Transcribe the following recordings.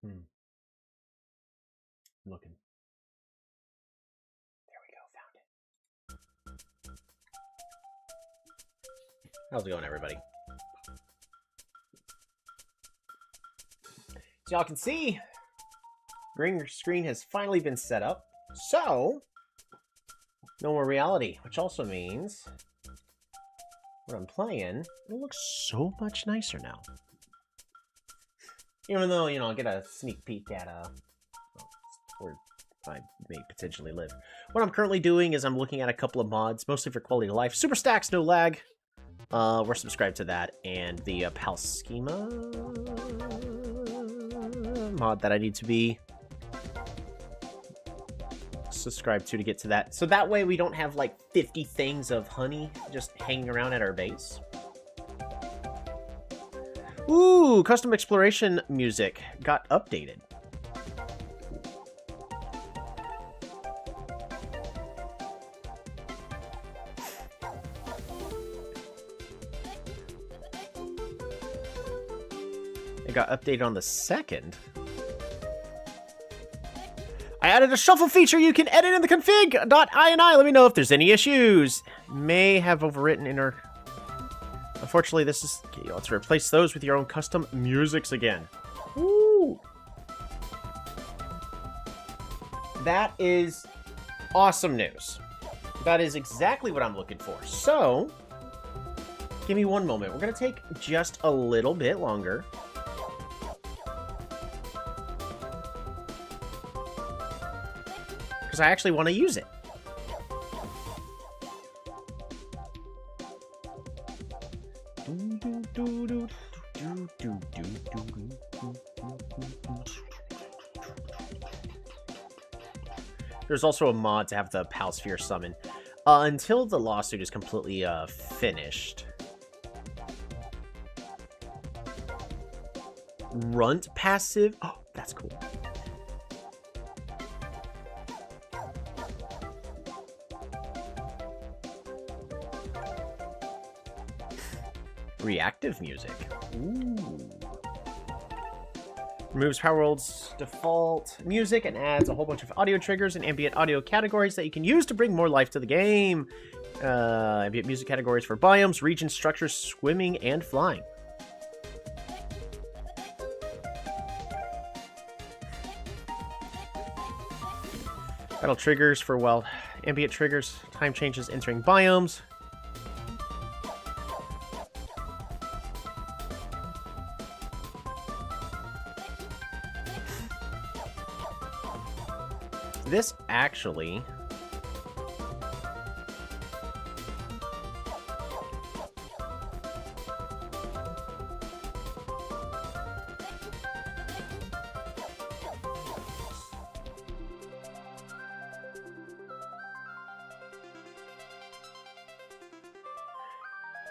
I'm looking. There we go. Found it. How's it going, everybody? So y'all can see, green screen has finally been set up. So, no more reality, which also means when I'm playing, it looks so much nicer now. Even though, you know, I'll get a sneak peek at where I may potentially live. What I'm currently doing is I'm looking at a couple of mods, mostly for quality of life. Super Stacks, no lag. We're subscribed to that, and the PAL schema mod that I need to be subscribed to get to that. So that way we don't have like 50 things of honey just hanging around at our base. Ooh, custom exploration music got updated. It got updated on the 2nd. I added a shuffle feature you can edit in the config.ini. Let me know if there's any issues. May have overwritten inner. Unfortunately, this is... Okay, let's replace those with your own custom musics again. Woo! That is awesome news. That is exactly what I'm looking for. So, give me one moment. We're going to take just a little bit longer. Because I actually want to use it. There's also a mod to have the PAL Sphere summon. Until the lawsuit is completely finished. Runt passive? Oh, that's cool. Reactive music. Ooh. Removes Palworld's default music and adds a whole bunch of audio triggers and ambient audio categories that you can use to bring more life to the game. Ambient music categories for biomes, regions, structures, swimming, and flying. Battle triggers for, well, ambient triggers, time changes entering biomes. This actually...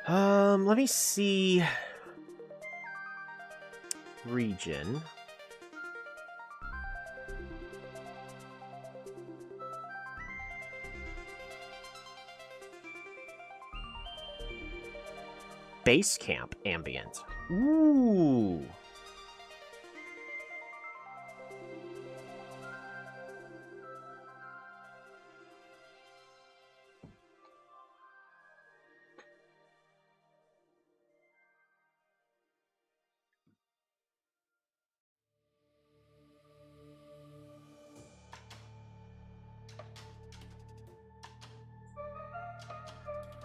let me see... Region... Base camp ambient. Ooh.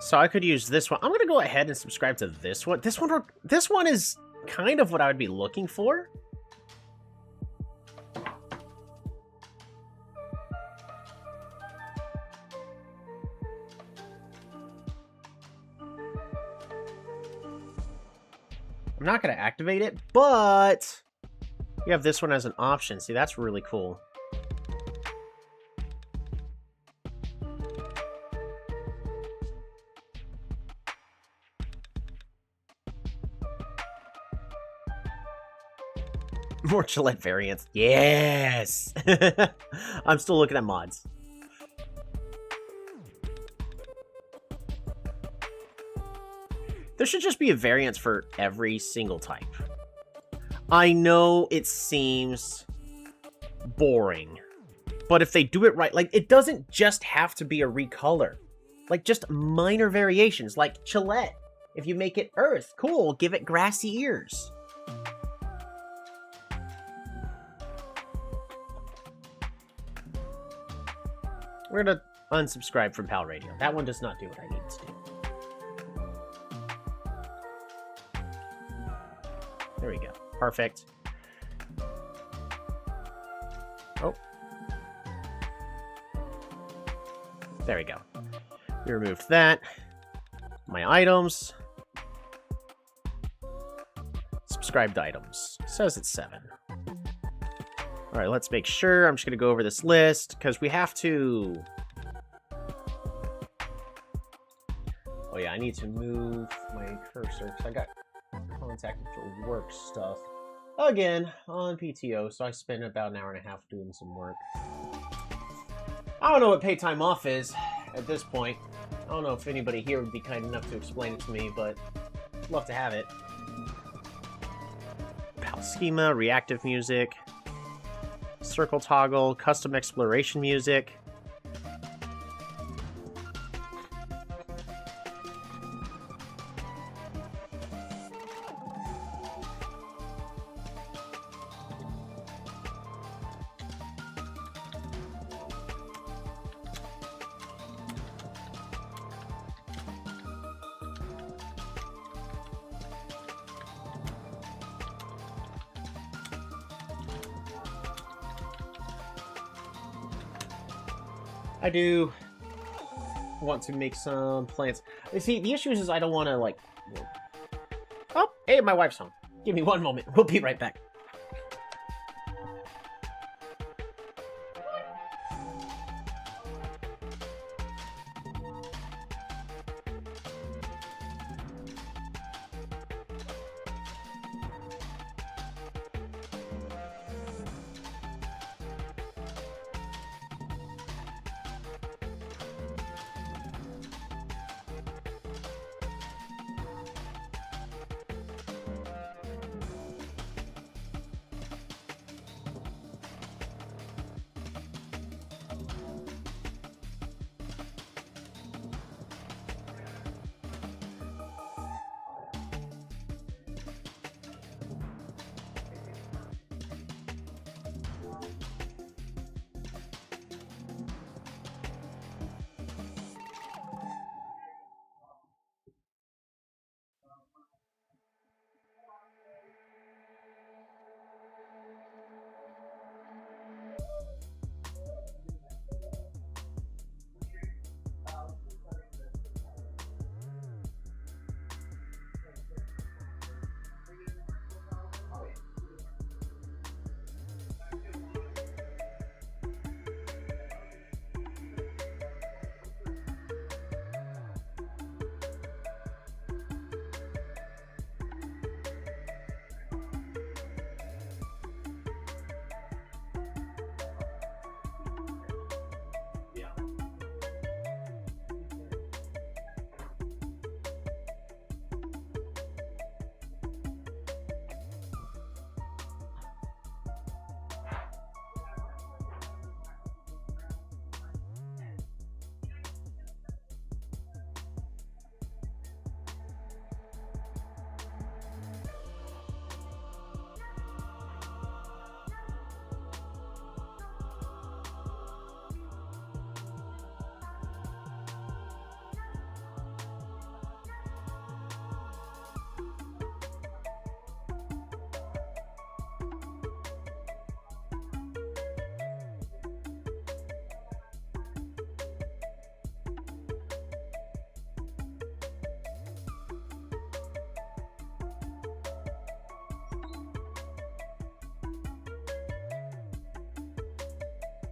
So I could use this one. I'm going to go ahead and subscribe to this one. This one is kind of what I would be looking for. I'm not going to activate it, but you have this one as an option. See, that's really cool. More Gillette variants. Yes! I'm still looking at mods. There should just be a variance for every single type. I know it seems boring, but if they do it right, like, it doesn't just have to be a recolor. Like, just minor variations, like Chillette. If you make it earth, cool, give it grassy ears. We're gonna unsubscribe from Pal Radio. That one does not do what I need it to do. There we go. Perfect. Oh. There we go. We removed that. My items. Subscribed items. Says it's 7. Alright, let's make sure. I'm just going to go over this list, because we have to... Oh yeah, I need to move my cursor, because I got contacted for work stuff. Again, on PTO, so I spent about an hour and a half doing some work. I don't know what paid time off is at this point. I don't know if anybody here would be kind enough to explain it to me, but I'd love to have it. Pal schema, reactive music, circle toggle, custom exploration music. I do want to make some plans. You see, the issue is I don't want to, like... Oh, hey, my wife's home. Give me one moment. We'll be right back.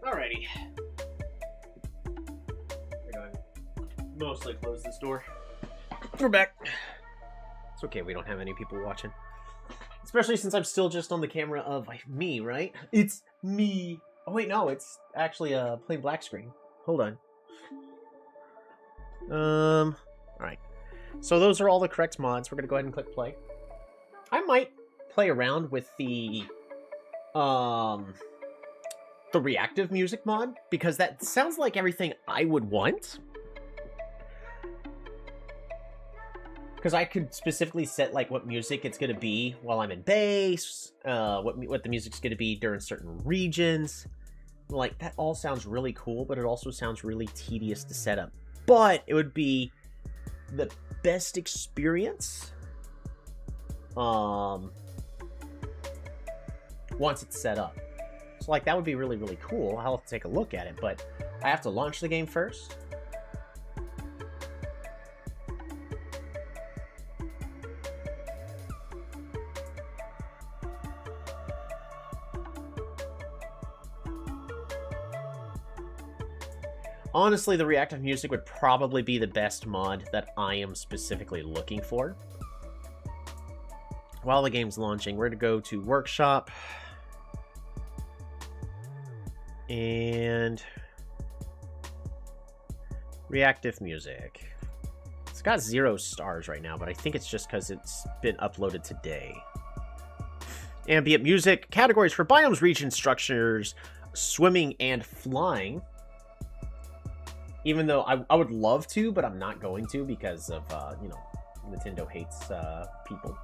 Alrighty. We're going to mostly close this door. We're back. It's okay, we don't have any people watching. Especially since I'm still just on the camera of me, right? It's me. Oh wait, no, it's actually a plain black screen. Hold on. Alright. So those are all the correct mods. We're gonna go ahead and click play. I might play around with the reactive music mod, because that sounds like everything I would want. Because I could specifically set like what music it's going to be while I'm in base, what the music's going to be during certain regions. Like, that all sounds really cool, but it also sounds really tedious to set up. But it would be the best experience once it's set up. So, like, that would be really, really cool. I'll have to take a look at it, but I have to launch the game first. Honestly, the reactive music would probably be the best mod that I am specifically looking for. While the game's launching, we're going to go to Workshop. And reactive music. It's got 0 stars right now, but I think it's just because it's been uploaded today. Ambient music. Categories for biomes, regions, structures, swimming, and flying. Even though I would love to, but I'm not going to because of, you know, Nintendo hates people.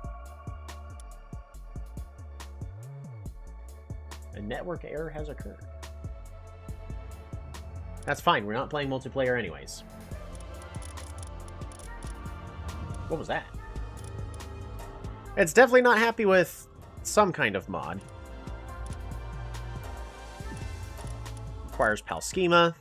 A network error has occurred. That's fine, we're not playing multiplayer anyways. What was that? It's definitely not happy with some kind of mod. Requires PAL schema.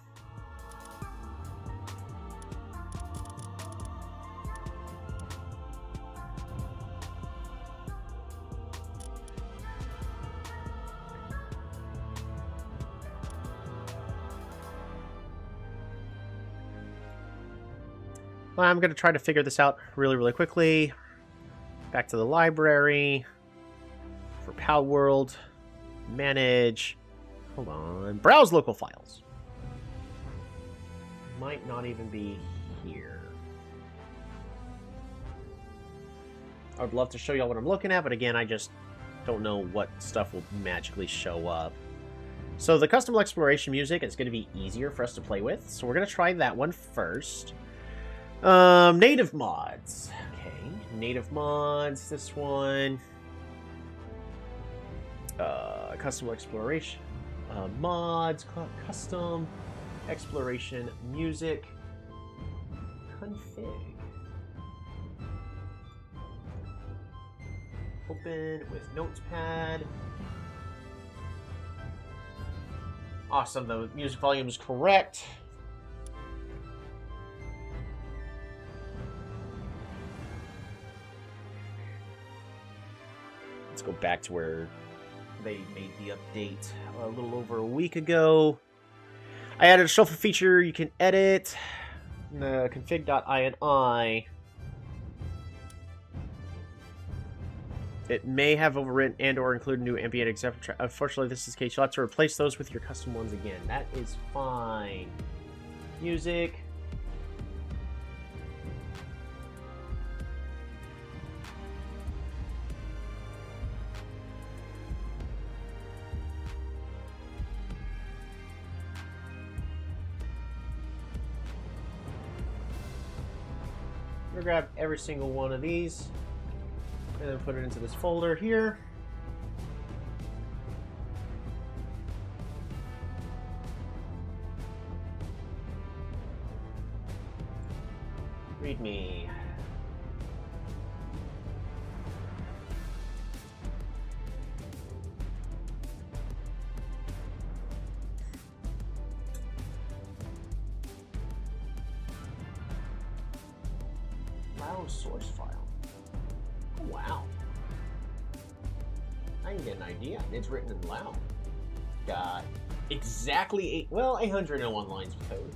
I'm going to try to figure this out really, really quickly. Back to the library. For Palworld. Manage. Hold on. Browse local files. Might not even be here. I would love to show y'all what I'm looking at, but again, I just don't know what stuff will magically show up. So the custom exploration music is going to be easier for us to play with. So we're going to try that one first. Native mods. Okay, native mods. This one. Custom exploration. Mods. Custom exploration music. Config. Open with Notepad. Awesome, the music volume is correct. Let's go back to where they made the update a little over a week ago. I added a shuffle feature you can edit. The config.ini. It may have overwritten and or included new ambient except unfortunately this is the case. You'll have to replace those with your custom ones again. That is fine. Music. I'm gonna grab every single one of these. And then put it into this folder here. README. File source file. Wow. I can get an idea. It's written in loud. Got exactly 801 lines of code.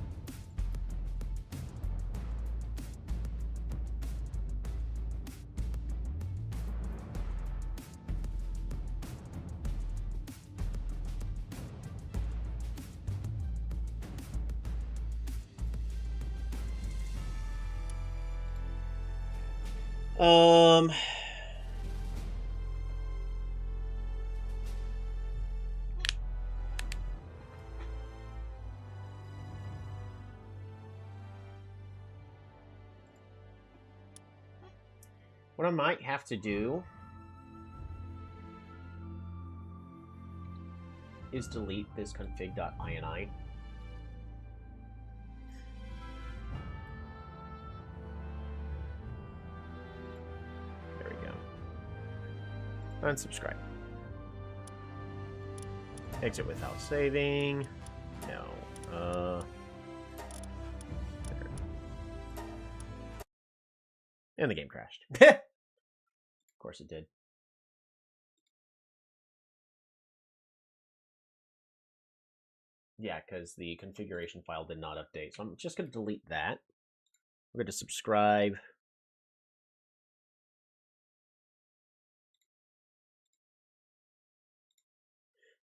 What I might have to do is delete this config.ini. There we go. Unsubscribe. Exit without saving. No. And the game crashed. Of course it did. Yeah, because the configuration file did not update. So I'm just going to delete that. We're going to subscribe.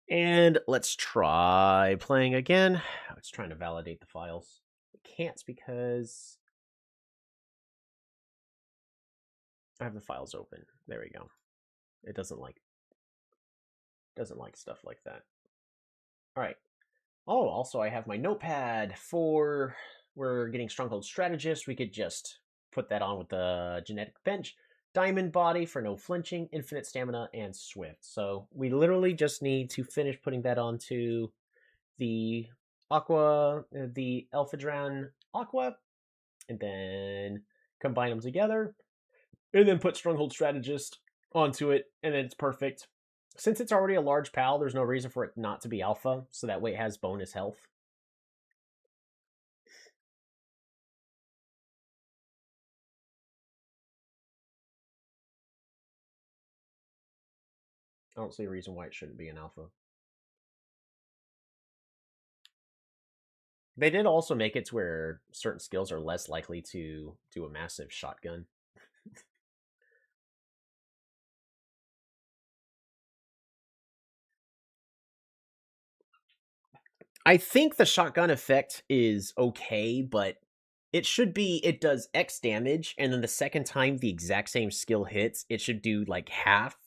And let's try playing again. It's trying to validate the files. It can't because I have the files open. There we go. It doesn't like stuff like that. All right. Oh, also I have my notepad for we're getting Stronghold Strategist. We could just put that on with the genetic bench. Diamond body for no flinching, infinite stamina, and swift. So we literally just need to finish putting that onto the the Elphadran Aqua, and then combine them together, and then put Stronghold Strategist onto it, and then it's perfect. Since it's already a large PAL, there's no reason for it not to be alpha, so that way it has bonus health. I don't see a reason why it shouldn't be an alpha. They did also make it to where certain skills are less likely to do a massive shotgun. I think the shotgun effect is okay, but it should be, it does X damage, and then the second time the exact same skill hits, it should do like half.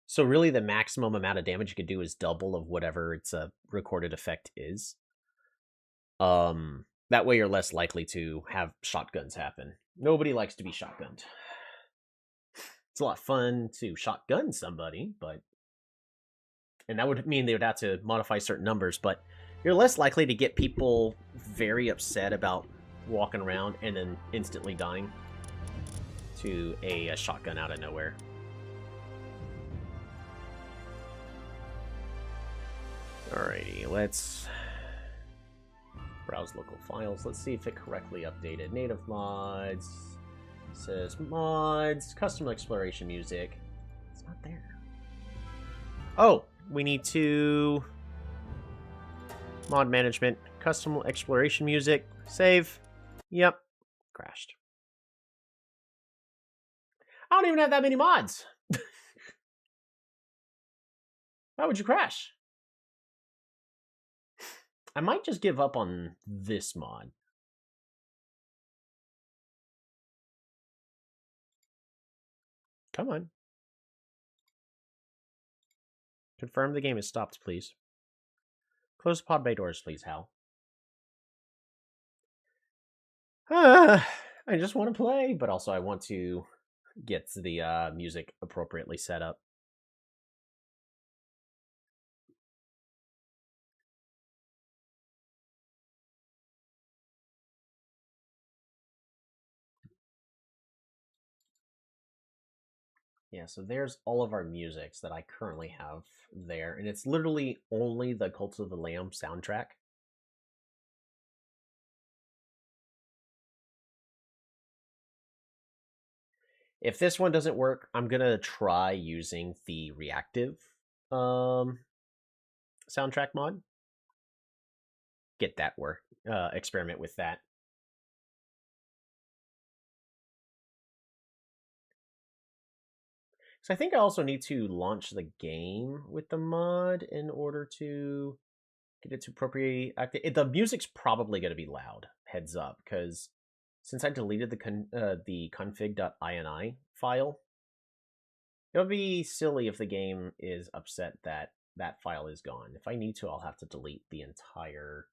So really the maximum amount of damage you could do is double of whatever its recorded effect is. That way you're less likely to have shotguns happen. Nobody likes to be shotgunned. It's a lot of fun to shotgun somebody, but... And that would mean they would have to modify certain numbers, but you're less likely to get people very upset about walking around and then instantly dying to a shotgun out of nowhere. Alrighty, let's browse local files. Let's see if it correctly updated. Native mods. It says mods, custom exploration music. It's not there. Oh, we need to mod management, custom exploration music, save. Yep, crashed. I don't even have that many mods. Why would you crash? I might just give up on this mod. Come on. Confirm the game is stopped, please. Close the pod bay doors, please, Hal. I just want to play, but also I want to get the music appropriately set up. Yeah, so there's all of our musics that I currently have there, and it's literally only the Cult of the Lamb soundtrack. If this one doesn't work, I'm gonna try using the reactive soundtrack mod. Get that work, experiment with that. So I think I also need to launch the game with the mod in order to get it to appropriately activate. The music's probably going to be loud, heads up, because since I deleted the config.ini file, it'll be silly if the game is upset that that file is gone. If I need to, I'll have to delete the entire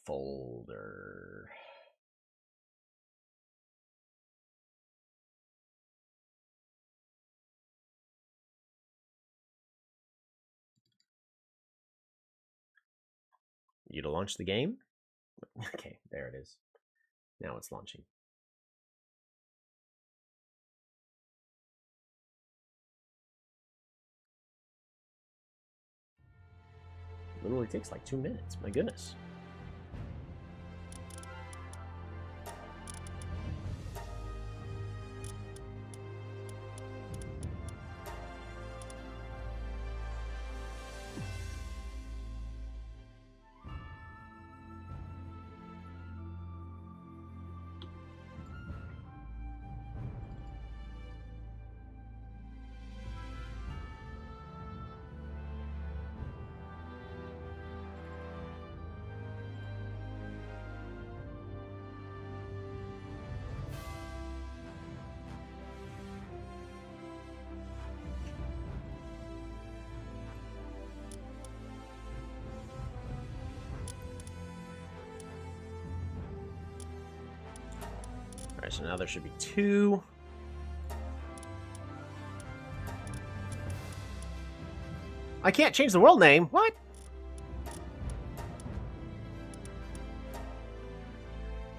folder. You to launch the game? Okay, there it is. Now it's launching. Literally takes like 2 minutes. My goodness. Alright, so now there should be 2. I can't change the world name. What?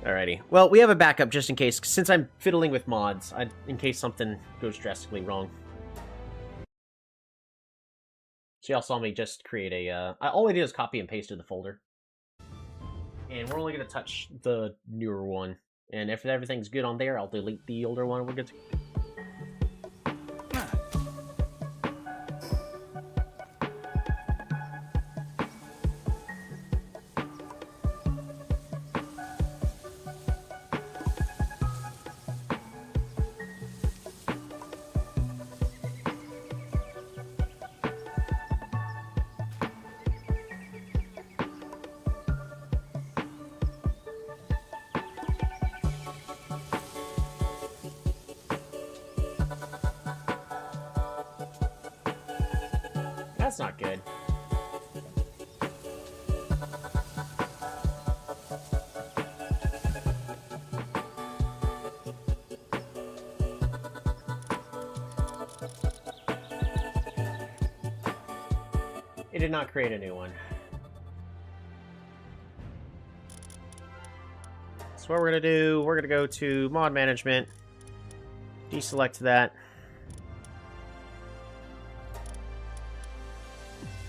Alrighty. Well, we have a backup just in case, since I'm fiddling with mods, in case something goes drastically wrong. So y'all saw me just create a... all I did is copy and paste to the folder. And we're only going to touch the newer one. And if everything's good on there, I'll delete the older one. We're good to... That's not good. It did not create a new one. So what we're going to do, we're going to go to mod management, deselect that.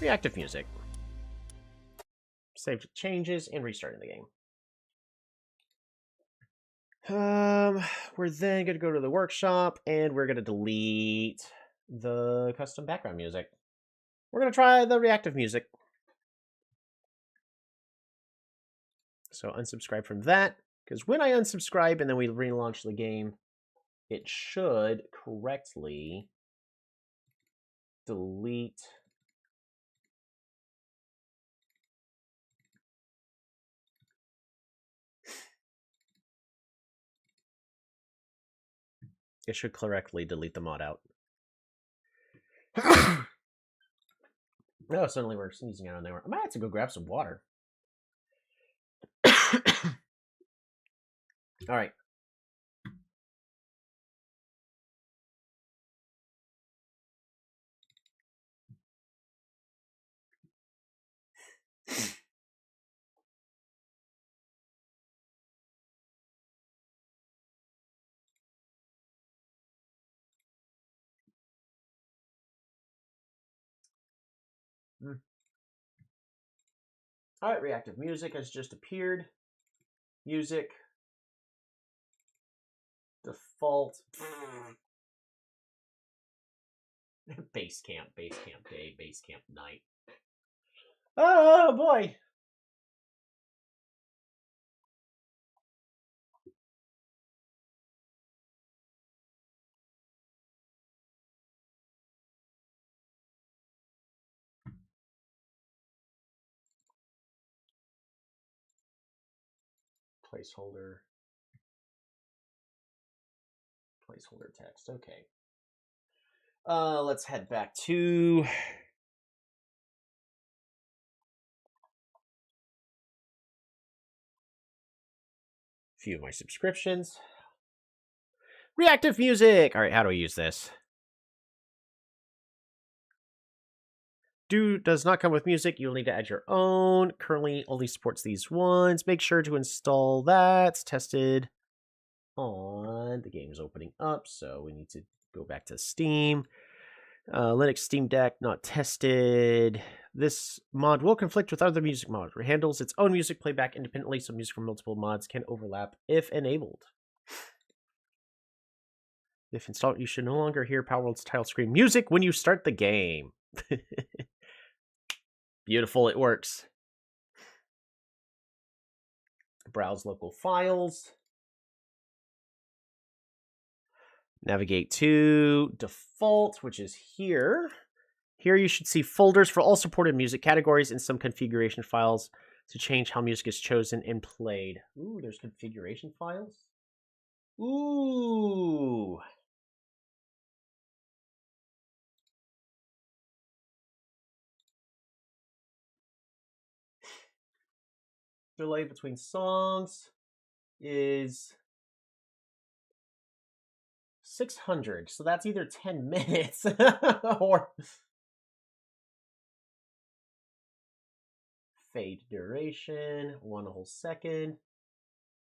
Reactive music. Save changes and restarting the game. We're then going to go to the workshop and we're going to delete the custom background music. We're going to try the reactive music. So unsubscribe from that, because when I unsubscribe and then we relaunch the game, it should correctly delete the mod out. Oh, suddenly we're sneezing out on there. I might have to go grab some water. All right. All right, reactive music has just appeared. Music. Default. Base camp day, base camp night. Oh boy. Placeholder text. Okay. Let's head back to view my subscriptions. Reactive music. All right, how do I use this? does not come with music. You'll need to add your own. Currently only supports these ones. Make sure to install that. It's tested on the game's opening up, so we need to go back to Steam. Linux Steam Deck not tested. This mod will conflict with other music mods. It handles its own music playback independently, so music from multiple mods can overlap if enabled. If installed, you should no longer hear Palworld's title screen music when you start the game. Beautiful, it works. Browse local files. Navigate to default, which is here. Here you should see folders for all supported music categories and some configuration files to change how music is chosen and played. Ooh, there's configuration files. Ooh. Delay between songs is 600, so that's either 10 minutes or fade duration, 1 whole second.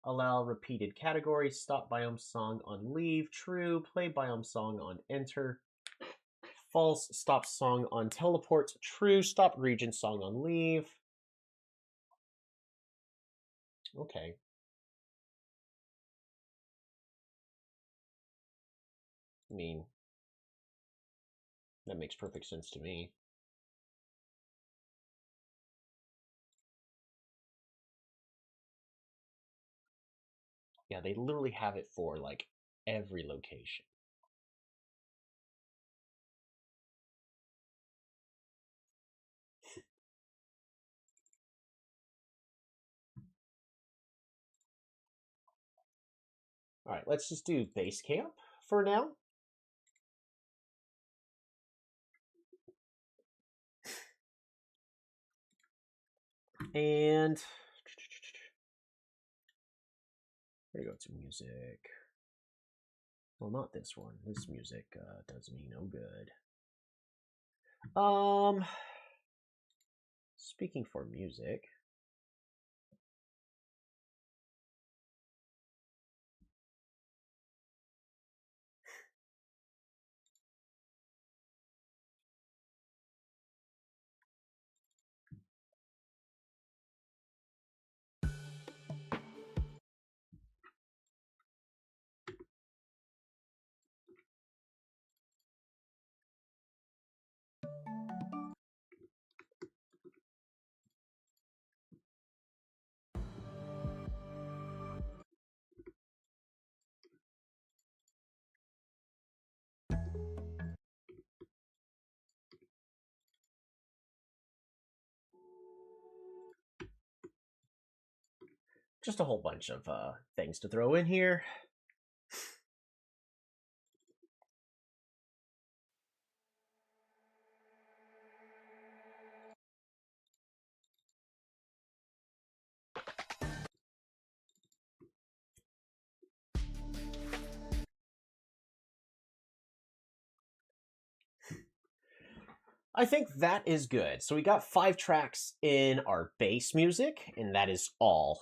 Allow repeated categories, stop biome song on leave, true, play biome song on enter, false, stop song on teleport, true, stop region song on leave. Okay. I mean, that makes perfect sense to me. Yeah, they literally have it for, like, every location. All right, let's just do base camp for now. And we're gonna go to music. Well, not this one. This music does me no good. Speaking for music. Just a whole bunch of things to throw in here. I think that is good. So we got 5 tracks in our base music, and that is all.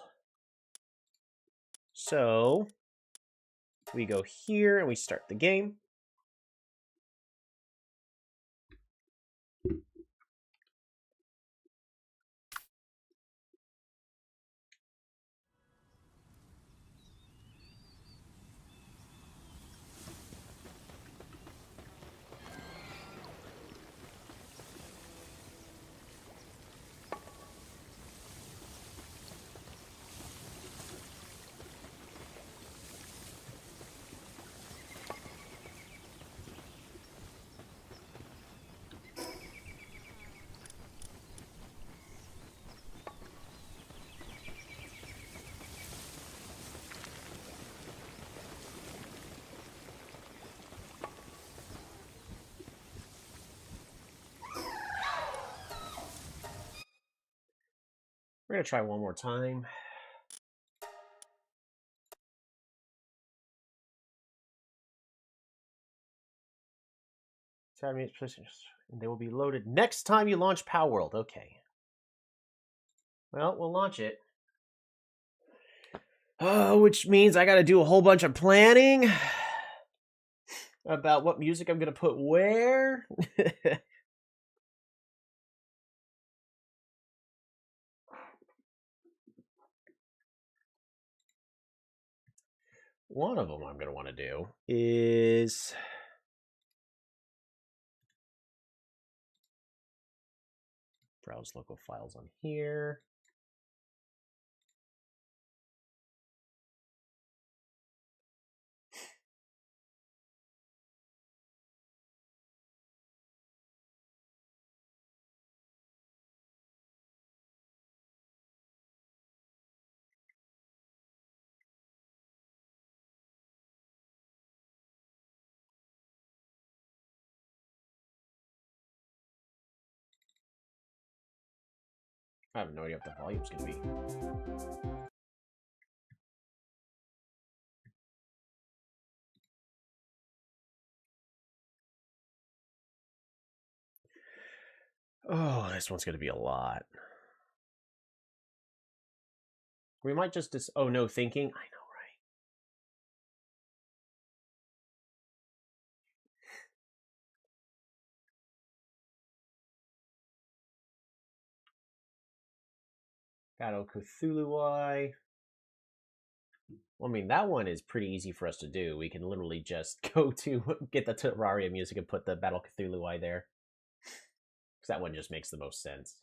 So we go here and we start the game. We're going to try one more time. And they will be loaded next time you launch Palworld. Okay. Well, we'll launch it. Which means I got to do a whole bunch of planning about what music I'm going to put where. One of them I'm going to want to do is... browse local files on here. I have no idea what the volume's going to be. Oh, this one's going to be a lot. We might just oh, no thinking. I know, right? Battle Cthulhu. Well, I mean, that one is pretty easy for us to do. We can literally just go to get the Terraria music and put the Battle Cthulhu there. Because that one just makes the most sense.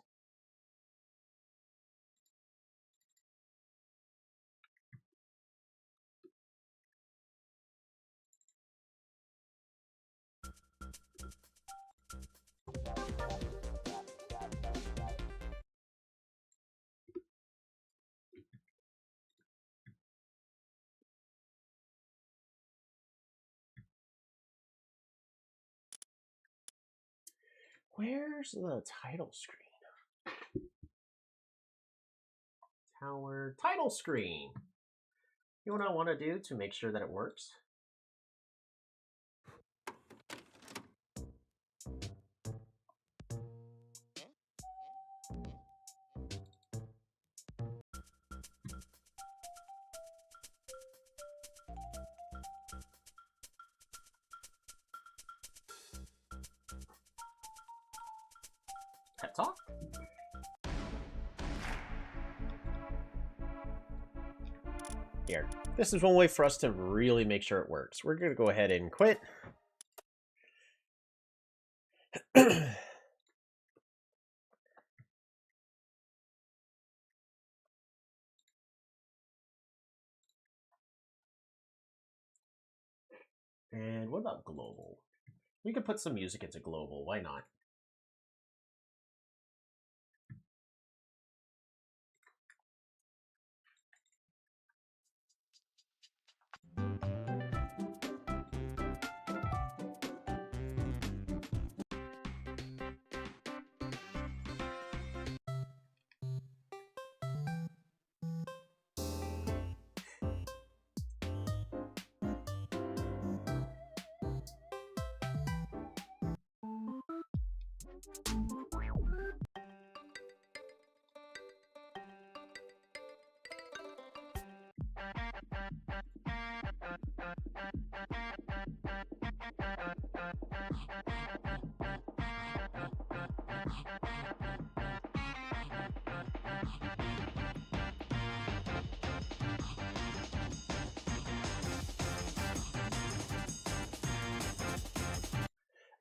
Where's the title screen? Tower title screen. You know what I want to do to make sure that it works? Pep talk? Here. This is one way for us to really make sure it works. We're going to go ahead and quit. And what about global? We could put some music into global. Why not?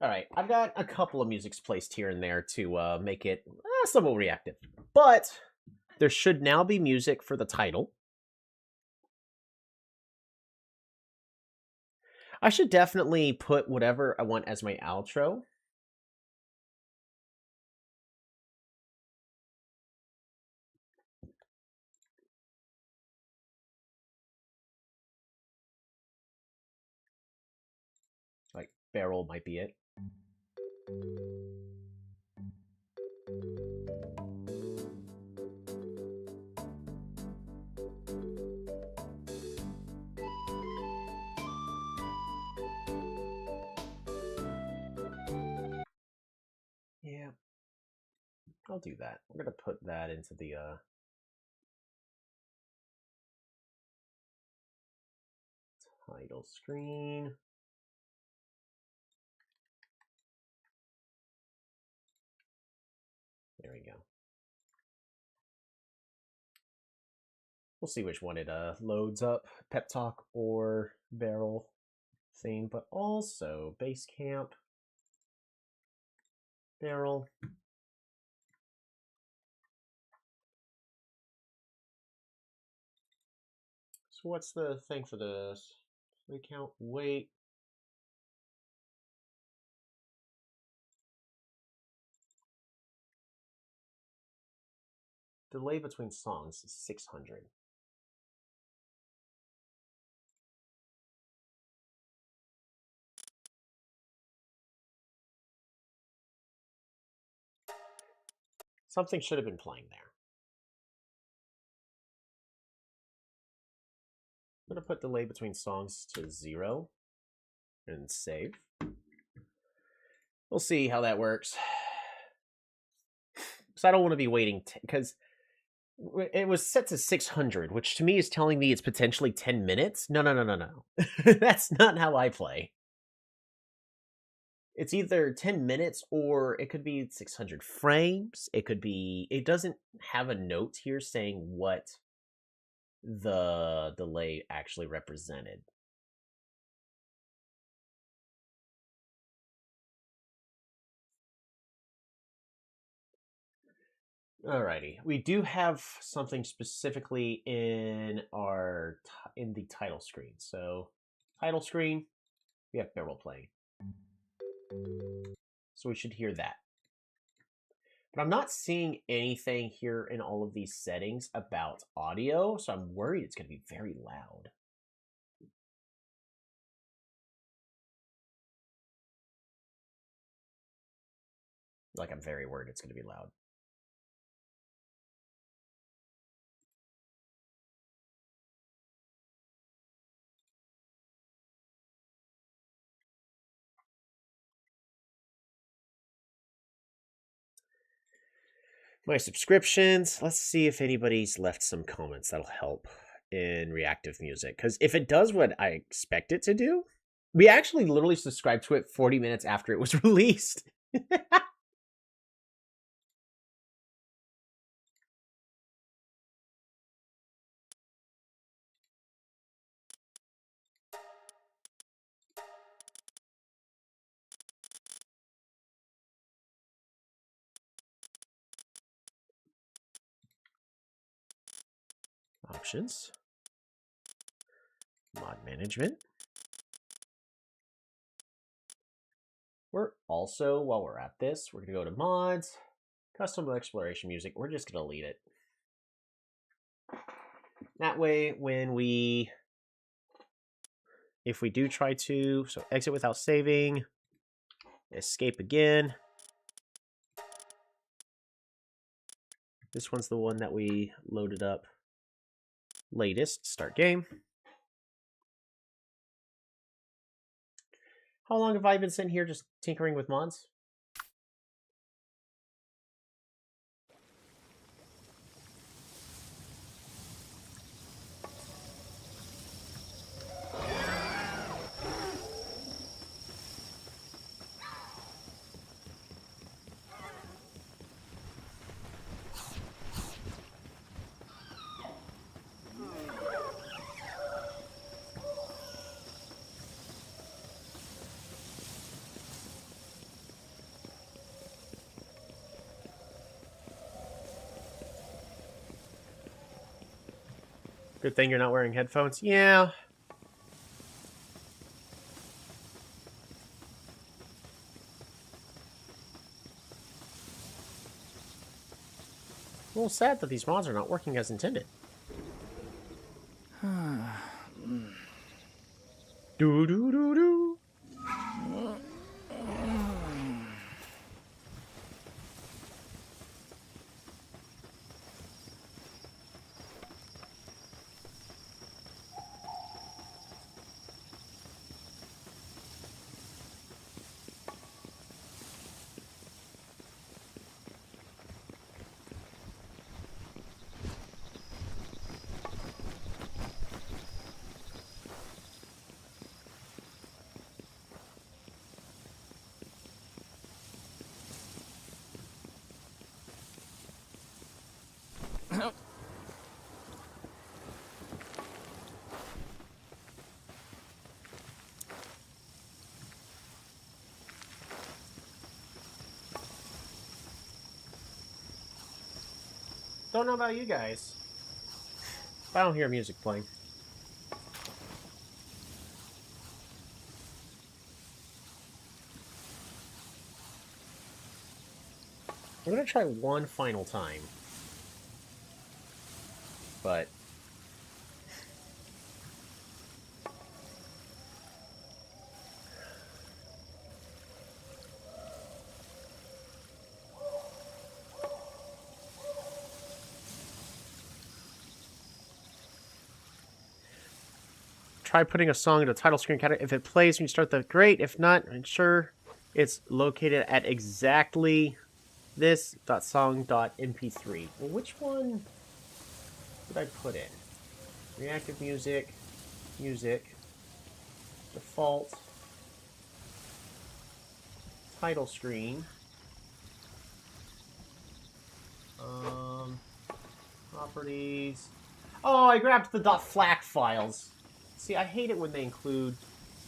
All right, I've got a couple of musics placed here and there to make it somewhat reactive. But there should now be music for the title. I should definitely put whatever I want as my outro. Like, barrel might be it. I'll do that. We're going to put that into the title screen. There we go. We'll see which one it loads up, Pep Talk or Barrel theme, but also Base Camp, Barrel. So what's the thing for this? Play count, wait. Delay between songs is 600. Something should have been playing there. I'm going to put delay between songs to 0 and save. We'll see how that works. Because I don't want to be waiting, because it was set to 600, which to me is telling me it's potentially 10 minutes. No. That's not how I play. It's either 10 minutes or it could be 600 frames. It could be, it doesn't have a note here saying what the delay actually represented. Alrighty, we do have something specifically in our in the title screen. So, title screen, we have Barrel playing. So we should hear that. But I'm not seeing anything here in all of these settings about audio, so I'm worried it's going to be very loud. Like, I'm very worried it's going to be loud. My subscriptions. Let's see if anybody's left some comments that'll help in reactive music. Because if it does what I expect it to do, we actually literally subscribed to it 40 minutes after it was released. Options. Mod management. We're also, while we're at this, we're going to go to mods, custom exploration music. We're just going to delete it. That way, when we, if we do try to, so exit without saving, escape again. This one's the one that we loaded up latest. Start game. How long have I been sitting here just tinkering with mods? Good thing you're not wearing headphones. Yeah. A little sad that these mods are not working as intended. Do do do do. don't know about you guys. I don't hear music playing. I'm gonna try one final time. But try putting a song in the title screen category. If it plays when you start the great. If not, ensure it's located at exactly this .song.mp3. Well, which one did I put in? Reactive music, music, default, title screen, properties. Oh, I grabbed the .flac files. See, I hate it when they include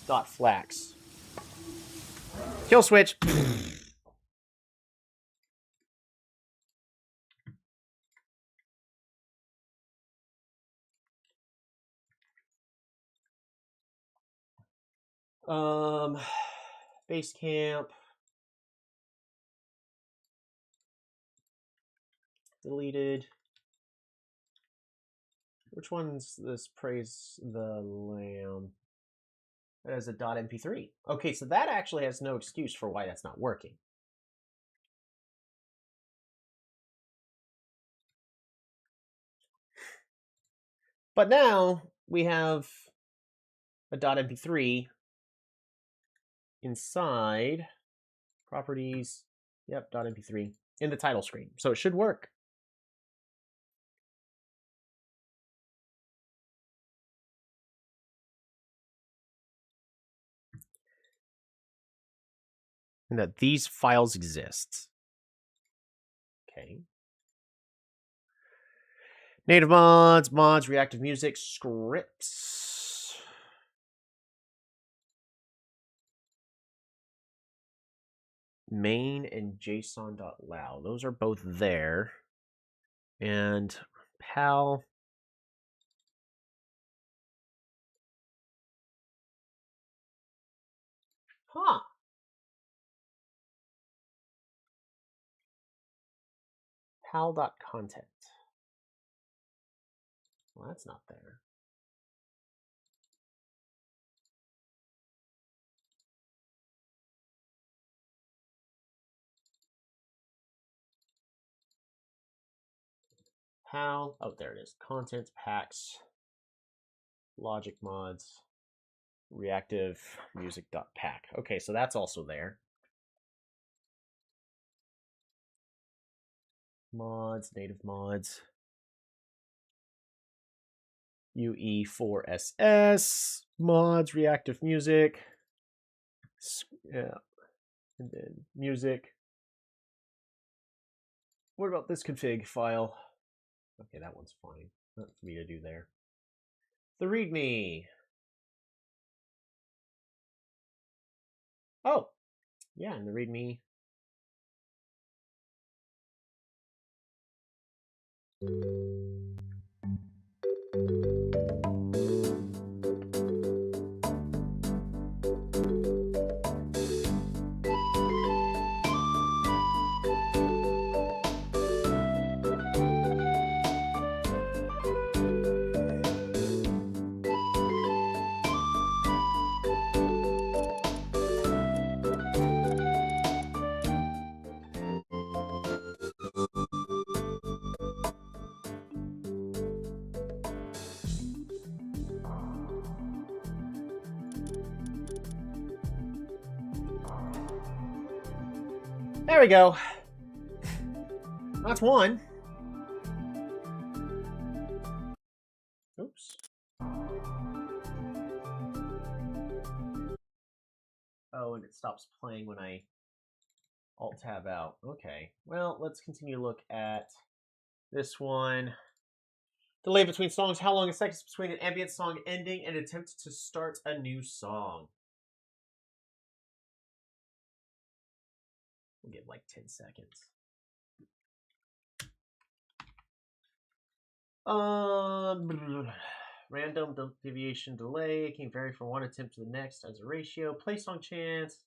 .flacs. Kill switch. Base camp. Deleted. Which one's this? Praise the Lamb. That is a .mp3. Okay, so that actually has no excuse for why that's not working. But now we have a .mp3 inside properties. Yep, .mp3 in the title screen. So it should work. And that these files exist. Okay. Native mods, reactive music, scripts. Main and json.lao. Those are both there. And pal. Huh. Pal.content. Well, that's not there. Pal. Oh, there it is. Content packs. Logic mods. Reactive music.pack. Okay, so that's also there. Mods, native mods. UE4SS. Mods, reactive music. Yeah. And then music. What about this config file? Okay, that one's fine. Nothing for me to do there. The README. Oh, yeah, in the README. There we go. That's one. Oops. Oh, and it stops playing when I Alt-tab out. Okay. Well, let's continue to look at this one. Delay between songs. How long is seconds between an ambient song ending and attempt to start a new song? We'll give like 10 seconds. Random deviation delay can vary from one attempt to the next as a ratio. Play song chance.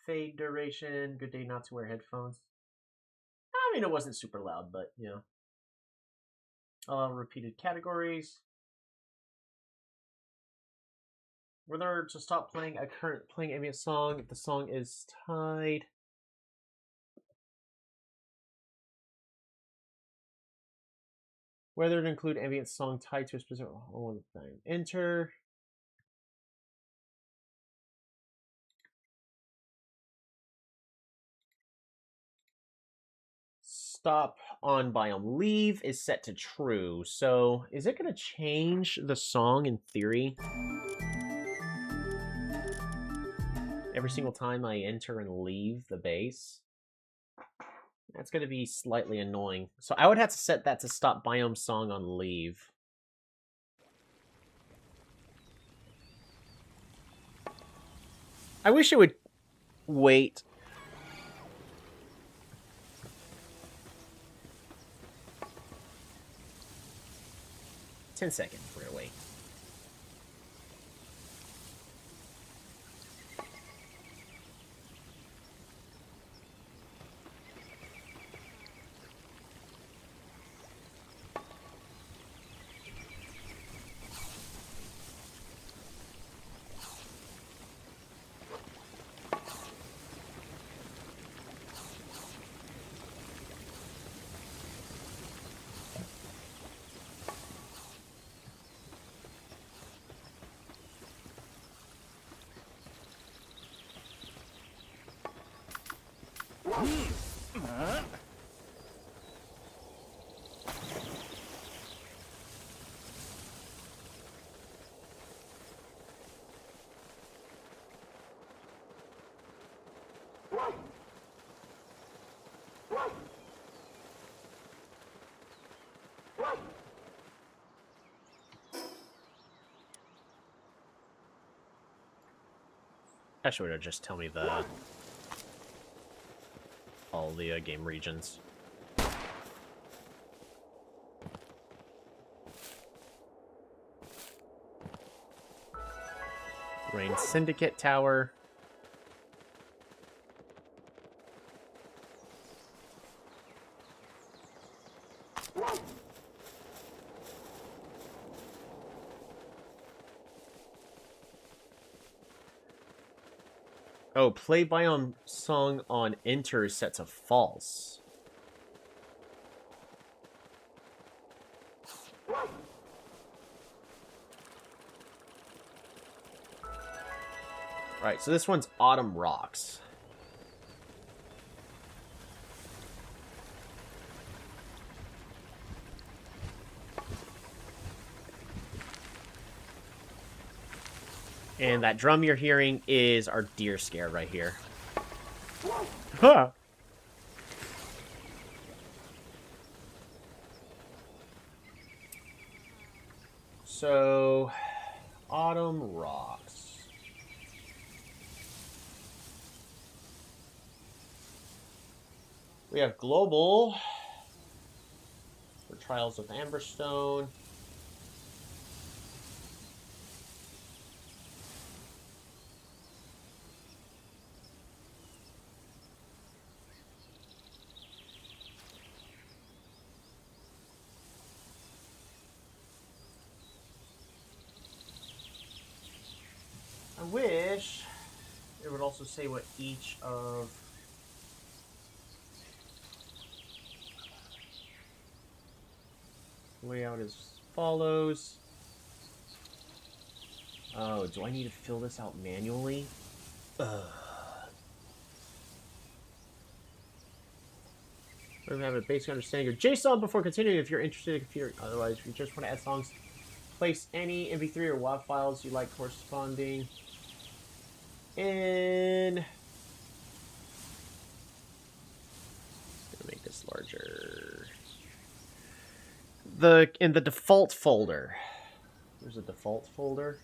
Fade duration. Good day not to wear headphones. I mean, it wasn't super loud, but you know. Allow repeated categories. Whether to stop playing a current playing ambient song if the song is tied. Whether to include ambient song tied to a specific one time. Enter. Stop on biome. Leave is set to true. So is it going to change the song in theory? Every single time I enter and leave the base? That's going to be slightly annoying. So I would have to set that to stop biome song on leave. I wish it would wait. $10 seconds. We're going to wait. Actually, would just tell me all the game regions. Rain Syndicate Tower. Oh, play biome song on enter is set to false. Right, so this one's Autumn Rocks. And that drum you're hearing is our deer scare right here. Huh. So, Autumn Rocks. We have Global for Trials of Amberstone. I wish it would also say what each of layout is follows. Oh, do I need to fill this out manually? Ugh. We have a basic understanding of JSON before continuing if you're interested in computer. Otherwise, if you just want to add songs, place any MP3 or WAV files you like corresponding in. Gonna make this larger. In the default folder. There's a default folder.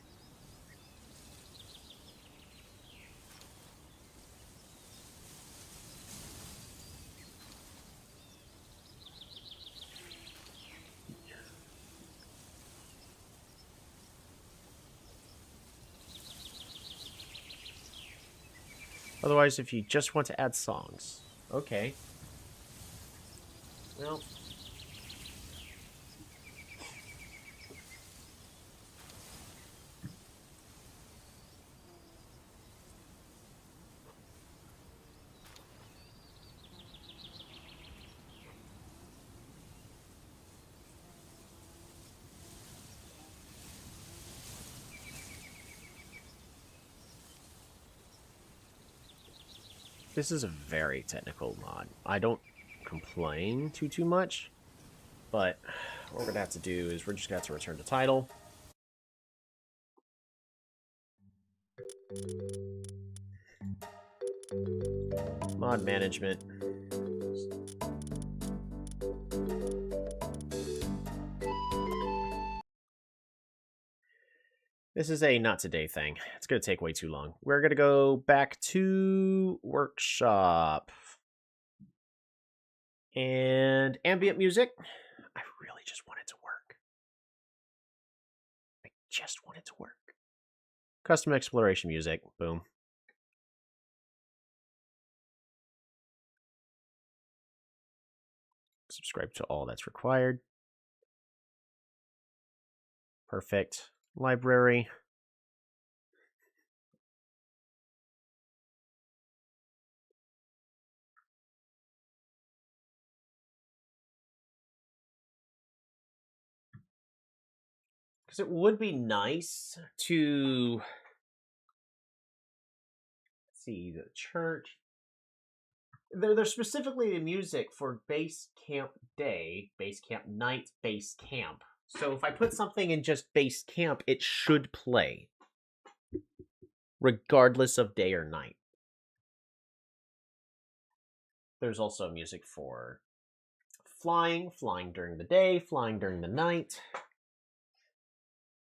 Otherwise, if you just want to add songs. Okay. Well. This is a very technical mod. I don't complain too much, but what we're going to have to do is we're just going to have to return the title. Mod management. This is a not today thing. It's going to take way too long. We're going to go back to workshop. And ambient music. I really just want it to work. I just want it to work. Custom exploration music. Boom. Subscribe to all that's required. Perfect. Library. Because it would be nice to see the church. There's specifically the music for base camp day, base camp night, base camp. So if I put something in just base camp, it should play, regardless of day or night. There's also music for flying during the day, flying during the night.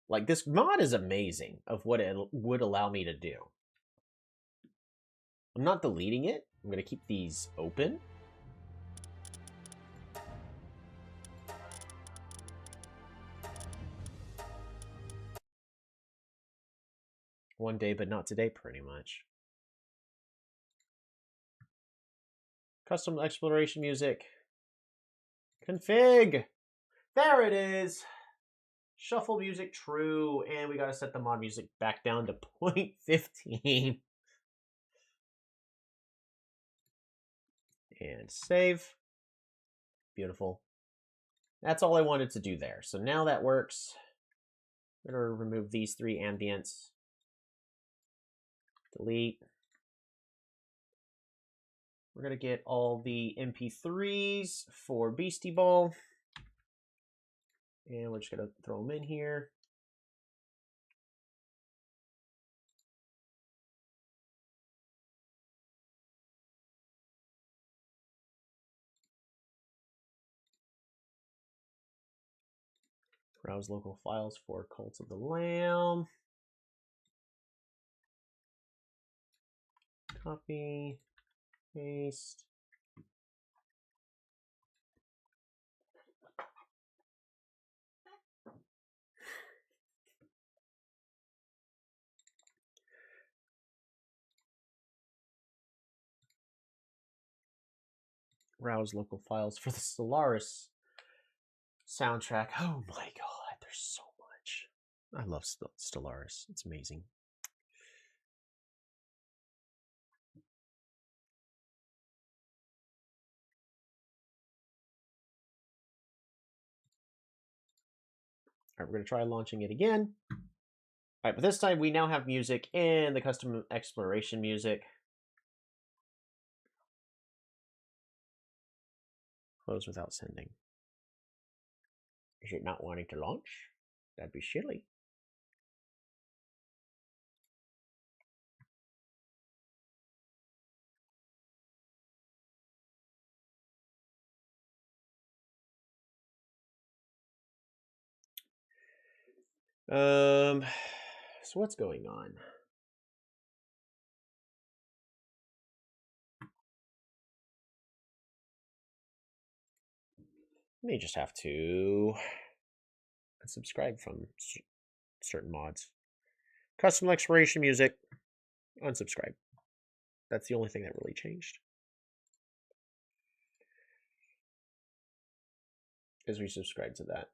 Like, this mod is amazing of what it would allow me to do. I'm not deleting it. I'm going to keep these open. One day, but not today, pretty much. Custom exploration music. Config. There it is. Shuffle music true. And we got to set the mod music back down to 0.15. And save. Beautiful. That's all I wanted to do there. So now that works. I'm going to remove these 3 ambients. Delete. We're going to get all the MP3s for Beastie Ball. And we're just going to throw them in here. Browse local files for Cult of the Lamb. Copy, paste. Browse local files for the Stellaris soundtrack. Oh my god, there's so much. I love Stellaris. It's amazing. All right, we're going to try launching it again. All right, but this time we now have music and the custom exploration music. Close without sending. Is it not wanting to launch? That'd be silly. So what's going on? May just have to unsubscribe from certain mods. Custom exploration music, unsubscribe. That's the only thing that really changed. Is we subscribe to that.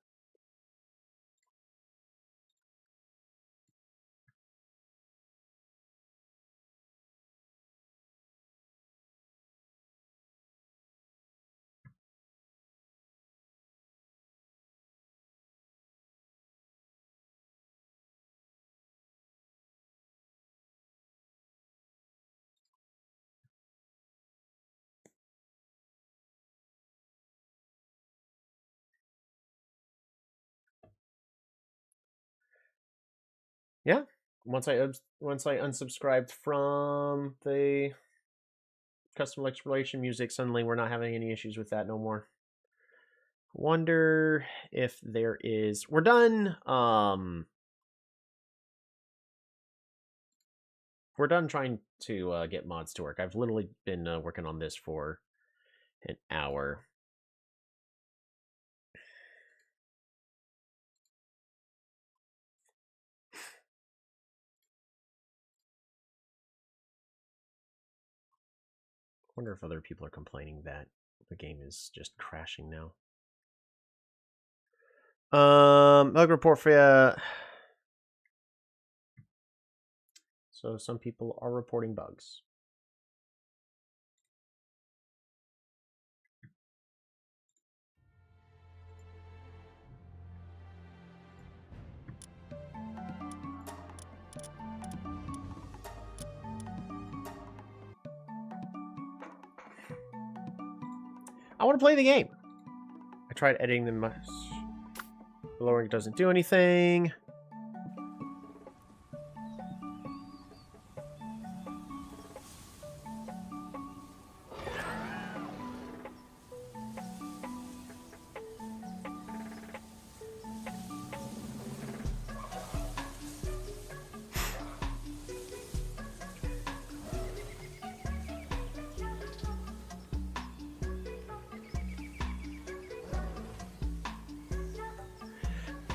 Yeah. Once I unsubscribed from the custom exploration music, suddenly we're not having any issues with that no more. Wonder if there is. We're done. We're done trying to get mods to work. I've literally been working on this for an hour. Wonder if other people are complaining that the game is just crashing now. Bug report for you. So some people are reporting bugs. I want to play the game. I tried editing them. Lowering doesn't do anything.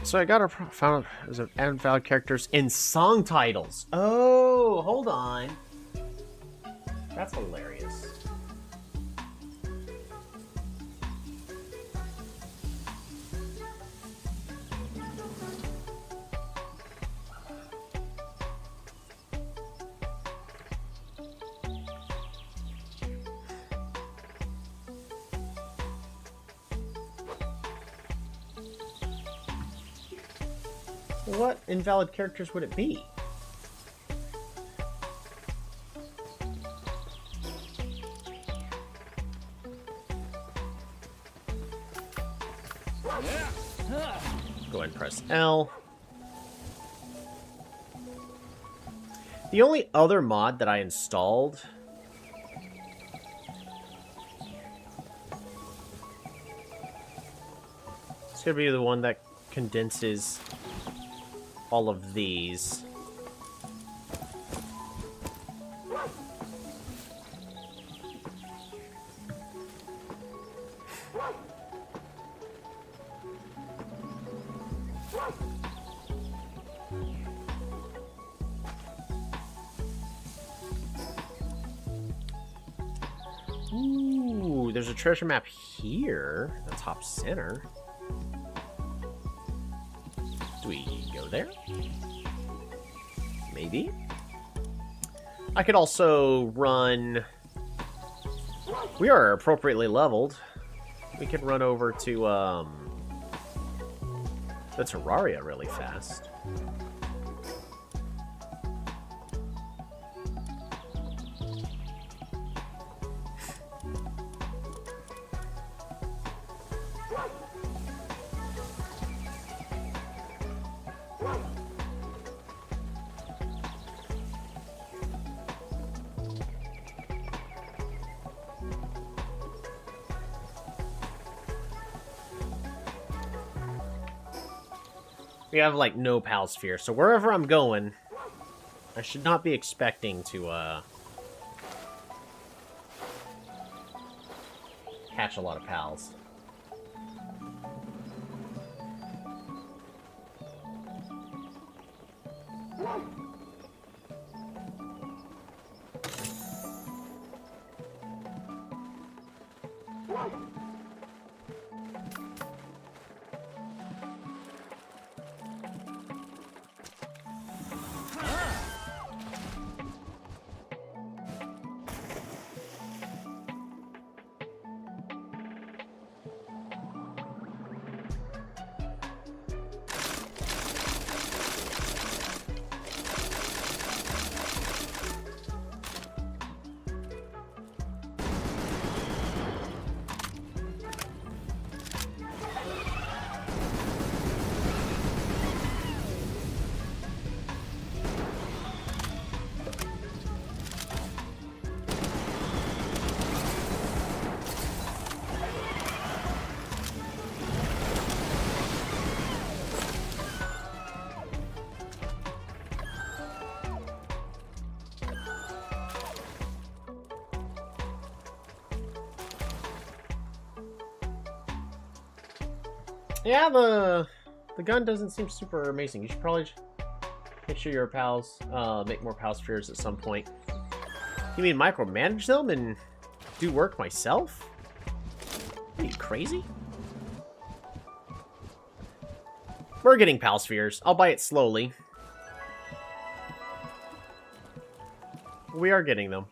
So I found there's invalid characters in song titles. Oh, hold on. That's hilarious. What invalid characters would it be? Go ahead and press L. The only other mod that I installed is going to be the one that condenses all of these. Ooh, there's a treasure map here, the top center. Do we go there? Maybe. I could also run... We are appropriately leveled. We could run over to the Terraria really fast. We have, like, no pal sphere, so wherever I'm going, I should not be expecting to, catch a lot of pals. Yeah, the gun doesn't seem super amazing. You should probably make sure your pals make more pal spheres at some point. You mean micromanage them and do work myself? Are you crazy? We're getting pal spheres. I'll buy it slowly. We are getting them.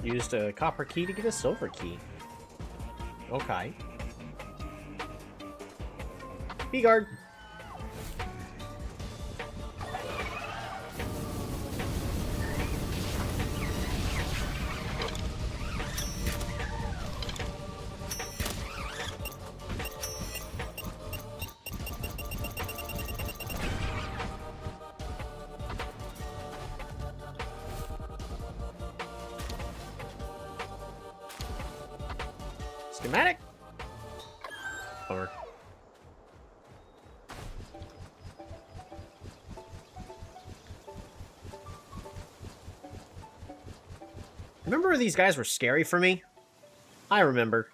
Used a copper key to get a silver key. Okay. B-guard. Schematic? Or... Remember these guys were scary for me? I remember.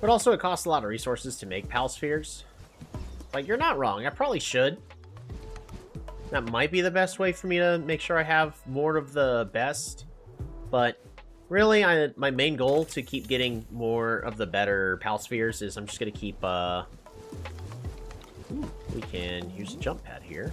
But also, it costs a lot of resources to make pal spheres. Like, you're not wrong. I probably should. That might be the best way for me to make sure I have more of the best. But really, my main goal to keep getting more of the better pal spheres is I'm just going to keep... Ooh, we can use a jump pad here.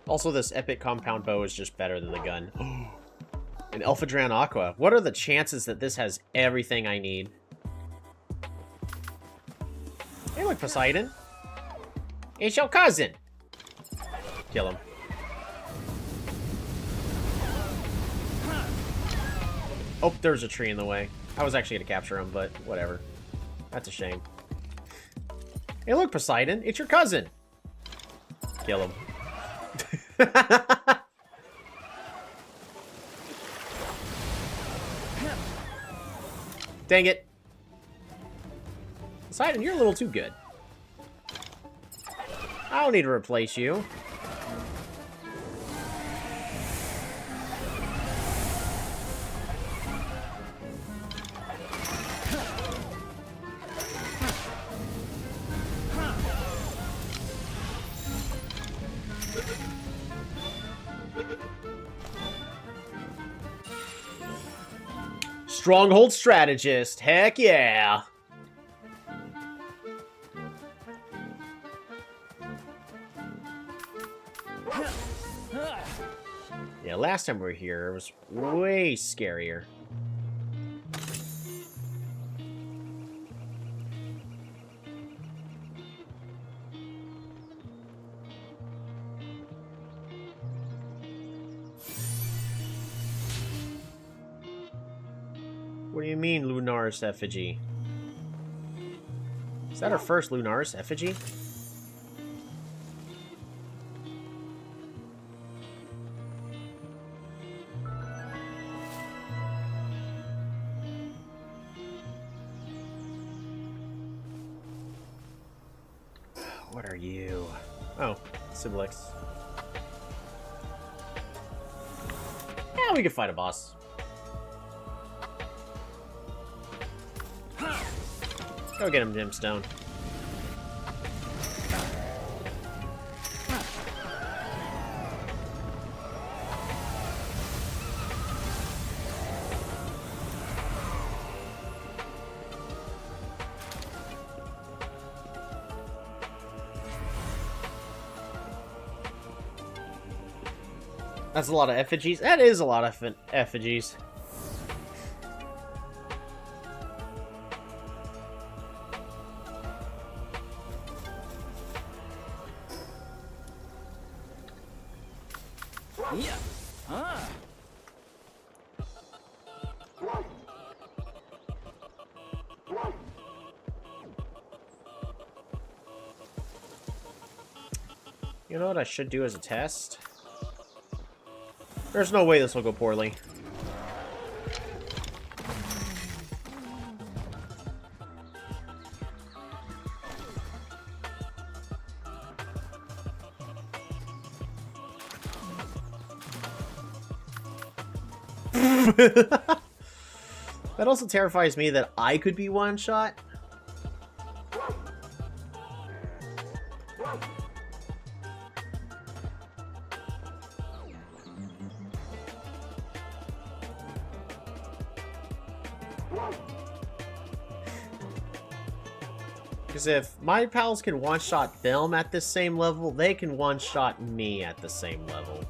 Also, this epic compound bow is just better than the gun. An Elphadran Aqua. What are the chances that this has everything I need? Hey, look, Poseidon. It's your cousin. Kill him. Oh, there's a tree in the way. I was actually going to capture him, but whatever. That's a shame. Hey, look, Poseidon. It's your cousin. Kill him. Dang it. Poseidon, you're a little too good. I don't need to replace you. Stronghold strategist. Heck yeah. Yeah, last time we were here, it was way scarier. What do you mean, Lunaris effigy? Is that our first Lunaris effigy? What are you? Oh, Siblix. Yeah, we could fight a boss. Go get him, Gemstone. That's a lot of effigies. That is a lot of effigies. Yeah. Ah. You know what I should do as a test? There's no way this will go poorly. That also terrifies me that I could be one shot. Because if my pals can one-shot them at the same level, they can one-shot me at the same level.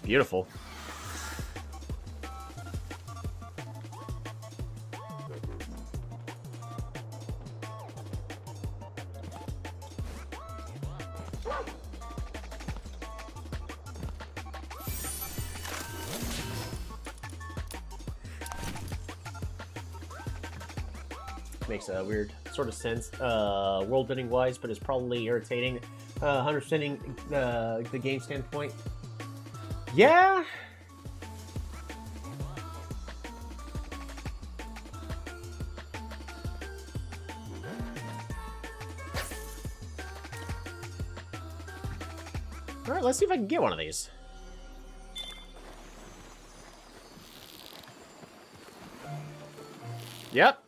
Beautiful. Makes a weird sort of sense, world building wise, but it's probably irritating, 100%ing the game standpoint. Yeah. All right, let's see if I can get one of these. Yep.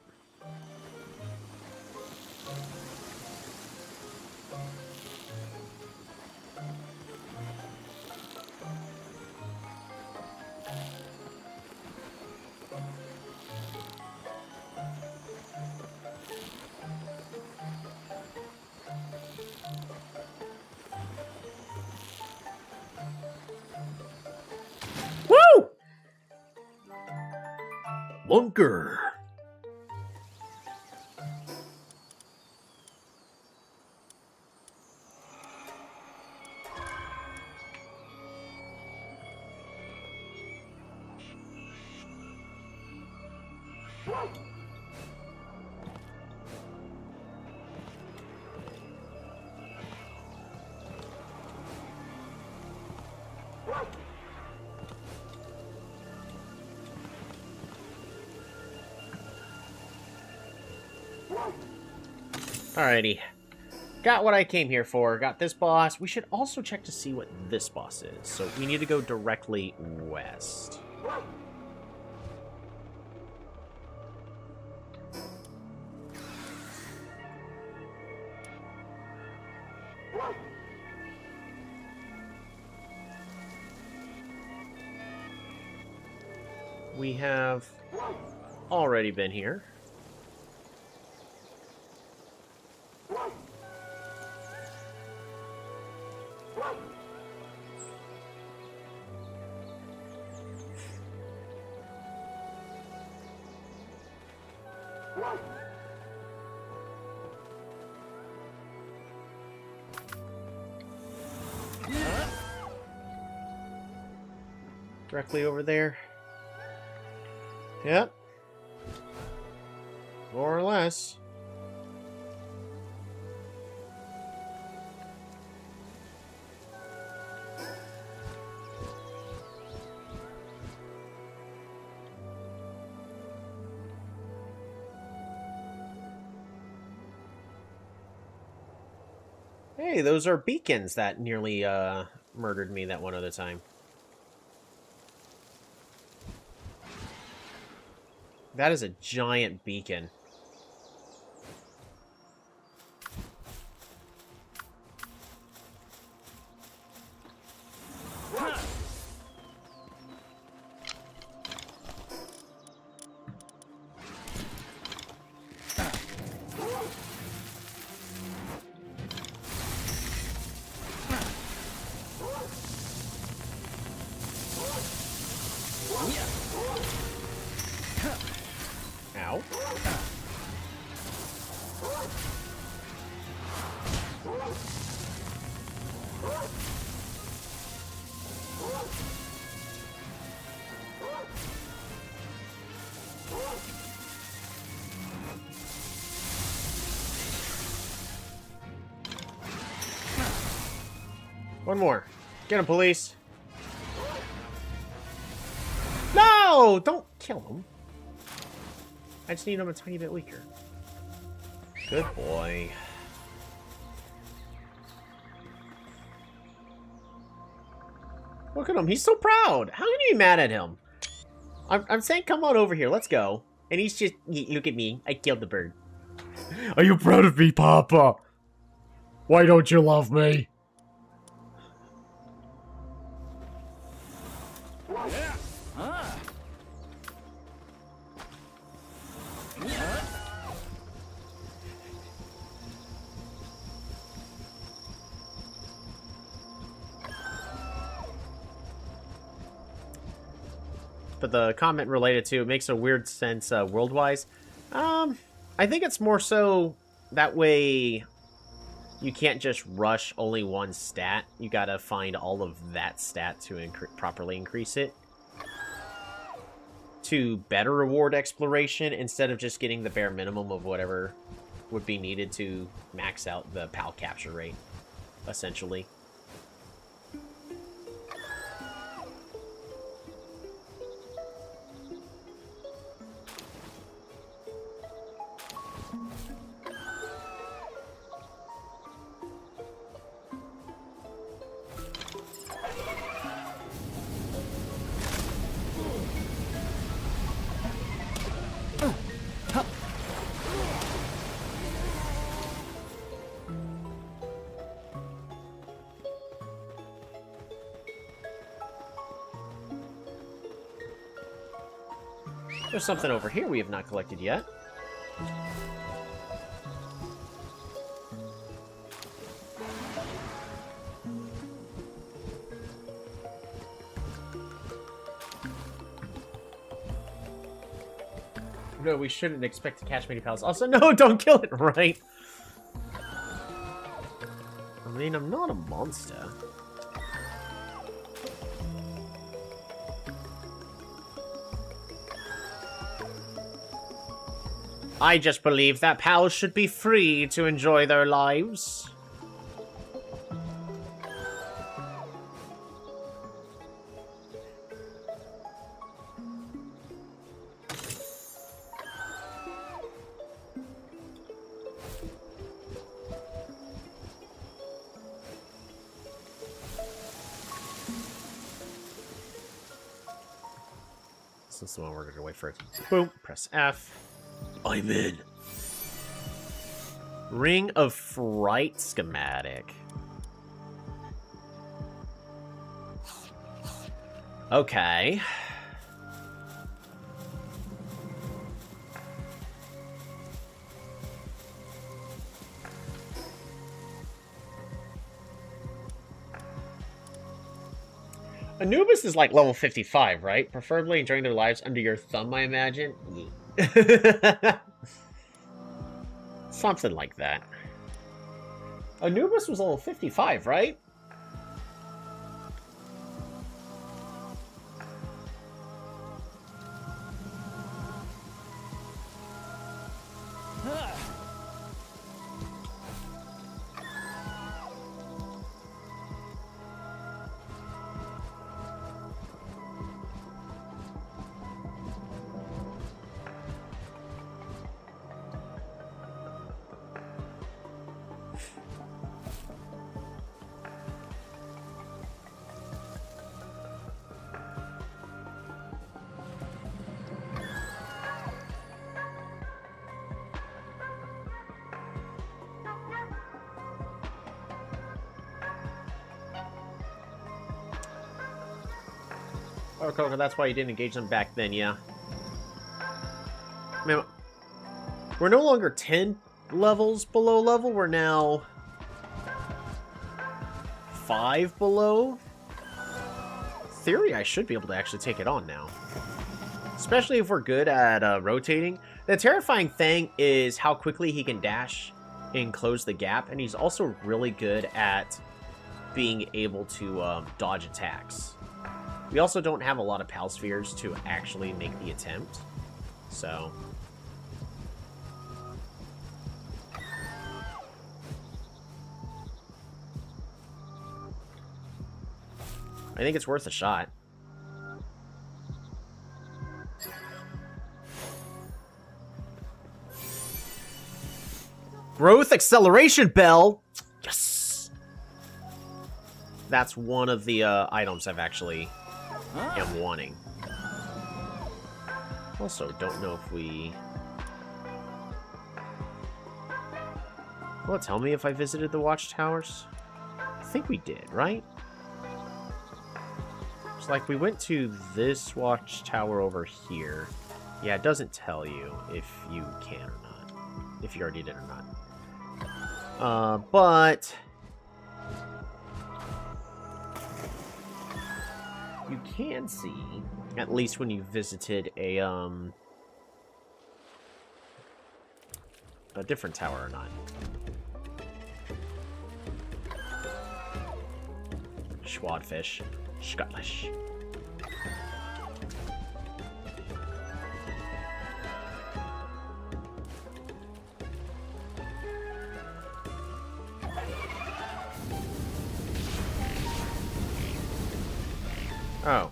Woo! Bunker. Alrighty. Got what I came here for. Got this boss. We should also check to see what this boss is. So we need to go directly west. We have already been here. Directly over there. Yep. More or less. Hey, those are beacons that nearly murdered me that one other time. That is a giant beacon. Ow. One more. Get him, police. No! Don't kill him. I just need him a tiny bit weaker. Good boy. Look at him. He's so proud. How can you be mad at him? I'm saying come on over here. Let's go. And he's just... Look at me. I killed the bird. Are you proud of me, Papa? Why don't you love me? But the comment related to it makes a weird sense world-wise. I think it's more so that way you can't just rush only one stat. You gotta find all of that stat to properly increase it. To better reward exploration instead of just getting the bare minimum of whatever would be needed to max out the PAL capture rate, essentially. There's something over here we have not collected yet. No, we shouldn't expect to catch many pals. Also, no, don't kill it, right? I mean, I'm not a monster. I just believe that pals should be free to enjoy their lives. This is the one we're gonna wait for. Boom. Press F. I'm in. Ring of Fright schematic. Okay. Anubis is like level 55, right? Preferably enjoying their lives under your thumb, I imagine. Something like that. Anubis was level 55, right? Oh, Coco, that's why you didn't engage them back then, yeah. I mean, we're no longer 10 levels below level, we're now 5 below. In theory, I should be able to actually take it on now. Especially if we're good at rotating. The terrifying thing is how quickly he can dash and close the gap, and he's also really good at being able to dodge attacks. We also don't have a lot of Pal Spheres to actually make the attempt, so... I think it's worth a shot. Growth Acceleration Bell! Yes! That's one of the items I've actually... am wanting. Also, don't know if we... Will it tell me if I visited the watchtowers? I think we did, right? It's like we went to this watchtower over here. Yeah, it doesn't tell you if you can or not. If you already did or not. But... you can see, at least when you visited a different tower or not. Schwadfish. Scottish. Oh.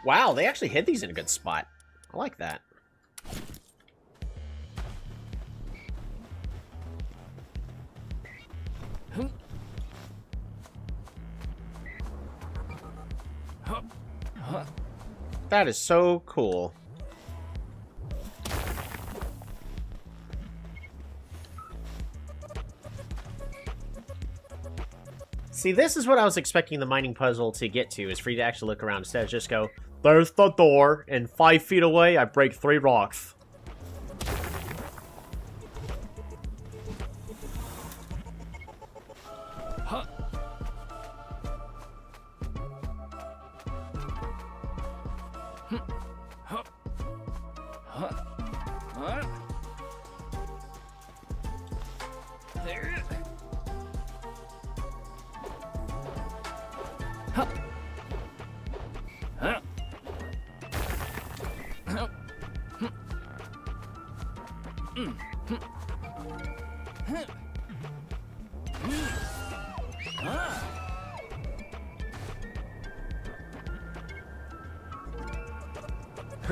Wow, they actually hit these in a good spot. I like that. That is so cool. See, this is what I was expecting the mining puzzle to get to, is for you to actually look around instead of just go, there's the door, and 5 feet away, I break 3 rocks.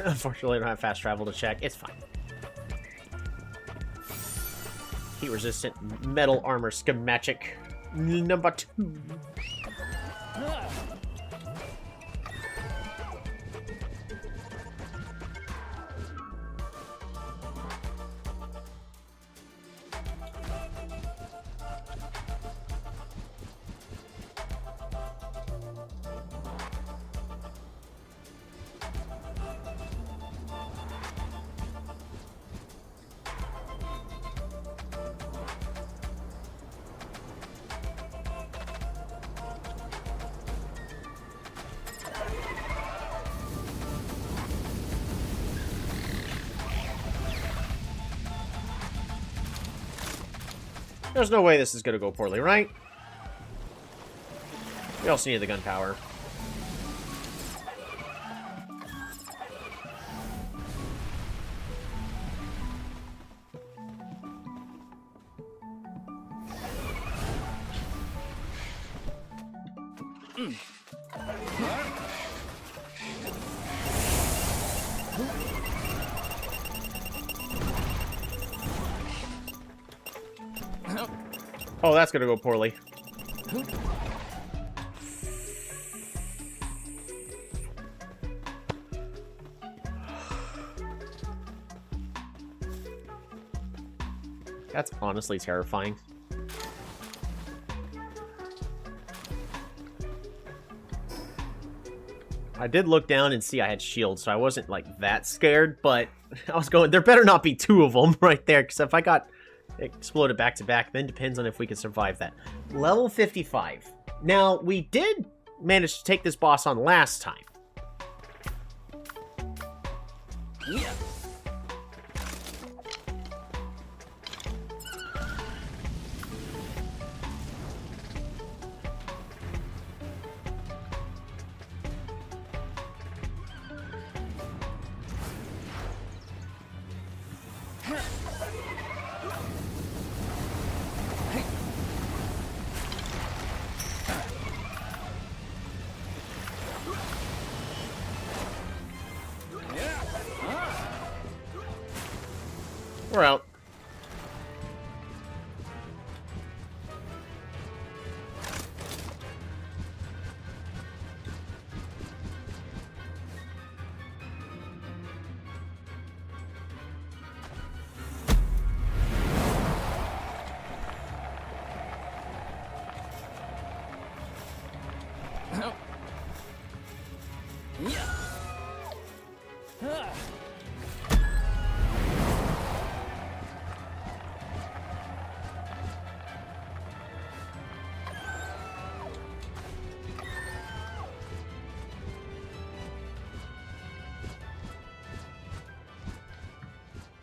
Unfortunately, I don't have fast travel to check. It's fine. Heat-resistant metal armor schematic number 2. There's no way this is going to go poorly, right? We also need the gun power. Oh, that's gonna go poorly. That's honestly terrifying. I did look down and see I had shields, so I wasn't, like, that scared, but I was going, there better not be 2 of them right there, because if I got exploded back to back, then depends on if we can survive that. Level 55. Now, we did manage to take this boss on last time. Yeah. We're out.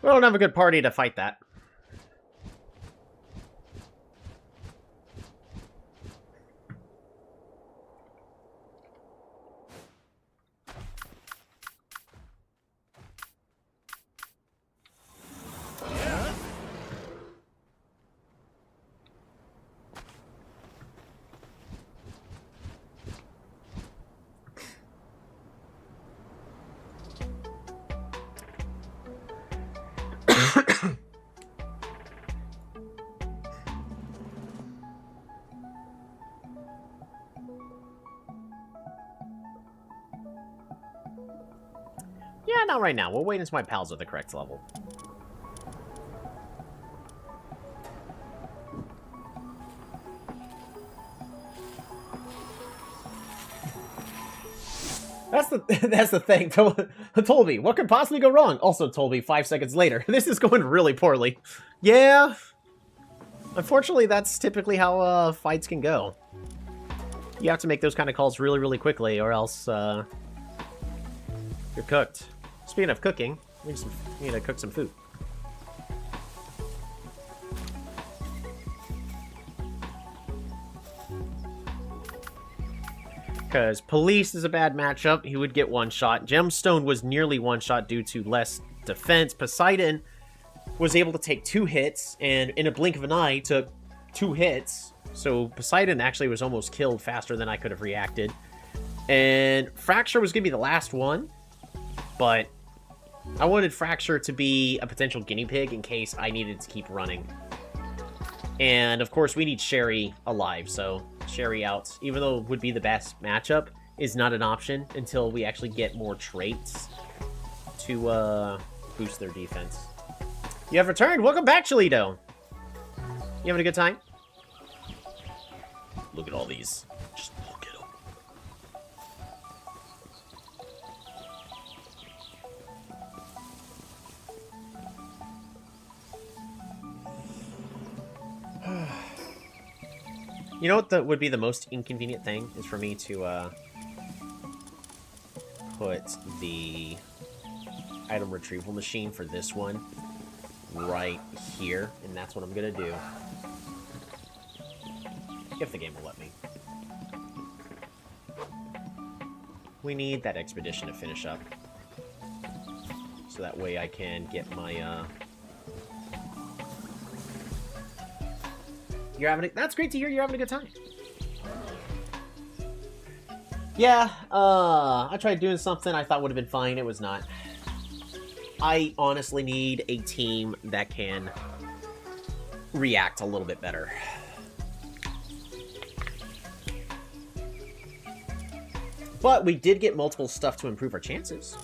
We don't have a good party to fight that. Yeah, not right now. We'll wait until my pals are the correct level. That's the thing. Told me, what could possibly go wrong? Also told me 5 seconds later. This is going really poorly. Yeah. Unfortunately, that's typically how fights can go. You have to make those kind of calls really, really quickly, or else you're cooked. Speaking of cooking, We need to cook some food. Because police is a bad matchup. He would get one shot. Gemstone was nearly one shot due to less defense. Poseidon was able to take 2 hits, and in a blink of an eye took 2 hits. So Poseidon actually was almost killed faster than I could have reacted. And Fracture was going to be the last one, but I wanted Fracture to be a potential guinea pig in case I needed to keep running. And of course we need Sherry alive, so Sherry out, even though it would be the best matchup, is not an option until we actually get more traits to boost their defense. You have returned! Welcome back, Cholito! You having a good time? Look at all these. Just look at them. You know what would be the most inconvenient thing is for me to put the item retrieval machine for this one right here, and that's what I'm gonna do. If the game will let me. We need that expedition to finish up. So that way I can get my, That's great to hear you're having a good time. Yeah, I tried doing something I thought would have been fine. It was not. I honestly need a team that can react a little bit better. But we did get multiple stuff to improve our chances.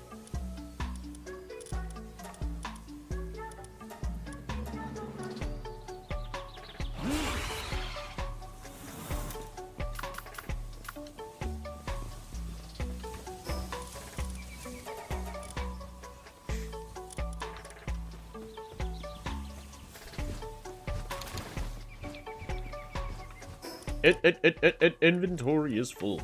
Inventory is full.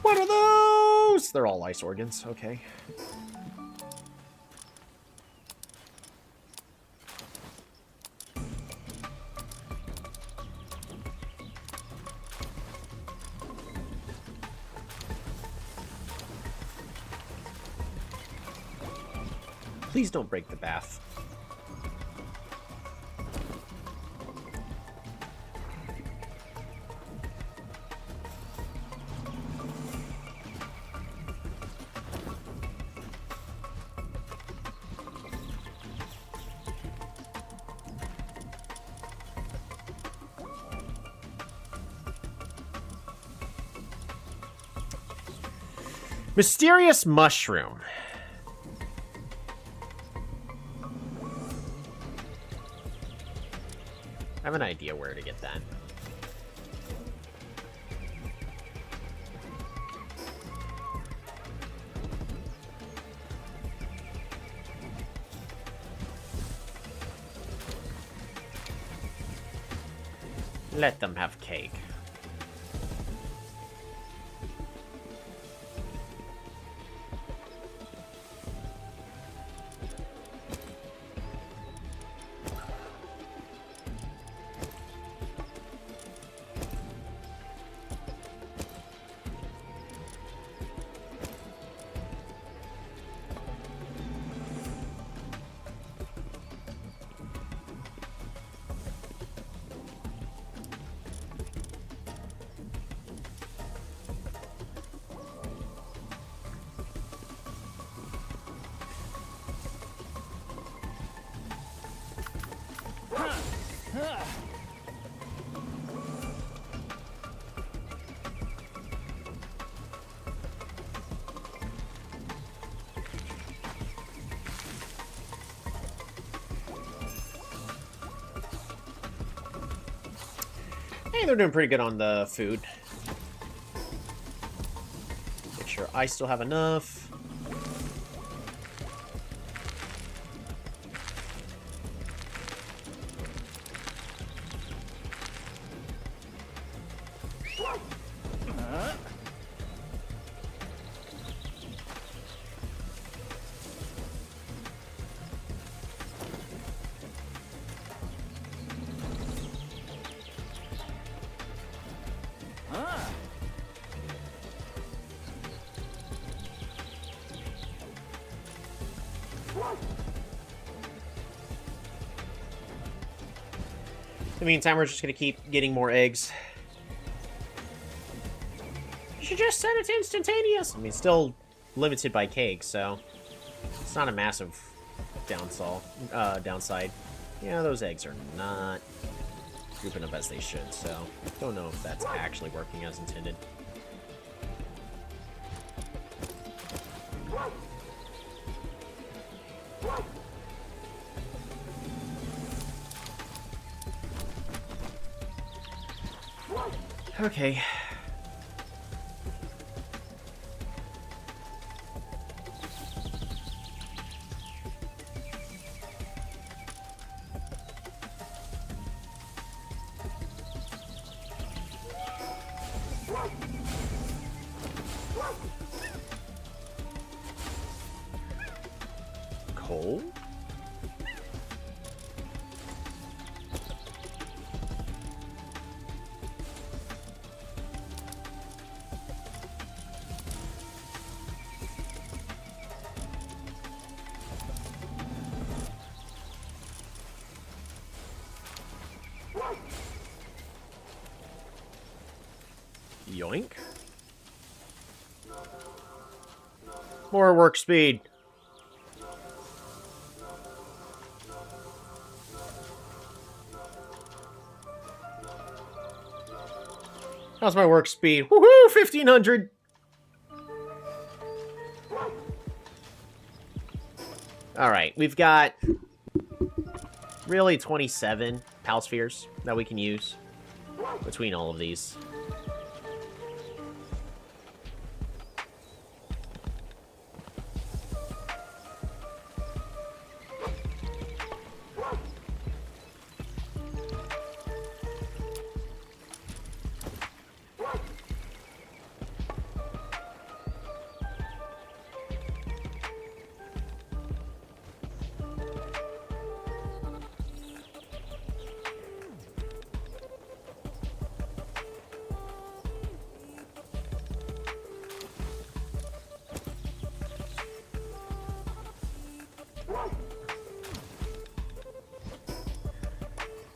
What are those? They're all ice organs. Okay. Please don't break the bath. Mysterious mushroom. I have an idea where to get that. Let them have cake. Hey, they're doing pretty good on the food. Make sure I still have enough. In the meantime, we're just gonna keep getting more eggs. You should just set it to instantaneous! I mean, still limited by cake, so it's not a massive downside. Yeah, those eggs are not grouping up as they should, so don't know if that's actually working as intended. Okay. Coal? Yoink. More work speed. How's my work speed? Woohoo! 1500! Alright, we've got really 27 Pal Spheres that we can use between all of these.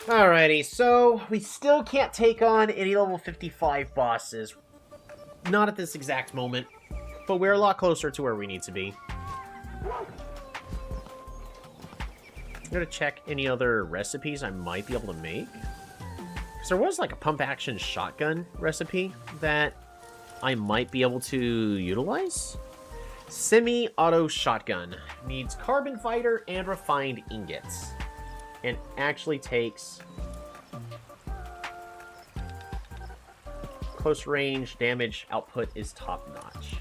Alrighty, so we still can't take on any level 55 bosses. Not at this exact moment, but we're a lot closer to where we need to be. I'm gonna check any other recipes I might be able to make. So there was like a pump action shotgun recipe that I might be able to utilize. Semi-auto shotgun. Needs carbon fiber and refined ingots. And actually takes close range damage output is top notch.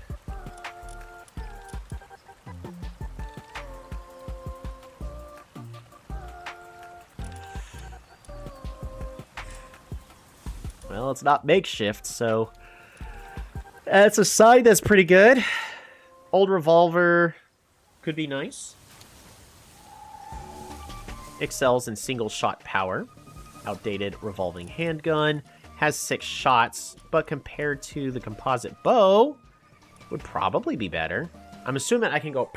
Well, it's not makeshift, so that's a side that's pretty good. Old revolver could be nice. Excels in single shot power. Outdated revolving handgun. Has 6 shots, but compared to the composite bow, would probably be better. I'm assuming I can go...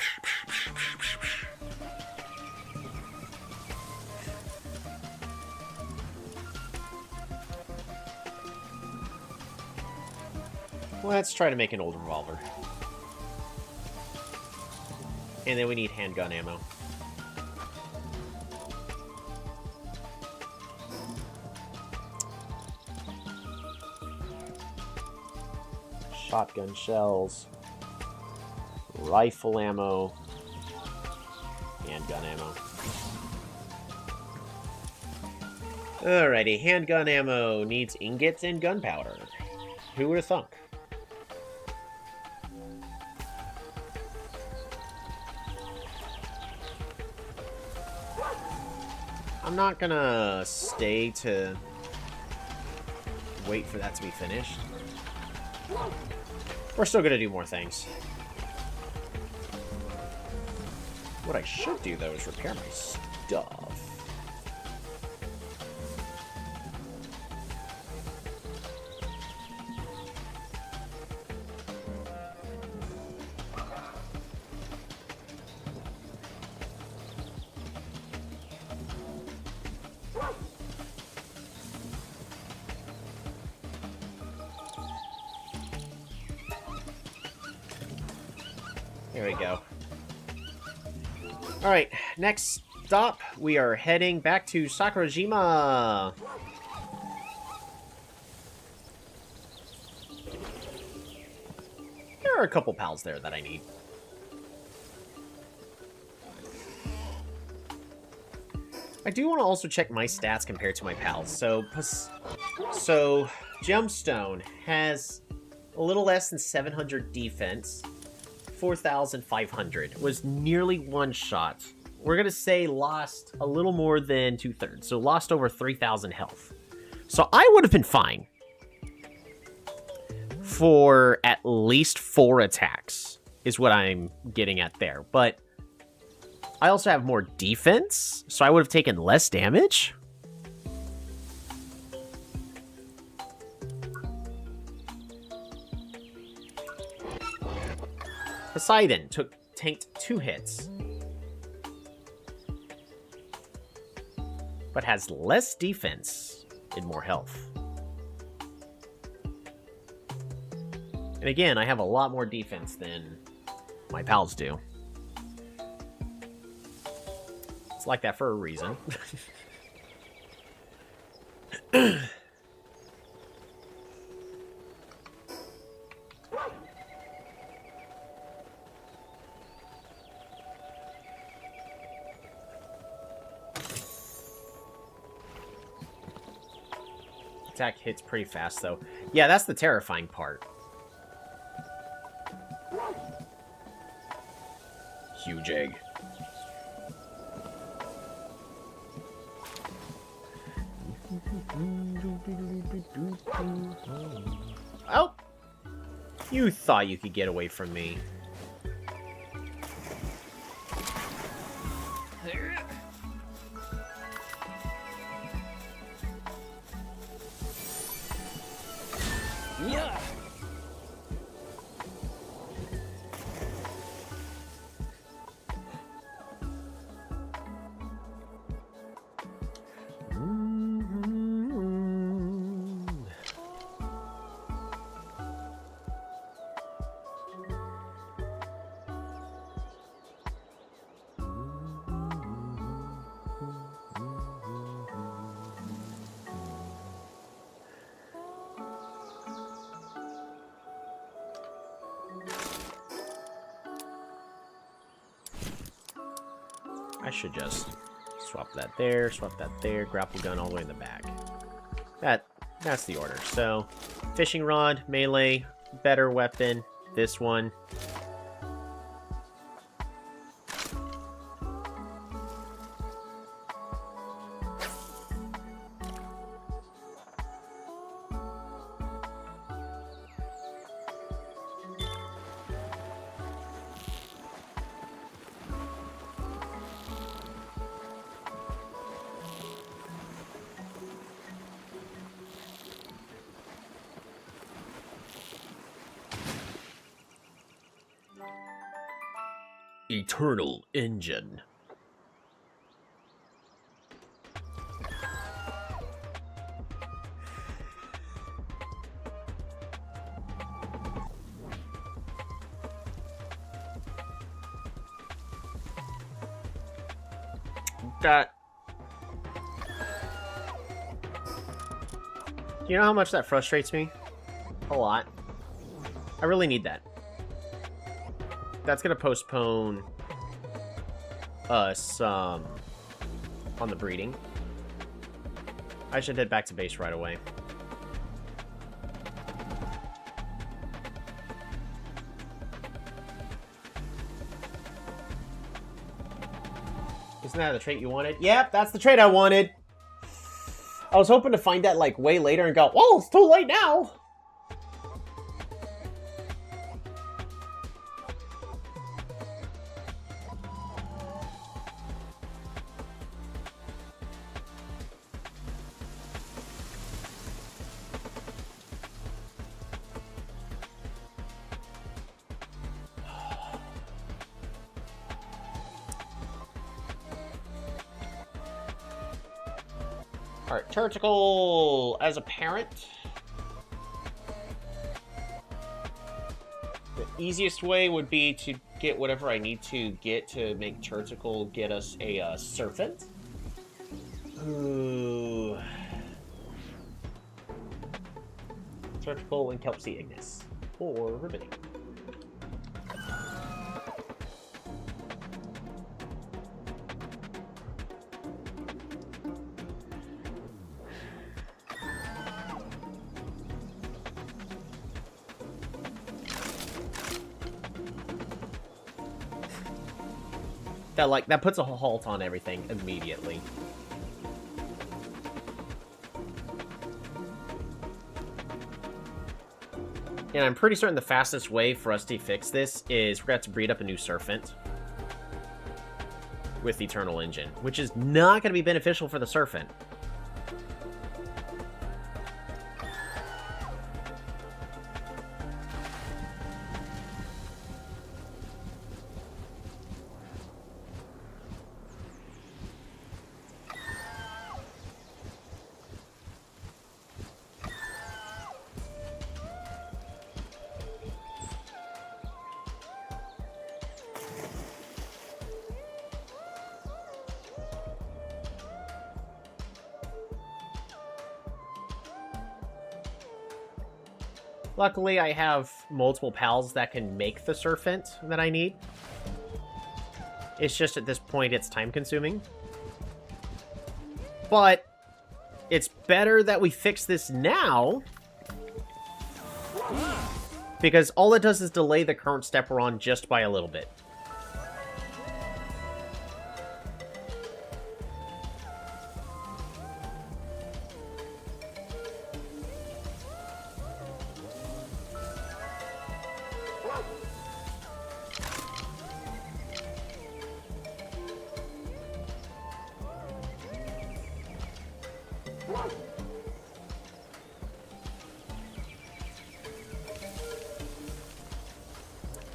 Let's try to make an old revolver. And then we need handgun ammo. Shotgun shells, rifle ammo, handgun ammo. Alrighty, handgun ammo needs ingots and gunpowder. Who would have thunk? I'm not gonna stay to wait for that to be finished. We're still gonna do more things. What I should do, though, is repair my stuff. There we go. Alright, next stop, we are heading back to Sakurajima. There are a couple pals there that I need. I do want to also check my stats compared to my pals. So Gemstone has a little less than 700 defense. 4,500. Was nearly one shot. We're gonna say lost a little more than 2/3. So lost over 3,000 health. So I would have been fine for at least 4 attacks, is what I'm getting at there. But I also have more defense, so I would have taken less damage. Poseidon tanked 2 hits, but has less defense and more health. And again, I have a lot more defense than my pals do. It's like that for a reason. Attack hits pretty fast, though. Yeah, that's the terrifying part. Huge egg. Oh! You thought you could get away from me. Yeah. I should just swap that there, grapple gun all the way in the back. That's the order. So, fishing rod, melee, better weapon, this one. Eternal Engine. That... Do you know how much that frustrates me? A lot. I really need that. That's gonna postpone us on the breeding. I should head back to base right away. Isn't that the trait you wanted? Yep, that's the trait I wanted. I was hoping to find that, like, way later and go, well, it's too late now. Alright, Turticle as a parent. The easiest way would be to get whatever I need to get to make Turticle get us a Serpent. Ooh. Turticle and Kelpsy Ignis. Or Riveting. That puts a halt on everything immediately. And I'm pretty certain the fastest way for us to fix this is we're going to have to breed up a new Serpent with Eternal Engine, which is not going to be beneficial for the Serpent. Luckily, I have multiple pals that can make the Serpent that I need. It's just at this point, it's time-consuming. But it's better that we fix this now, because all it does is delay the current step we're on just by a little bit.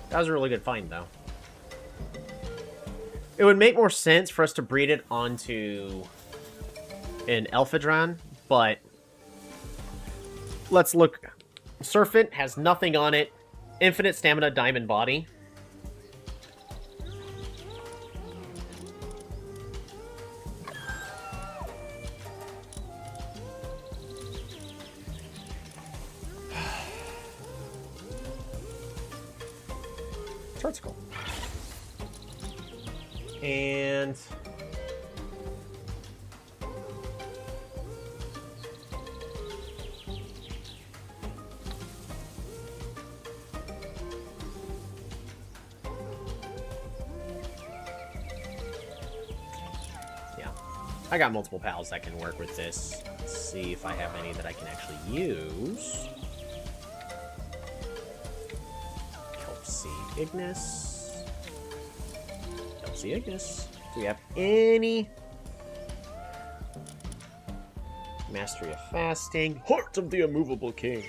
That was a really good find, though. It would make more sense for us to breed it onto an Elphadron, but let's look. Serpent has nothing on it. Infinite stamina, diamond body. Turticle. And yeah, I got multiple pals that can work with this. Let's see if I have any that I can actually use. Ignis. Kelpsy Ignis. Do we have any? Mastery of Fasting. Heart of the Immovable King.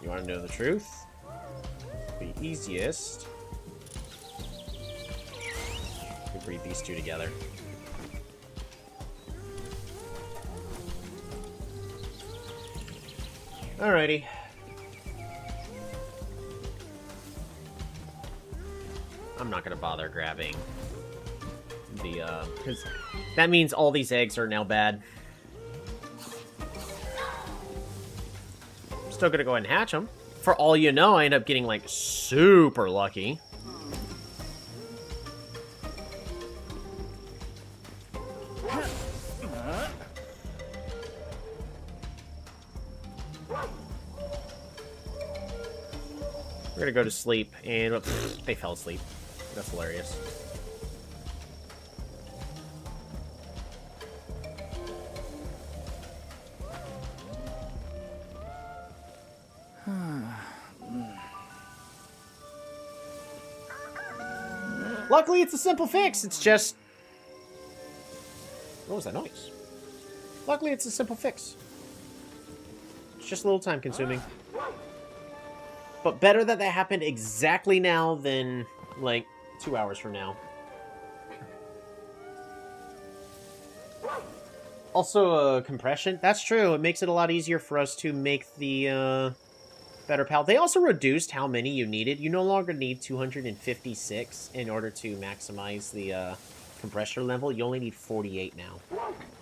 You want to know the truth? The easiest. We breed these two together. Alrighty. I'm not gonna bother grabbing the, because that means all these eggs are now bad. I'm still gonna go ahead and hatch them. For all you know, I end up getting, like, super lucky. gonna go to sleep, and they fell asleep. That's hilarious. Luckily, it's a simple fix. It's just... What was that noise? Luckily, it's a simple fix. It's just a little time consuming. But better that that happened exactly now than, like, 2 hours from now. Also, compression. That's true. It makes it a lot easier for us to make the, better PAL. They also reduced how many you needed. You no longer need 256 in order to maximize the, compressor level. You only need 48 now.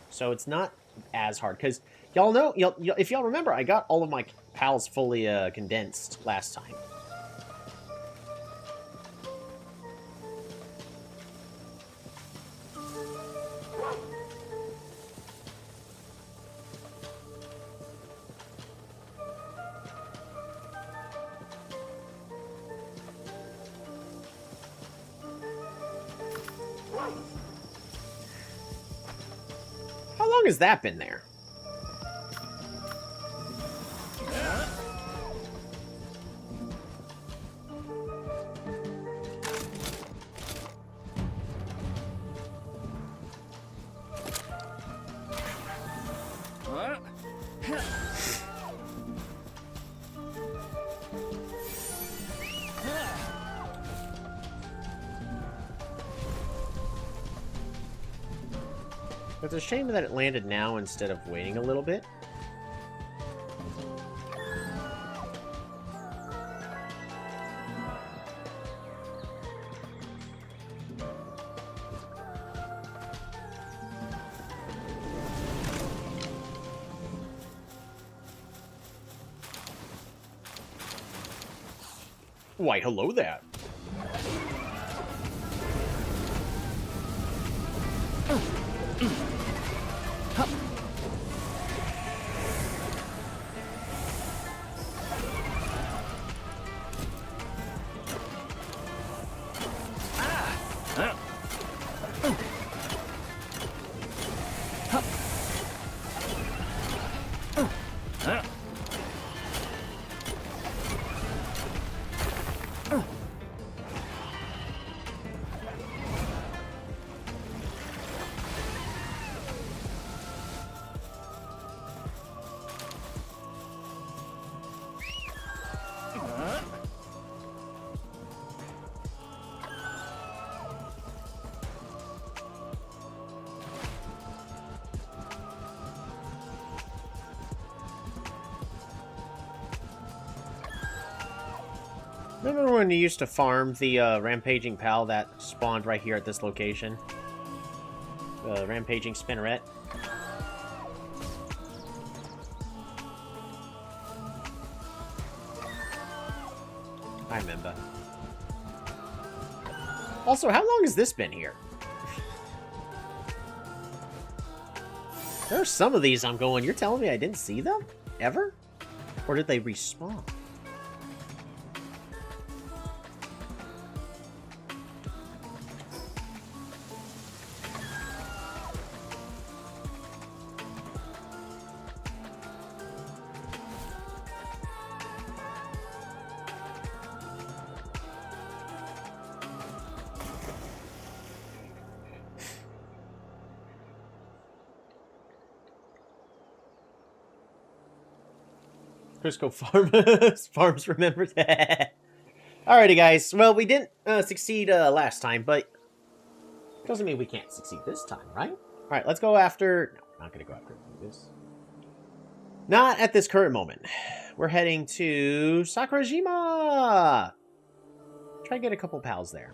So it's not as hard. Because y'all know, if y'all remember, I got all of my PALs fully, condensed last time. How long has that been there? It's a shame that it landed now instead of waiting a little bit. Why, hello there. Remember when you used to farm the rampaging pal that spawned right here at this location? The rampaging spinneret? I remember. Also, how long has this been here? There are some of these I'm going, you're telling me I didn't see them? Ever? Or did they respawn? Crisco Farms remembered that. Alrighty, guys. Well, we didn't succeed last time, but doesn't mean we can't succeed this time, right? Alright, let's go after... No, we're not going to go after this. Not at this current moment. We're heading to Sakurajima! Try to get a couple pals there.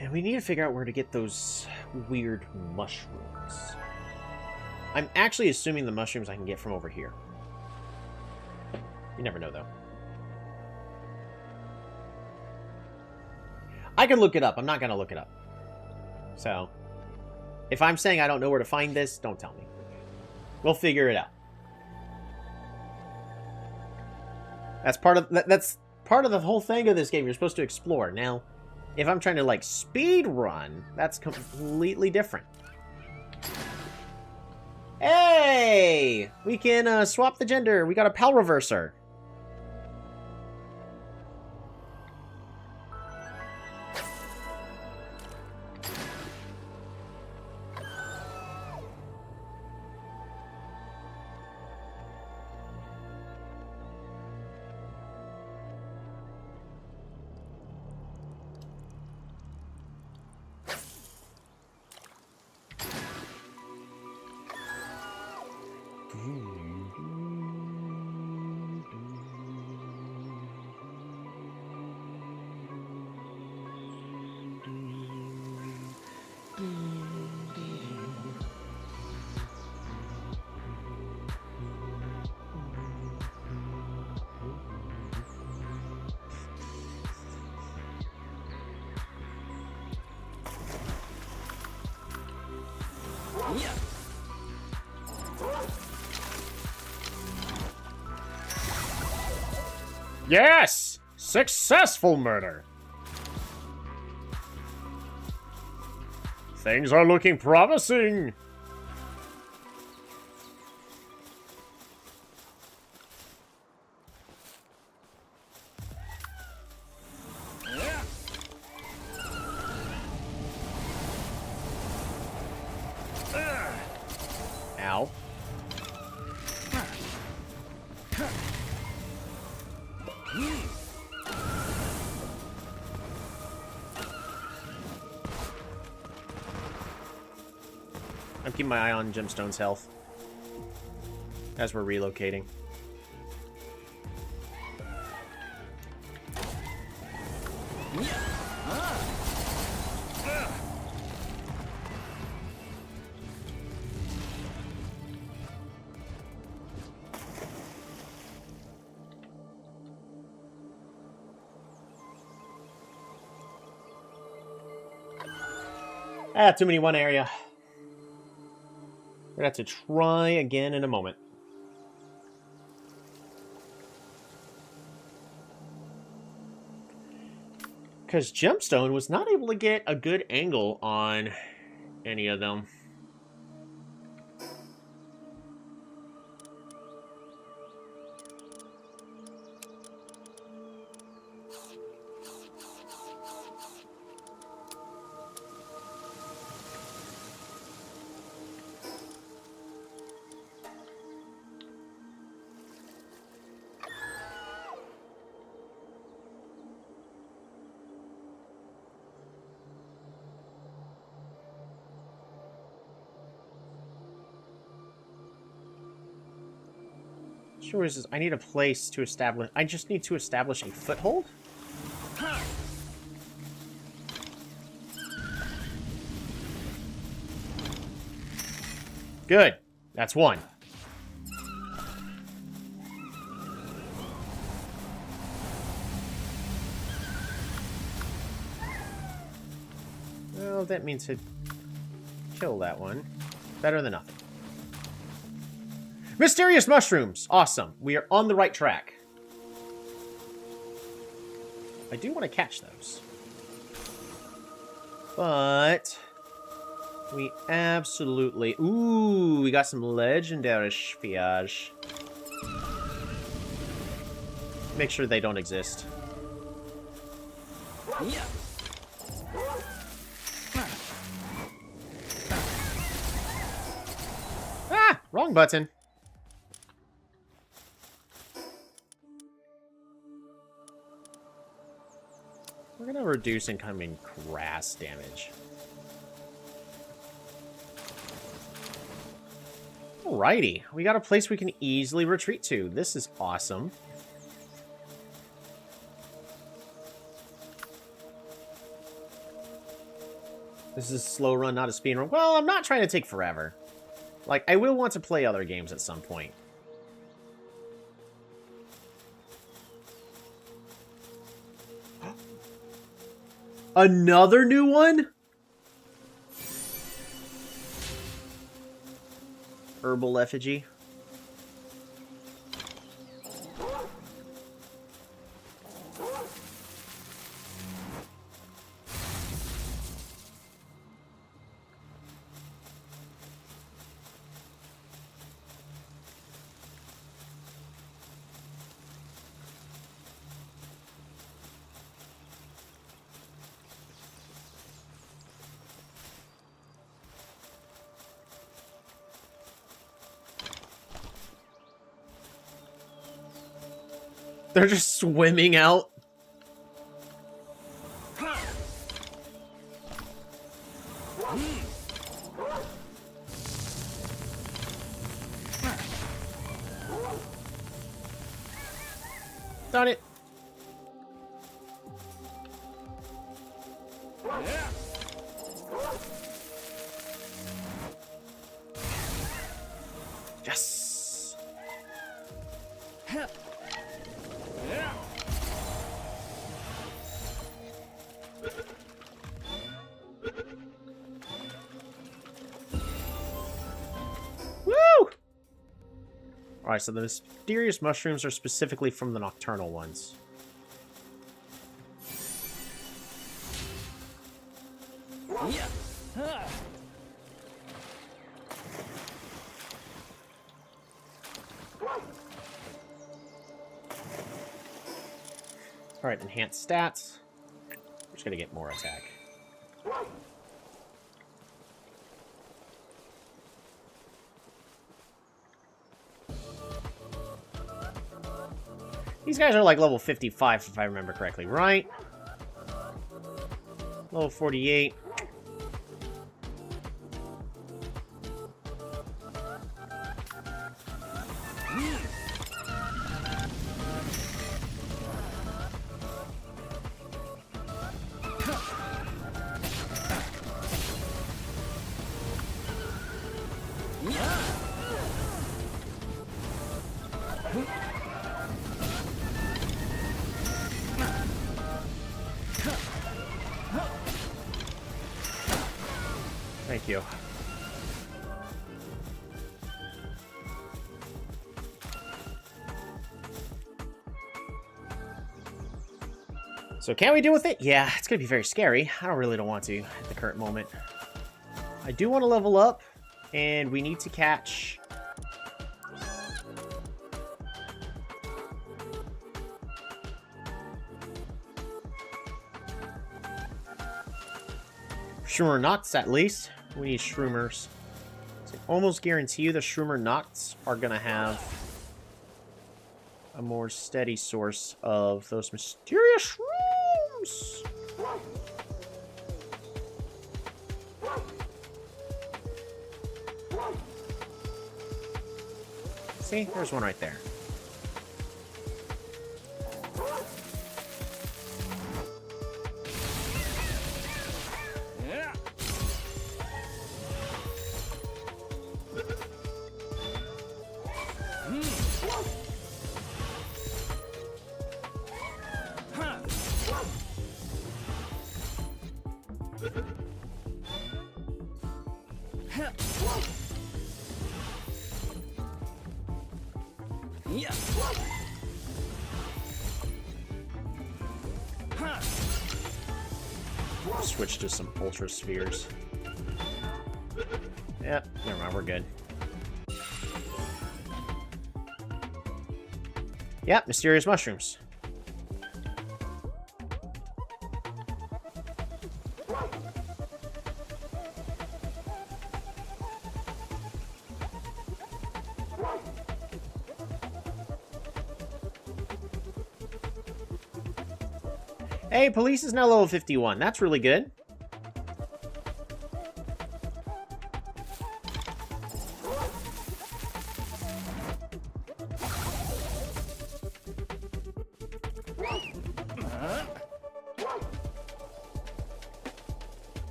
And we need to figure out where to get those weird mushrooms. I'm actually assuming the mushrooms I can get from over here. You never know, though. I can look it up. I'm not going to look it up. So, if I'm saying I don't know where to find this, don't tell me. We'll figure it out. That's part of the whole thing of this game. You're supposed to explore. Now, if I'm trying to, like, speed run, that's completely different. Hey! We can swap the gender. We got a pal reverser. Yes! Successful murder! Things are looking promising! Ow. I'm keeping my eye on Gemstone's health as we're relocating. Ah, too many one area. We're gonna have to try again in a moment. Because Gemstone was not able to get a good angle on any of them. Sure is. I need a place to establish. I just need to establish a foothold. Good. That's one. Well, that means to kill that one. Better than nothing. Mysterious mushrooms! Awesome. We are on the right track. I do want to catch those. But we absolutely... Ooh, we got some legendary spiage. Make sure they don't exist. Ah! Wrong button. We're gonna reduce incoming grass damage. Alrighty, we got a place we can easily retreat to. This is awesome. This is a slow run, not a speed run. Well, I'm not trying to take forever. Like, I will want to play other games at some point. Another new one? Herbal effigy. They're just swimming out. Done it. Yes. Woo! Alright, so the mysterious mushrooms are specifically from the nocturnal ones. Alright, enhanced stats. We're just gonna get more attack. These guys are like level 55, if I remember correctly, right? Level 48. Thank you. So can we deal with it? Yeah, it's gonna be very scary. I really don't want to at the current moment. I do want to level up, and we need to catch... Shroomer Nocts, at least. We need Shroomers. So I almost guarantee you the Shroomer Nocts are going to have a more steady source of those mysterious shrooms. See? There's one right there. Switch to some ultra spheres. Yep, never mind, we're good. Yep, mysterious mushrooms. Hey, police is now level 51. That's really good.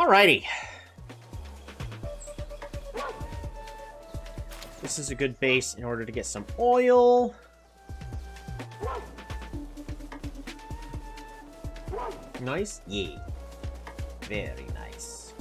Alrighty. This is a good base in order to get some oil. Nice? Yeah. Very nice.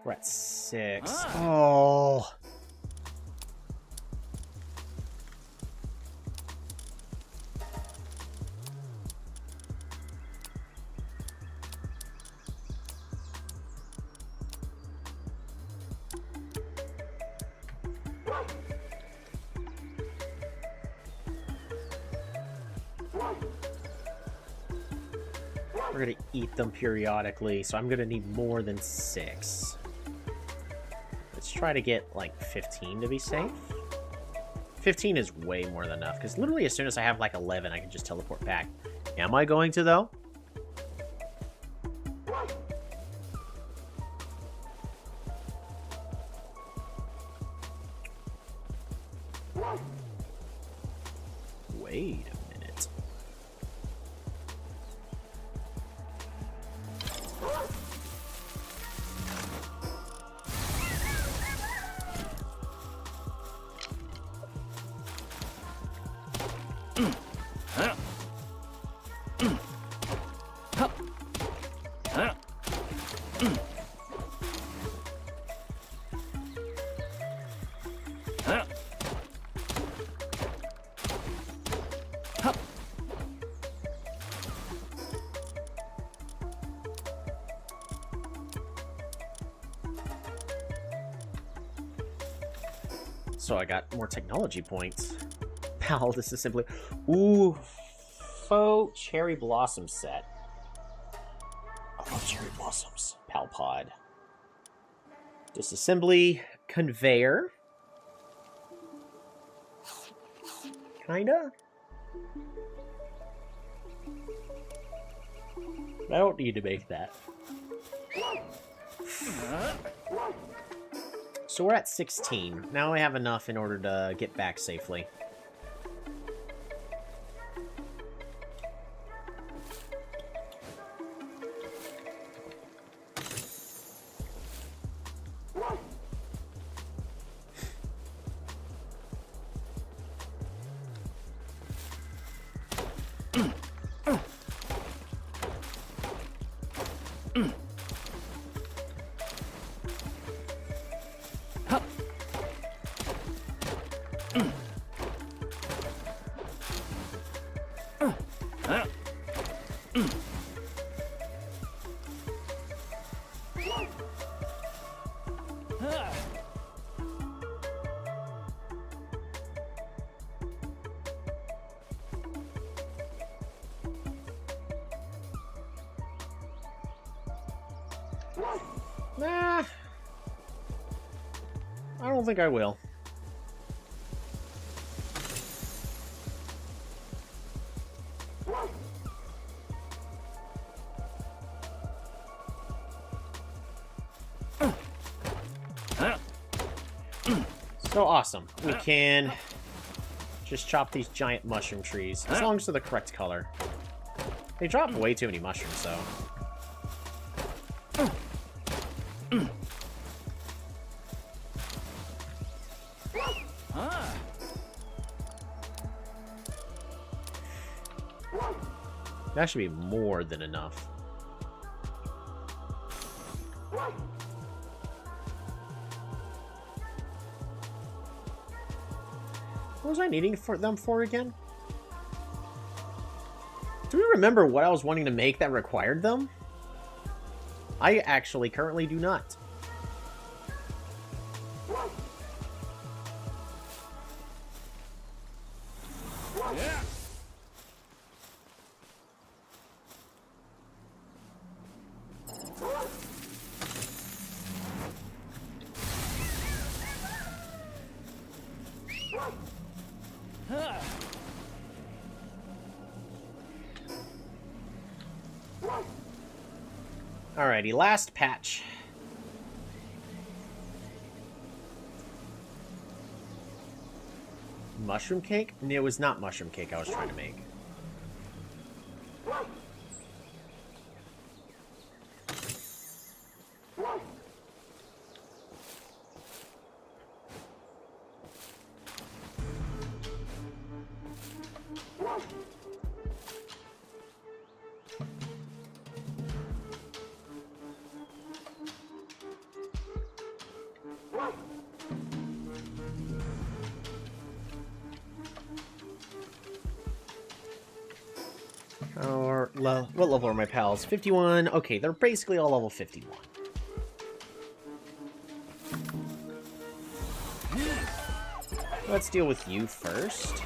We're at 6. Oh. We're gonna eat them periodically, so I'm gonna need more than 6. Let's try to get, like, 15 to be safe. 15 is way more than enough, because literally as soon as I have, like, 11, I can just teleport back. Am I going to, though? Wait a minute. So I got more technology points. Pal, this is simply... Ooh, faux cherry blossom set. I love cherry blossoms. Pal pod. Disassembly conveyor. Kinda. I don't need to make that. So we're at 16. Now I have enough in order to get back safely. Nah. I don't think I will. So awesome. We can just chop these giant mushroom trees, as long as they're the correct color. They drop way too many mushrooms, though. That should be more than enough. What was I needing them for again? Do we remember what I was wanting to make that required them? I actually currently do not. Yeah. Alrighty, last patch. Mushroom cake? No, it was not mushroom cake I was trying to make. What level are my pals? 51. Okay, they're basically all level 51. Let's deal with you first.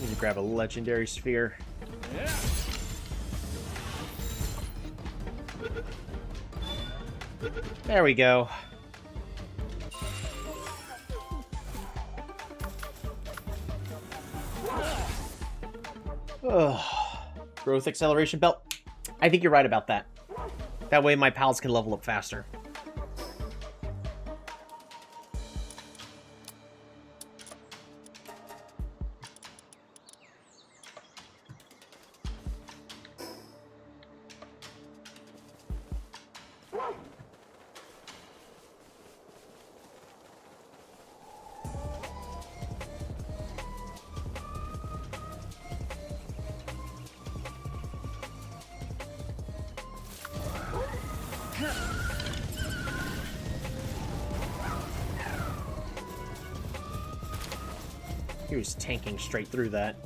Need to grab a legendary sphere. There we go. Ugh. Growth acceleration belt. I think you're right about that. That way my pals can level up faster. He was tanking straight through that.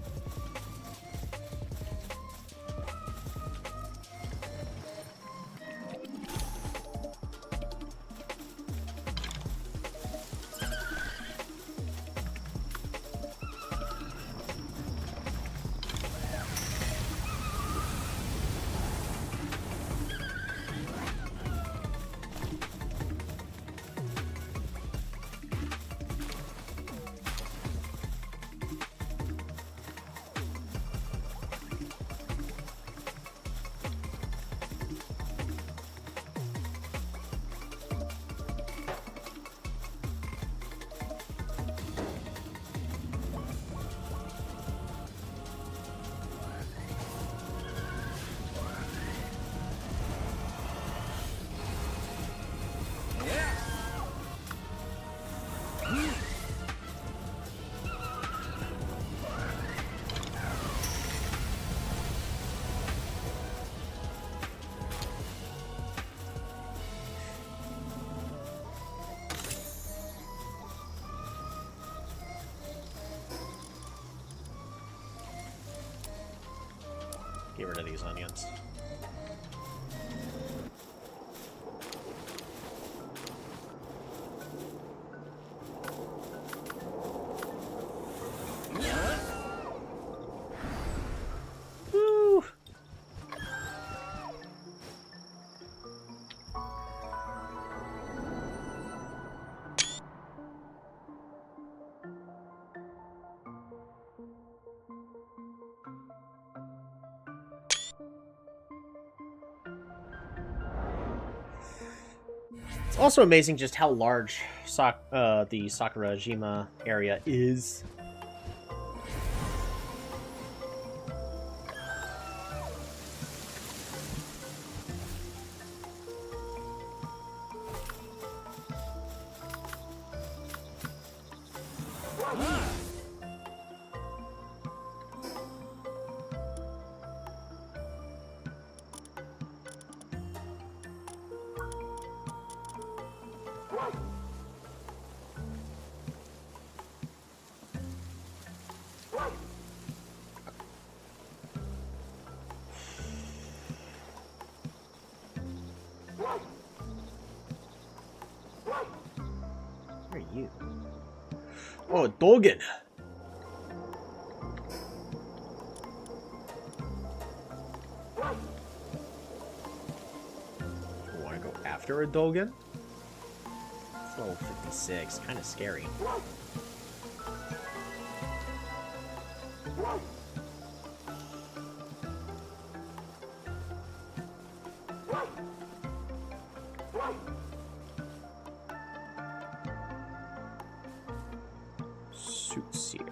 Get rid of these onions. Woo! It's also amazing just how large the Sakurajima area is. Where are you? Oh, Dogen. Want to go after a Dogen? It's level 56. Kind of scary. Suits here.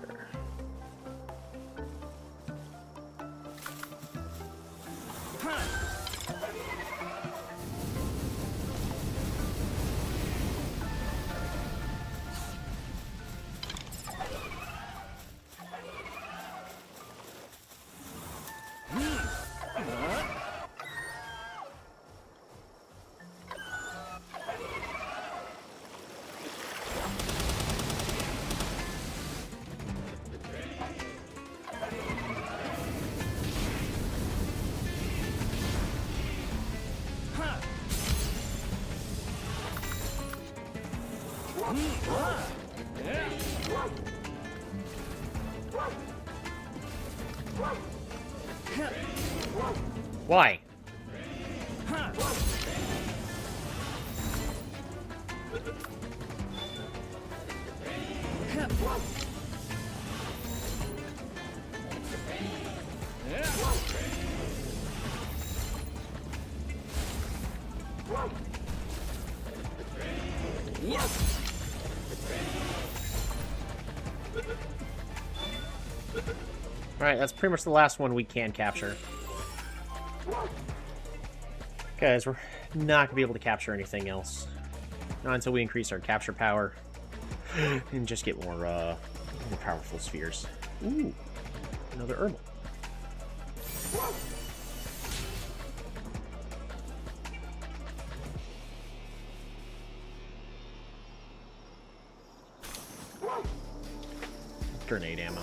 Why? Alright, that's pretty much the last one we can capture. Guys, we're not going to be able to capture anything else. Not until we increase our capture power. And just get more powerful spheres. Ooh, another herbal. Grenade ammo.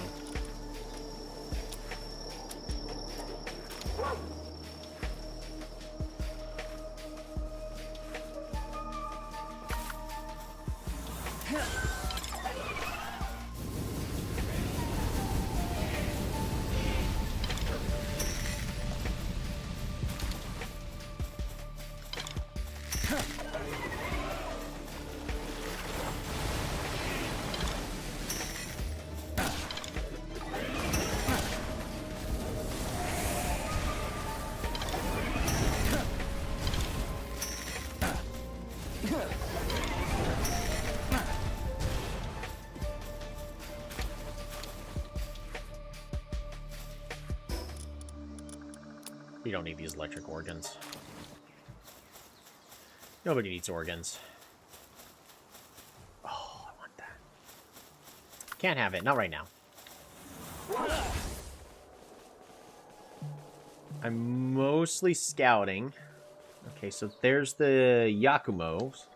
You don't need these electric organs. Nobody needs organs. Oh, I want that. Can't have it. Not right now. I'm mostly scouting. Okay, so there's the Yakumos.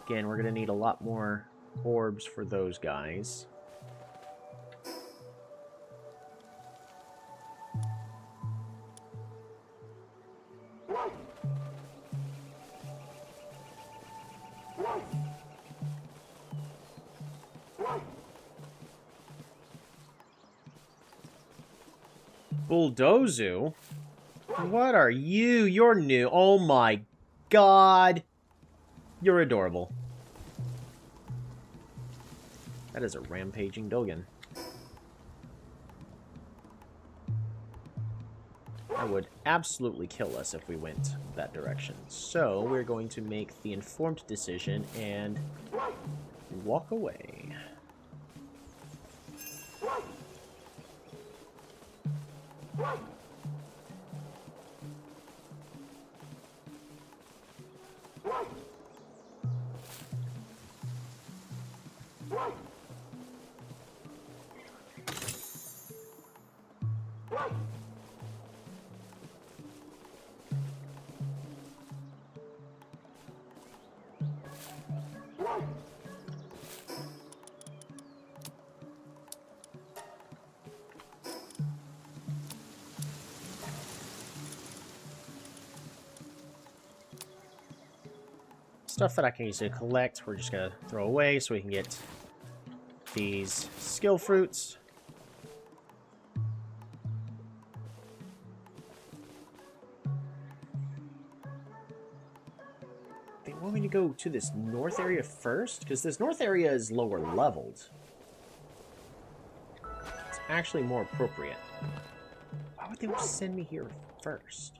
Again, we're going to need a lot more orbs for those guys. Bulldozu? What are you? You're new. Oh my god. You're adorable. That is a rampaging Dogen. That would absolutely kill us if we went that direction. So we're going to make the informed decision and walk away. Stuff that I can easily collect, we're just going to throw away so we can get these skill fruits. They want me to go to this north area first? Because this north area is lower leveled. It's actually more appropriate. Why would they send me here first?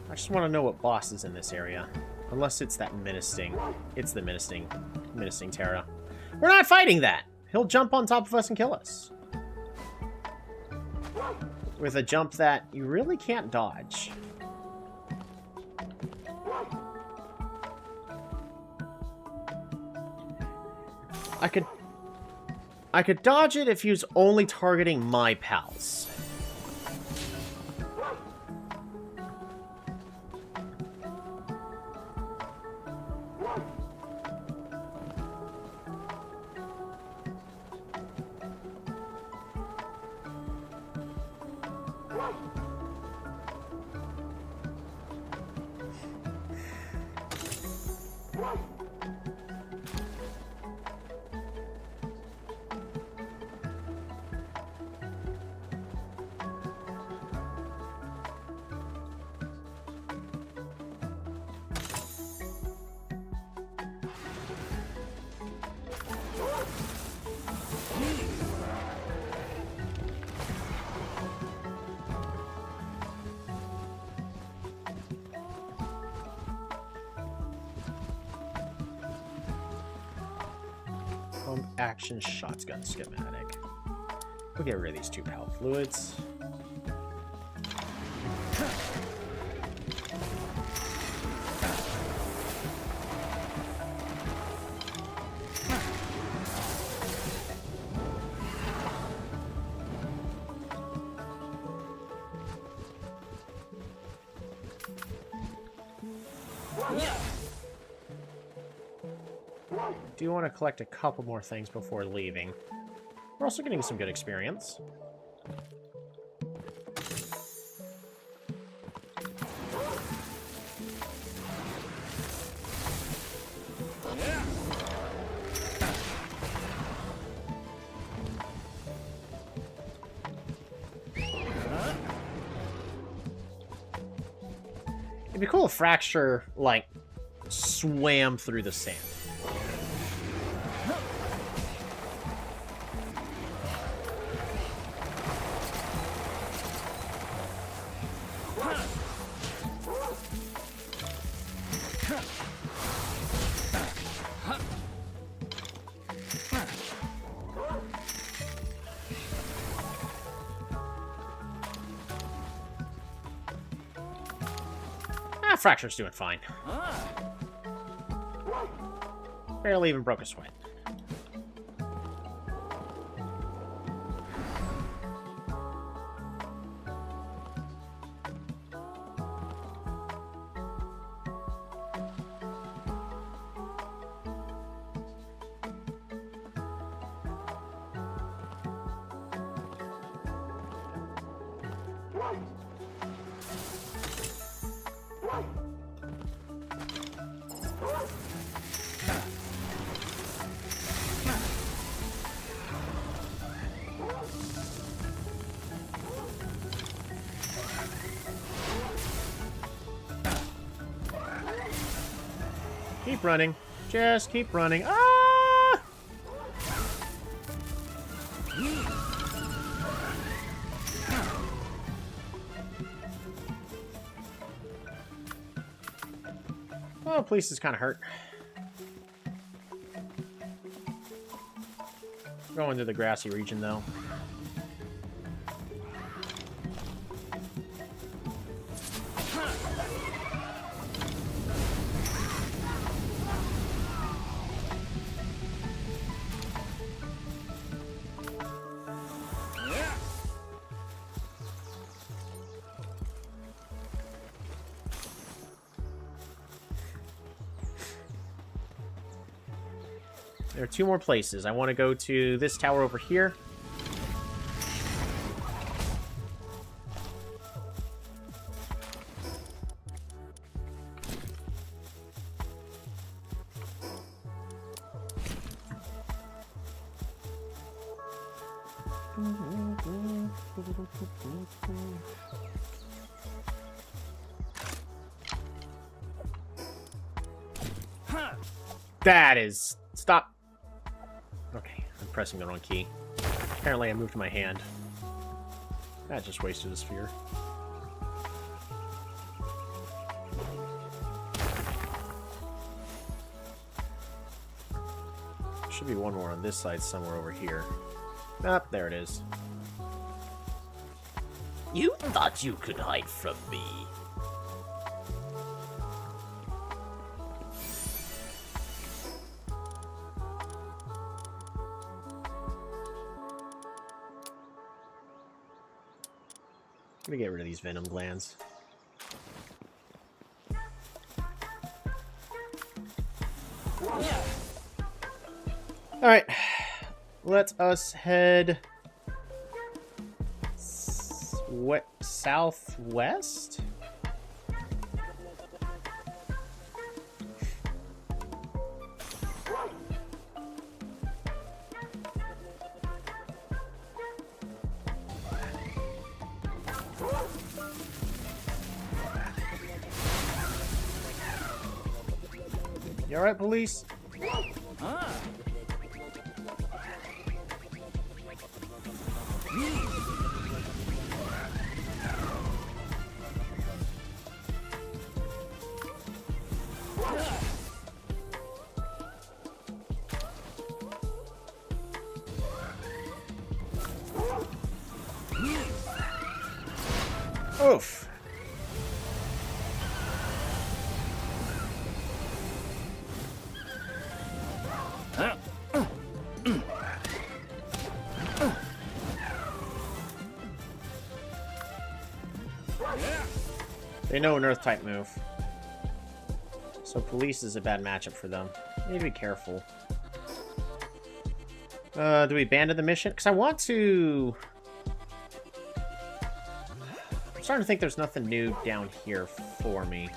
I just want to know what boss is in this area. Unless it's that menacing. It's the menacing Terra. We're not fighting that! He'll jump on top of us and kill us. With a jump that you really can't dodge. I could dodge it if he was only targeting my pals. Pump action shotgun schematic. We'll get rid of these 2 power fluids. Do want to collect a couple more things before leaving. We're also getting some good experience. It'd be cool if Fracture, like, swam through the sand. Fracture's doing fine. Barely even broke a sweat. Keep running. Just keep running. Ah! Oh, police is kind of hurt. Going to the grassy region, though. There are 2 more places. I want to go to this tower over here. That is... Stop. Okay, I'm pressing the wrong key. Apparently I moved my hand. That just wasted a sphere. Should be one more on this side somewhere over here. Ah, there it is. You thought you could hide from me. I'm gonna get rid of these venom glands. Alright. Let us head southwest? You alright, police? move! They know an Earth-type move. So police is a bad matchup for them. Need to be careful. Do we abandon the mission? Because I want to... I'm starting to think there's nothing new down here for me.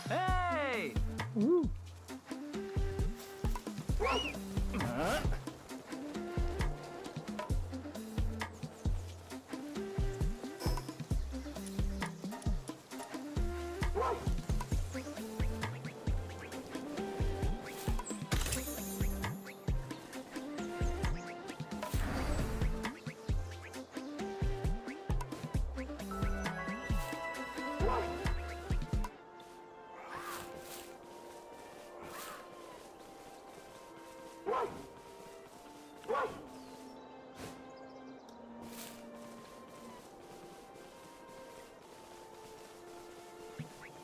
Hey! Ooh.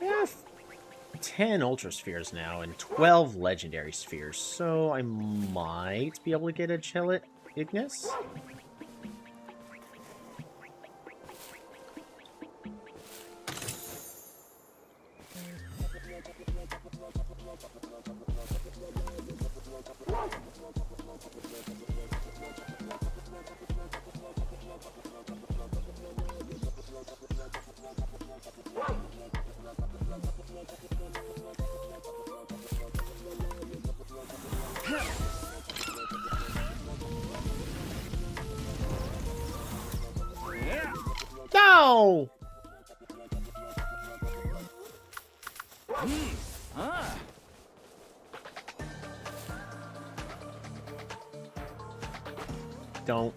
We have 10 Ultra Spheres now and 12 Legendary Spheres, so I might be able to get a Chillet Ignis. No! Don't.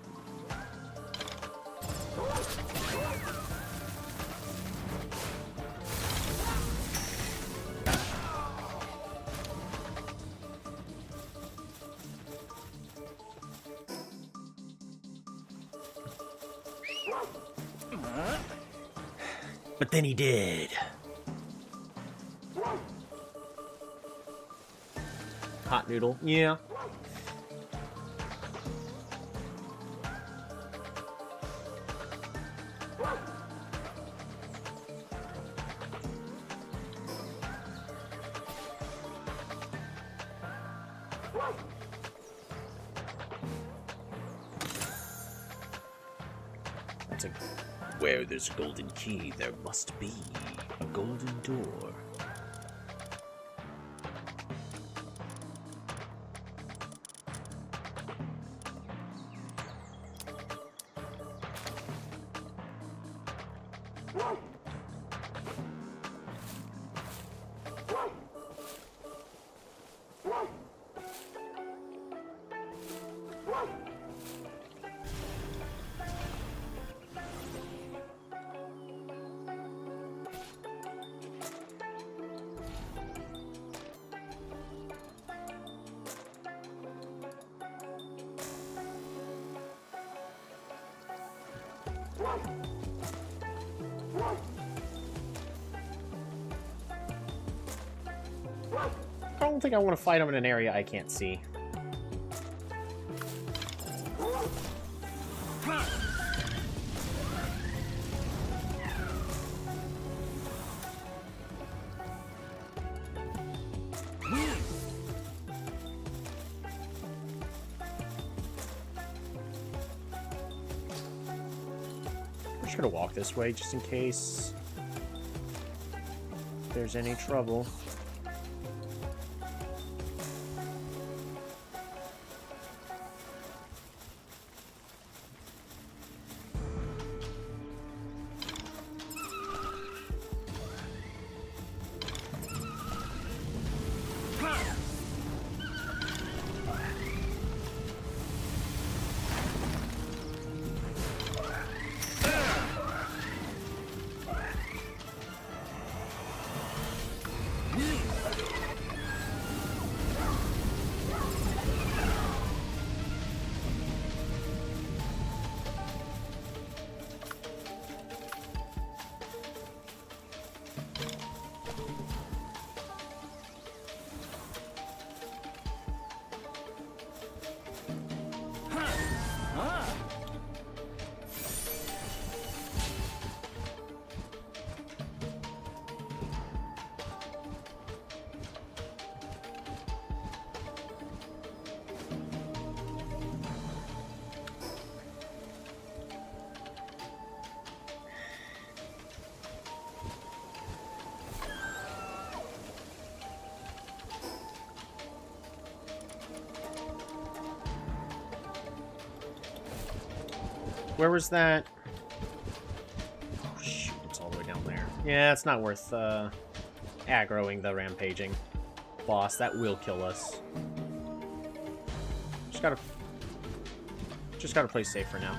But then he did. Hot noodle. Yeah. That's a... Where there's a golden key, there must be a golden door. I don't think I want to fight him in an area I can't see. I'm sure to walk this way just in case there's any trouble. Where was that? Oh, shoot, it's all the way down there. Yeah, it's not worth aggroing the rampaging boss. That will kill us. Just gotta play safe for now.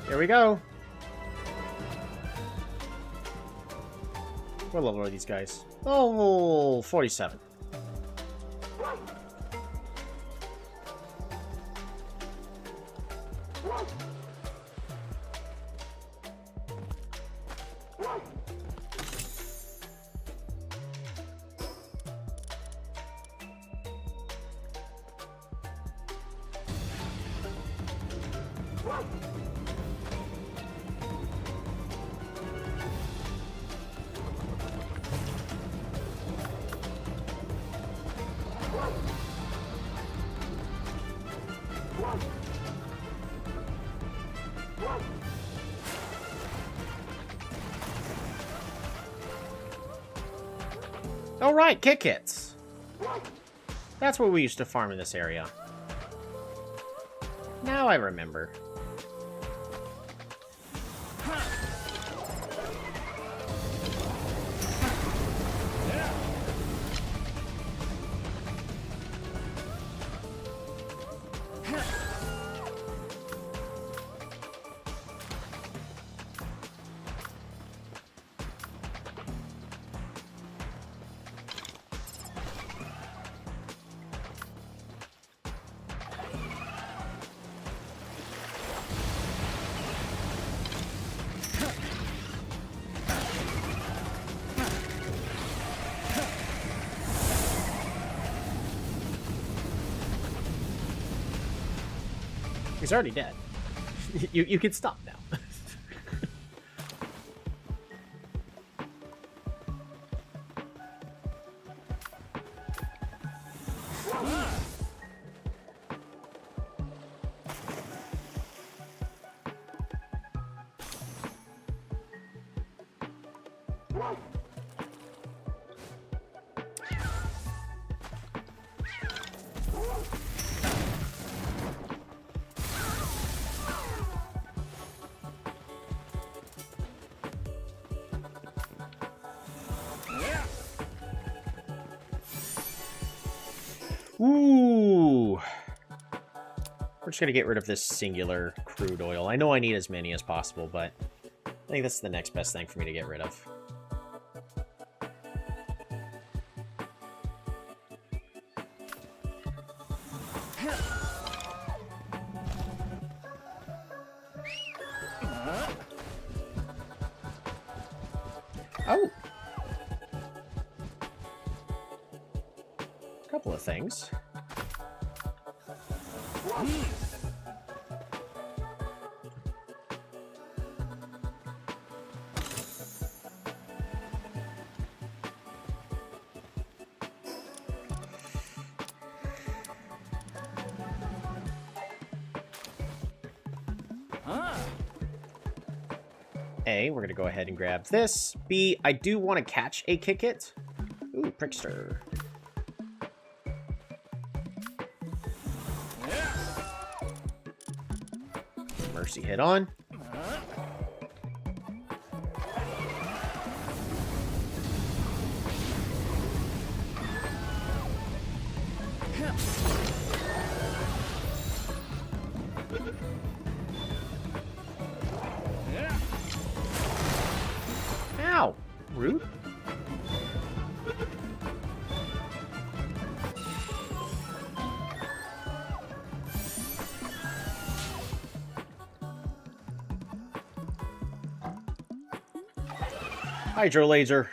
Here we go. What level are these guys? Oh, 47. Oh right, kick hits. That's what we used to farm in this area. Now I remember. He's already dead. You can stop now. Ooh. We're just gonna get rid of this singular crude oil. I know I need as many as possible, but I think that's the next best thing for me to get rid of. Oh! Couple of things. A, we're going to go ahead and grab this. B, I do want to catch a kick it. Ooh, Prickster. Mercy hit on. Rude. Hydro laser.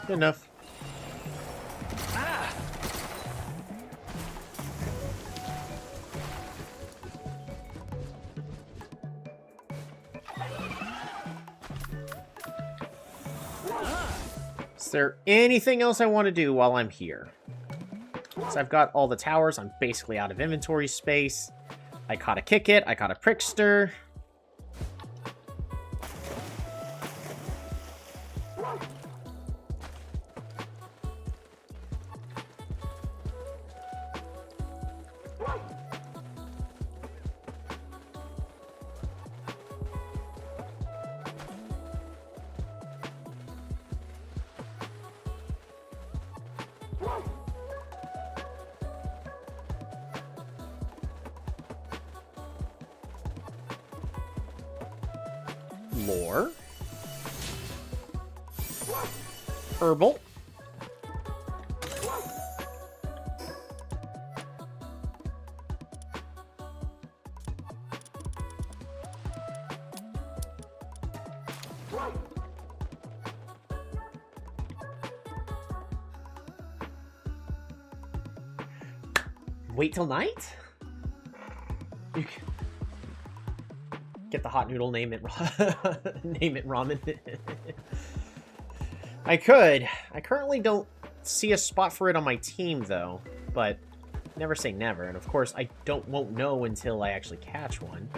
Good enough. Is there anything else I want to do while I'm here? So I've got all the towers. I'm basically out of inventory space. I caught a Kick-It. I caught a Prickster. Lore. Herbal. Wait till night? You can get the hot noodle, name it name it ramen. I could. I currently don't see a spot for it on my team though, but never say never. And of course, I won't know until I actually catch one.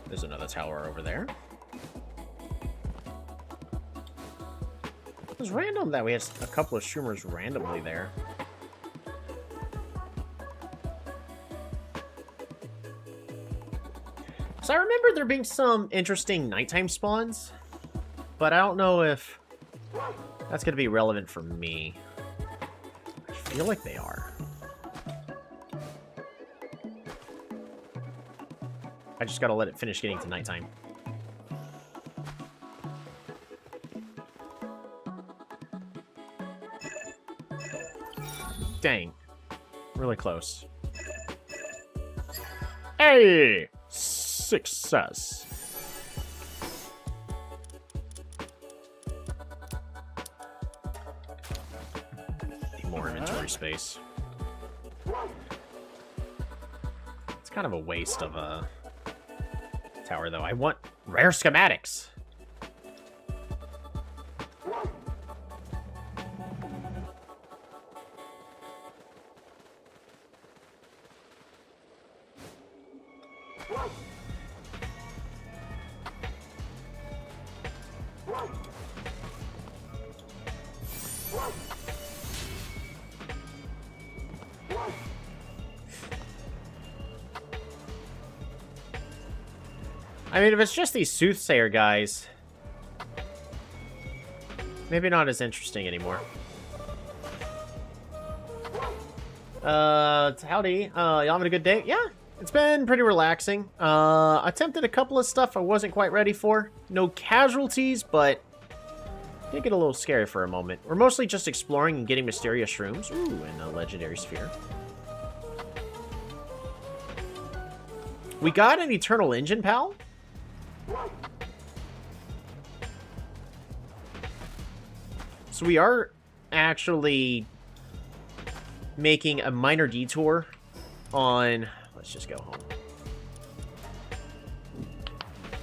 There's another tower over there. It was random that we had a couple of Shroomers randomly there. So I remember there being some interesting nighttime spawns, but I don't know if that's going to be relevant for me. I feel like they are. I just gotta let it finish getting to nighttime. Dang. Really close. Hey! Success. Need more inventory space. It's kind of a waste of a tower, though. I want rare schematics. I mean, if it's just these soothsayer guys, maybe not as interesting anymore. Howdy. Y'all having a good day? Yeah, it's been pretty relaxing. Attempted a couple of stuff I wasn't quite ready for. No casualties, but did get a little scary for a moment. We're mostly just exploring and getting mysterious shrooms. Ooh, and a legendary sphere. We got an eternal engine, pal. So we are actually making a minor detour on... Let's just go home.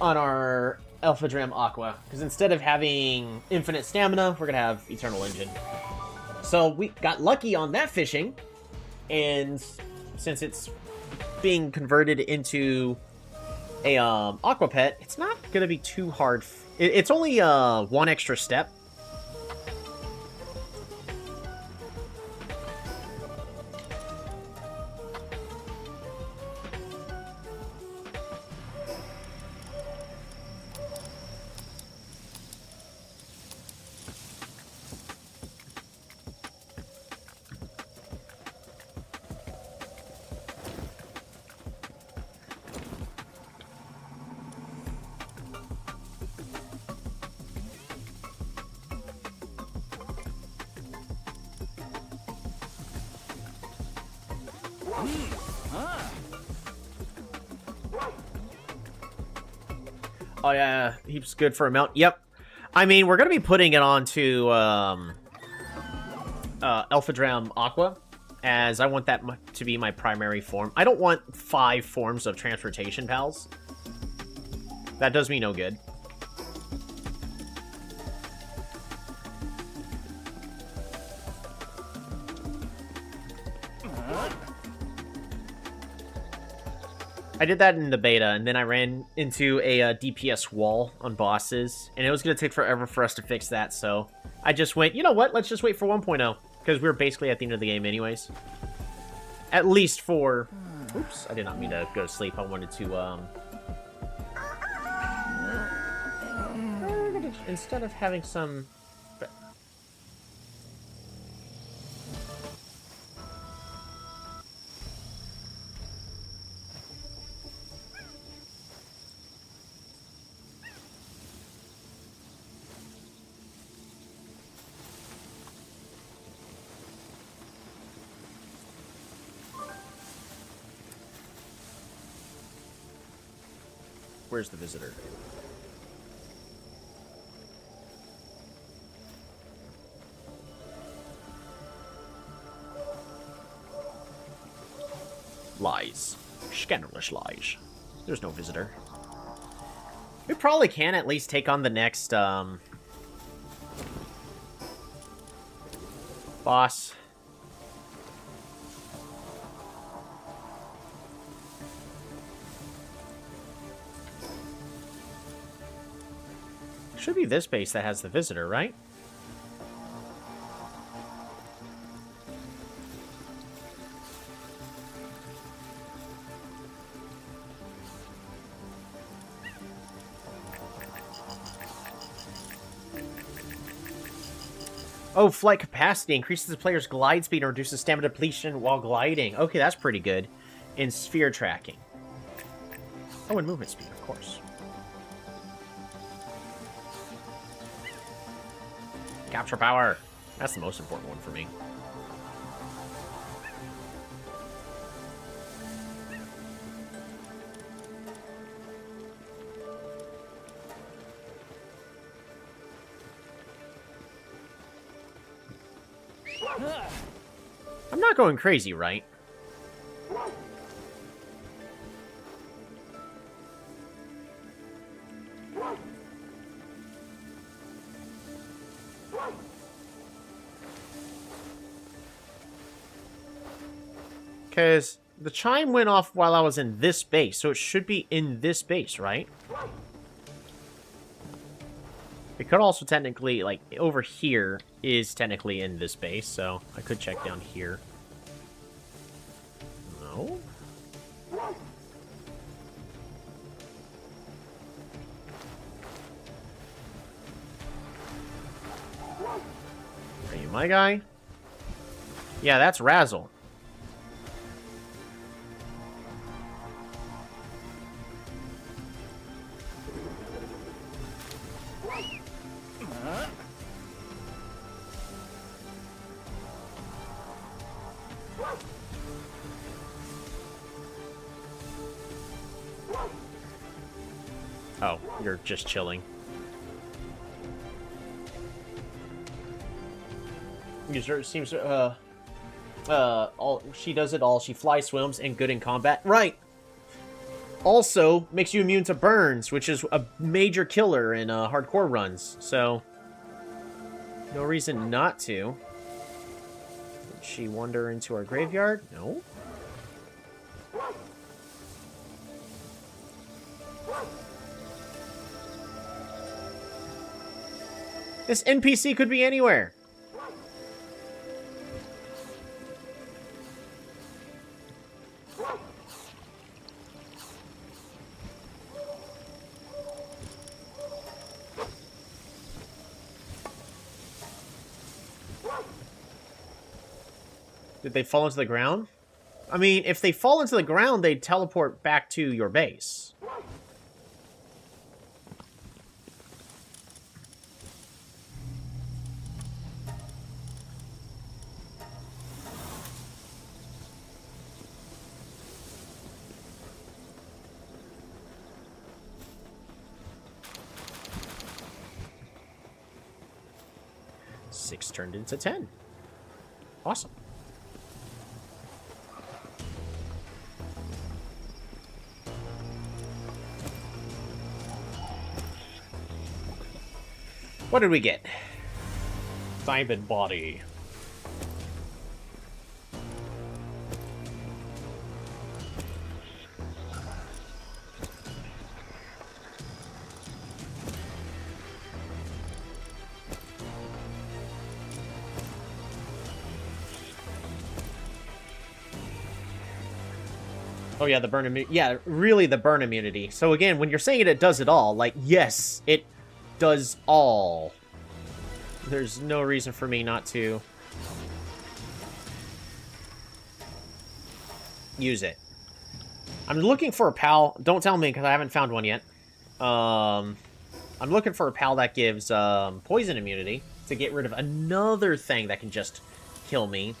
on our Alpha Dram Aqua, because instead of having infinite stamina, we're gonna have Eternal Engine. So we got lucky on that fishing, and since it's being converted into a Aqua Pet, it's not gonna be too hard. It's only one extra step. Oh yeah, heaps good for a mount. Yep. I mean, we're gonna be putting it onto Alpha Dram Aqua, as I want that to be my primary form. I don't want 5 forms of transportation pals. That does me no good. I did that in the beta, and then I ran into a DPS wall on bosses, and it was going to take forever for us to fix that, so I just went, you know what, let's just wait for 1.0, because we were basically at the end of the game anyways. At least for... Oops, I did not mean to go to sleep. I wanted to, instead of having some... Where's the visitor? Lies. Scandalous lies. There's no visitor. We probably can at least take on the next, boss. Should be this base that has the visitor, right? Oh, flight capacity increases the player's glide speed and reduces stamina depletion while gliding. Okay, that's pretty good. In sphere tracking. Oh, and movement speed, of course. Capture power. That's the most important one for me. I'm not going crazy, right? Because the chime went off while I was in this base, so it should be in this base, right? It could also technically, like, over here is technically in this base, so I could check down here. No? Are you my guy? Yeah, that's Razzle. Oh, you're just chilling. User seems she does it all. She flies, swims, and good in combat. Right. Also, makes you immune to burns, which is a major killer in hardcore runs. So, no reason not to. Did she wander into our graveyard? No. This NPC could be anywhere. Did they fall into the ground? I mean, if they fall into the ground, they teleport back to your base. Six turned into 10. Awesome. What did we get? Diamond body. Oh yeah, the burn immunity. Yeah, really the burn immunity. So again, when you're saying it does it all, like, yes, it does all. There's no reason for me not to use it. I'm looking for a pal. Don't tell me, because I haven't found one yet. I'm looking for a pal that gives poison immunity to get rid of another thing that can just kill me.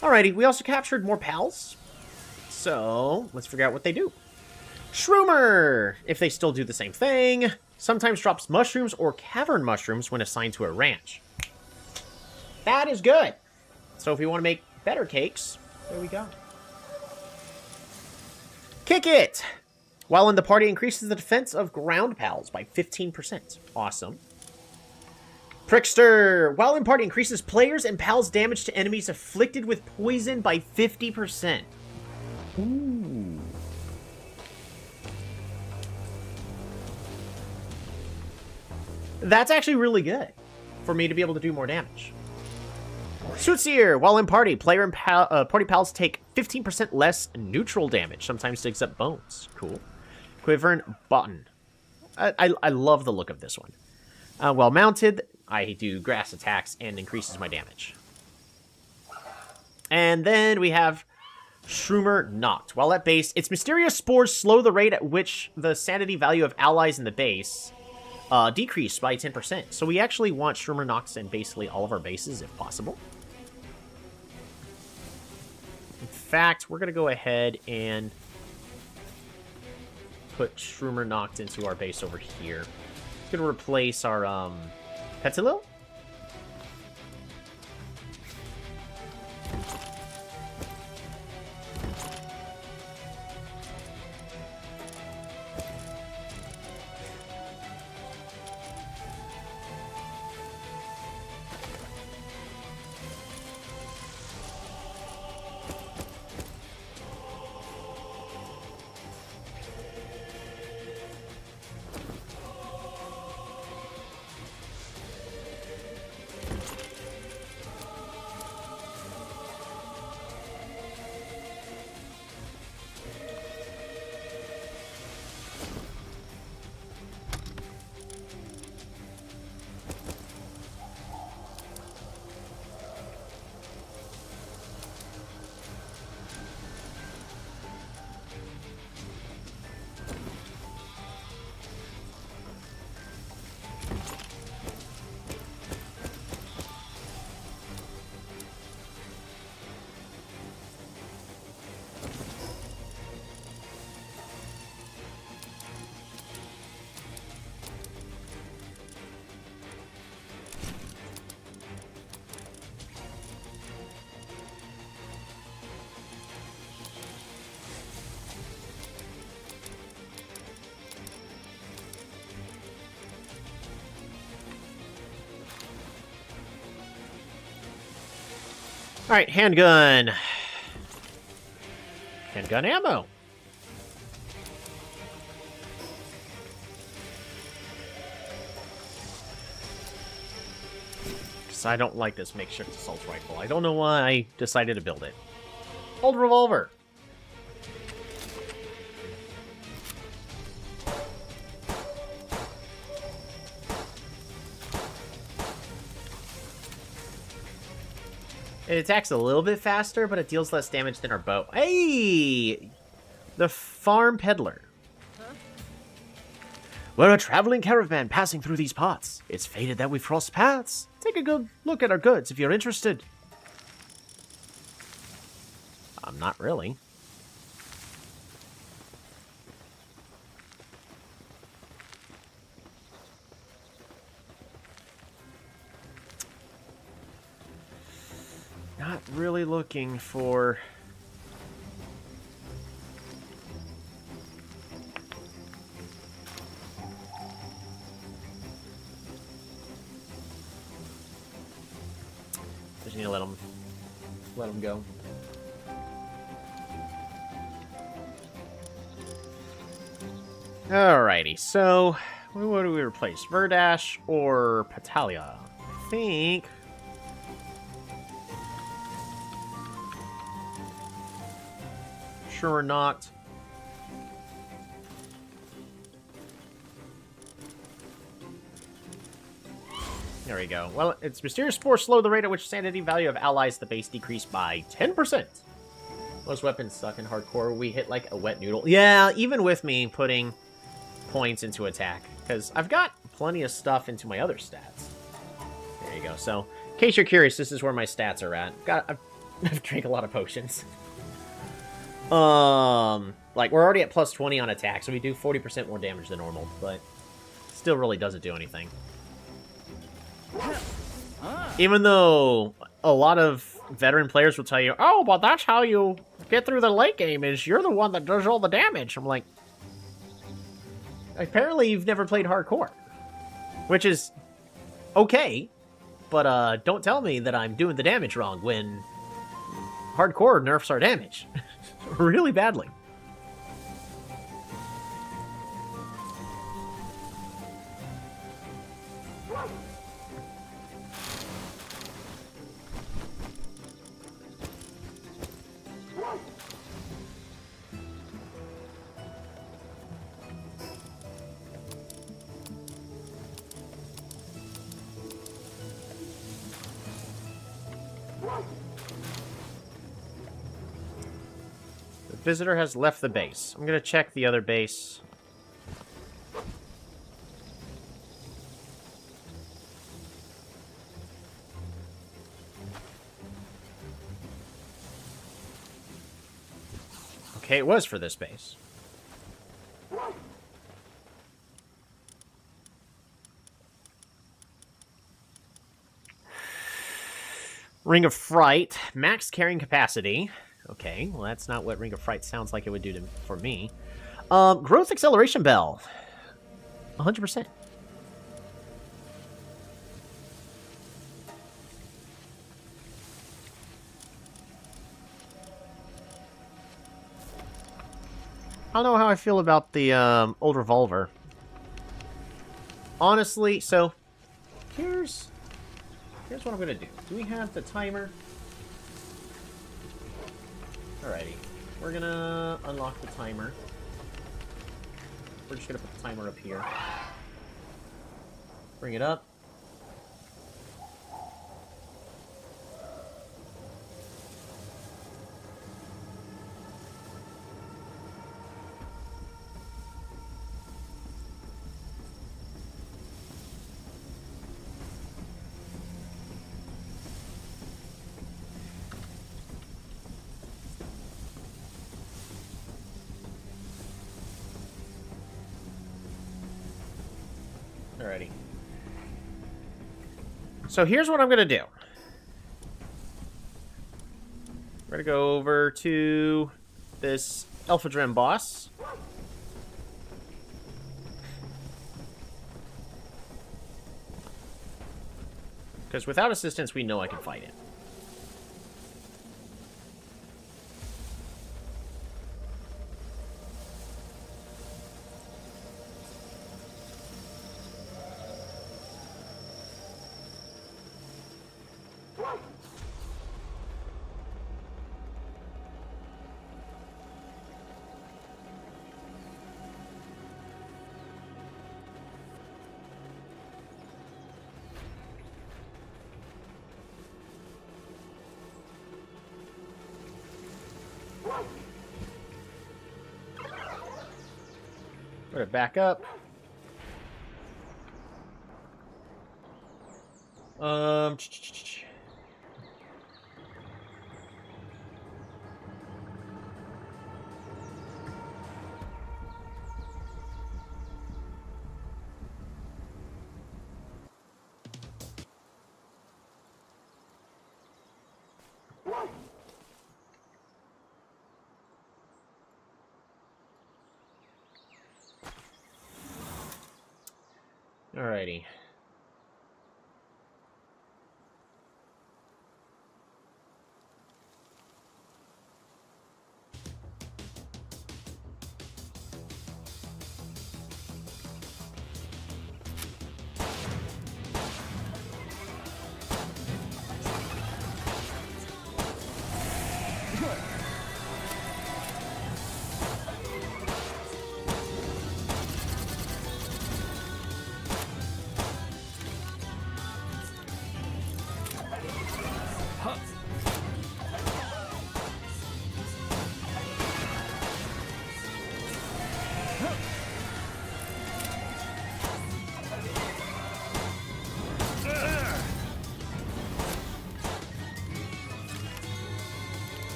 Alrighty, we also captured more pals. So, let's figure out what they do. Shroomer! If they still do the same thing. Sometimes drops mushrooms or cavern mushrooms when assigned to a ranch. That is good. So if we want to make better cakes, there we go. Kick It! While in the party, increases the defense of ground pals by 15%. Awesome. Prickster! While in party, increases players' and pals' damage to enemies afflicted with poison by 50%. Ooh. That's actually really good for me to be able to do more damage. Sootsier! While in party, player and party pals take 15% less neutral damage, sometimes digs up bones. Cool. Quivern Button. I love the look of this one. While mounted, I do grass attacks and increases my damage. And then we have Shroomer Knocked. While at base, its mysterious spores slow the rate at which the sanity value of allies in the base decrease by 10%. So we actually want Shroomer Knocked in basically all of our bases if possible. In fact, we're going to go ahead and put Shroomer Knocked into our base over here. It's going to replace our Petilil. Alright, handgun. Handgun ammo. Because I don't like this makeshift assault rifle. I don't know why I decided to build it. Old revolver. It attacks a little bit faster, but it deals less damage than our bow. Hey! The farm peddler. Huh? We're a traveling caravan passing through these parts. It's fated that we cross paths. Take a good look at our goods if you're interested. I'm not really. Not really looking for... Just need to let him go. Alrighty, so what do we replace? Verdash or Patalia? I think... Sure or not. There we go. Well, its mysterious spores slow the rate at which sanity value of allies the base decreased by 10%. Most weapons suck in hardcore. We hit like a wet noodle. Yeah, even with me putting points into attack, because I've got plenty of stuff into my other stats. There you go. So, in case you're curious, this is where my stats are at. I've drank a lot of potions. Like, we're already at plus 20 on attack, so we do 40% more damage than normal, but still really doesn't do anything. Even though a lot of veteran players will tell you, oh, but that's how you get through the late game, is you're the one that does all the damage. I'm like, apparently you've never played hardcore, which is okay, but don't tell me that I'm doing the damage wrong when hardcore nerfs our damage really badly. Visitor has left the base. I'm gonna check the other base. Okay, it was for this base. Ring of Fright. Max carrying capacity. Okay, well that's not what Ring of Fright sounds like it would do for me. Growth Acceleration Bell. 100%. I don't know how I feel about the old revolver. Honestly, so here's what I'm gonna do. Do we have the timer? Alrighty, we're gonna unlock the timer. We're just gonna put the timer up here. Bring it up. Alrighty. So here's what I'm gonna do. We're gonna go over to this Alpha boss. Because without assistance, we know I can fight it. Put it back up. Um. Alrighty.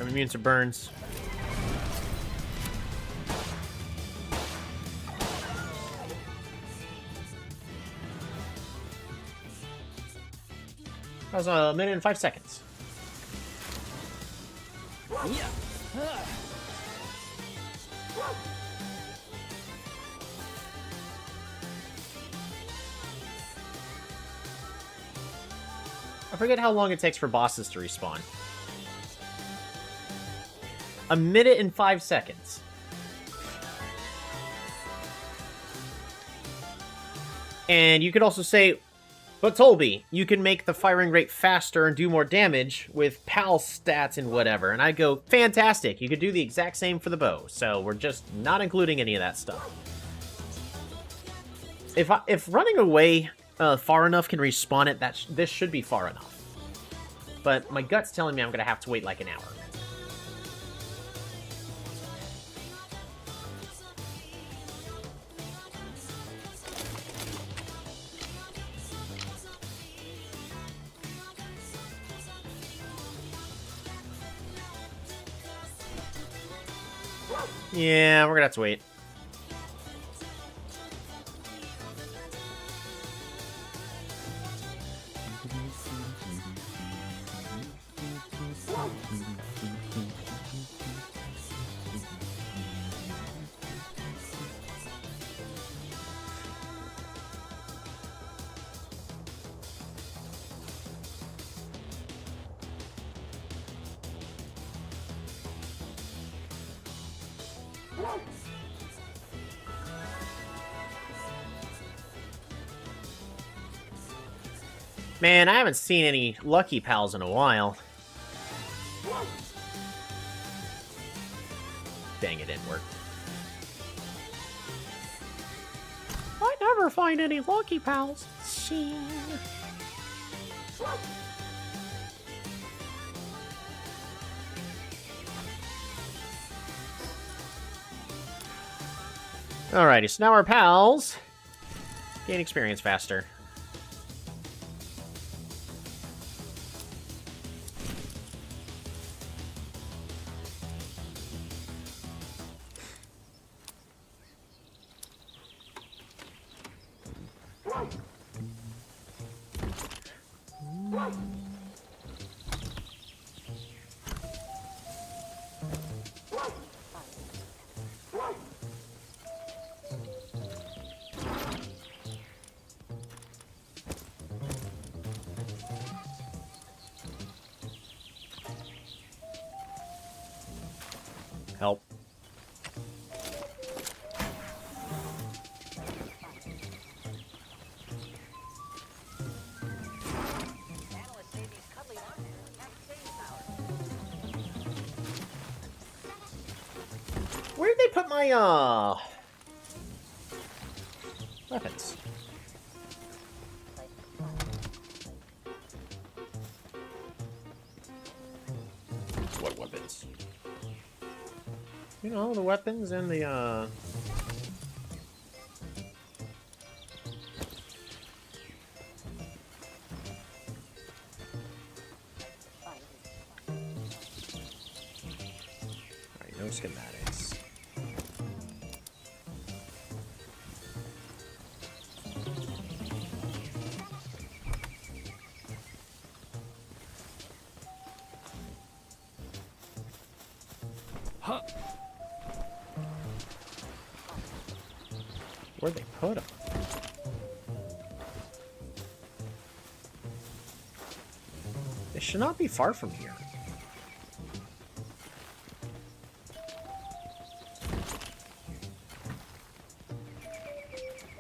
I'm immune to burns. That was a minute and 5 seconds. I forget how long it takes for bosses to respawn. A minute and 5 seconds. And you could also say, but Tolby, you can make the firing rate faster and do more damage with PAL stats and whatever. And I go, fantastic, you could do the exact same for the bow. So we're just not including any of that stuff. If running away far enough can respawn it, this should be far enough. But my gut's telling me I'm going to have to wait like an hour. Yeah, we're gonna have to wait. Man, I haven't seen any Lucky Pals in a while. Dang, it didn't work. I never find any Lucky Pals. Shit. Alrighty, so now our pals gain experience faster. Help. Where did they put my, weapons? What weapons? You know, the weapons and the, Alright, no schematics. Huh. Where'd they put them? They should not be far from here.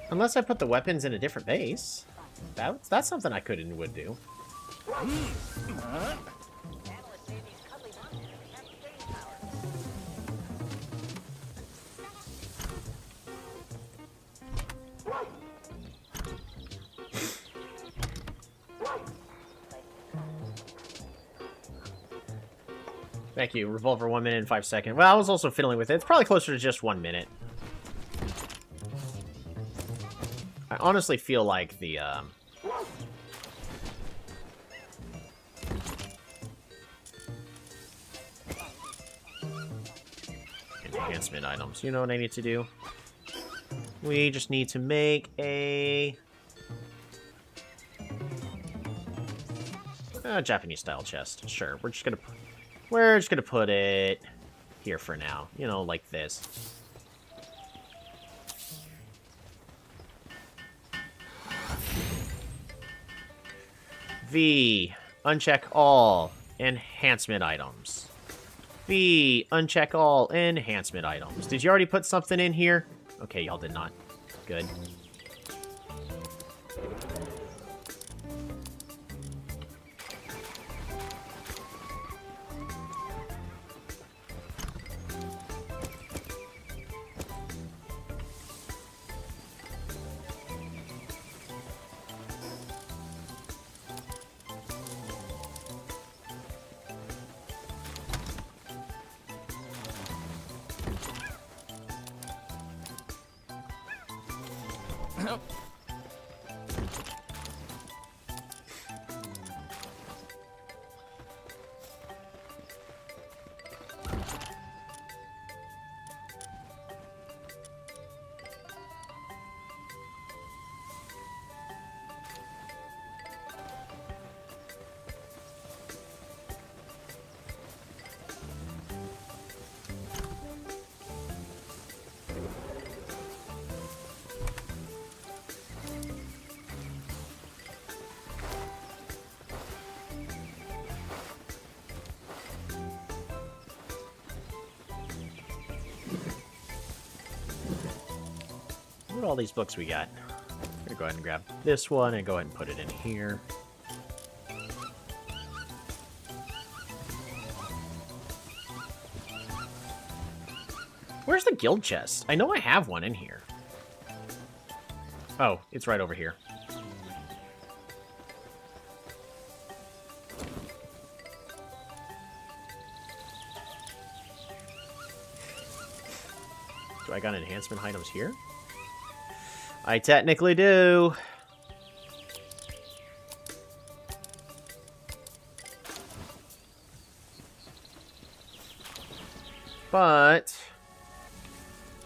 Unless I put the weapons in a different base. That's something I could and would do. Thank you. Revolver 1 minute and 5 seconds. Well, I was also fiddling with it. It's probably closer to just 1 minute. I honestly feel like the, enhancement items. You know what I need to do? We just need to make a... Japanese-style chest. Sure, we're just gonna put it here for now. You know, like this. V. Uncheck all enhancement items. V. Uncheck all enhancement items. Did you already put something in here? Okay, y'all did not. Good. Look at all these books we got. I'm gonna go ahead and grab this one and go ahead and put it in here. Where's the guild chest? I know I have one in here. Oh, it's right over here. Do I got enhancement items here? I technically do. But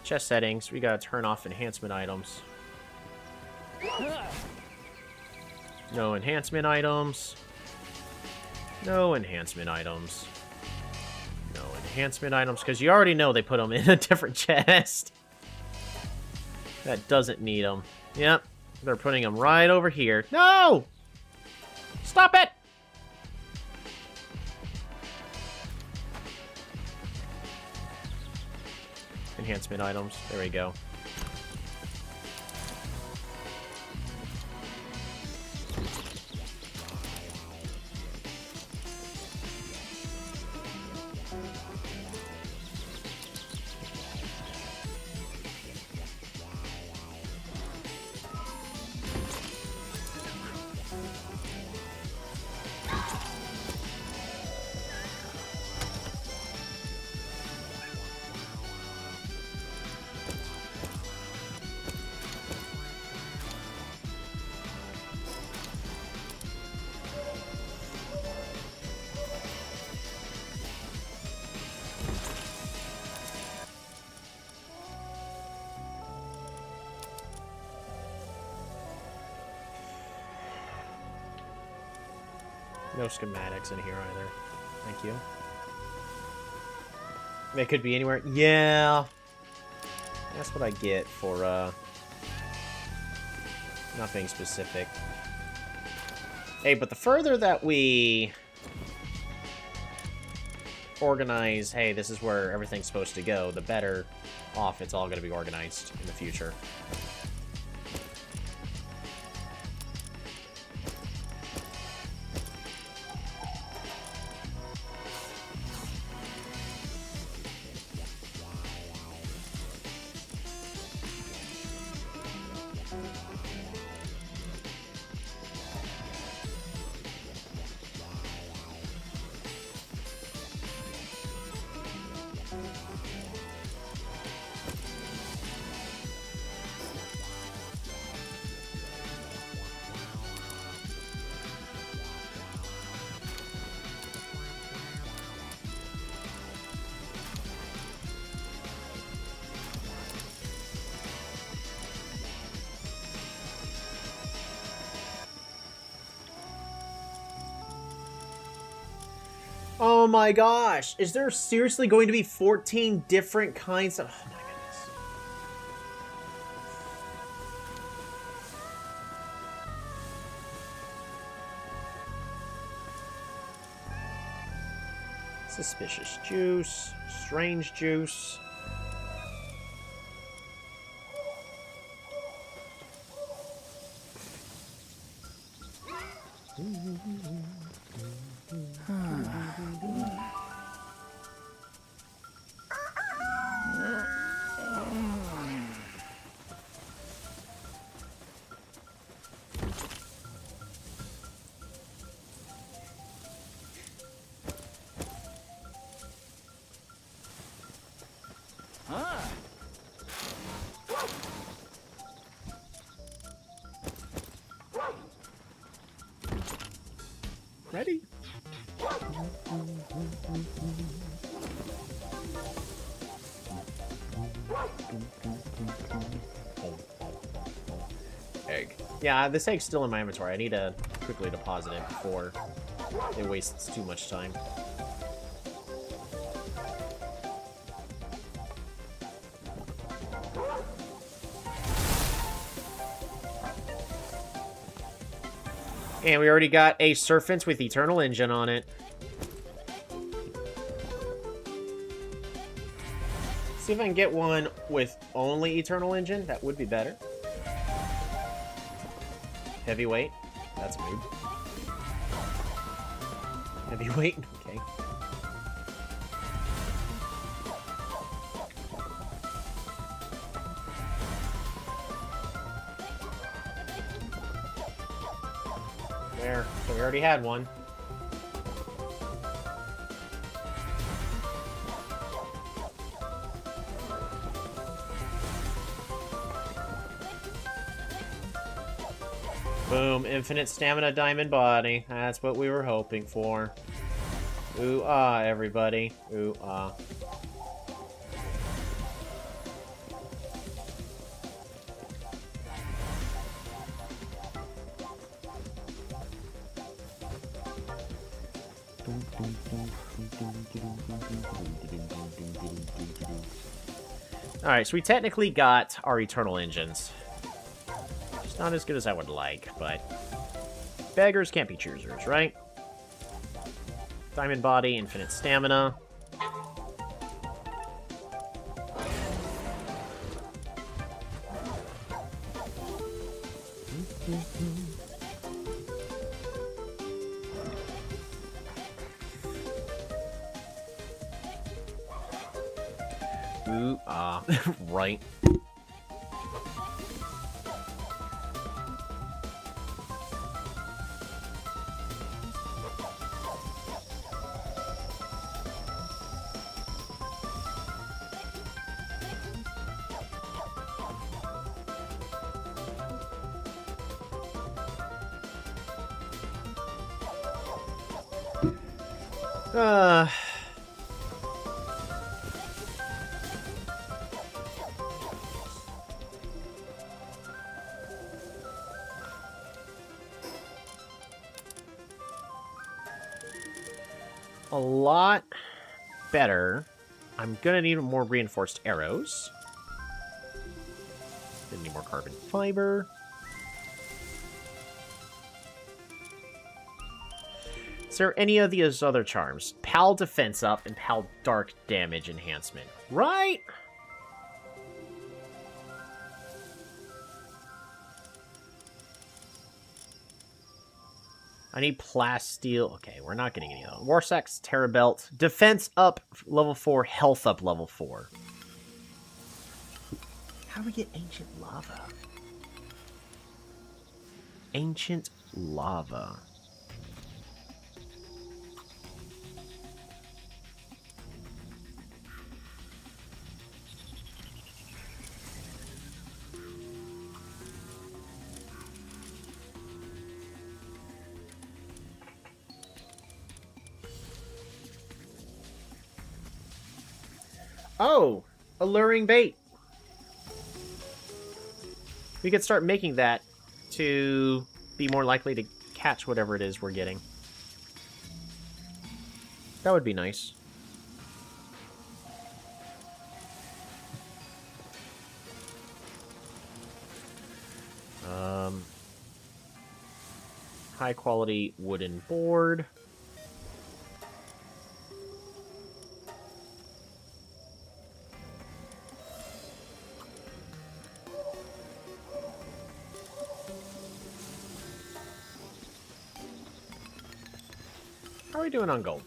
chest settings, we gotta turn off enhancement items. No enhancement items. No enhancement items. No enhancement items, because you already know they put them in a different chest. That doesn't need them. Yep, they're putting them right over here. No! Stop it! Enhancement items. There we go. No schematics in here either. Thank you. They could be anywhere. Yeah. That's what I get for, not being specific. Hey, but the further that we organize, hey, this is where everything's supposed to go, the better off it's all going to be organized in the future. Oh my gosh! Is there seriously going to be 14 different kinds of... Oh my goodness. Suspicious juice. Strange juice. Ready? Egg. Yeah, this egg's still in my inventory. I need to quickly deposit it before it wastes too much time. And we already got a Serpent with Eternal Engine on it. See if I can get one with only Eternal Engine. That would be better. Heavyweight. That's a move. Heavyweight. Okay. There. So we already had one. Boom. Infinite stamina diamond body. That's what we were hoping for. Ooh ah, everybody. Ooh ah. Alright, so we technically got our Eternal Engines. It's not as good as I would like, but... beggars can't be choosers, right? Diamond body, infinite stamina. Ooh, ah, right. Uh... a lot better. I'm gonna need more reinforced arrows. Gonna need more carbon fiber. Is there any of these other charms? Pal defense up and Pal dark damage enhancement. Right? I need plasteel. Okay, we're not getting any of those. Warsack's Terra Belt. Defense up level 4, health up level 4. How do we get ancient lava? Ancient lava. Oh, alluring bait. We could start making that to be more likely to catch whatever it is we're getting. That would be nice. High quality wooden board. How are we doing on gold?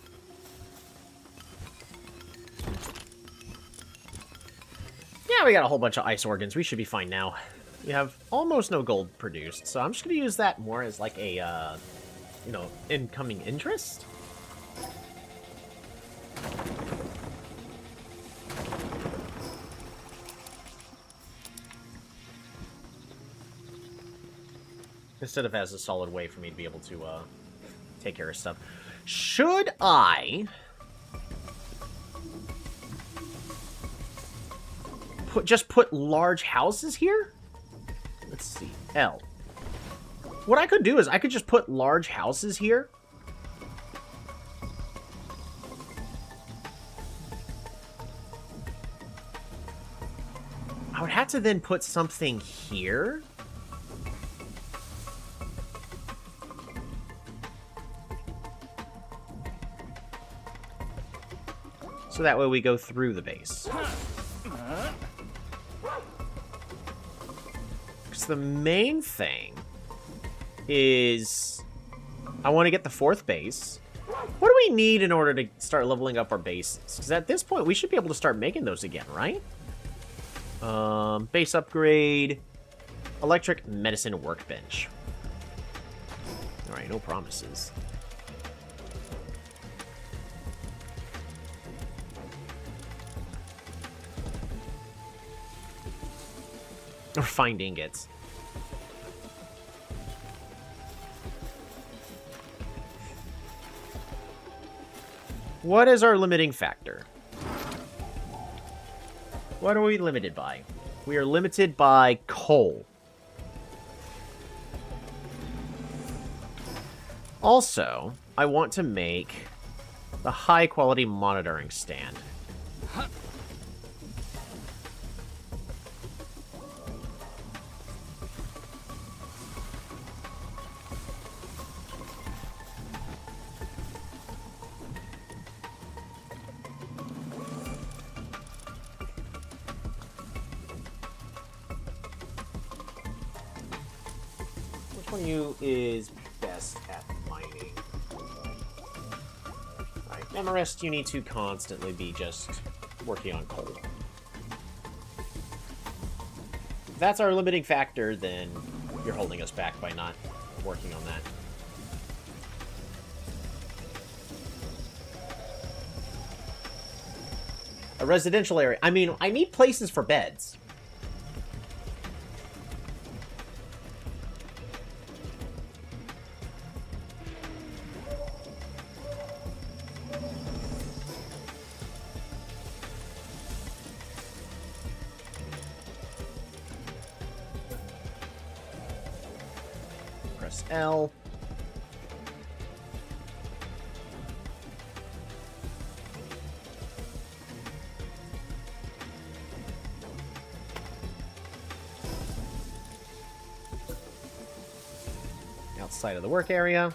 Yeah, we got a whole bunch of ice organs. We should be fine now. We have almost no gold produced, so I'm just going to use that more as like a, you know, incoming interest. Instead of as a solid way for me to be able to take care of stuff. Should I just put large houses here? Let's see. L. What I could do is I could just put large houses here. I would have to then put something here. So that way we go through the base. Because the main thing is I want to get the 4th base. What do we need in order to start leveling up our bases? Because at this point we should be able to start making those again, right? Base upgrade. Electric medicine workbench. Alright, no promises. Or find ingots. What is our limiting factor? What are we limited by? We are limited by coal. Also, I want to make the high quality monitoring stand. Which one of you is best at mining? Alright, and the rest you need to constantly be just working on coal. If that's our limiting factor, then you're holding us back by not working on that. A residential area. I mean, I need places for beds. Press L. side of the work area.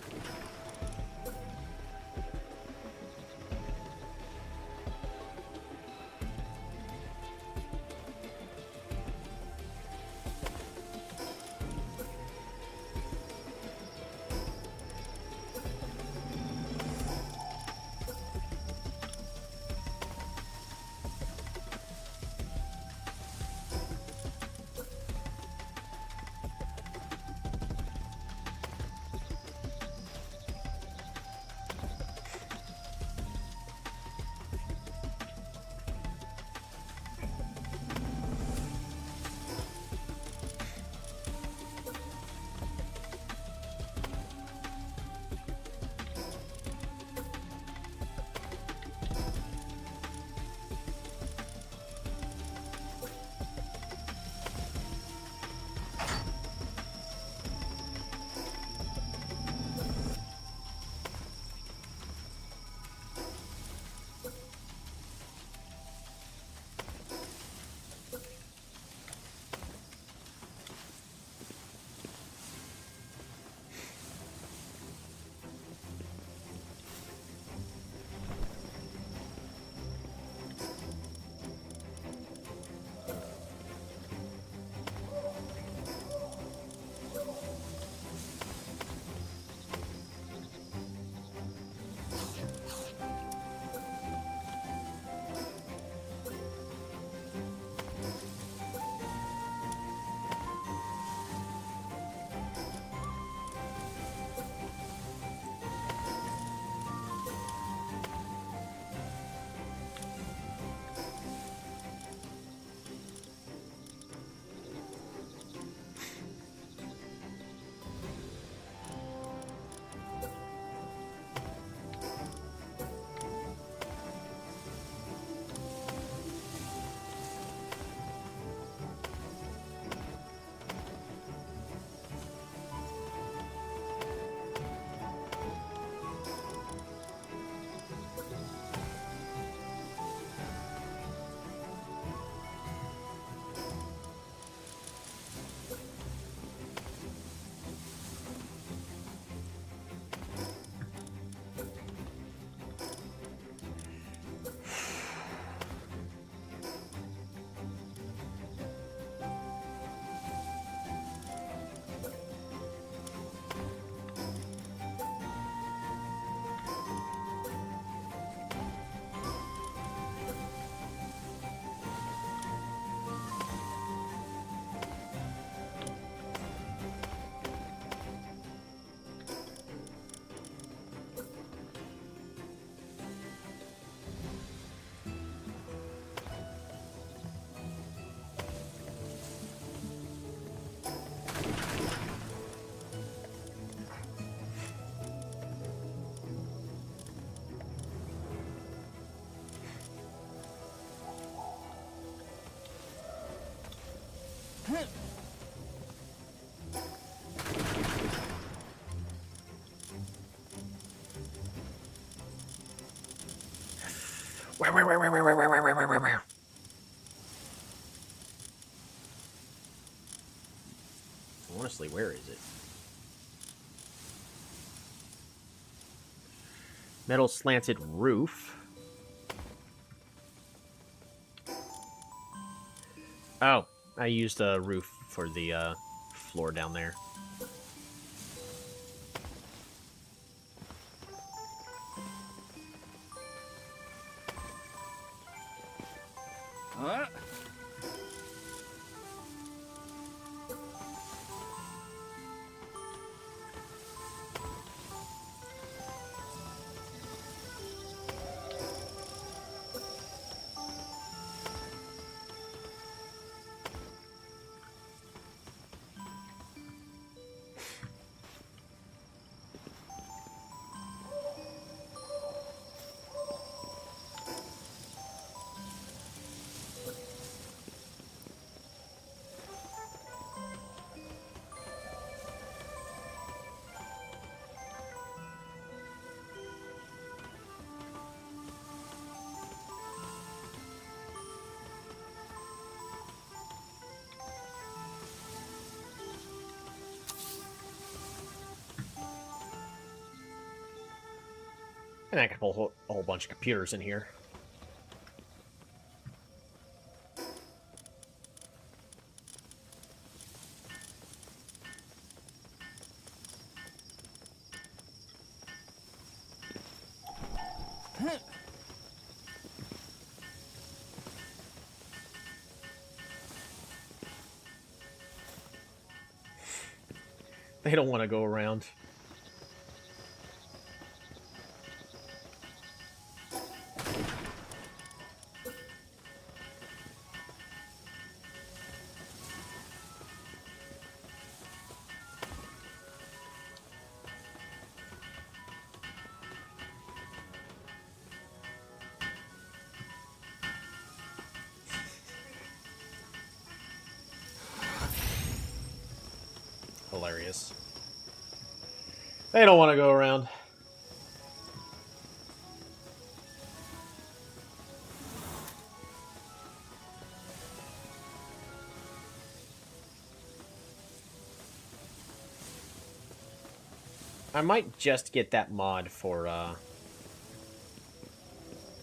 Honestly, where is it? Metal slanted roof. Oh, I used a roof for the floor down there. Huh? And I can pull a whole bunch of computers in here. They don't want to go around. Hilarious. They don't want to go around. I might just get that mod for,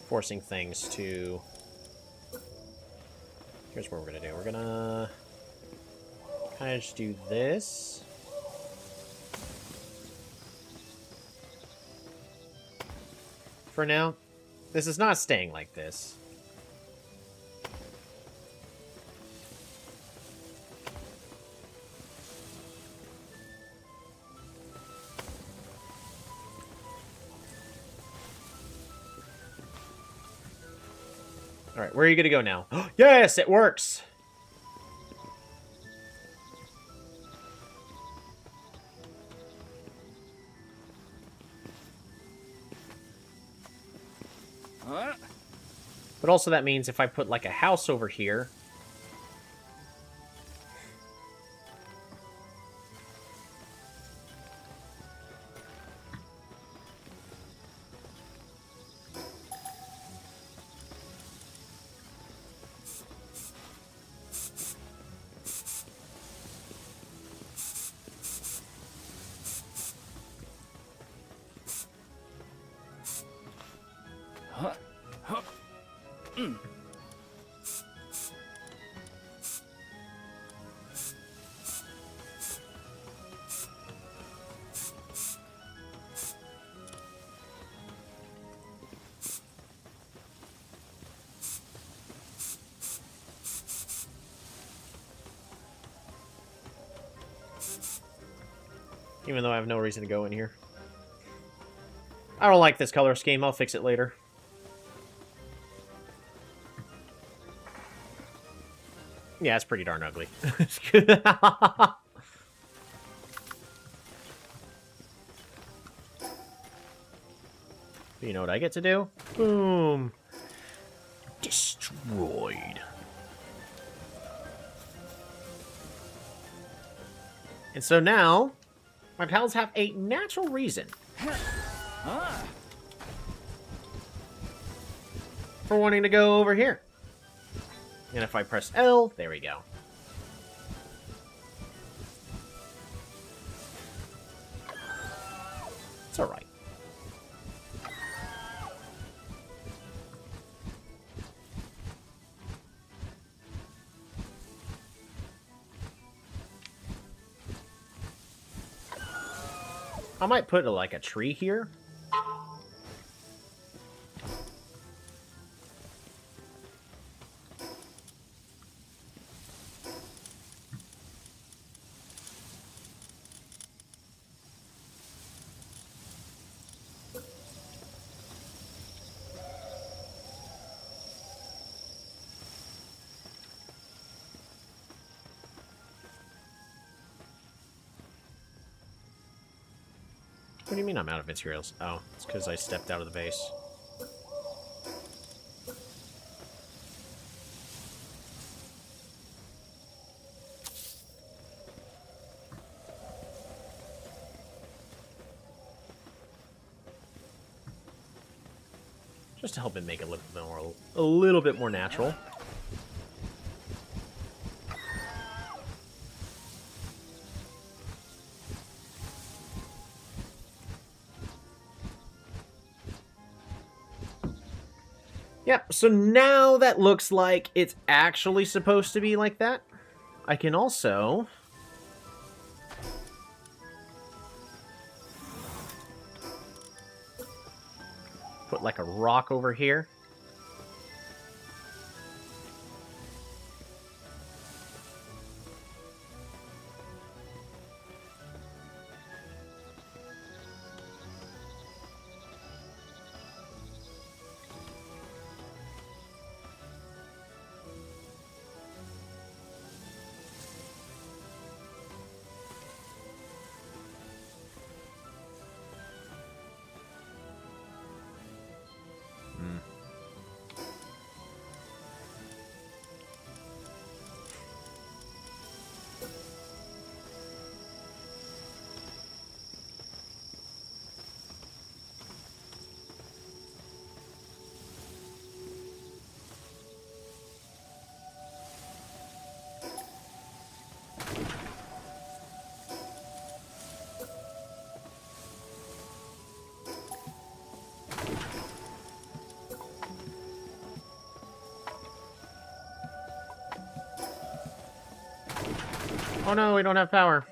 forcing things to... Here's what we're gonna do. We're gonna... kind of just do this. For now. This is not staying like this. Alright, where are you gonna go now? Yes, it works! Huh? But also that means if I put, like, a house over here... Huh? Huh? Mm. Even though I have no reason to go in here. I don't like this color scheme. I'll fix it later. Yeah, it's pretty darn ugly. You know what I get to do? Boom. Destroyed. And so now, my pals have a natural reason for wanting to go over here. And if I press L, there we go. It's alright. I might put like a tree here. What do you mean I'm out of materials? Oh, it's because I stepped out of the base. Just to help it make it look a little bit more natural. Yep, so now that looks like it's actually supposed to be like that. I can also... put like a rock over here. Oh no, we don't have power.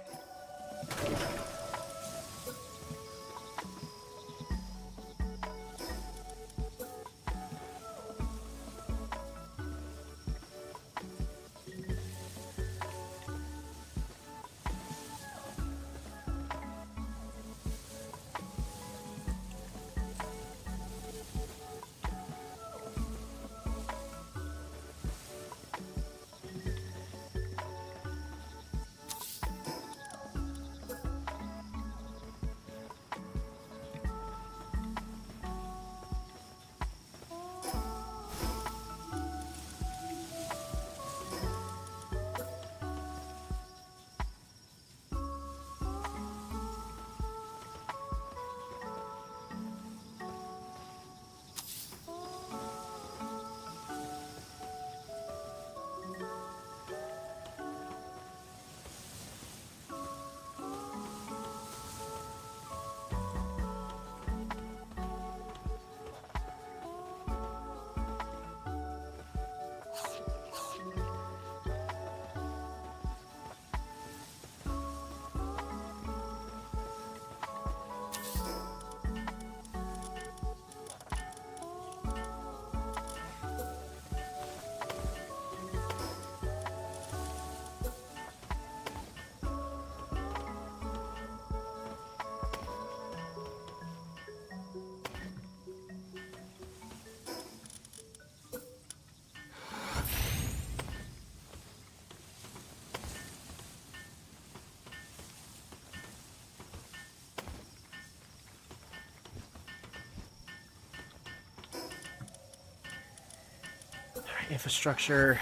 Infrastructure.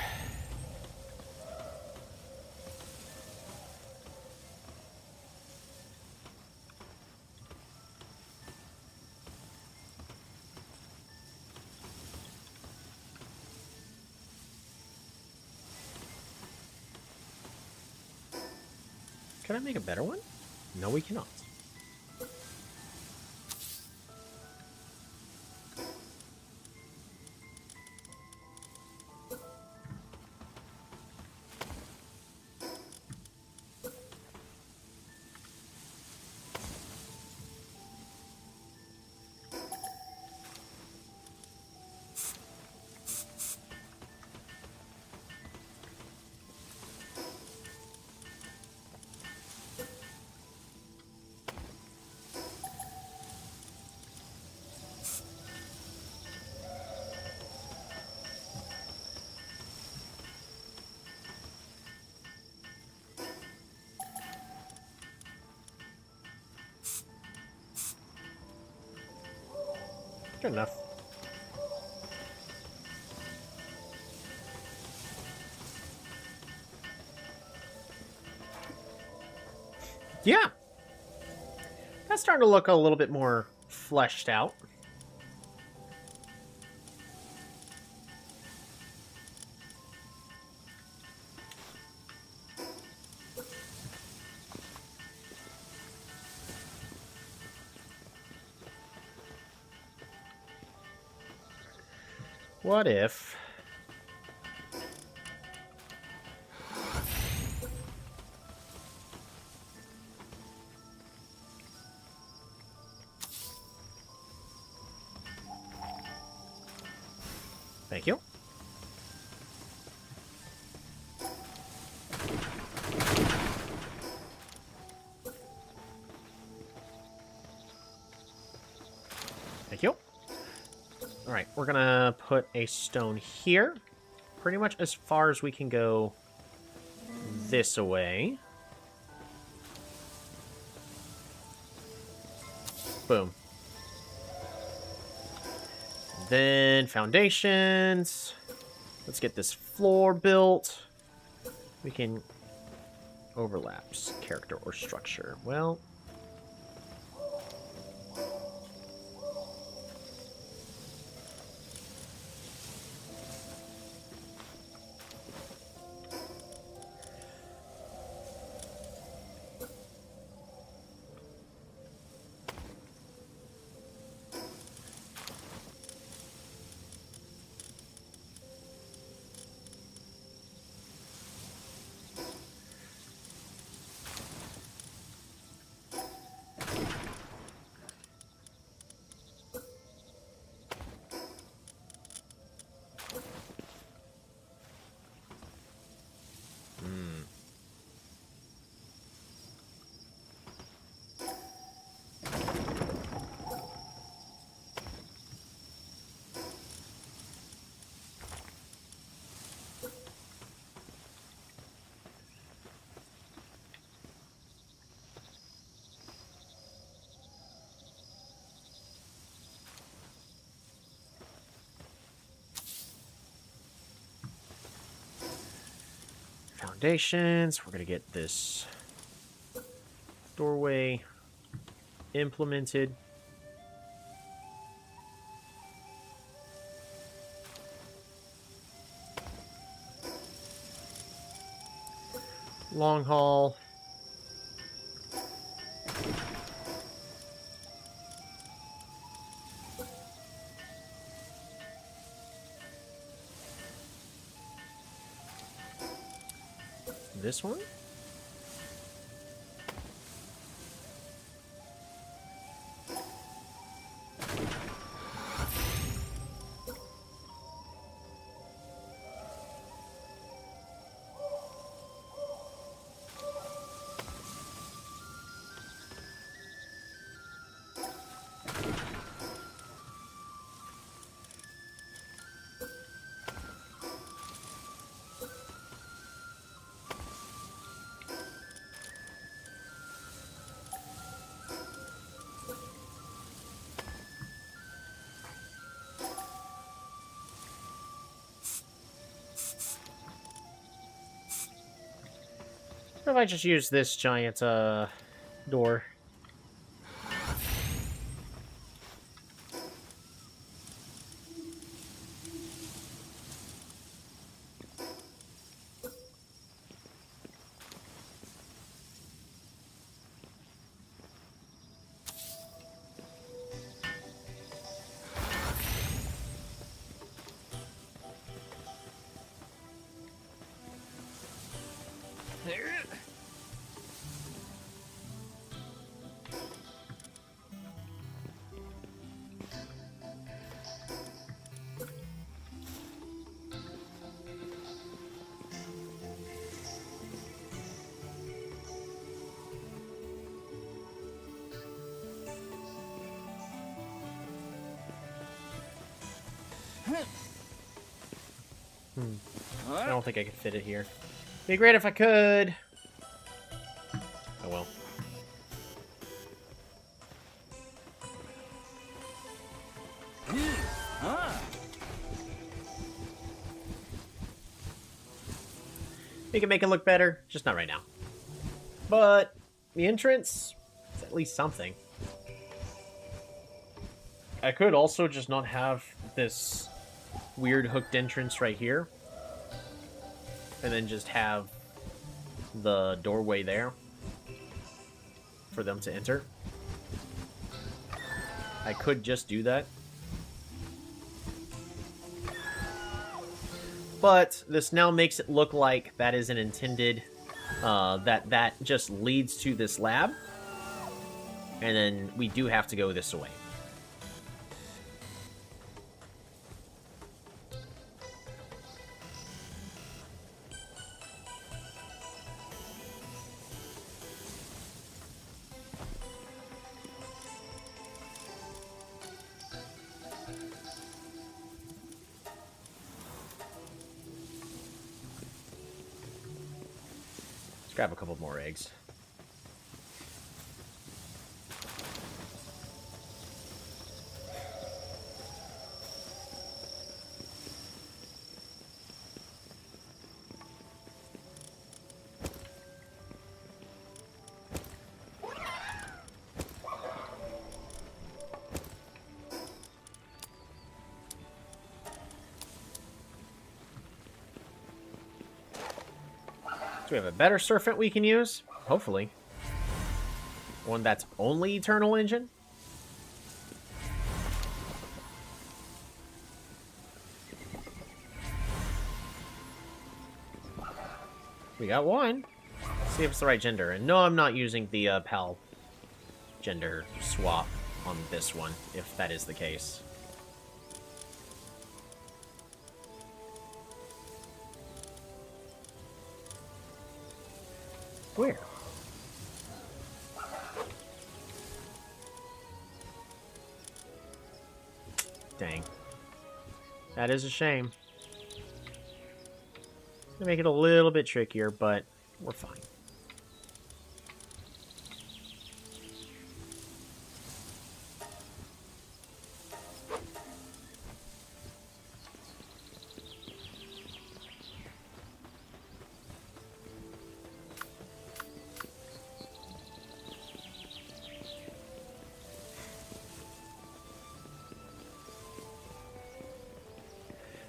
Can I make a better one? No, we cannot. Good enough. Yeah. That's starting to look a little bit more fleshed out. What if... Thank you. Thank you. Alright, we're gonna put a stone here. Pretty much as far as we can go this away. Boom. Then foundations. Let's get this floor built. We can overlaps character or structure. Well, foundations. We're gonna get this doorway implemented. Long haul. This one? What if I just use this giant door? I don't think I can fit it here. Be great if I could. Oh well. You can make it look better, just not right now. But the entrance is at least something. I could also just not have this weird hooked entrance right here. And then just have the doorway there for them to enter. I could just do that. but this now makes it look like that is an intended, that just leads to this lab. And then we do have to go this way. Grab a couple more eggs. Do we have a better serpent we can use? Hopefully. One that's only Eternal Engine? We got one. Let's see if it's the right gender. And no, I'm not using the PAL gender swap on this one, if that is the case. Where? Dang. That is a shame. Gonna make it a little bit trickier, but we're fine.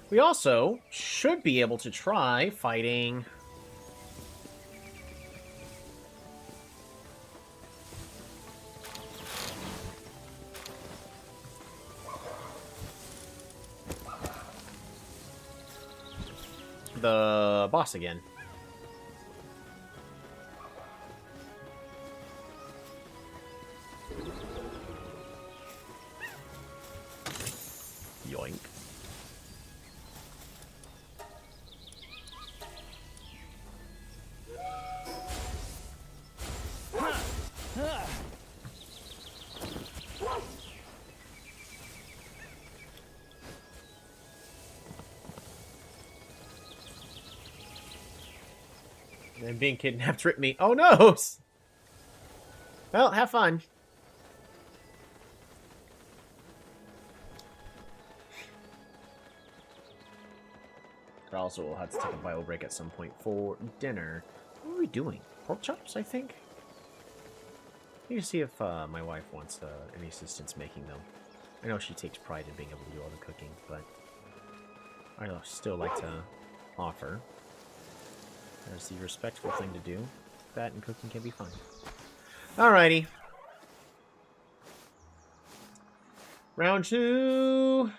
We also should be able to try fighting... the boss again. Yoink. And being kidnapped ripped me. Oh no! Well, have fun. But also, we'll have to take a bio break at some point for dinner. What are we doing? Pork chops, I think? I need to see if my wife wants any assistance making them. I know she takes pride in being able to do all the cooking, but I'd still like to offer. That's the respectful thing to do. That and cooking can be fun. Alrighty. Round 2.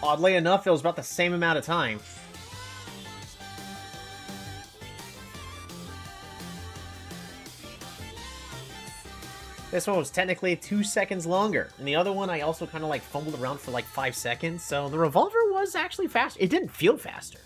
Oddly enough, it was about the same amount of time. This one was technically 2 seconds longer, and the other one I also kind of like fumbled around for like 5 seconds, so the revolver was actually faster. It didn't feel faster.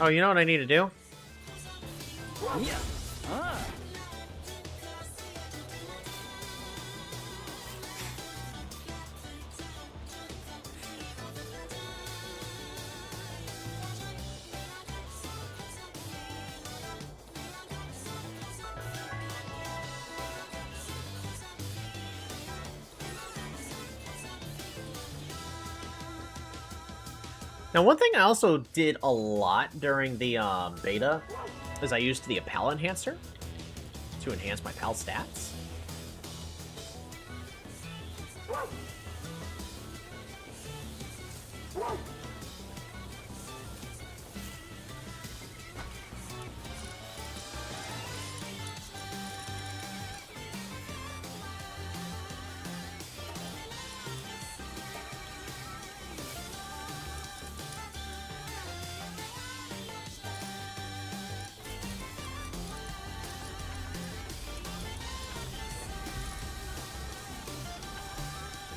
Oh, you know what I need to do? Yeah. Ah. Now, one thing I also did a lot during the beta is I used the PAL enhancer to enhance my PAL stats.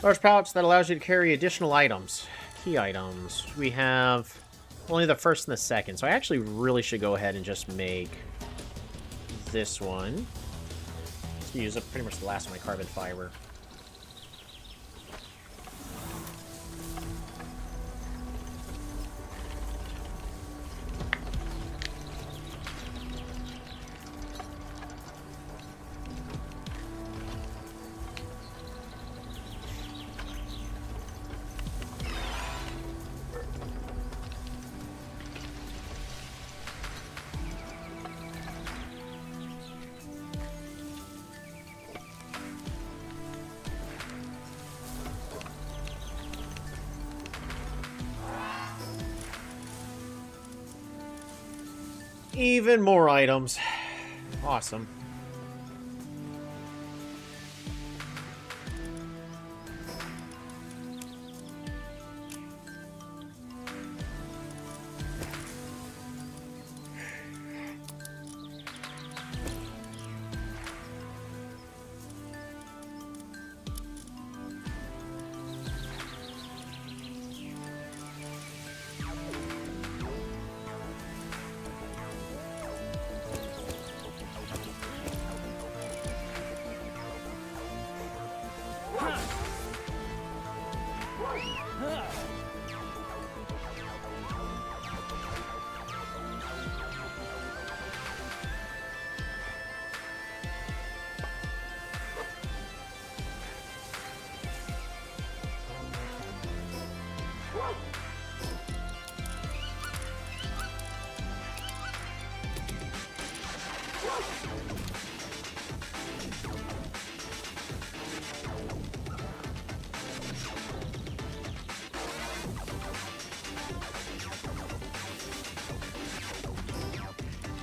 Large pouch that allows you to carry additional items. Key items. We have only the first and the second, so I actually really should go ahead and just make this one. Let's use up pretty much the last of my carbon fiber. Even more items. Awesome.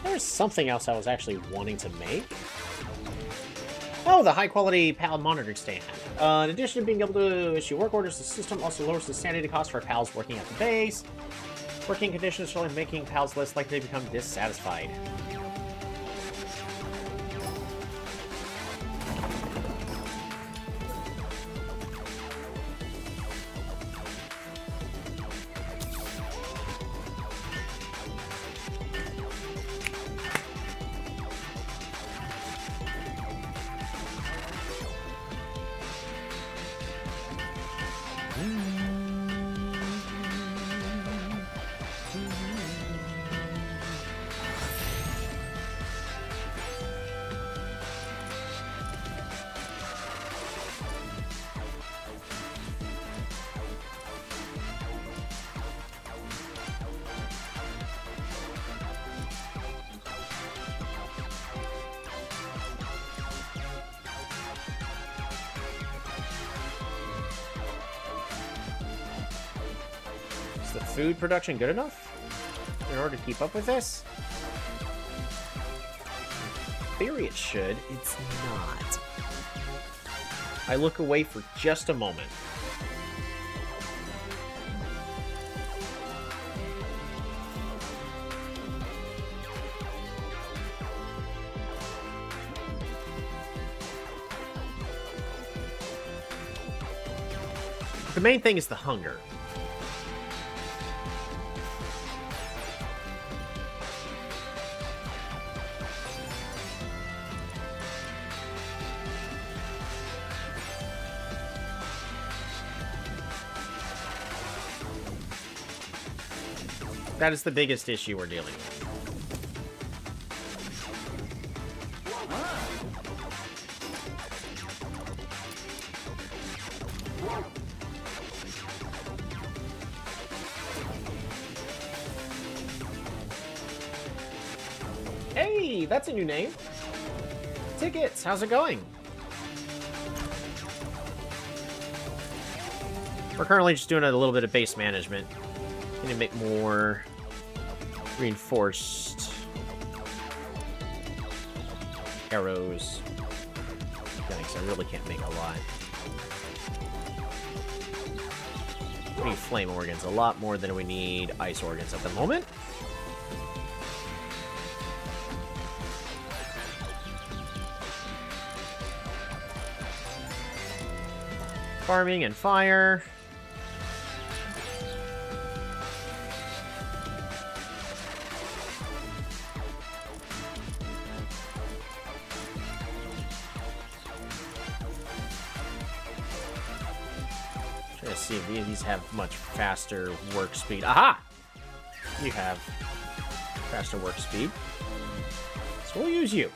There's something else I was actually wanting to make. Oh, the high-quality PAL monitoring stand. In addition to being able to issue work orders, the system also lowers the sanity cost for PALs working at the base. Working conditions showing making PALs less likely to become dissatisfied. Is the food production good enough in order to keep up with this? In theory it should. It's not. I look away for just a moment. The main thing is the hunger. That is the biggest issue we're dealing with. Hey, that's a new name. Tickets, how's it going? We're currently just doing a little bit of base management. Gonna make more reinforced arrows. Thanks, I really can't make a lot. We need flame organs, a lot more than we need ice organs at the moment. Farming and fire. Trying to see if any of these have much faster work speed. Aha! You have faster work speed. So we'll use you.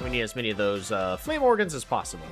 We need as many of those flame organs as possible.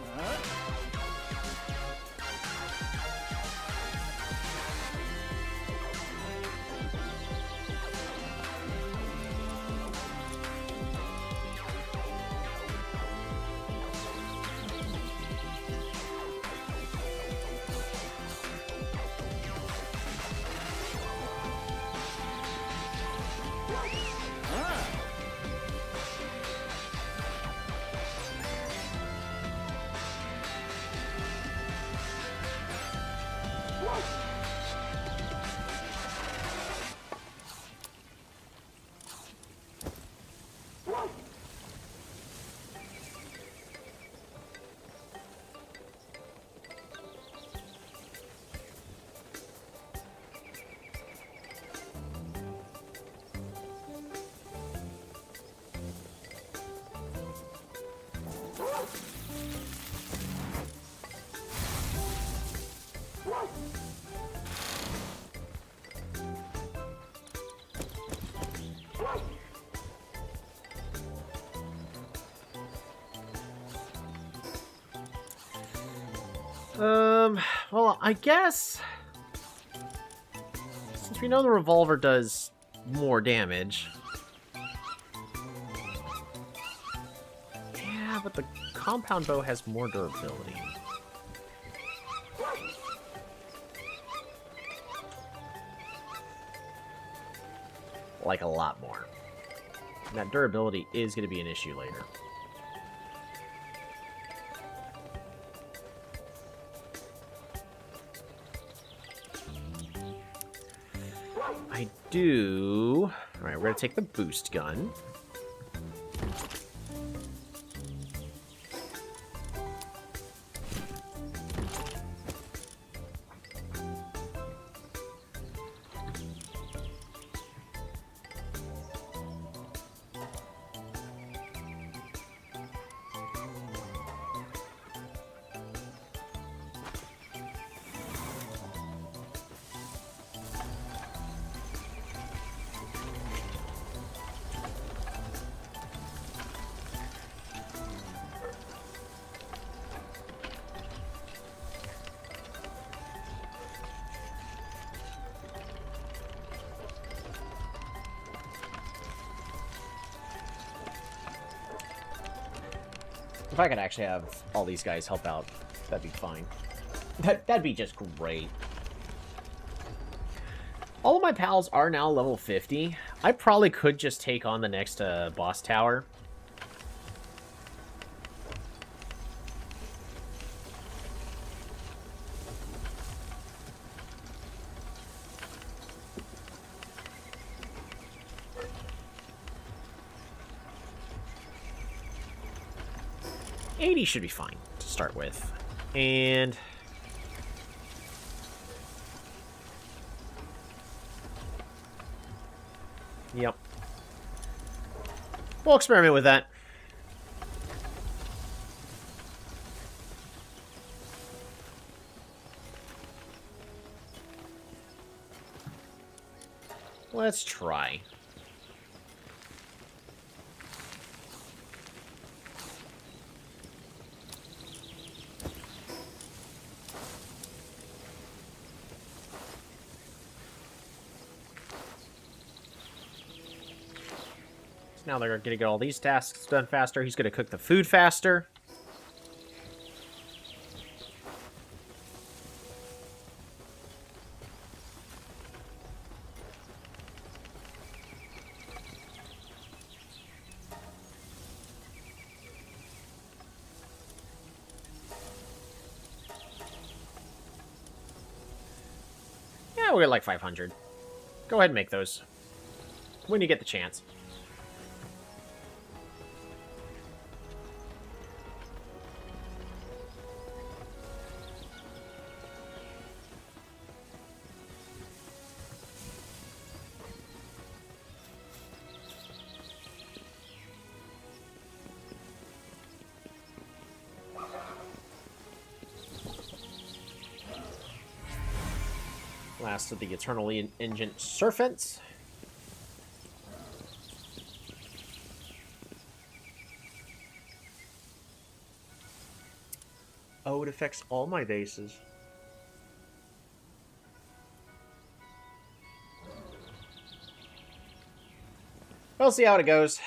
Well, I guess since we know the revolver does more damage. Yeah, but the compound bow has more durability. Like a lot more. And that durability is going to be an issue later. I do... Alright, we're going to take the boost gun. I could actually have all these guys help out, that'd be fine. That'd be just great. All of my pals are now level 50. I probably could just take on the next boss tower. Should be fine to start with. And yep. We'll experiment with that. Let's try. Now they're going to get all these tasks done faster. He's going to cook the food faster. Yeah, we're like 500. Go ahead and make those when you get the chance. Last of the eternally ingent serpents. Oh, it affects all my bases. We'll see how it goes.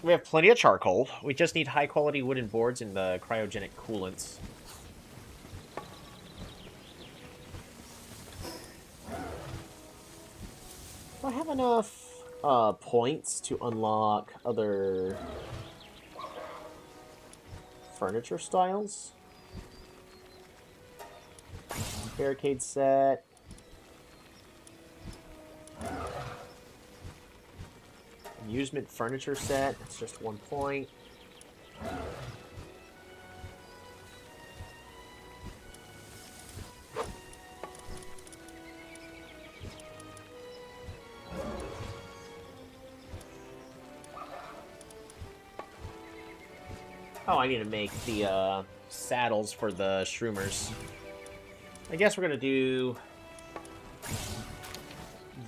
We have plenty of charcoal. We just need high-quality wooden boards and the cryogenic coolants. Do I have enough points to unlock other furniture styles? Barricade set. Amusement furniture set. It's just 1 point. Oh, I need to make the saddles for the shroomers. I guess we're gonna do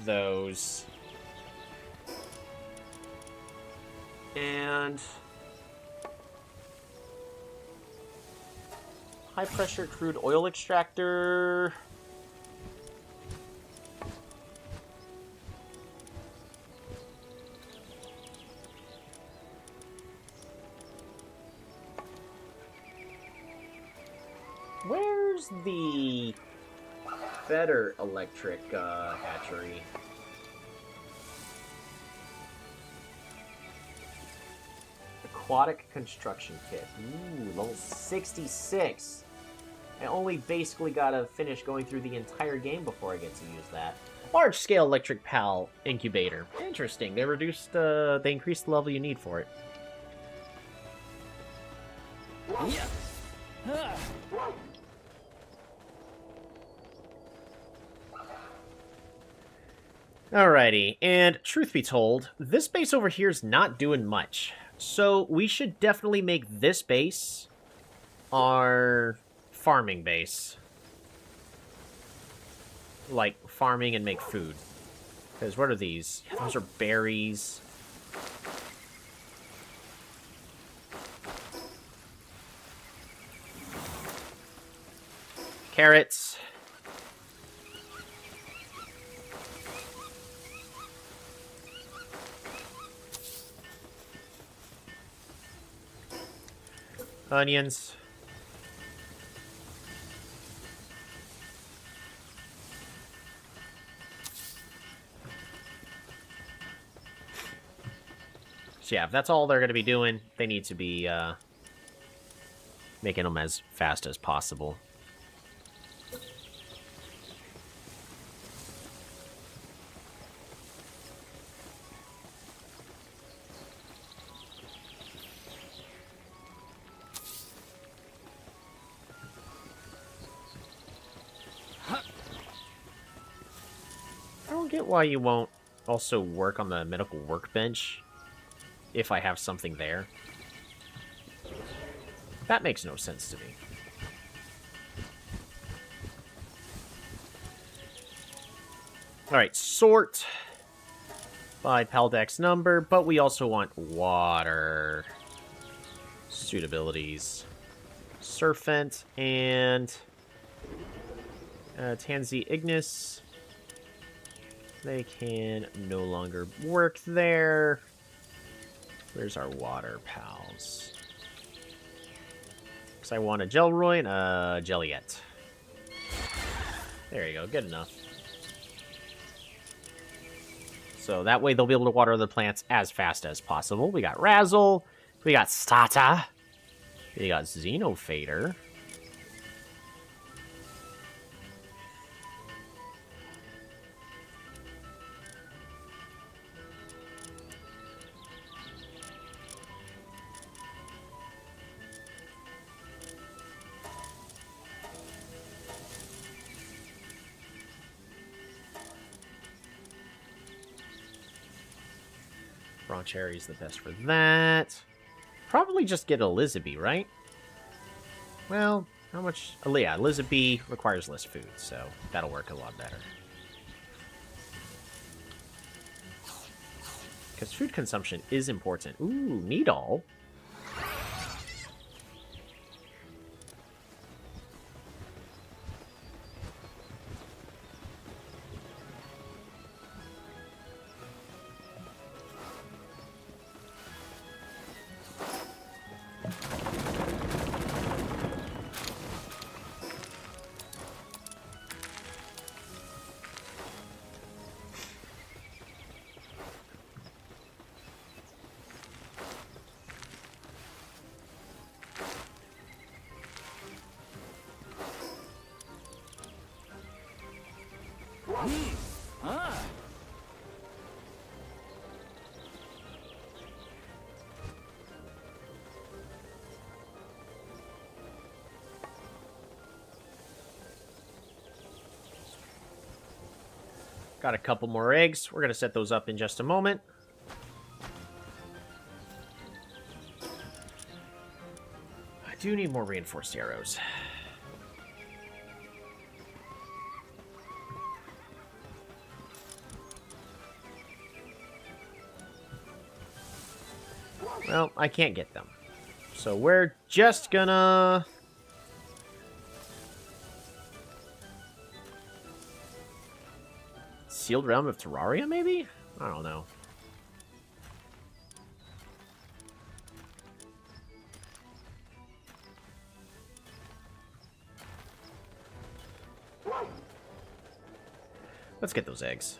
those. And high pressure crude oil extractor. Where's the better electric hatchery? Aquatic construction kit. Ooh, level 66. I only basically gotta finish going through the entire game before I get to use that. Large scale electric pal incubator. Interesting. They increased the level you need for it. Alrighty, and truth be told, this base over here is not doing much. So we should definitely make this base our farming base. Like, farming and make food. Because what are these? Those are berries. Carrots. Onions. So yeah, if that's all they're going to be doing, they need to be making them as fast as possible. I don't get why you won't also work on the medical workbench if I have something there. That makes no sense to me. Alright, sort by Paldex number, but we also want water. Suitabilities. Surfent and Tansy Ignis. They can no longer work there. Where's our water pals? Because I want a Gelroy and a Jelliet. There you go, good enough. So that way they'll be able to water the plants as fast as possible. We got Razzle, we got Stata, we got Xenofader. Broncherry's the best for that. Probably just get Elizabeth, right? Well, how much? Oh, yeah, Elizabeth requires less food, so that'll work a lot better. Because food consumption is important. Ooh, Needle. Got a couple more eggs. We're going to set those up in just a moment. I do need more reinforced arrows. Well, I can't get them. So we're just gonna... Sealed Realm of Terraria, maybe? I don't know. Let's get those eggs.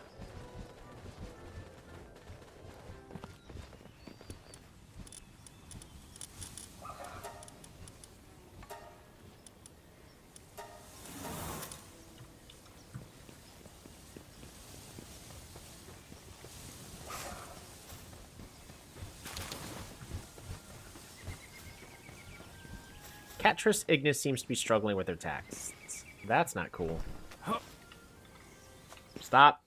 Catris Ignis seems to be struggling with her attacks. That's not cool. Stop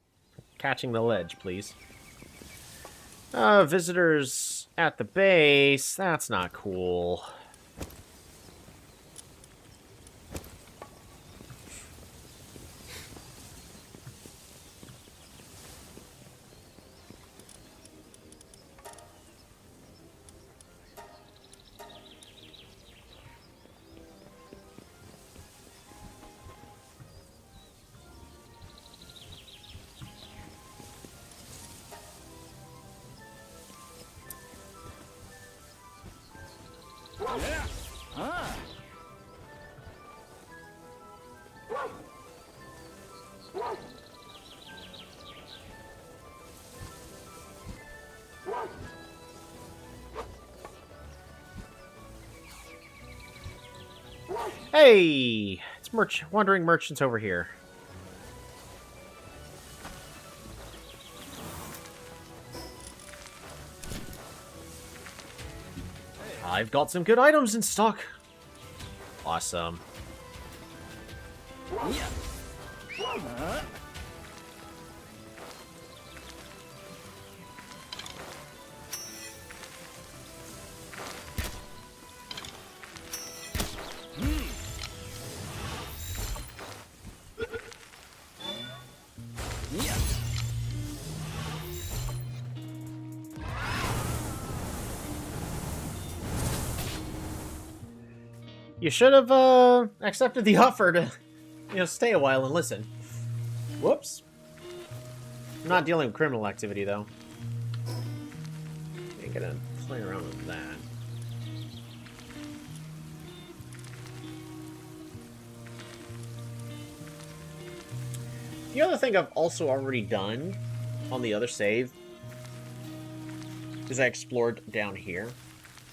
catching the ledge, please. Visitors at the base. That's not cool. Hey! It's wandering merchants over here. I've got some good items in stock. Awesome. You should have accepted the offer to, stay a while and listen. Whoops. I'm not dealing with criminal activity, though. Ain't gonna play around with that. The other thing I've also already done on the other save is I explored down here.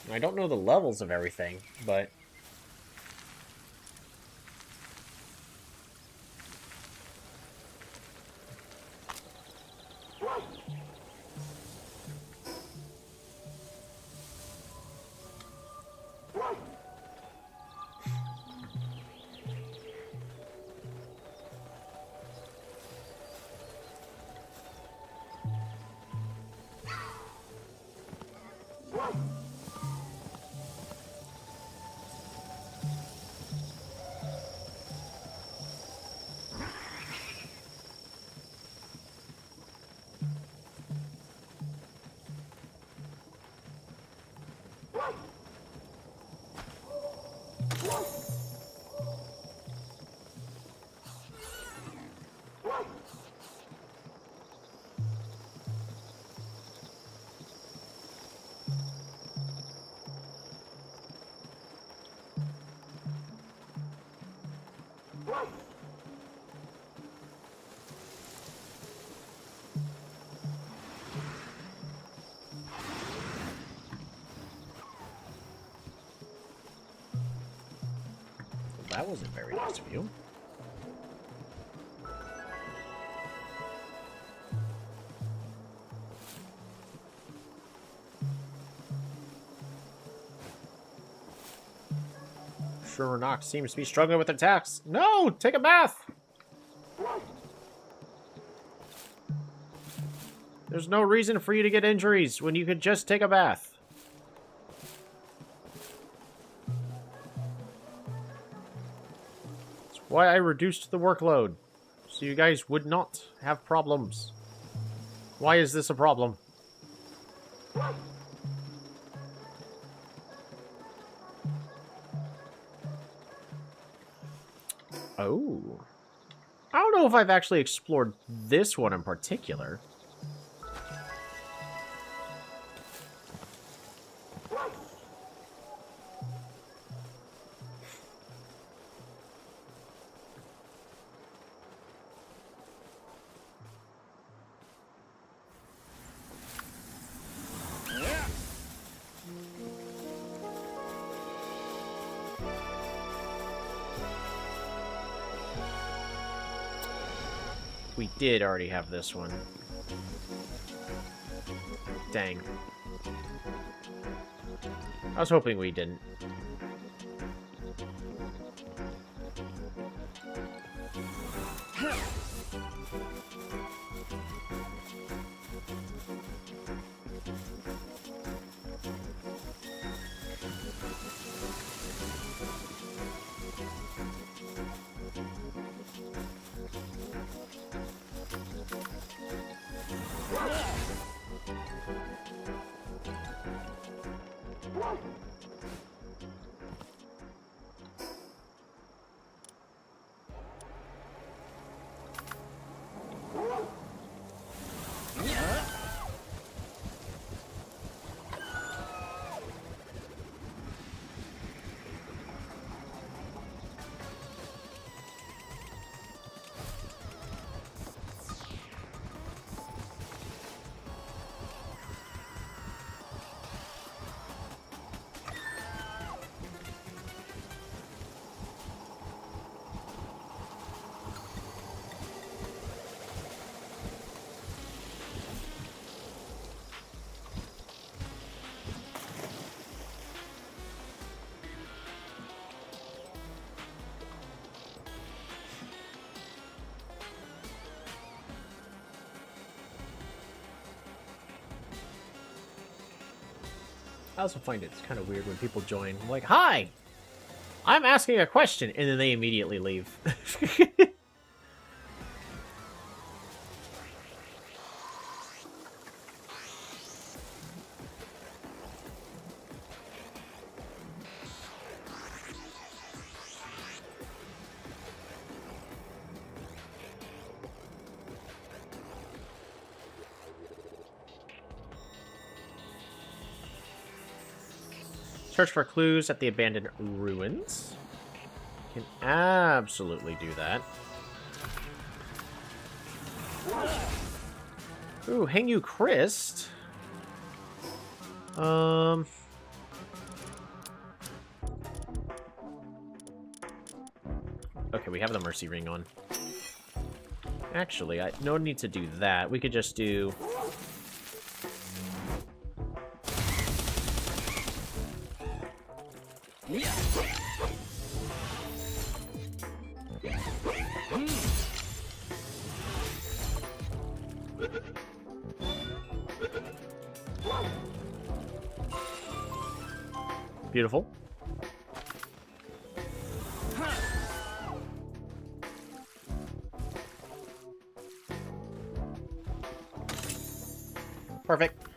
And I don't know the levels of everything, but that wasn't very nice of you. Sure, Nox seems to be struggling with attacks. No! Take a bath! There's no reason for you to get injuries when you could just take a bath. That's why I reduced the workload. So you guys would not have problems. Why is this a problem? Oh. I don't know if I've actually explored this one in particular. We did already have this one. Dang. I was hoping we didn't. I also find it's kind of weird when people join. Like, hi! I'm asking a question, and then they immediately leave. Search for clues at the abandoned ruins. Can absolutely do that. Ooh, Hang You Christ. Okay, we have the Mercy Ring on. Actually, no need to do that. We could just do... Beautiful. Perfect.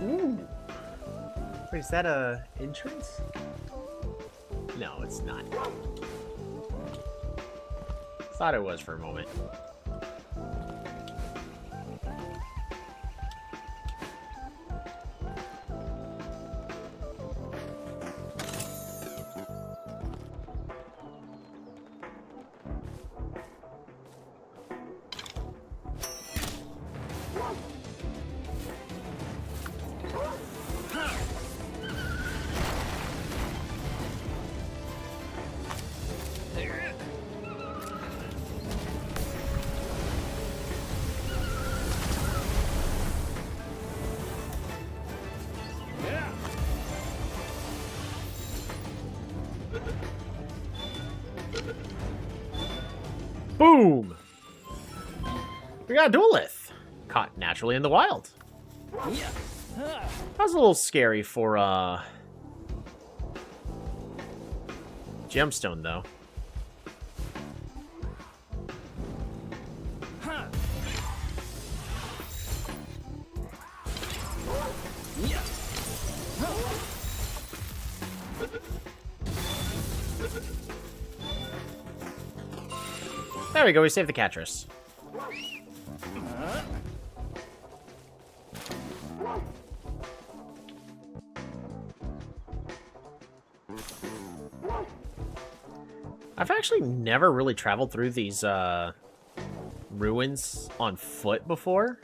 Ooh. Wait, is that a entrance? No, it's not. Thought it was for a moment. Boom! We got a duelith. Caught naturally in the wild. That was a little scary for, gemstone, though. There we go, we saved the Catress. I've actually never really traveled through these ruins on foot before.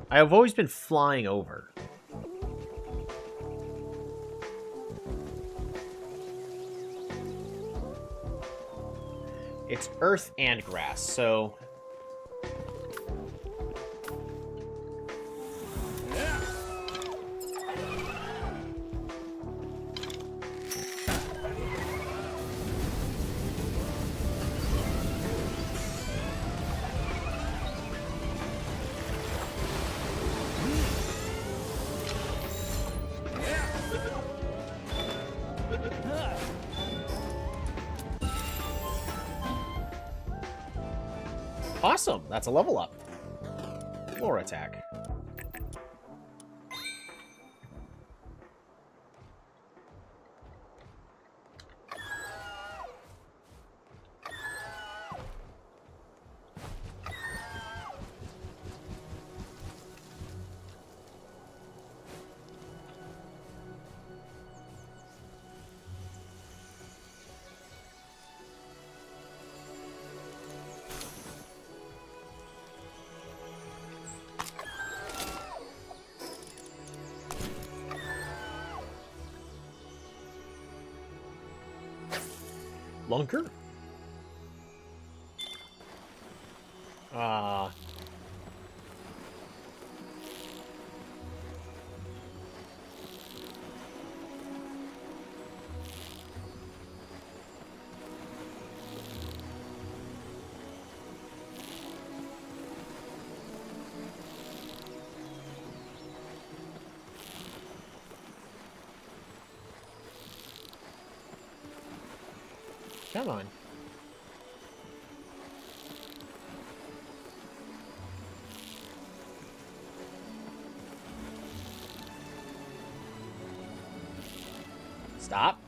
I have always been flying over. It's earth and grass, so... Awesome. That's a level up. Floor attack. Lunker? Come on. Stop.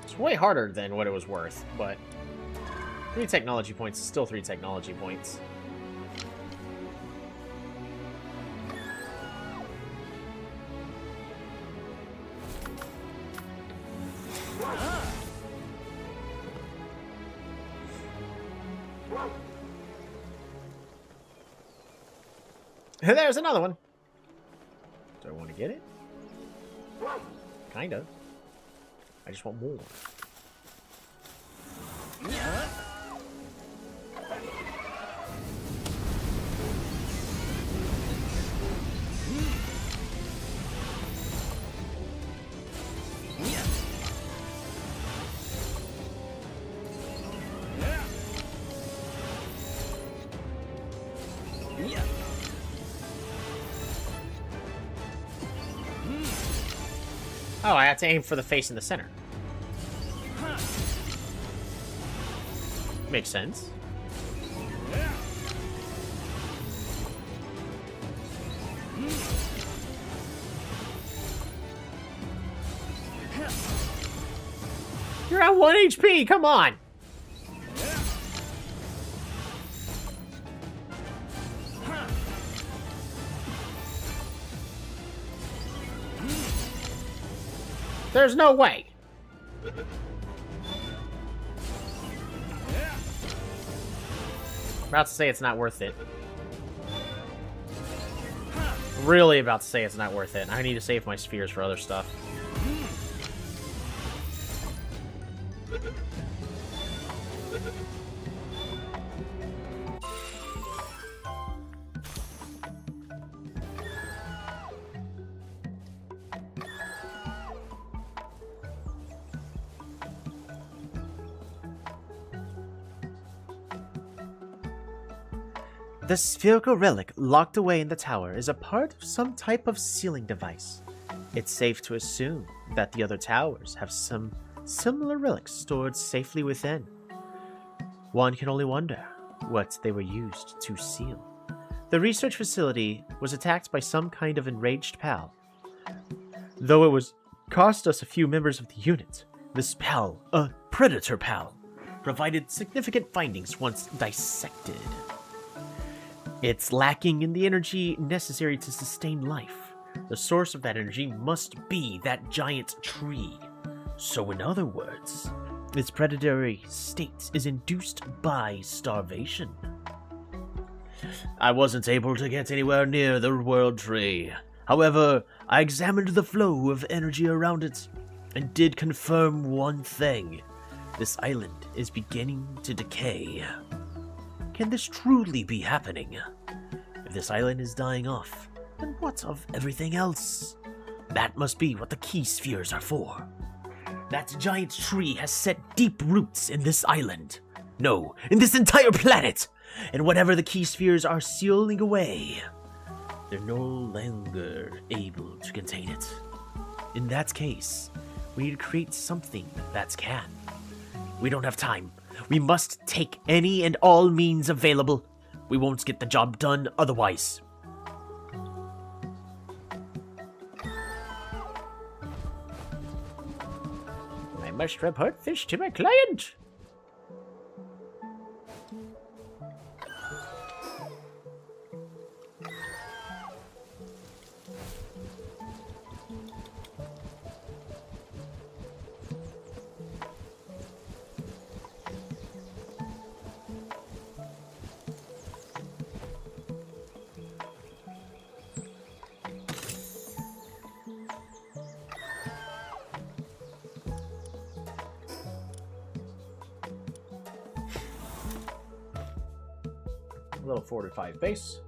It's way harder than what it was worth, but 3 technology points is still 3 technology points. There's another one. Do I want to get it? Kind of. I just want more. Oh, I have to aim for the face in the center. Makes sense. You're at 1 HP, come on! There's no way! About to say it's not worth it. Really about to say it's not worth it. I need to save my spheres for other stuff. The spherical relic locked away in the tower is a part of some type of sealing device. It's safe to assume that the other towers have some similar relics stored safely within. One can only wonder what they were used to seal. The research facility was attacked by some kind of enraged pal. Though it was cost us a few members of the unit, this pal, a predator pal, provided significant findings once dissected. It's lacking in the energy necessary to sustain life. The source of that energy must be that giant tree. So in other words, its predatory state is induced by starvation. I wasn't able to get anywhere near the world tree. However, I examined the flow of energy around it and did confirm one thing. This island is beginning to decay. Can this truly be happening? If this island is dying off, then what of everything else? That must be what the key spheres are for. That giant tree has set deep roots in this island. No, in this entire planet! And whatever the key spheres are sealing away, they're no longer able to contain it. In that case, we need to create something that can. We don't have time. We must take any and all means available. We won't get the job done otherwise. I must report this to my client. Level 45 base.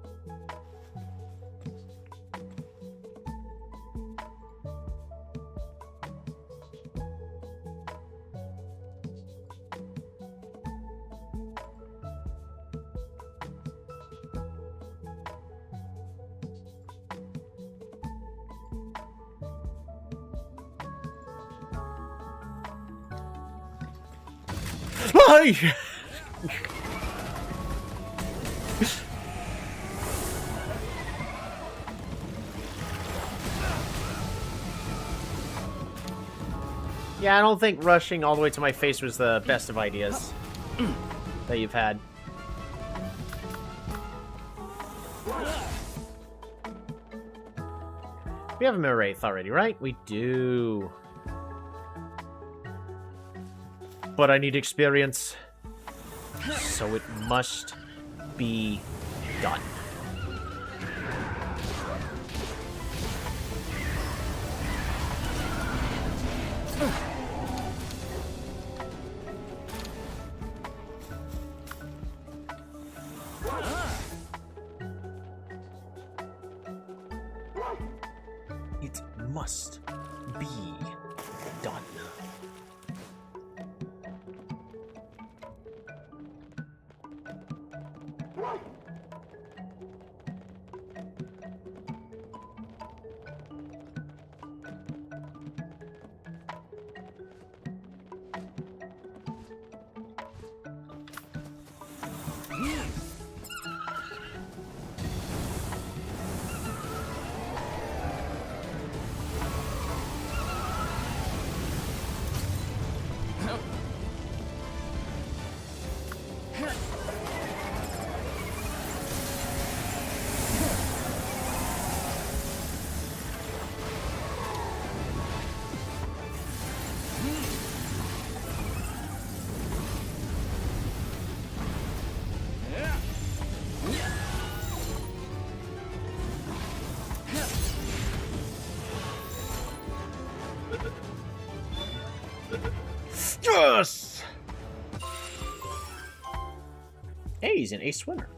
Ay! Yeah, I don't think rushing all the way to my face was the best of ideas that you've had. We have a mirror wraith already, right? We do. But I need experience. So it must be done. It must be done. Yes! Hey, he's an ace swimmer.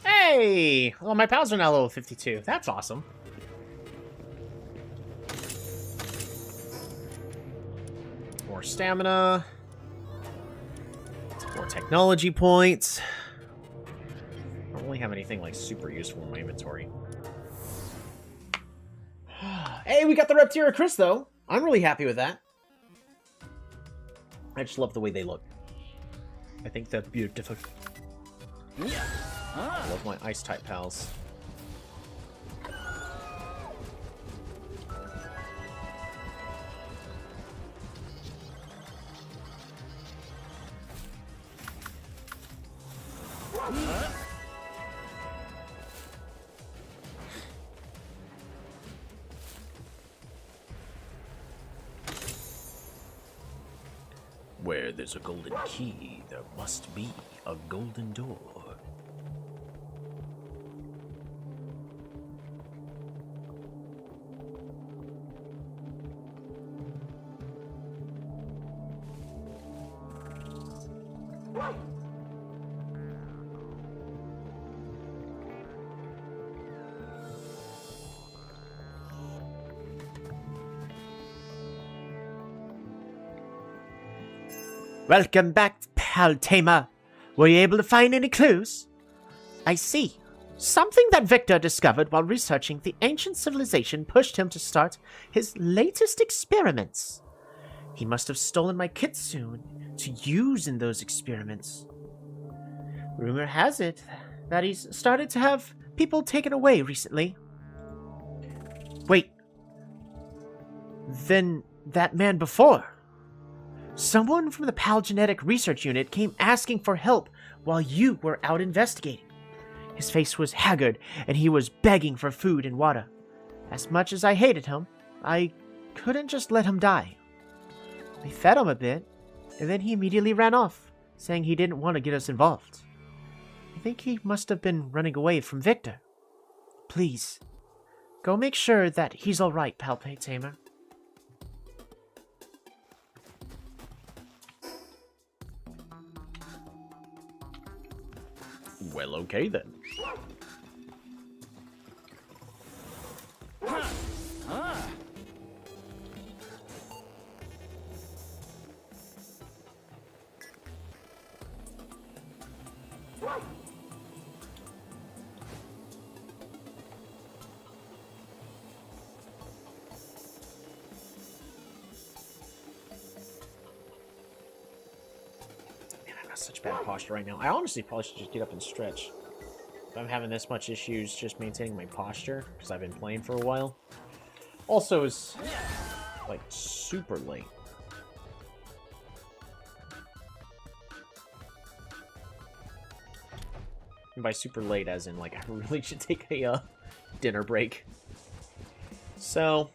Hey! Well, my pals are now level 52. That's awesome. More stamina. More technology points. I don't really have anything like super useful in my inventory. Hey, we got the Reptira Chris though. I'm really happy with that. I just love the way they look. I think they're beautiful. I love my ice type pals. Where there's a golden key, there must be a golden door. Welcome back, pal Tamer. Were you able to find any clues? I see. Something that Victor discovered while researching the ancient civilization pushed him to start his latest experiments. He must have stolen my kitsune to use in those experiments. Rumor has it that he's started to have people taken away recently. Wait. Then that man before? Someone from the PAL Genetic Research Unit came asking for help while you were out investigating. His face was haggard, and he was begging for food and water. As much as I hated him, I couldn't just let him die. I fed him a bit, and then he immediately ran off, saying he didn't want to get us involved. I think he must have been running away from Victor. Please, go make sure that he's alright, Pal Tamer. Well, okay then. Such bad posture right now. I honestly probably should just get up and stretch. If I'm having this much issues just maintaining my posture, because I've been playing for a while. Also, it's like super late. And by super late, as in like I really should take a dinner break. So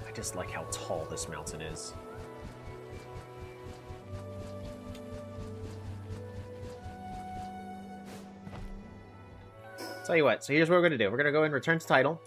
I just like how tall this mountain is. Tell you what, so here's what we're going to do. We're going to go and return to title.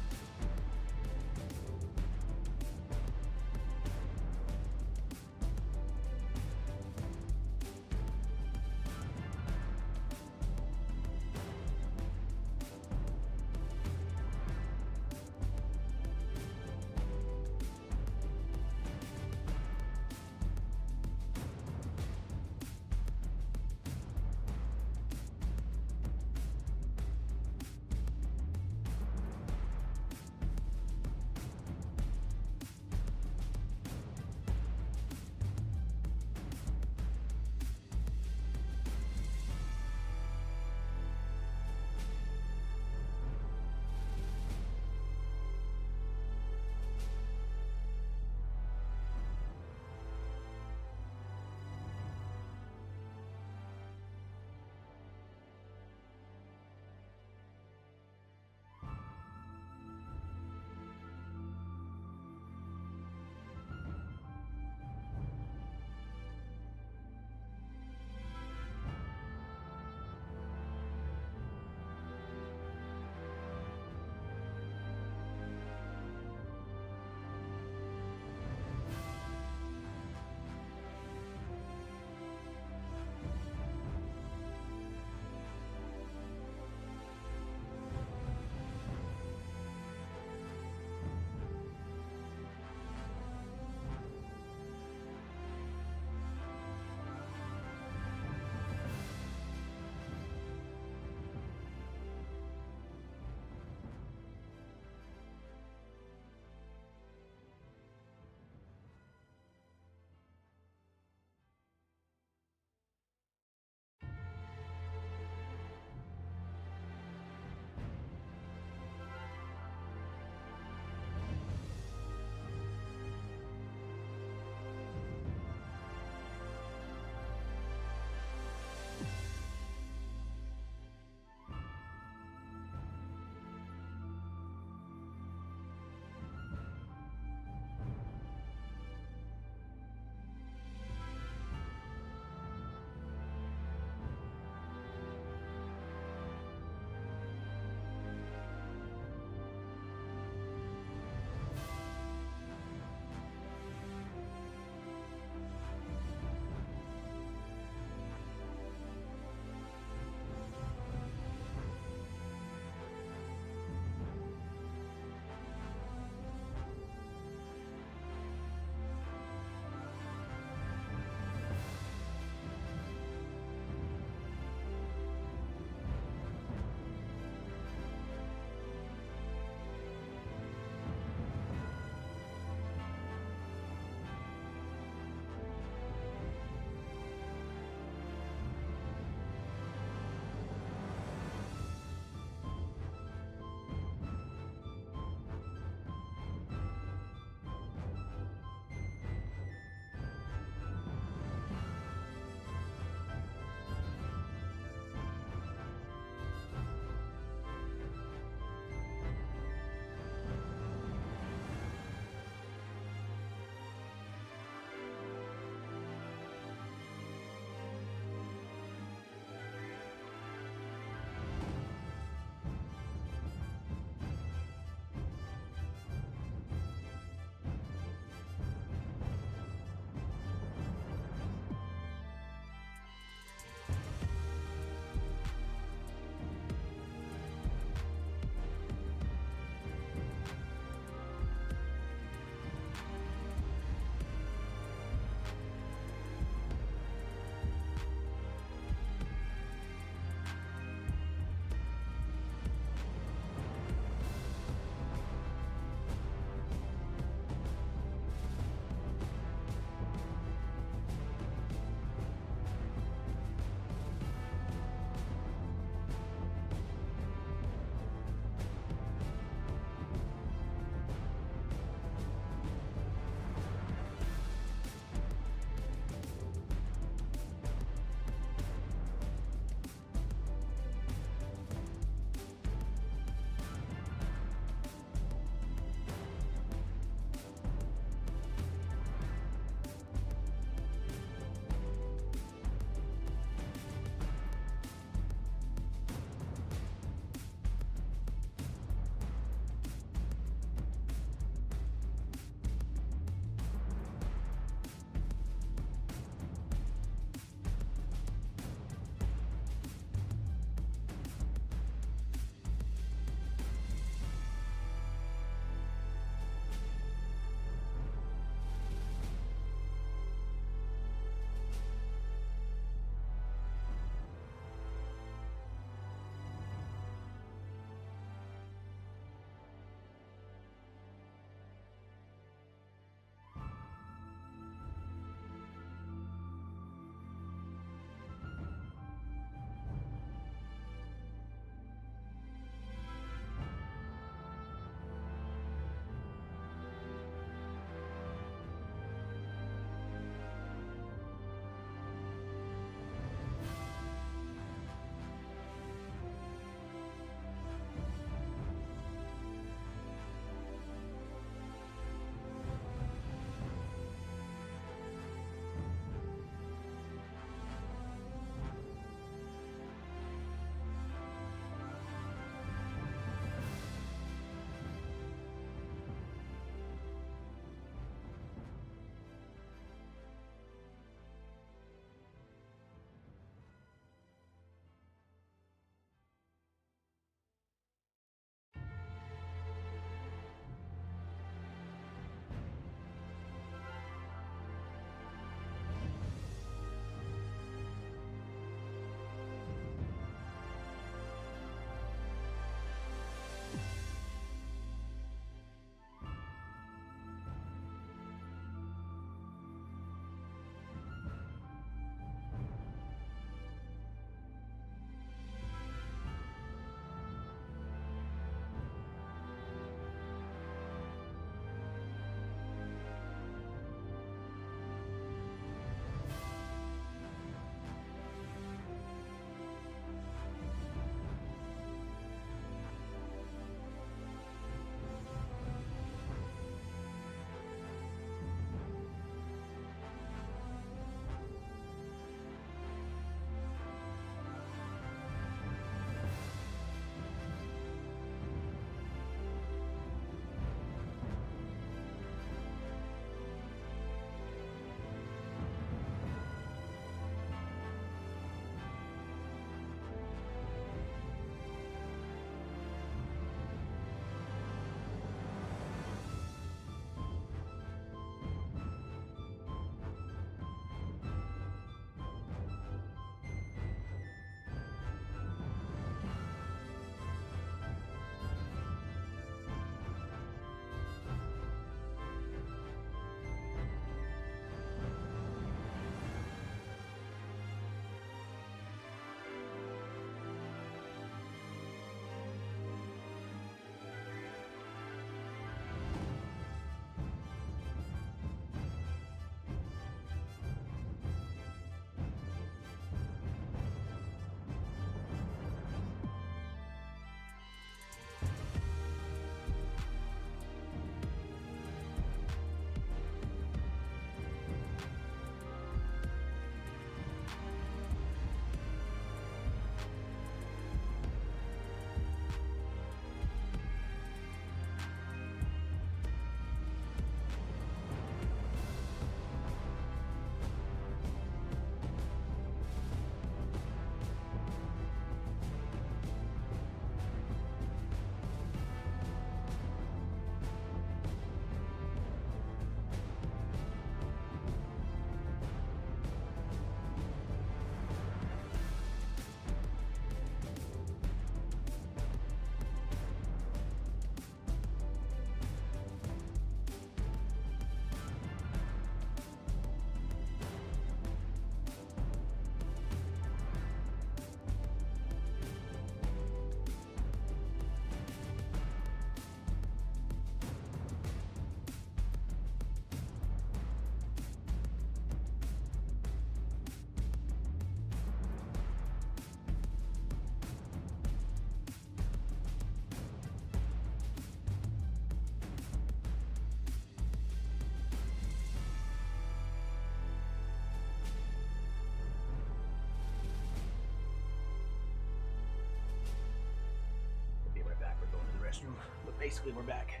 restroom, but basically we're back.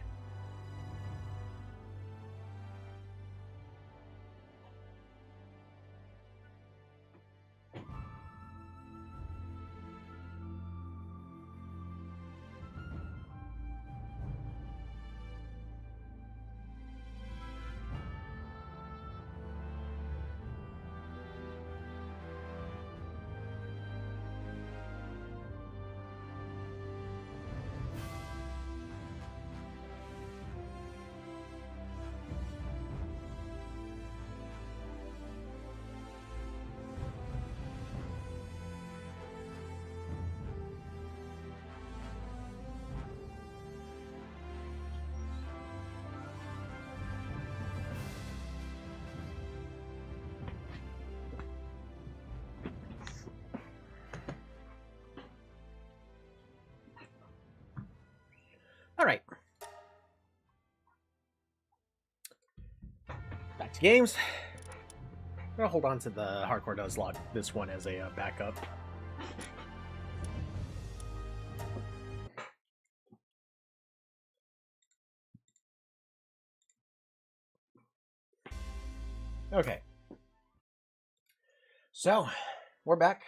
All right. Back to games. I'm gonna hold on to the Hardcore Does log this one as a backup. Okay. So, we're back.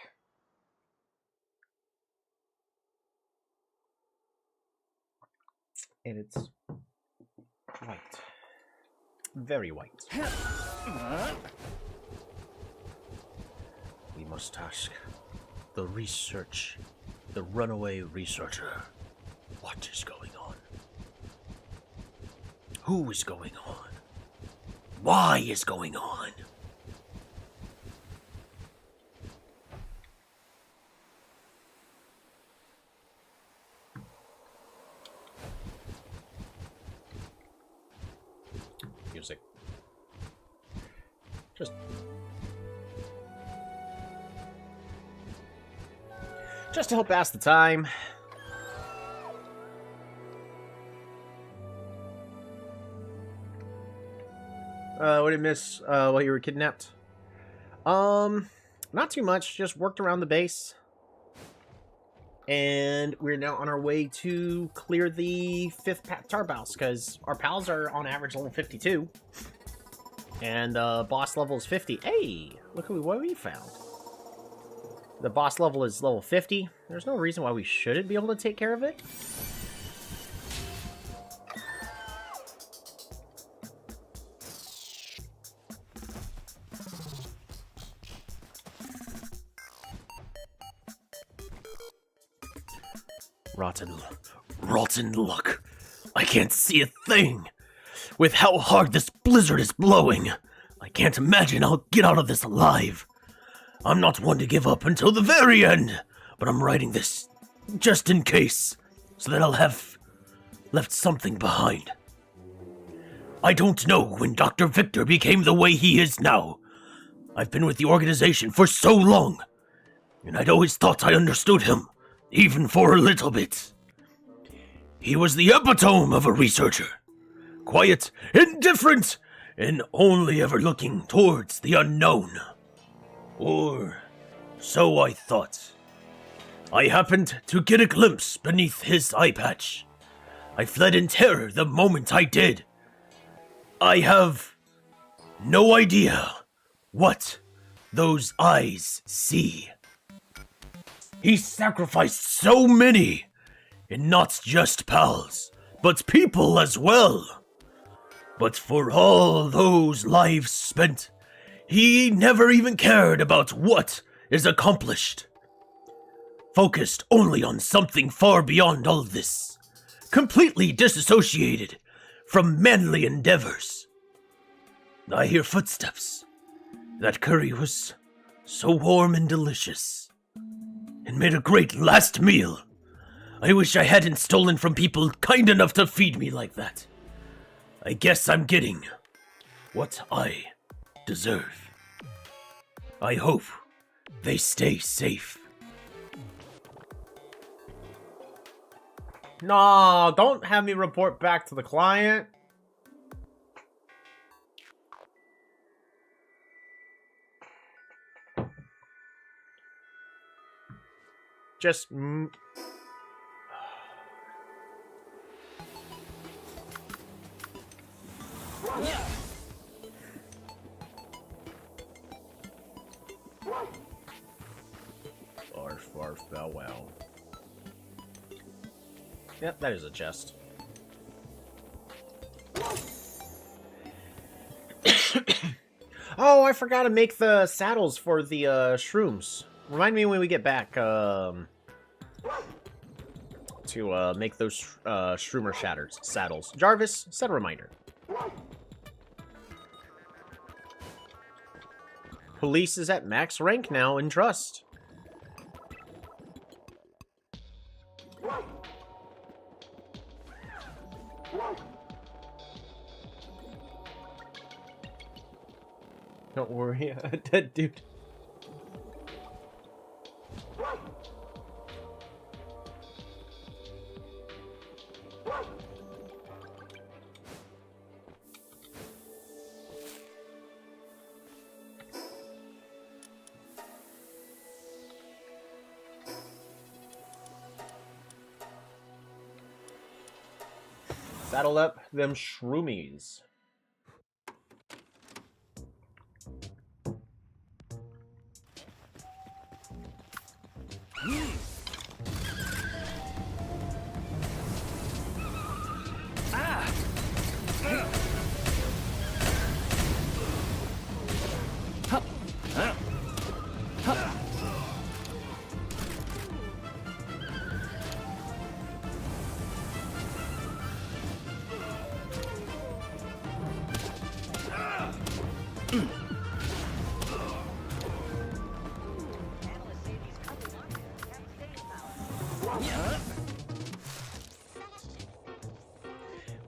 And it's white. Very white. We must ask the runaway researcher, what is going on? Who is going on? Why is going on? Music. Just to help pass the time. What did you miss while you were kidnapped? Not too much. Just worked around the base. And we're now on our way to clear the 5th Tar Pals, because our pals are on average level 52. And boss level is 50. Hey, look what we found. The boss level is level 50. There's no reason why we shouldn't be able to take care of it. Rotten luck. I can't see a thing. With how hard this blizzard is blowing, I can't imagine I'll get out of this alive. I'm not one to give up until the very end, but I'm writing this just in case, so that I'll have left something behind. I don't know when Dr. Victor became the way he is now. I've been with the organization for so long, and I'd always thought I understood him, even for a little bit. He was the epitome of a researcher. Quiet, indifferent, and only ever looking towards the unknown. Or so I thought. I happened to get a glimpse beneath his eye patch. I fled in terror the moment I did. I have no idea what those eyes see. He sacrificed so many, and not just pals, but people as well. But for all those lives spent, he never even cared about what is accomplished. Focused only on something far beyond all this. Completely disassociated from manly endeavors. I hear footsteps. That curry was so warm and delicious. It made a great last meal. I wish I hadn't stolen from people kind enough to feed me like that. I guess I'm getting what I deserve. I hope they stay safe. No, don't have me report back to the client. Just... Barf, barf, bow wow. Yep, that is a chest. Oh, I forgot to make the saddles for the shrooms. Remind me when we get back to make those shroomer saddles. Jarvis, set a reminder. Police is at max rank now in trust. Don't worry, a dead dude. Saddle up them shroomies.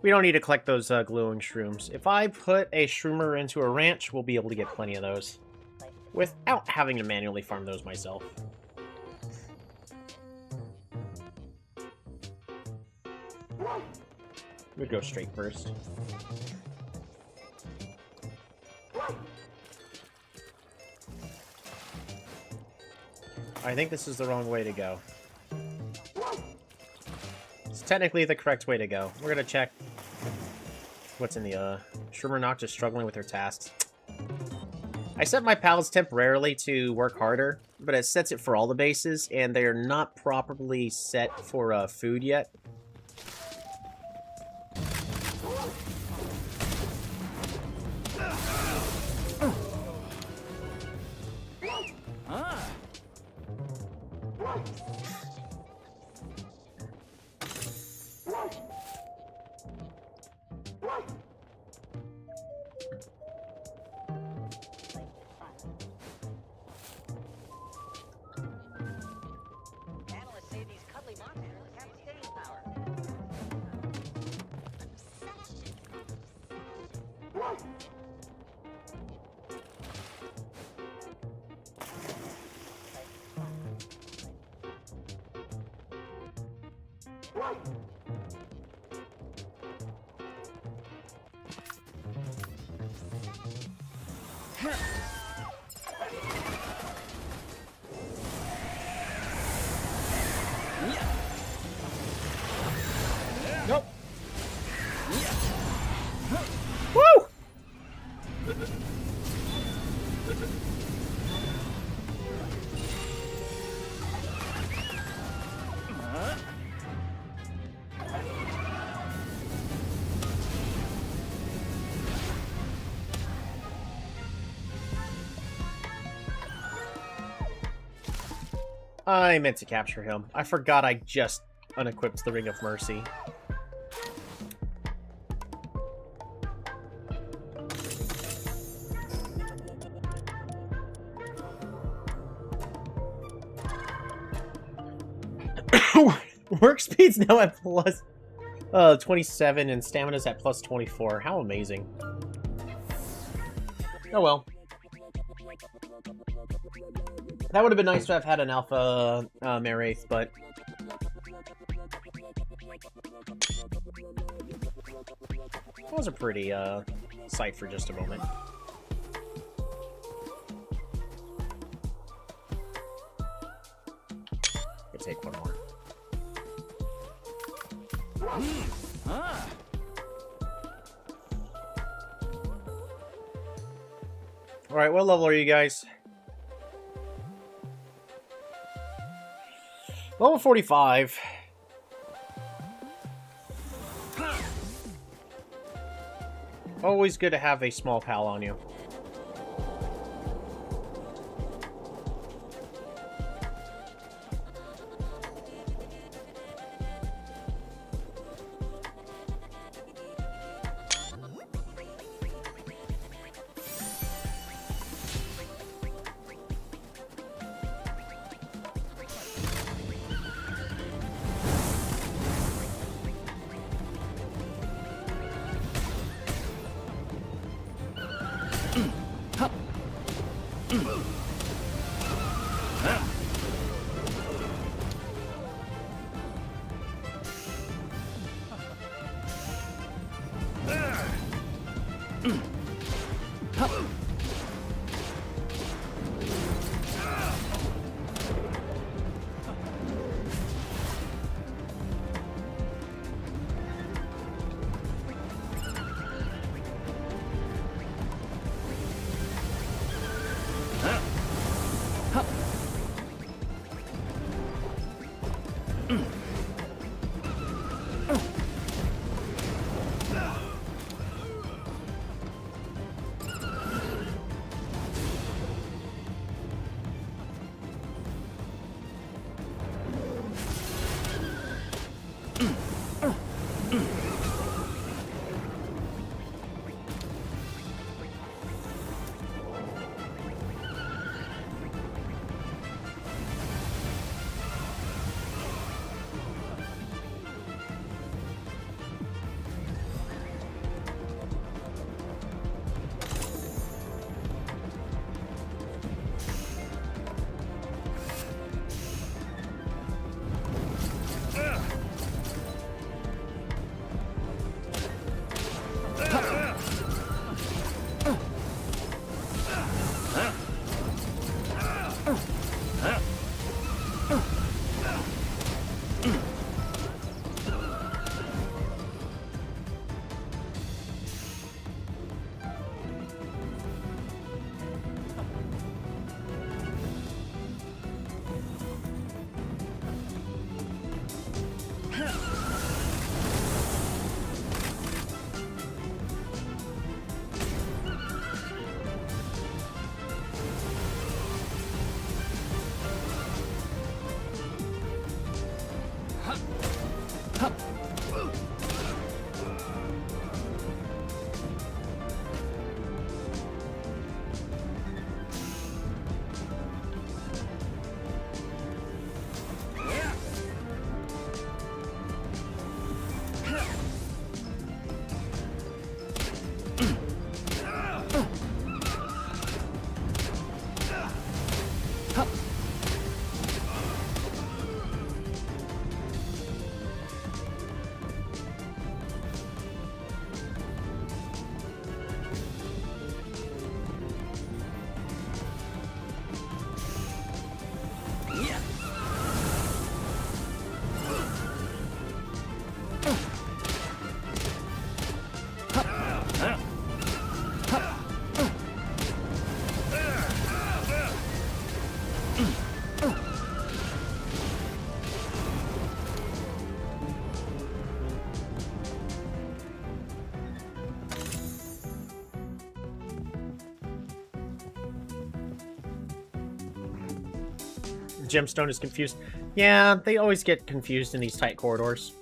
We don't need to collect those glowing shrooms. If I put a shroomer into a ranch, we'll be able to get plenty of those. Without having to manually farm those myself. We'd go straight first. I think this is the wrong way to go. It's technically the correct way to go. We're gonna check what's in the Shroomer Noct is struggling with her tasks. I set my pals temporarily to work harder, but it sets it for all the bases, and they are not properly set for food yet. Nope. Woo! I meant to capture him. I forgot I just unequipped the Ring of Mercy. Work speed's now at plus 27 and stamina's at plus 24. How amazing. Oh well. That would have been nice to have had an alpha Maraith, but that was a pretty sight for just a moment. Let's take one more. Alright, what level are you guys? Level 45. Always good to have a small pal on you. Gemstone is confused. Yeah, they always get confused in these tight corridors.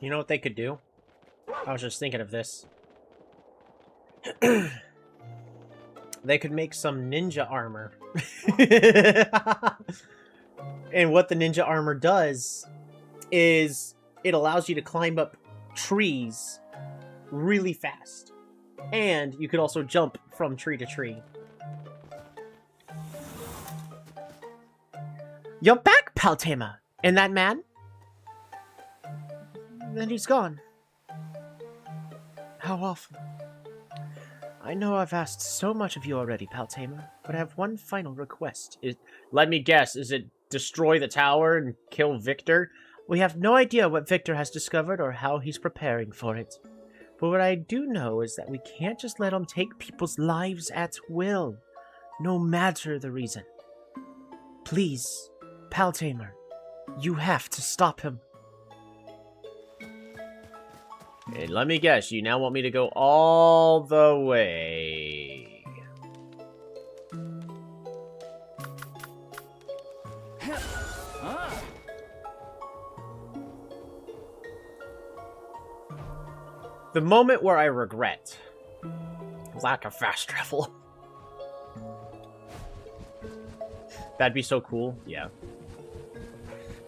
You know what they could do? I was just thinking of this. They could make some ninja armor. And what the ninja armor does is it allows you to climb up trees really fast. And you could also jump from tree to tree. You're back, Paltema. And that man? Then he's gone. How awful. I know I've asked so much of you already, Paltema, but I have one final request. Let me guess, is it destroy the tower and kill Victor? We have no idea what Victor has discovered or how he's preparing for it. But what I do know is that we can't just let him take people's lives at will, no matter the reason. Please, Paltamer, you have to stop him. And let me guess, you now want me to go all the way. The moment where I regret lack of fast travel. That'd be so cool, yeah.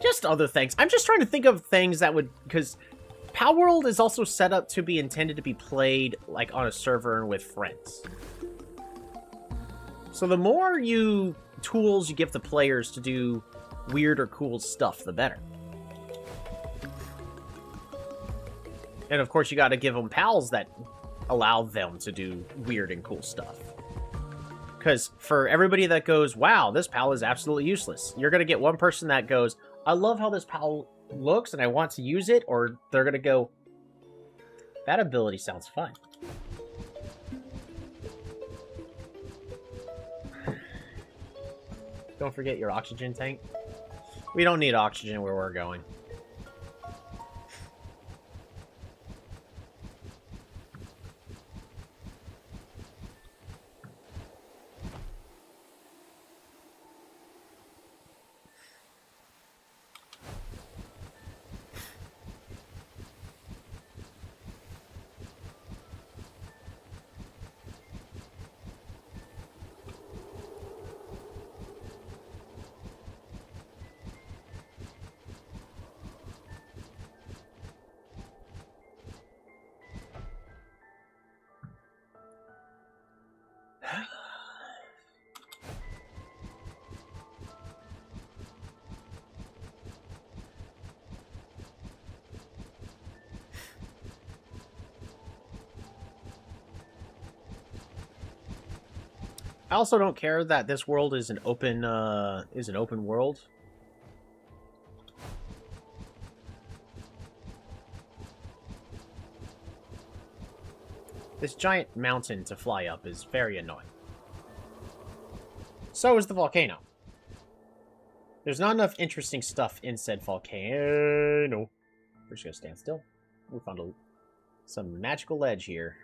Just other things. I'm just trying to think of things that would, because Palworld is also set up to be intended to be played like on a server and with friends. So the more tools you give the players to do weird or cool stuff, the better. And of course you gotta give them pals that allow them to do weird and cool stuff. Because for everybody that goes, wow, this pal is absolutely useless, you're gonna get one person that goes, I love how this pal looks and I want to use it, or they're gonna go, that ability sounds fun. Don't forget your oxygen tank. We don't need oxygen where we're going. I also don't care that this world is an open world. This giant mountain to fly up is very annoying. So is the volcano. There's not enough interesting stuff in said volcano. We're just gonna stand still. We found some magical ledge here.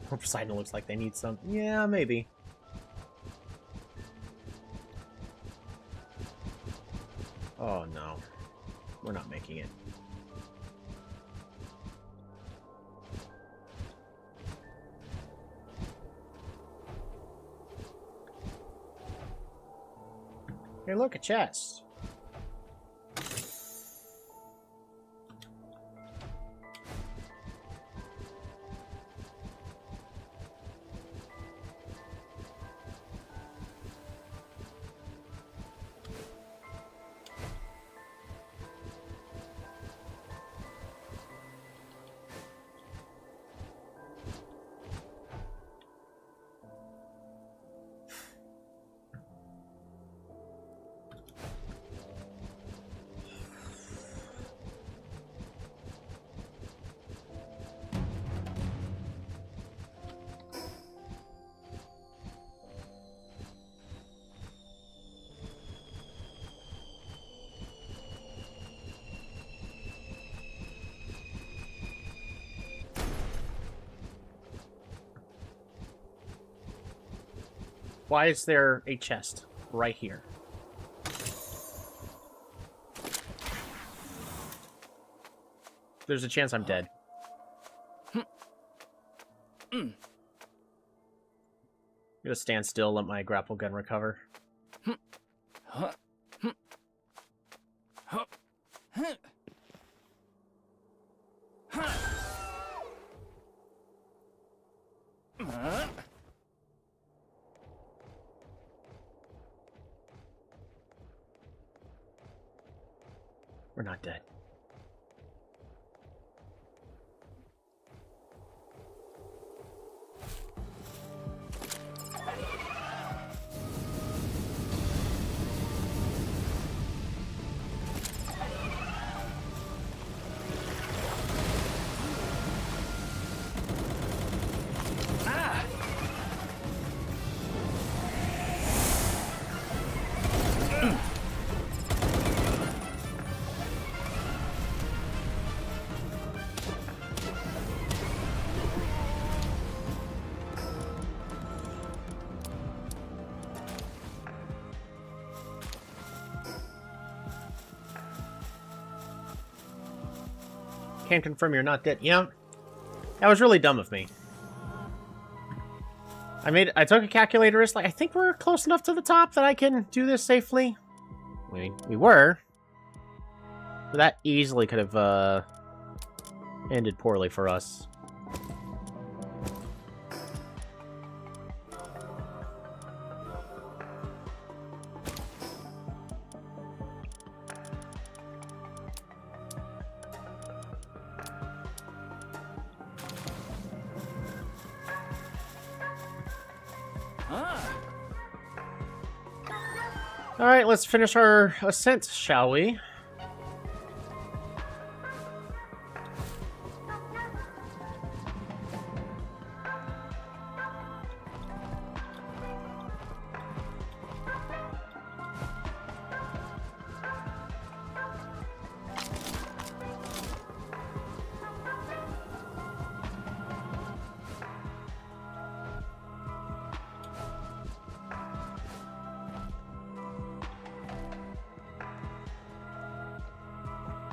Poseidon looks like they need some. Yeah, maybe. Oh no. We're not making it. Hey, look, a chest. Why is there a chest right here? There's a chance I'm dead. I'm gonna stand still, let my grapple gun recover. We're not dead. Can't confirm you're not dead. Yeah, that was really dumb of me. I took a calculator risk. Like, I think we're close enough to the top that I can do this safely. We were. But that easily could have ended poorly for us. Alright, let's finish our ascent, shall we?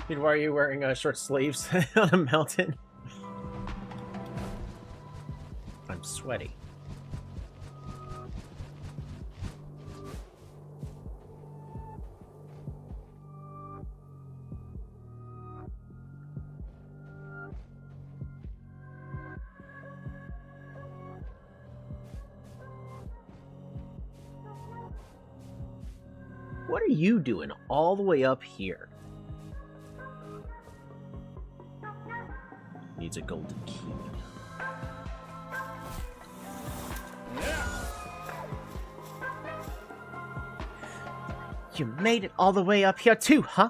Dude, why are you wearing short sleeves on a mountain? I'm sweaty. What are you doing all the way up here? Needs a golden key. You made it all the way up here too, huh?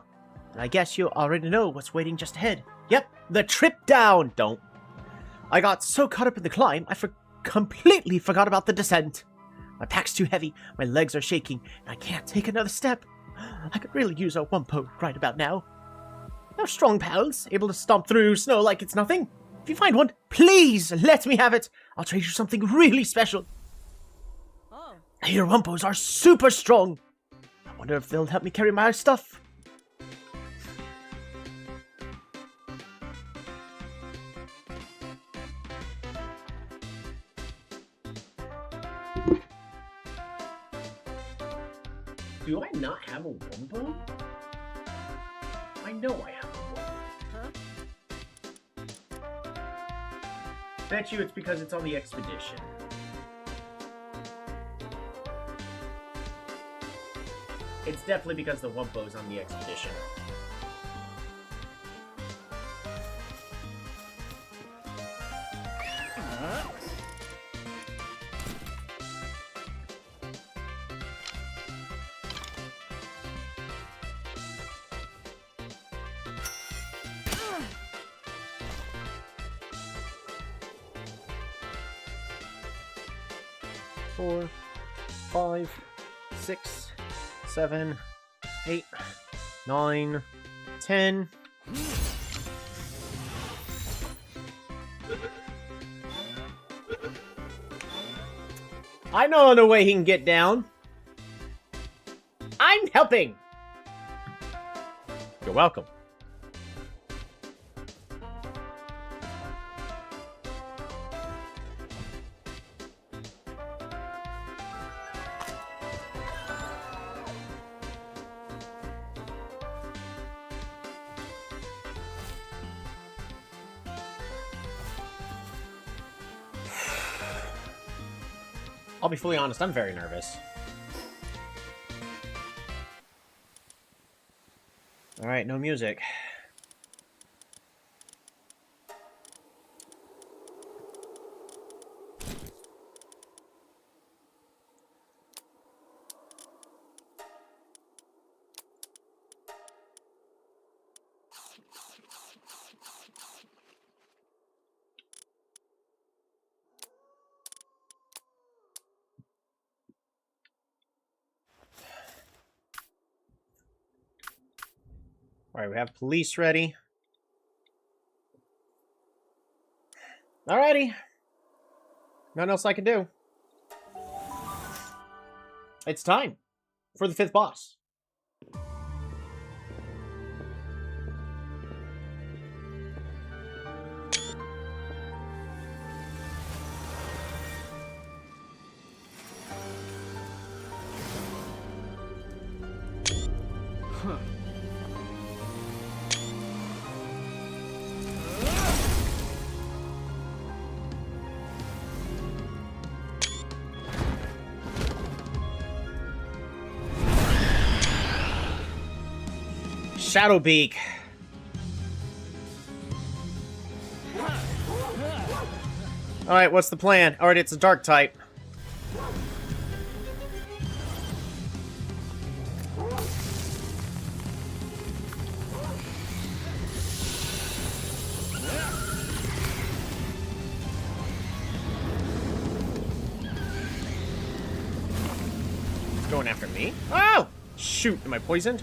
And I guess you already know what's waiting just ahead. Yep, the trip down! Don't. I got so caught up in the climb, I completely forgot about the descent. My pack's too heavy, my legs are shaking, and I can't take another step. I could really use a wumpo right about now. They're strong pals, able to stomp through snow like it's nothing. If you find one, please let me have it. I'll trade you something really special. Oh. I hear wumpos are super strong. I wonder if they'll help me carry my stuff. Do I not have a wumpo? I know I have a wumpo. Bet you it's because it's on the expedition. It's definitely because the wumpo's on the expedition. Four, 5, 6, 7, 8, 9, 10. I know no way he can get down. I'm helping. You're welcome. I'll be fully honest, I'm very nervous. Alright, no music. Alright, we have police ready. Alrighty. Nothing else I can do. It's time for the 5th boss. Shadowbeak. Alright, what's the plan? Alright, it's a dark type. It's going after me? Oh! Shoot, am I poisoned?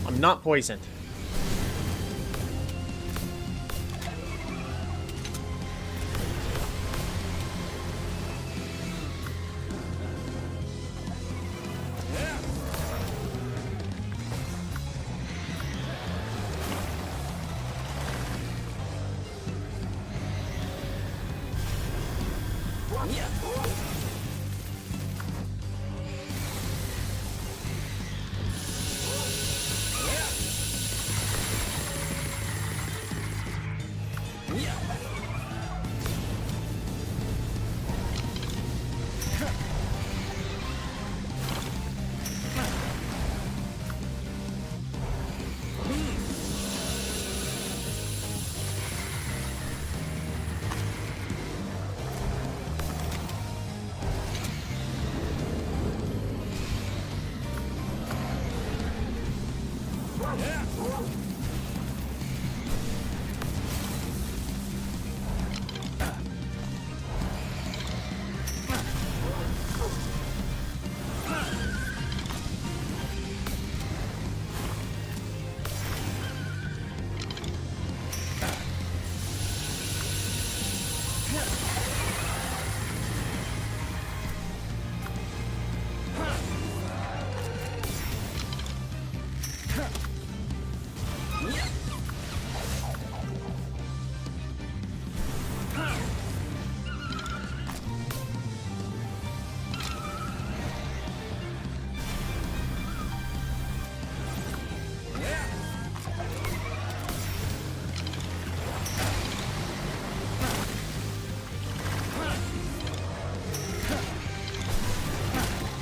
I'm not poisoned.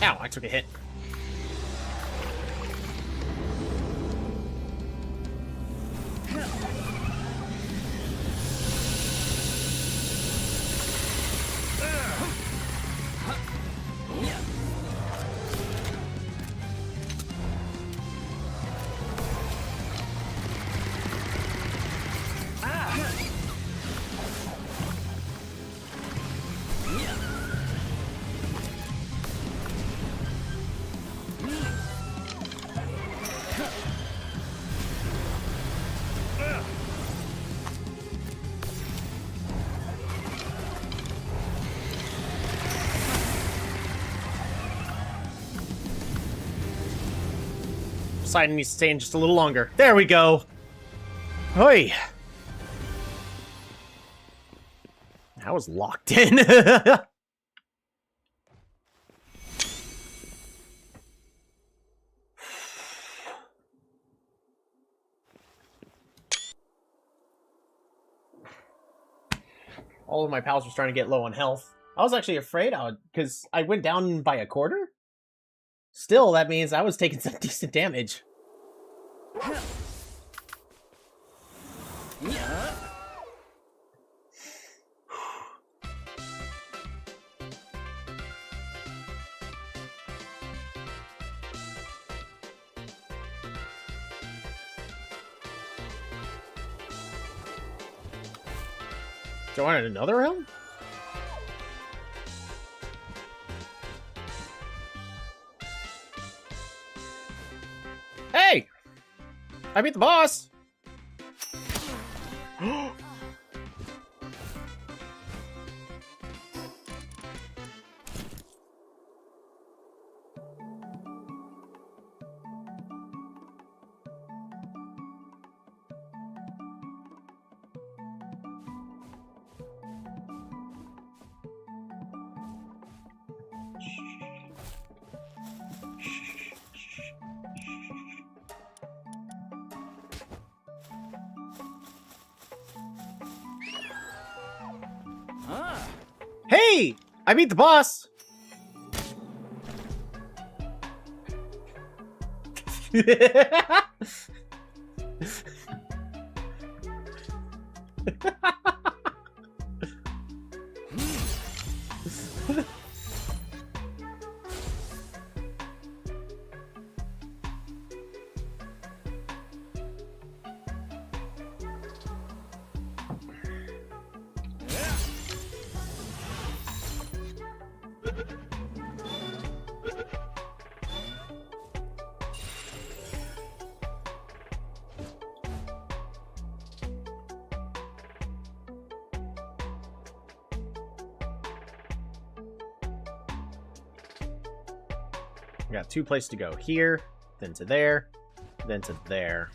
Ow, I took a hit. sign needs to stay in just a little longer. There we go. Hey. I was locked in. All of my pals were starting to get low on health. I was actually afraid because I went down by a quarter. Still, that means I was taking some decent damage. Do I want another round? Hey! I beat the boss! Hey! I beat the boss! We got 2 places to go. Here, then to there, then to there.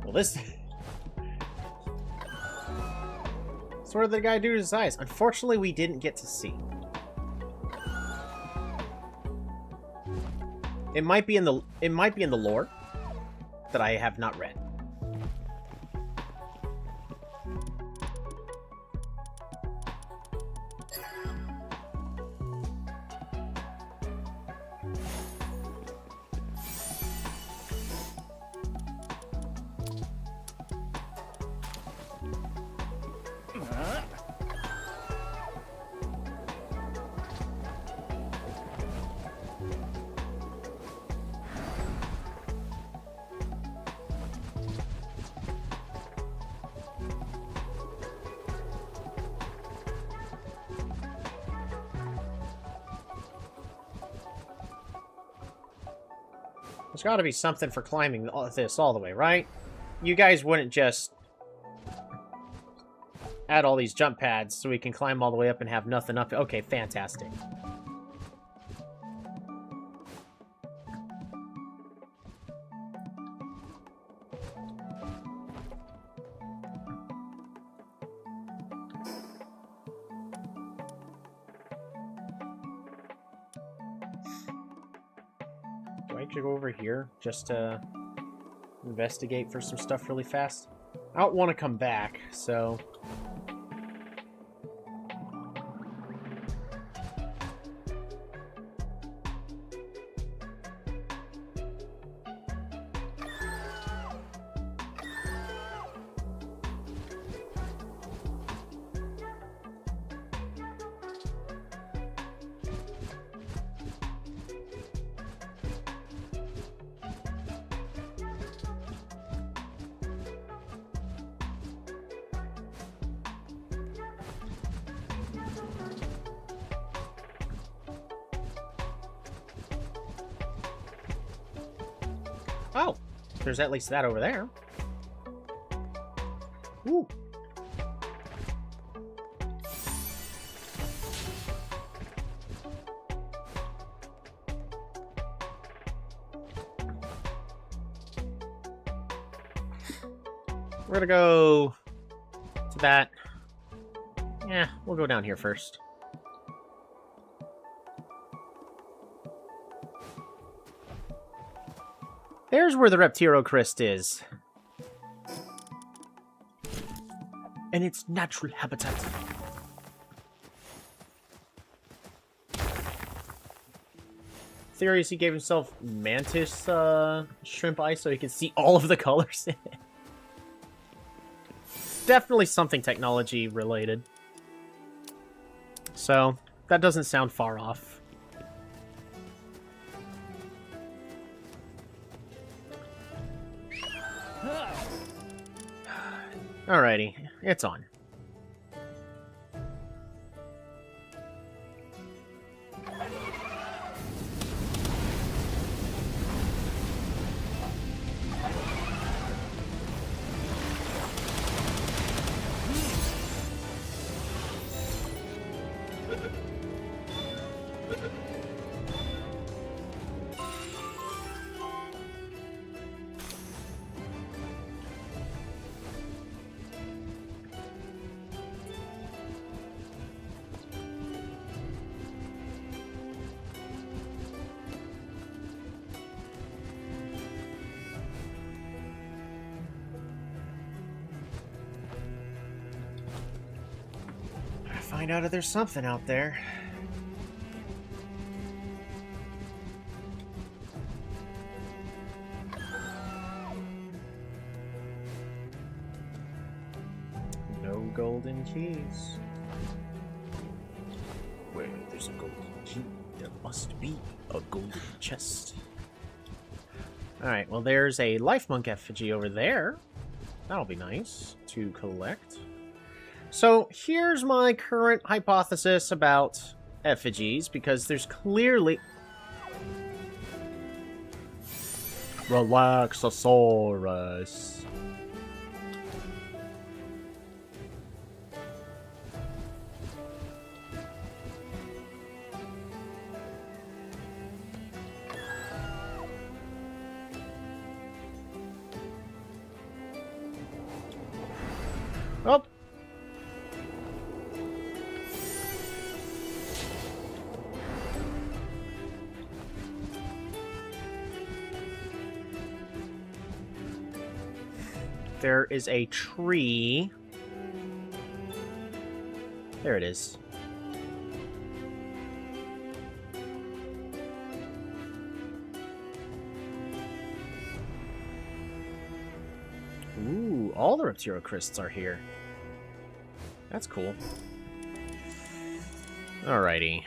Well, this... So what did the guy do to his eyes? Unfortunately, we didn't get to see. It might be in the lore that I have not read. There's got to be something for climbing this all the way, right? You guys wouldn't just add all these jump pads so we can climb all the way up and have nothing up. Okay, fantastic. Do I actually go over here just to investigate for some stuff really fast? I don't want to come back, so... There's at least that over there. Ooh. We're gonna go to that. Yeah, we'll go down here first. There's where the Reptyrocryst is. And its natural habitat. Theory is he gave himself mantis shrimp eyes so he could see all of the colors in it. Definitely something technology related. So, that doesn't sound far off. Alrighty, it's on. Find out if there's something out there. No golden keys. Where there's a golden key, there must be a golden chest. Alright, well there's a life monk effigy over there. That'll be nice to collect. So here's my current hypothesis about effigies, because there's clearly... Relaxosaurus. Oh! There is a tree. There it is. Ooh, all the Reptyrocrysts are here. That's cool. Alrighty.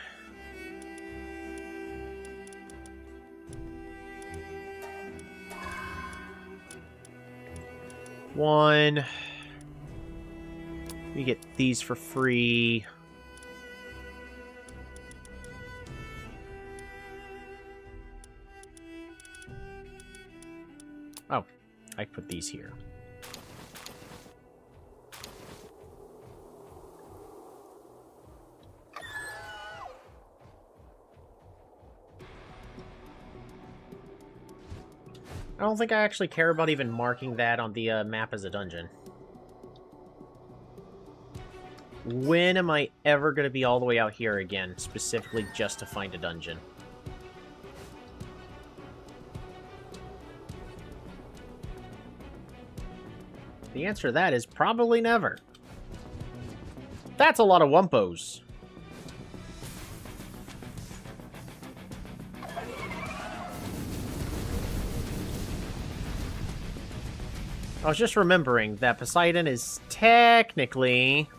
One. We get these for free. Oh, I put these here. I don't think I actually care about even marking that on the map as a dungeon. When am I ever going to be all the way out here again, specifically just to find a dungeon? The answer to that is probably never. That's a lot of Wumpos. I was just remembering that Poseidon is technically...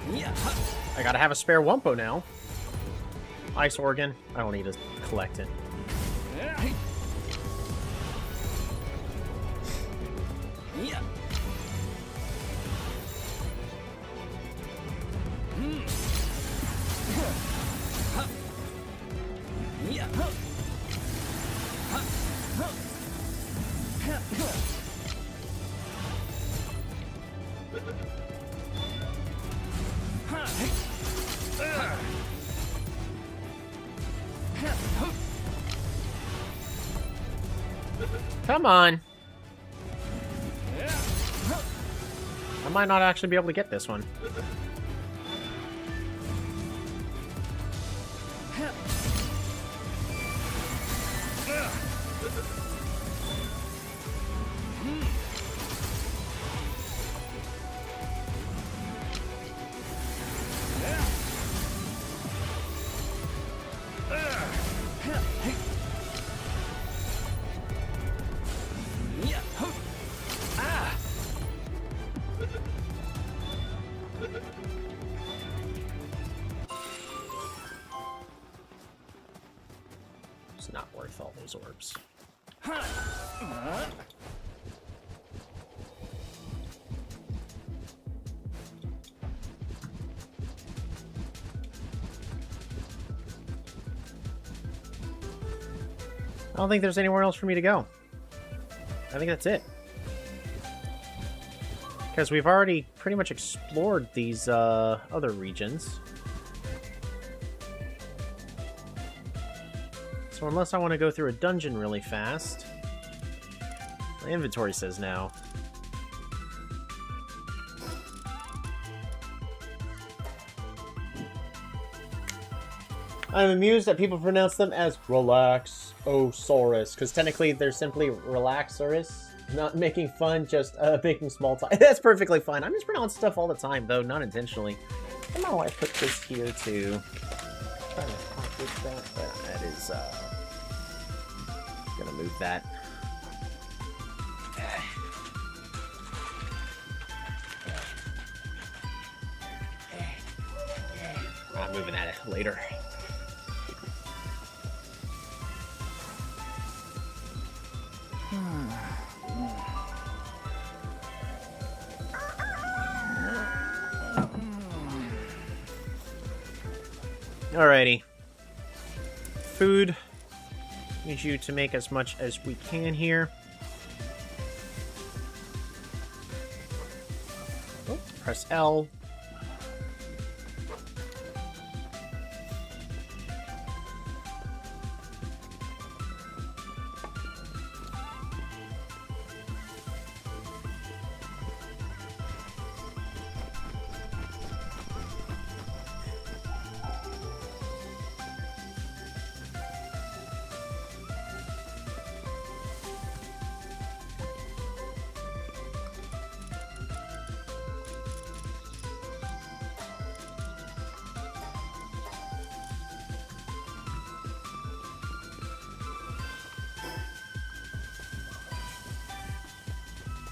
I gotta have a spare Wumpo now. Ice organ. I don't need to collect it. Come on. I might not actually be able to get this one. It's not worth all those orbs. I don't think there's anywhere else for me to go. I think that's it. Because we've already pretty much explored these other regions. So unless I want to go through a dungeon really fast... My inventory says now. I'm amused that people pronounce them as Relaxosaurus, because technically they're simply Relaxorus. Not making fun, just making small talk. That's perfectly fine. I mispronounce stuff all the time, though, not intentionally. I don't know why I put this here, too. I'm trying to accomplish that, but that is, gonna move that. I'm moving at it later. Alrighty. Food. Need you to make as much as we can here. Oh, press L.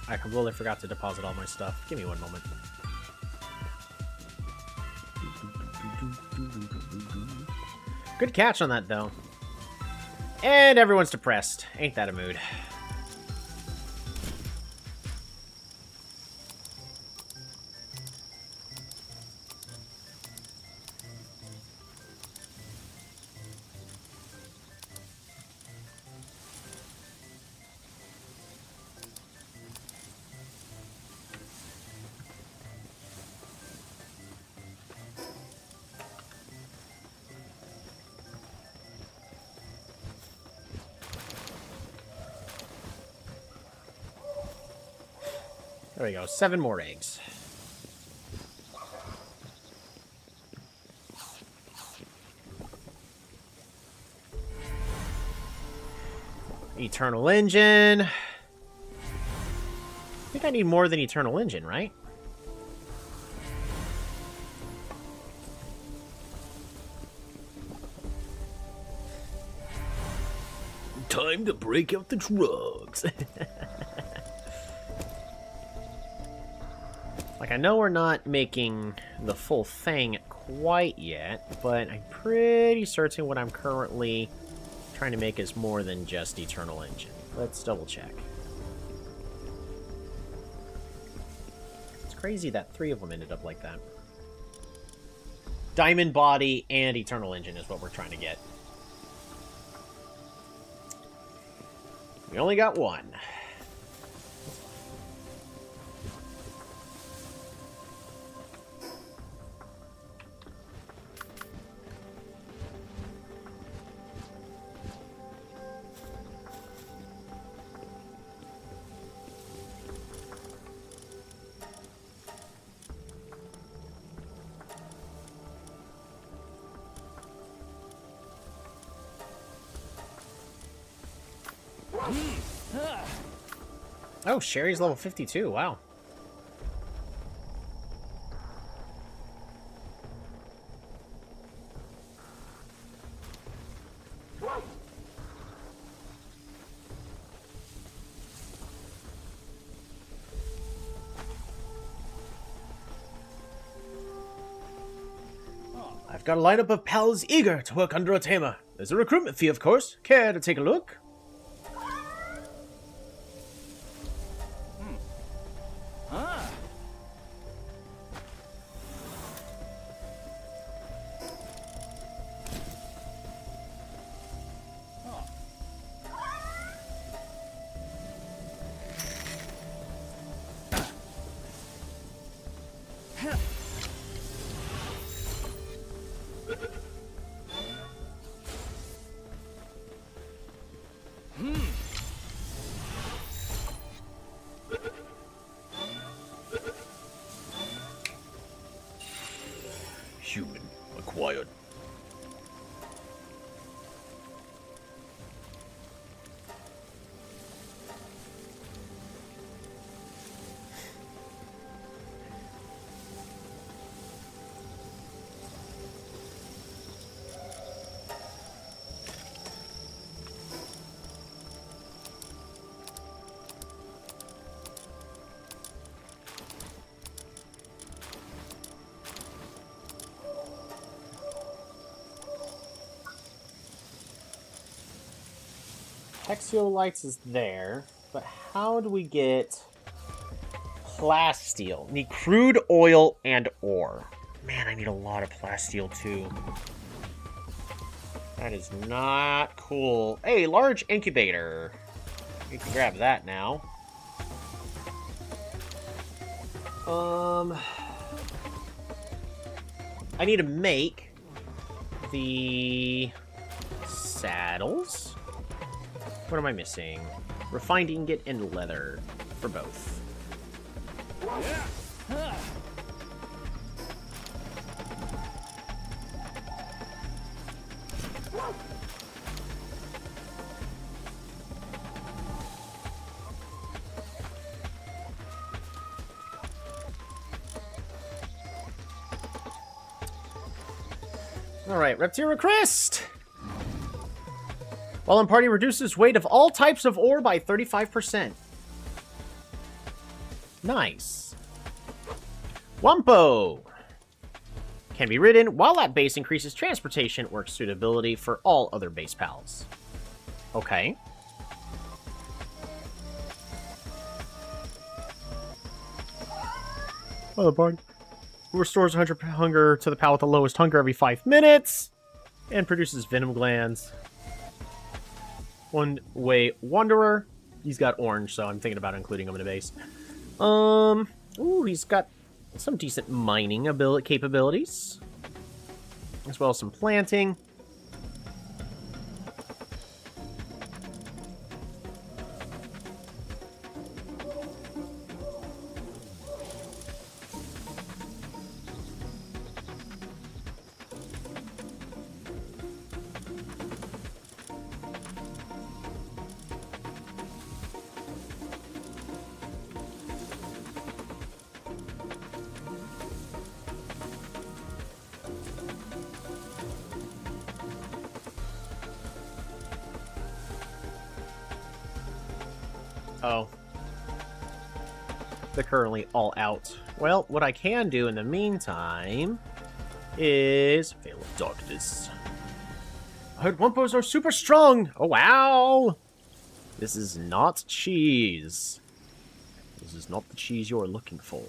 I completely forgot to deposit all my stuff. Give me one moment. Good catch on that, though. And everyone's depressed. Ain't that a mood? There we go, 7 more eggs. Eternal Engine. I think I need more than Eternal Engine, right? Time to break out the drugs. Like, I know we're not making the full thing quite yet, but I'm pretty certain what I'm currently trying to make is more than just Eternal Engine. Let's double check. It's crazy that 3 of them ended up like that. Diamond Body and Eternal Engine is what we're trying to get. We only got 1. Oh, Sherry's level 52. Wow. I've got a lineup of pals eager to work under a tamer. There's a recruitment fee, of course. Care to take a look? Human acquired. Hexiolites is there, but how do we get plasteel? Need crude oil and ore. Man, I need a lot of plasteel too. That is not cool. Hey, large incubator. We can grab that now. I need to make the saddles. What am I missing? Refined ingot and leather for both. Alright, Reptira Crest! While in party, reduces weight of all types of ore by 35%. Nice. Wumpo! Can be ridden, while at base increases transportation or suitability for all other base pals. Okay. Other bug. Restores 100 hunger to the pal with the lowest hunger every 5 minutes. And produces venom glands. One-way wanderer. He's got orange, so I'm thinking about including him in a base. Ooh, he's got some decent mining capabilities. As well as some planting. Oh. They're currently all out Well, what I can do in the meantime is Veil of Darkness. I heard Wumpos are super strong. Oh, wow. This is not cheese. This is not the cheese you're looking for.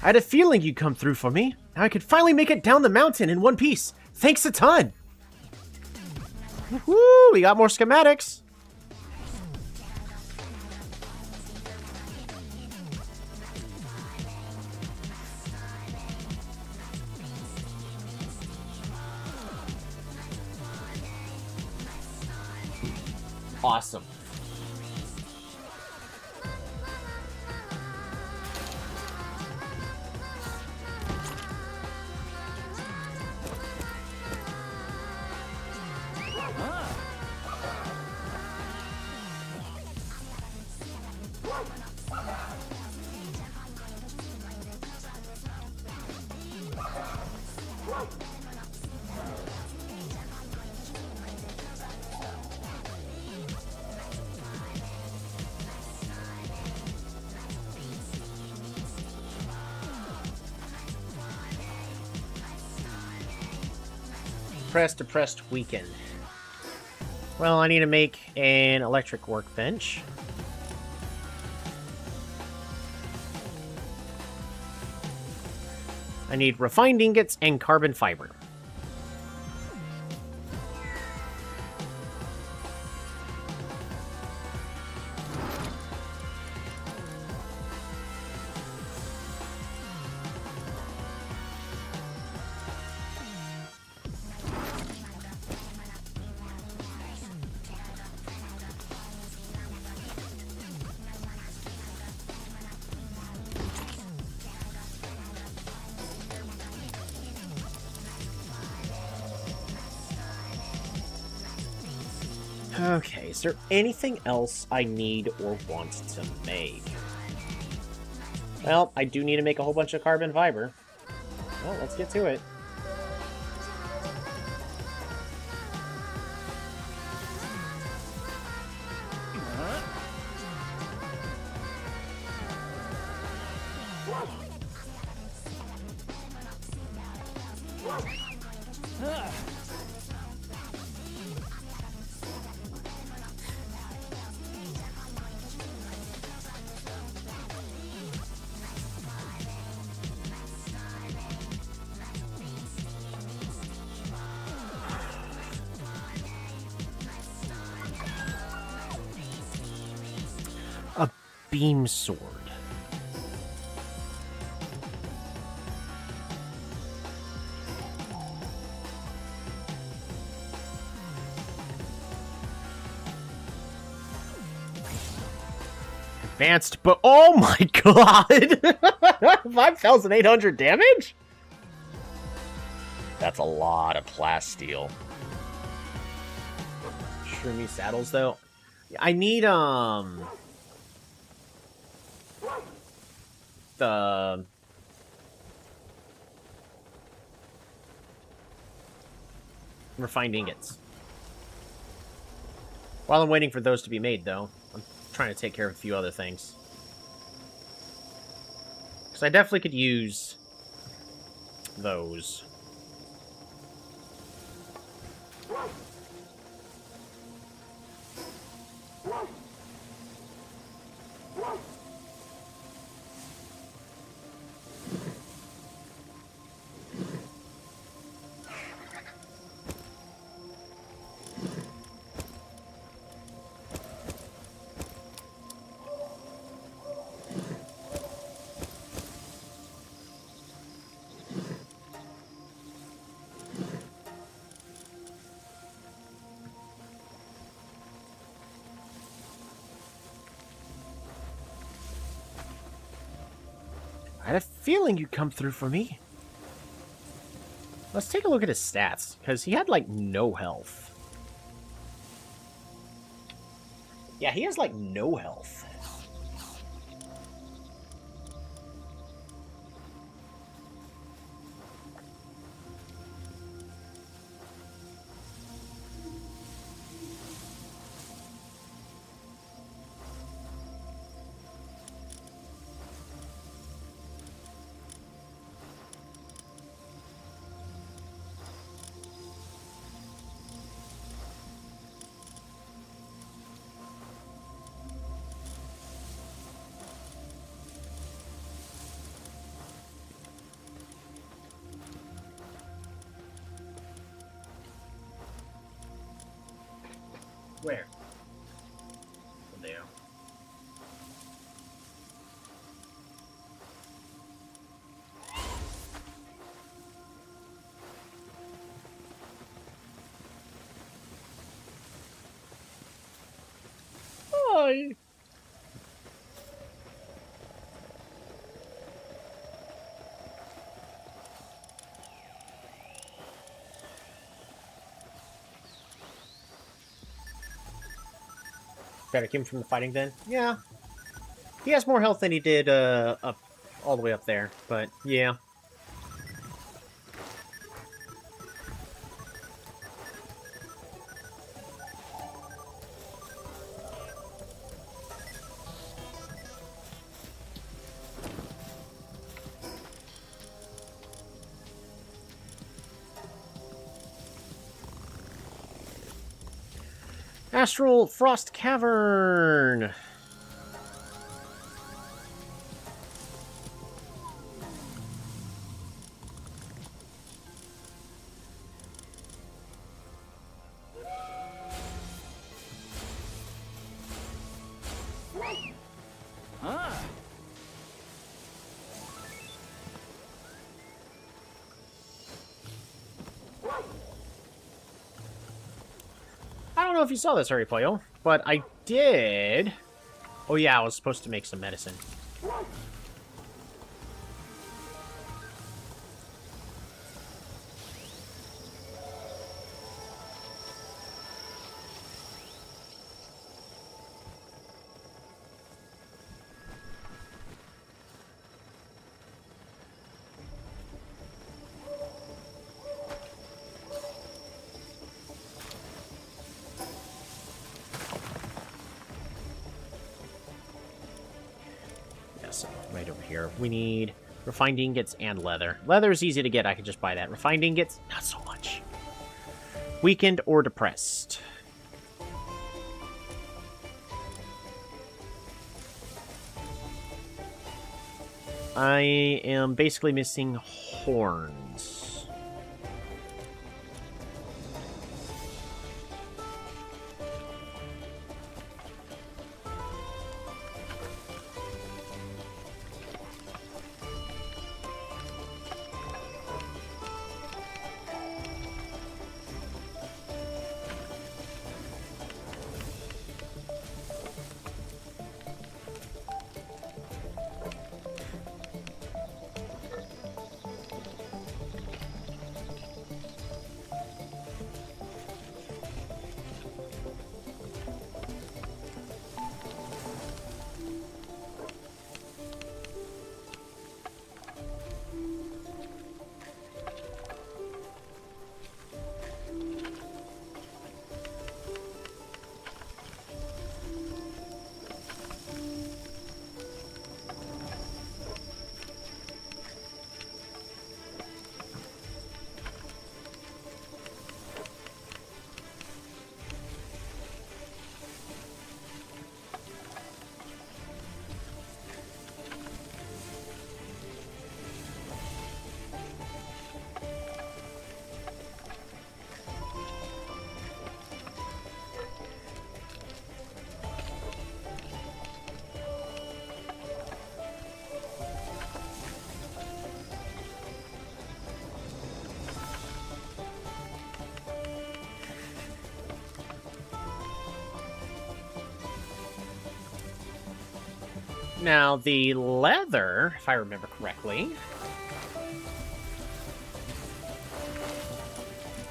I had a feeling you'd come through for me. Now I could finally make it down the mountain in one piece. Thanks a ton. Woohoo! We got more schematics. Awesome. Depressed weekend. Well, I need to make an electric workbench. I need refined ingots and carbon fiber. Okay, is there anything else I need or want to make? Well, I do need to make a whole bunch of carbon fiber. Well, let's get to it. A beam sword. Advanced, but oh my god! 5,800 damage? That's a lot of plasteel. Shroomy saddles, though. I need, the... refined ingots. While I'm waiting for those to be made, though, I'm trying to take care of a few other things. Because I definitely could use those. I had a feeling you'd come through for me. Let's take a look at his stats, because he had, like, no health. Yeah, he has, like, no health. Where? Oh, there. Hi. Better came from the fighting then? Yeah. He has more health than he did up all the way up there, but yeah. Astral Frost Cavern. I don't know if you saw this, Hurrypoyo, but I did. Oh yeah, I was supposed to make some medicine. Yes, right over here. We need refined ingots and leather. Leather is easy to get. I can just buy that. Refined ingots, not so much. Weakened or depressed. I am basically missing horns. Now, the leather, if I remember correctly...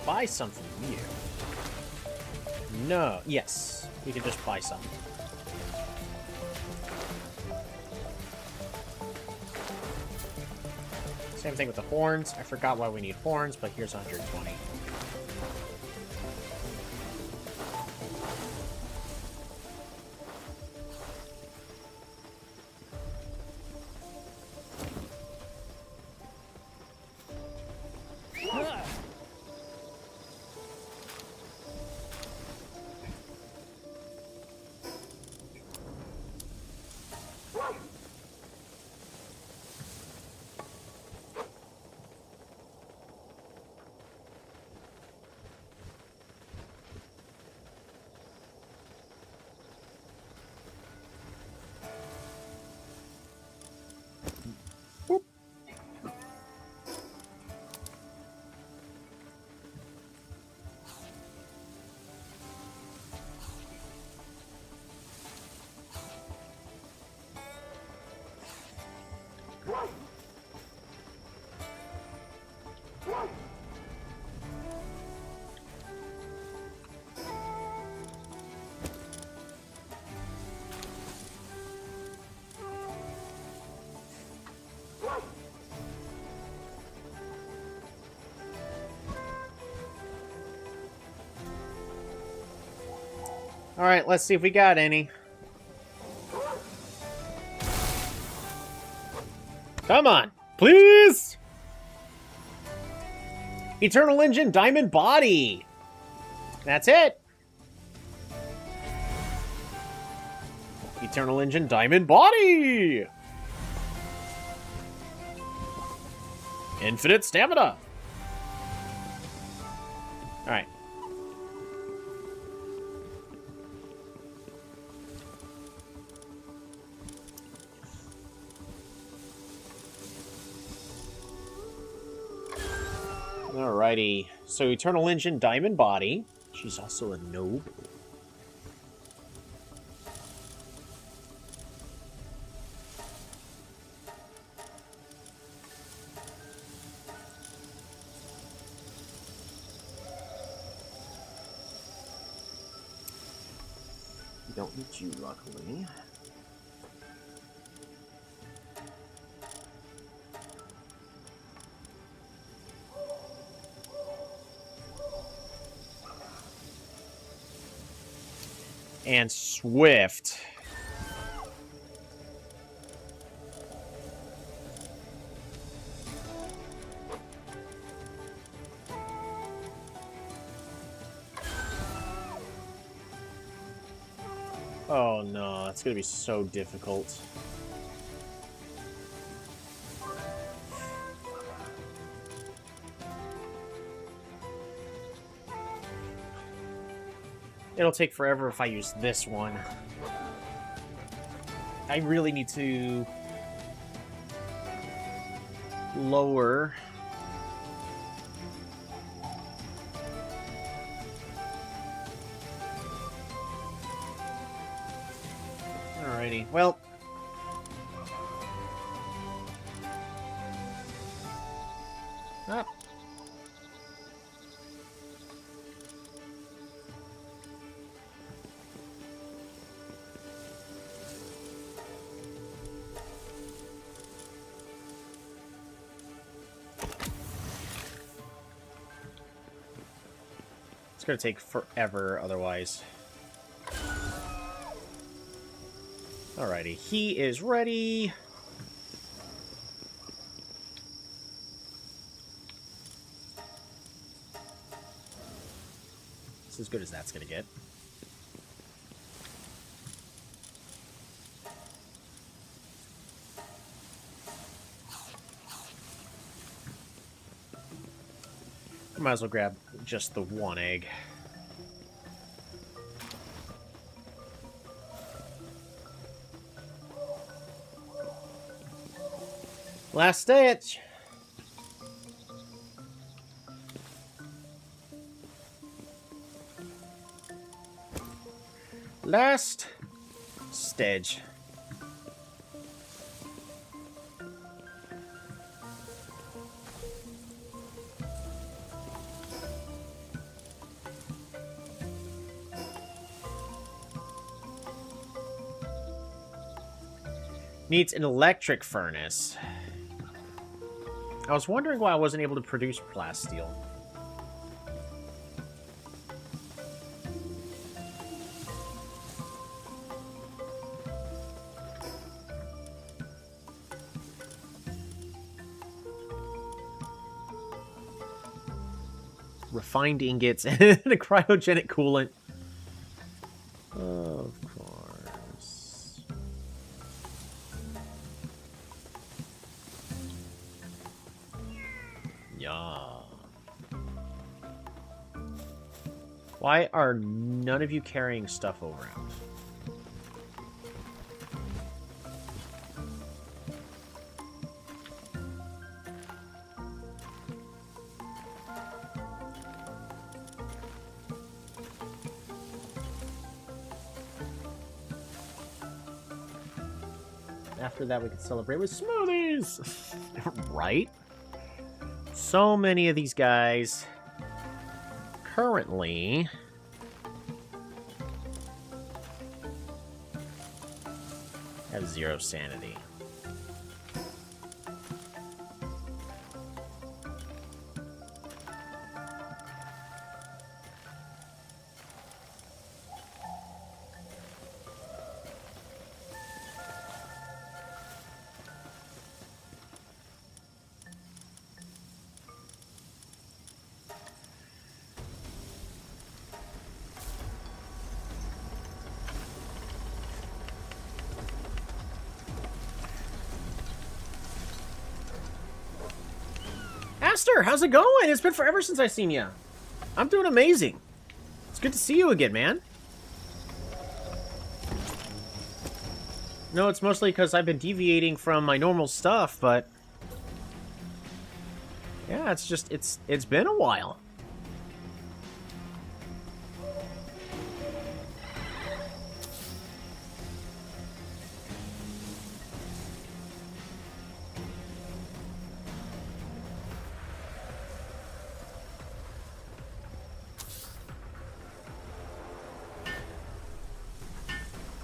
Buy something new. No, yes. We can just buy some. Same thing with the horns. I forgot why we need horns, but here's 120. Alright, let's see if we got any. Come on, please! Eternal Engine Diamond Body! That's it! Eternal Engine Diamond Body! Infinite Stamina! Alright. Alrighty. So Eternal Engine Diamond Body. She's also a noble. We don't need you, luckily. And Swift. Oh no, that's gonna be so difficult. It'll take forever if I use this one. I really need to lower. Alrighty, well. Ah. It's gonna take forever otherwise. Alrighty, he is ready. It's as good as that's gonna get. I might as well grab just the one egg. Last stitch. Last stage. Needs an electric furnace. I was wondering why I wasn't able to produce plasteel. Refined ingots and a cryogenic coolant. Of course. Yeah. Why are none of you carrying stuff around? After that, we can celebrate with smoothies! Right? So many of these guys currently have 0 sanity. Master, how's it going? It's been forever since I've seen you. I'm doing amazing. It's good to see you again, man. No, it's mostly because I've been deviating from my normal stuff, but... yeah, it's just, it's been a while.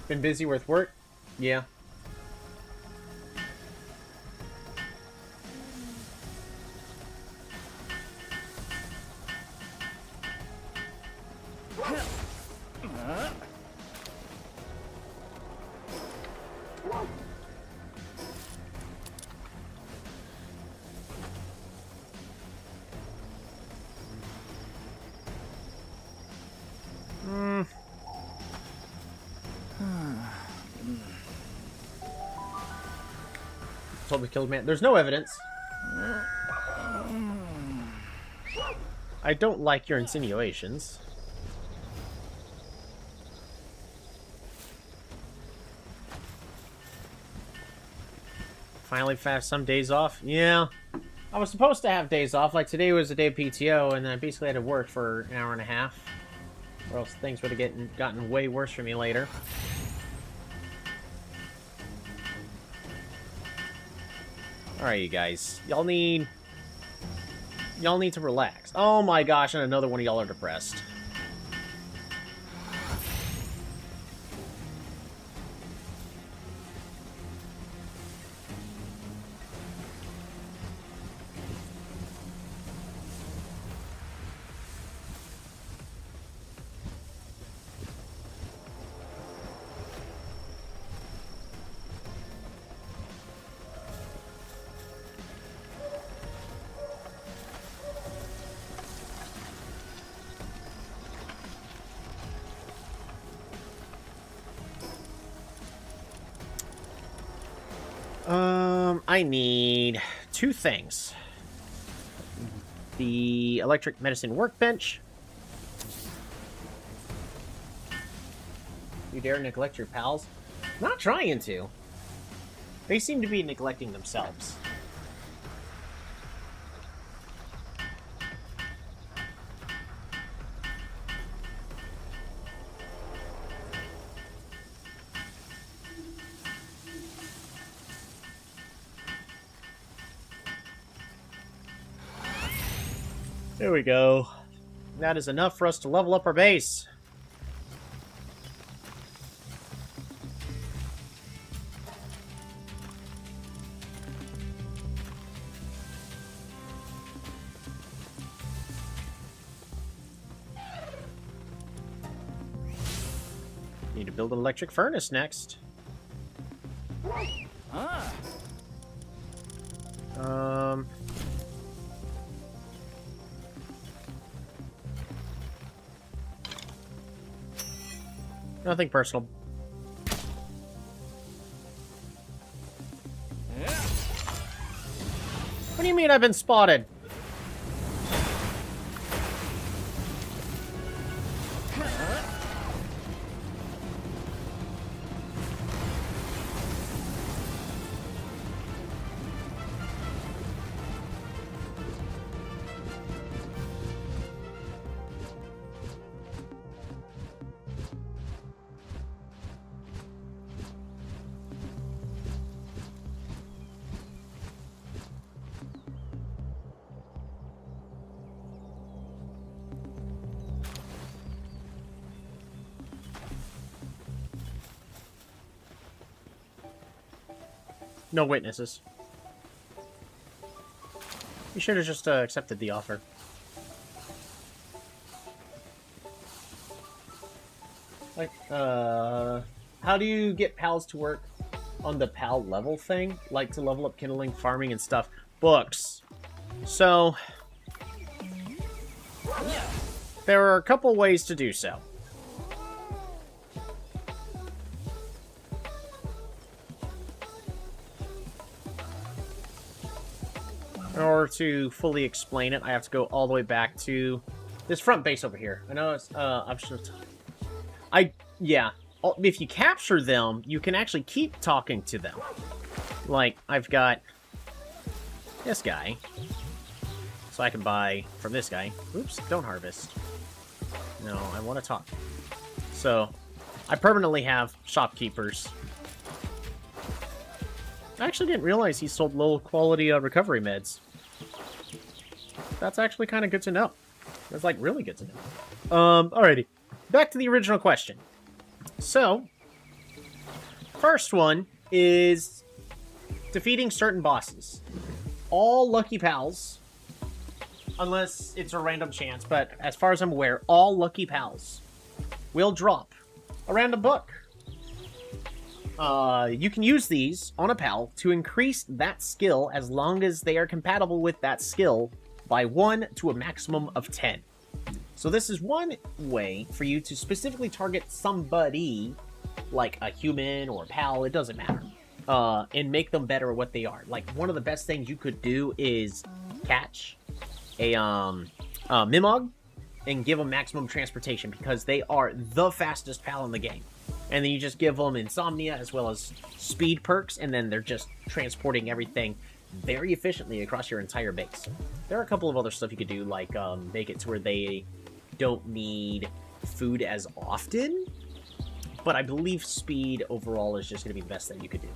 Been busy with work? Yeah. Told me killed man. There's no evidence. I don't like your insinuations. Finally have some days off? Yeah. I was supposed to have days off. Like, today was a day of PTO, and then I basically had to work for an hour and a half. Or else things would have gotten way worse for me later. Alright, you guys. Y'all need to relax. Oh my gosh, and another one of y'all are depressed. I need two things. The electric medicine workbench. You dare neglect your pals? Not trying to. They seem to be neglecting themselves. There we go. That is enough for us to level up our base. Need to build an electric furnace next. Nothing personal. What do you mean I've been spotted? No witnesses. You should have just accepted the offer. Like, how do you get pals to work on the pal level thing? Like, to level up kindling, farming, and stuff. Books. So, there are a couple ways to do so. In order to fully explain it, I have to go all the way back to this front base over here. I know it's, yeah. If you capture them, you can actually keep talking to them. Like, I've got this guy. So I can buy from this guy. Oops, don't harvest. No, I want to talk. So, I permanently have shopkeepers. I actually didn't realize he sold low-quality recovery meds. That's actually kind of good to know. That's, like, really good to know. Alrighty. Back to the original question. So, first one is defeating certain bosses. All Lucky Pals, unless it's a random chance, but as far as I'm aware, all Lucky Pals will drop a random book. You can use these on a pal to increase that skill as long as they are compatible with that skill by 1 to a maximum of 10. So this is one way for you to specifically target somebody, like a human or a pal, it doesn't matter, and make them better at what they are. Like, one of the best things you could do is catch a Mimog and give them maximum transportation, because they are the fastest pal in the game. And then you just give them insomnia as well as speed perks, and then they're just transporting everything very efficiently across your entire base. There are a couple of other stuff you could do, like make it to where they don't need food as often, but I believe speed overall is just going to be the best thing you could do.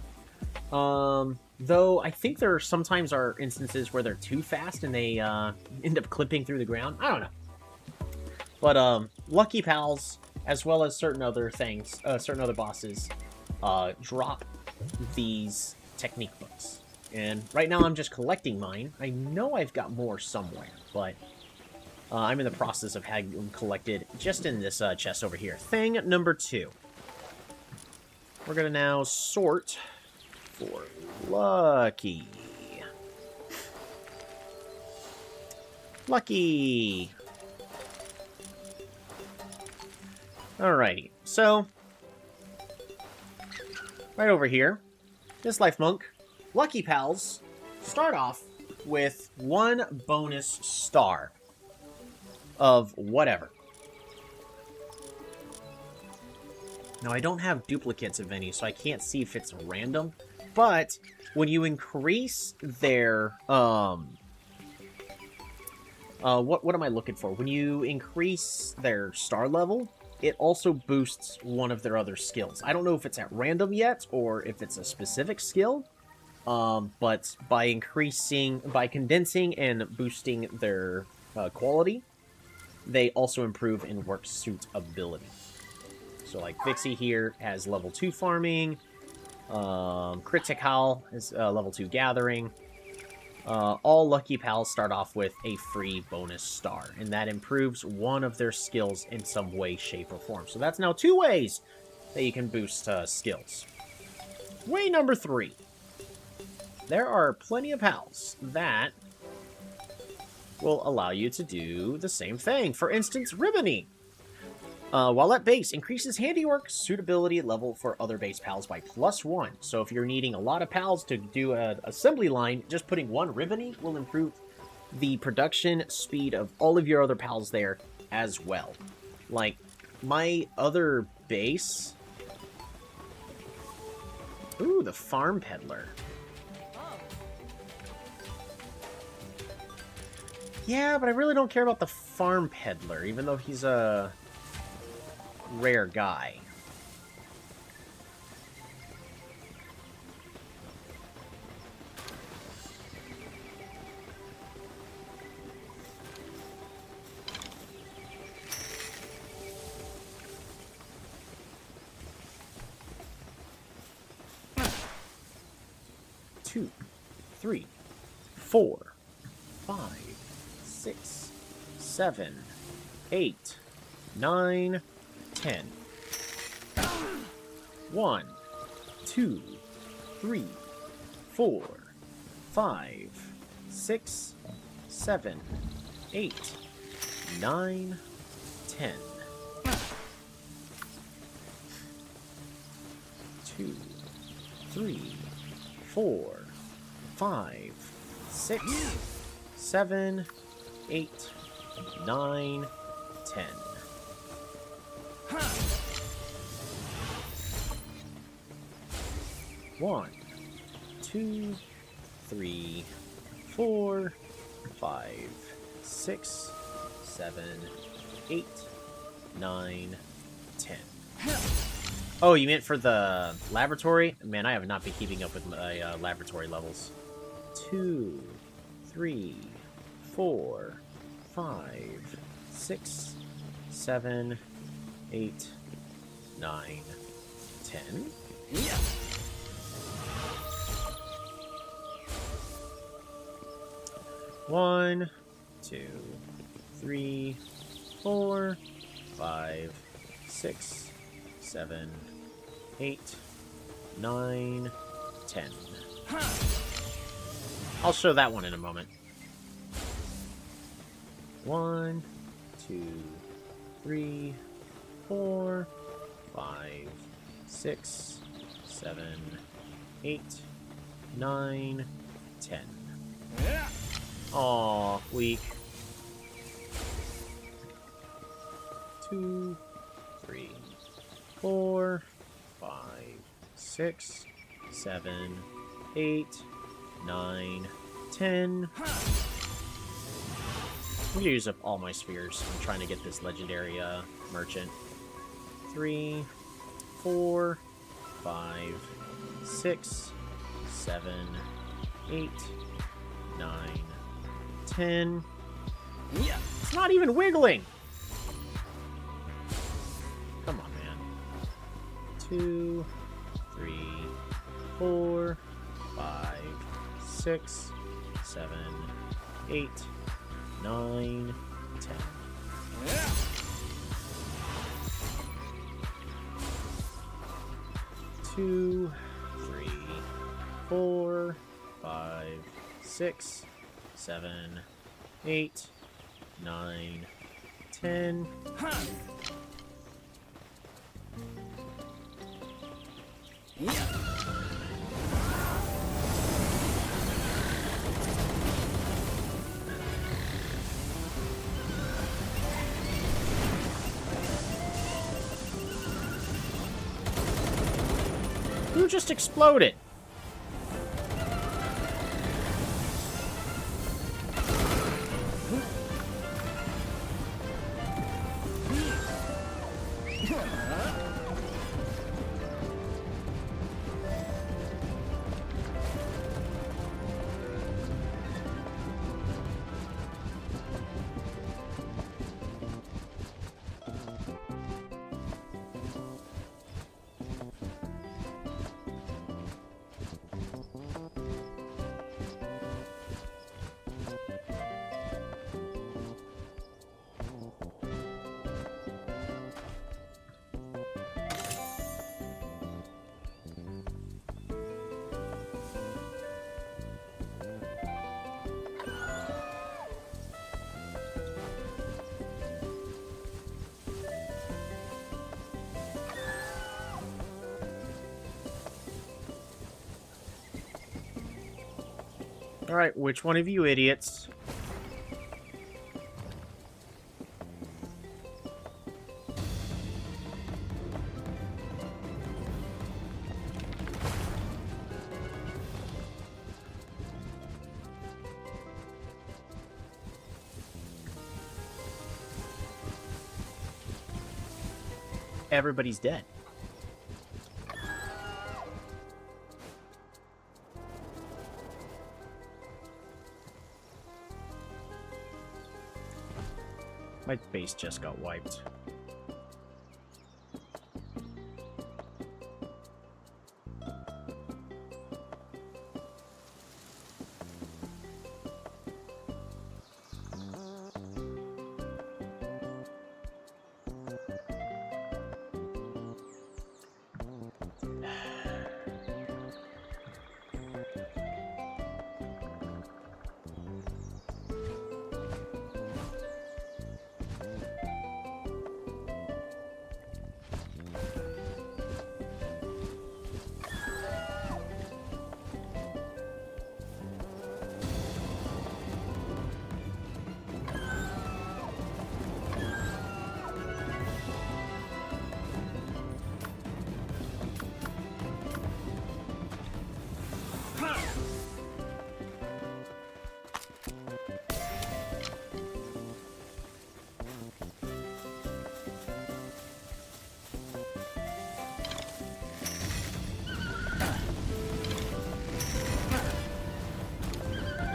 Though I think there sometimes are instances where they're too fast and they end up clipping through the ground. I don't know. But Lucky Pals, as well as certain other things, certain other bosses, drop these technique books. And right now I'm just collecting mine. I know I've got more somewhere, but I'm in the process of having them collected just in this chest over here. Thing number 2. We're going to now sort for Lucky. Lucky! Alrighty, so right over here, this Life Monk, Lucky Pals start off with 1 bonus star of whatever. Now, I don't have duplicates of any, so I can't see if it's random, but when you increase their, what am I looking for? When you increase their star level, it also boosts one of their other skills. I don't know if it's at random yet, or if it's a specific skill, but by condensing and boosting their quality, they also improve in work suit ability. So, like, Vixie here has level 2 farming, Critical is level 2 gathering. All Lucky Pals start off with a free bonus star, and that improves one of their skills in some way, shape, or form. So that's now 2 ways that you can boost skills. Way number 3. There are plenty of pals that will allow you to do the same thing. For instance, Ribbony. While at base, increases handiwork suitability level for other base pals by +1. So if you're needing a lot of pals to do an assembly line, just putting 1 Ribbony will improve the production speed of all of your other pals there as well. Like, my other base... Ooh, the Farm Peddler. Yeah, but I really don't care about the Farm Peddler, even though he's a rare guy. Two, 3, 4, 5, 6, 7, 8, 9, 10. 1, 2, 3, 4, 5, 6, 7, 8, 9, 10. 2, 3, 4, 5, 6, 7, 8, 9, 10. One, 2, 3, 4, 5, 6, 7, 8, 9, 10. Oh, you meant for the laboratory? Man, I have not been keeping up with my laboratory levels. 2, 3, 4, 5, 6, 7, 8, 9, 10. Yeah. 1, 2, 3, 4, 5, 6, 7, 8, 9, 10. I'll show that one in a moment. 1, 2, 3, 4, 5, 6, 7, 8, 9, 10. Aw, weak. 2, 3, 4, 5, 6, 7, 8, 9, 10. I'm gonna use up all my spheres. I'm trying to get this legendary merchant. 3, 4, 5, 6, 7, 8, 9, 10. Yeah, it's not even wiggling. Come on, man. 2, 3, 4, 5, 6, 7, 8, 9, 10. Yeah. 2, 3, 4, 5, 6, 7, 8, 9, 10. Yeah. Who just exploded? Alright, which one of you idiots? Everybody's dead. My base just got wiped.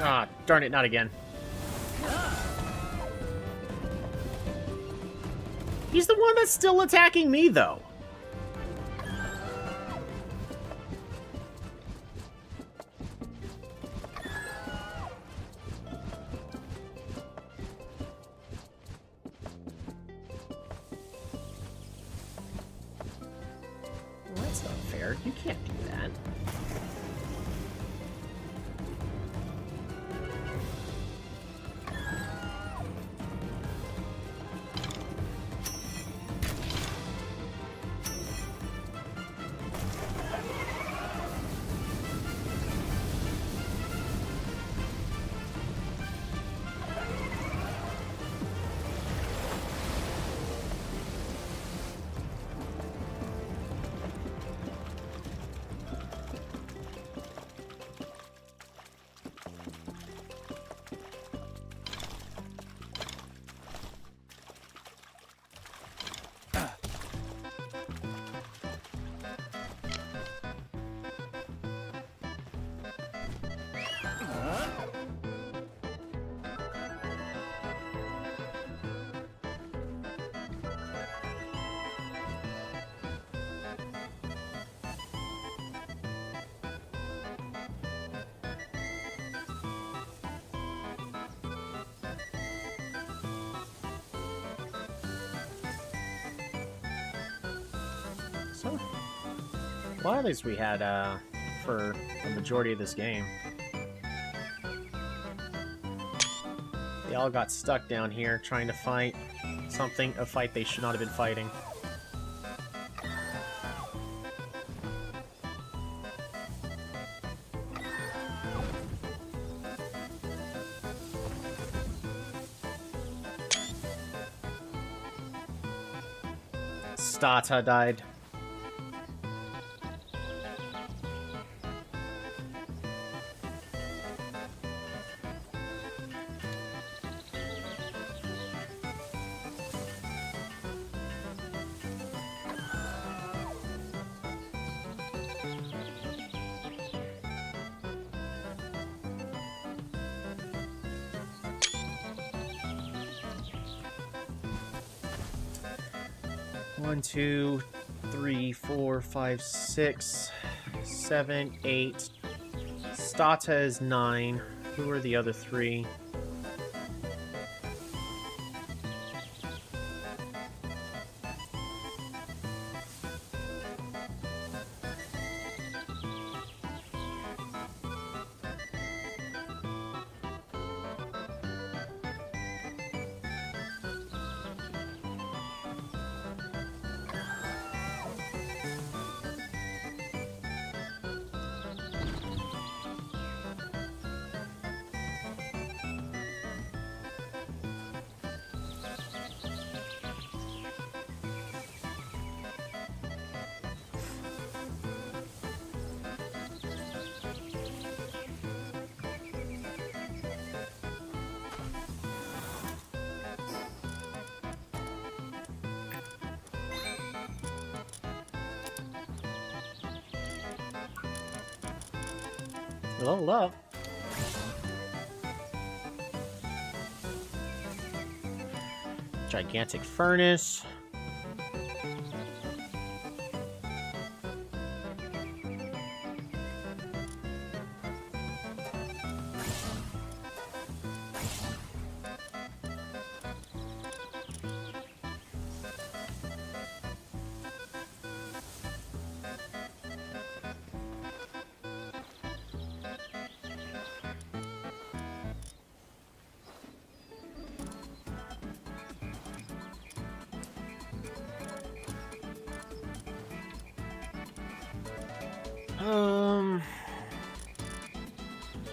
Ah, darn it, not again. He's the one that's still attacking me, though. Well, that's not fair. You can't do that. So, a lot of these we had for the majority of this game. They all got stuck down here trying to fight something, a fight they should not have been fighting. Stata died. One, 2, 3, 4, 5, 6, 7, 8. Stata is 9. Who are the other 3? Level up. Gigantic furnace.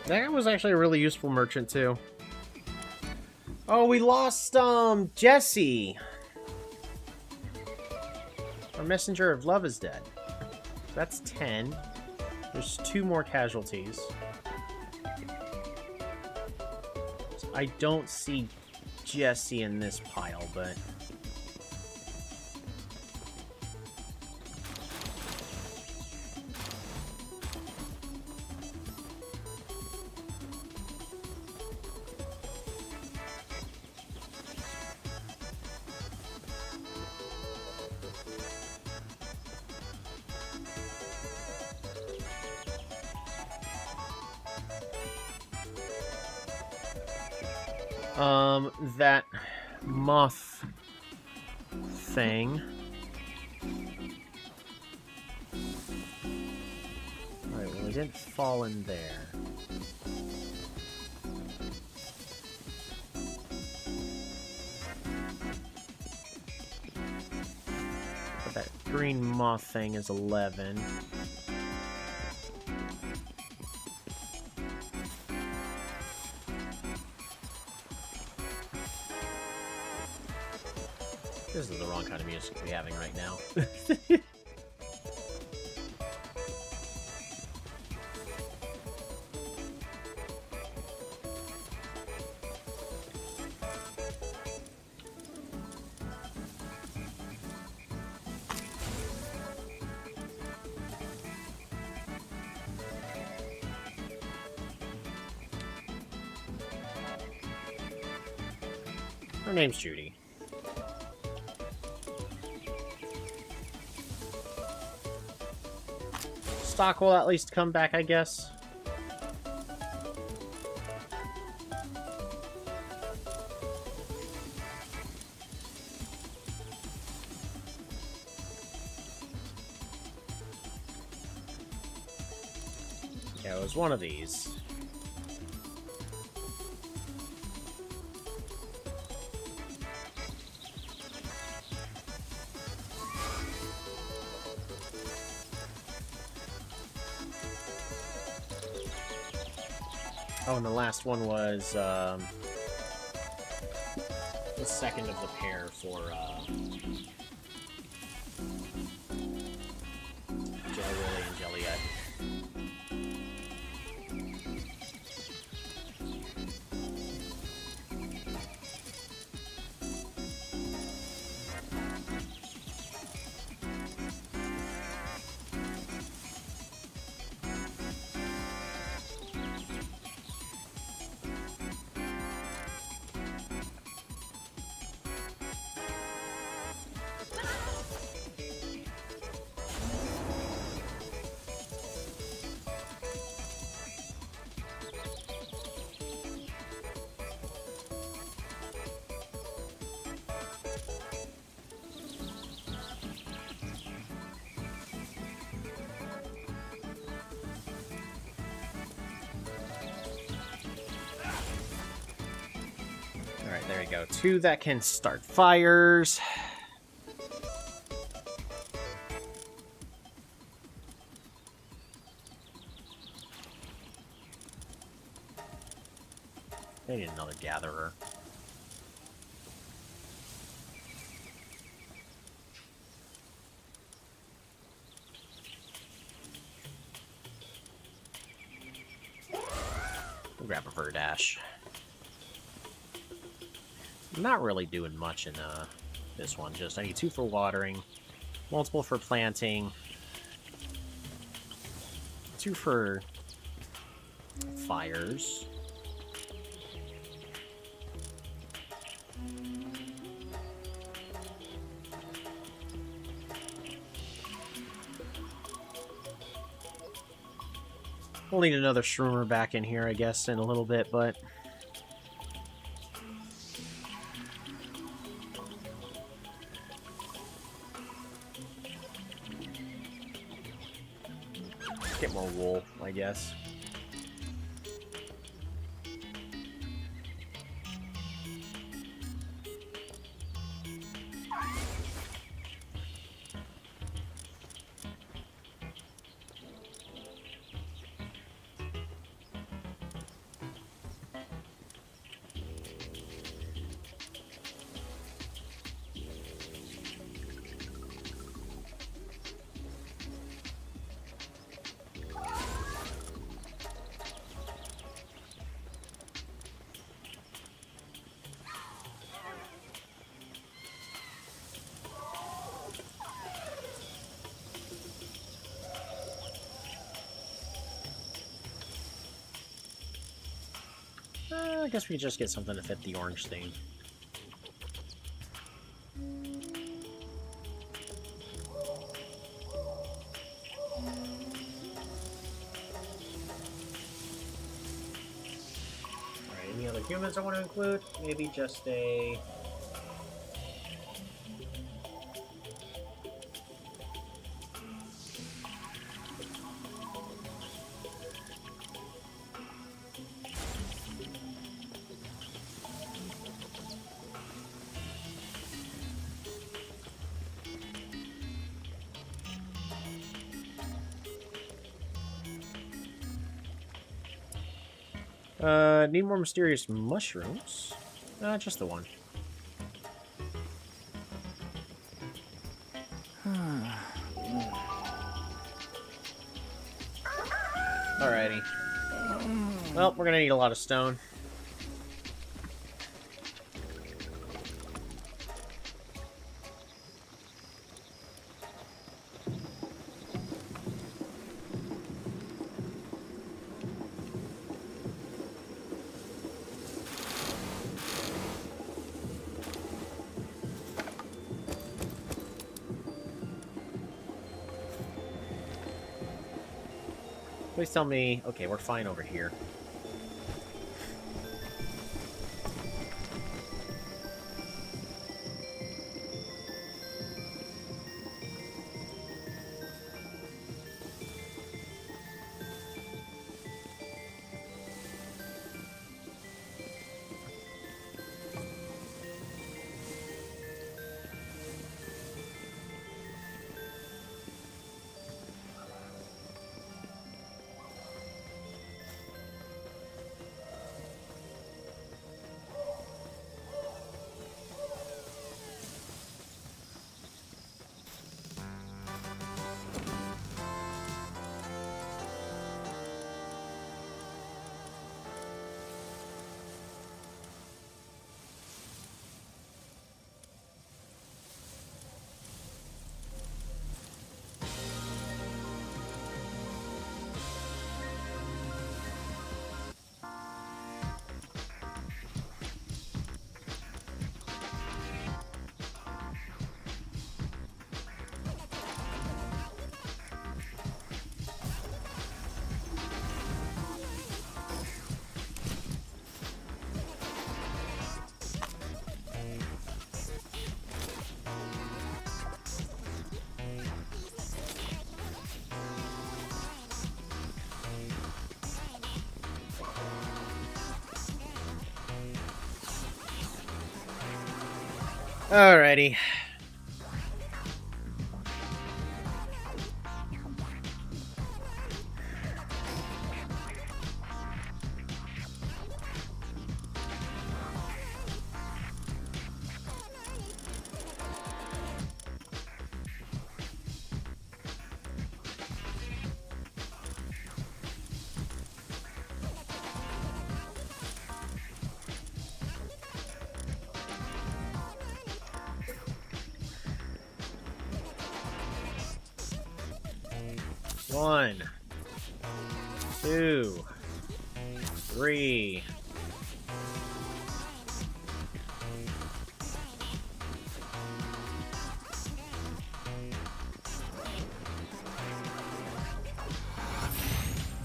That guy was actually a really useful merchant too. Oh, we lost Jesse. Our messenger of love is dead. That's 10. There's 2 more casualties. I don't see Jesse in this pile, but That moth thing. Alright, well, it didn't fall in there. But that green moth thing is 11. This is the wrong kind of music to be having right now. Her name's Judy. Stock will at least come back, I guess. Yeah, it was one of these. Oh, and the last one was the second of the pair for Jelly Willy and Jelliet. Alright, there we go. 2 that can start fires. They need another gatherer. We'll grab a Verdash. I'm not really doing much in this one. Just I need 2 for watering, multiple for planting, 2 for fires. We'll need another shroomer back in here, I guess, in a little bit, but get more wool, I guess. I guess we could just get something to fit the orange theme. Alright, any other humans I want to include? Maybe just a... need more mysterious mushrooms? Just the one. Alrighty. Well, we're gonna need a lot of stone. Please tell me... Okay, we're fine over here. Alrighty. One, two, three.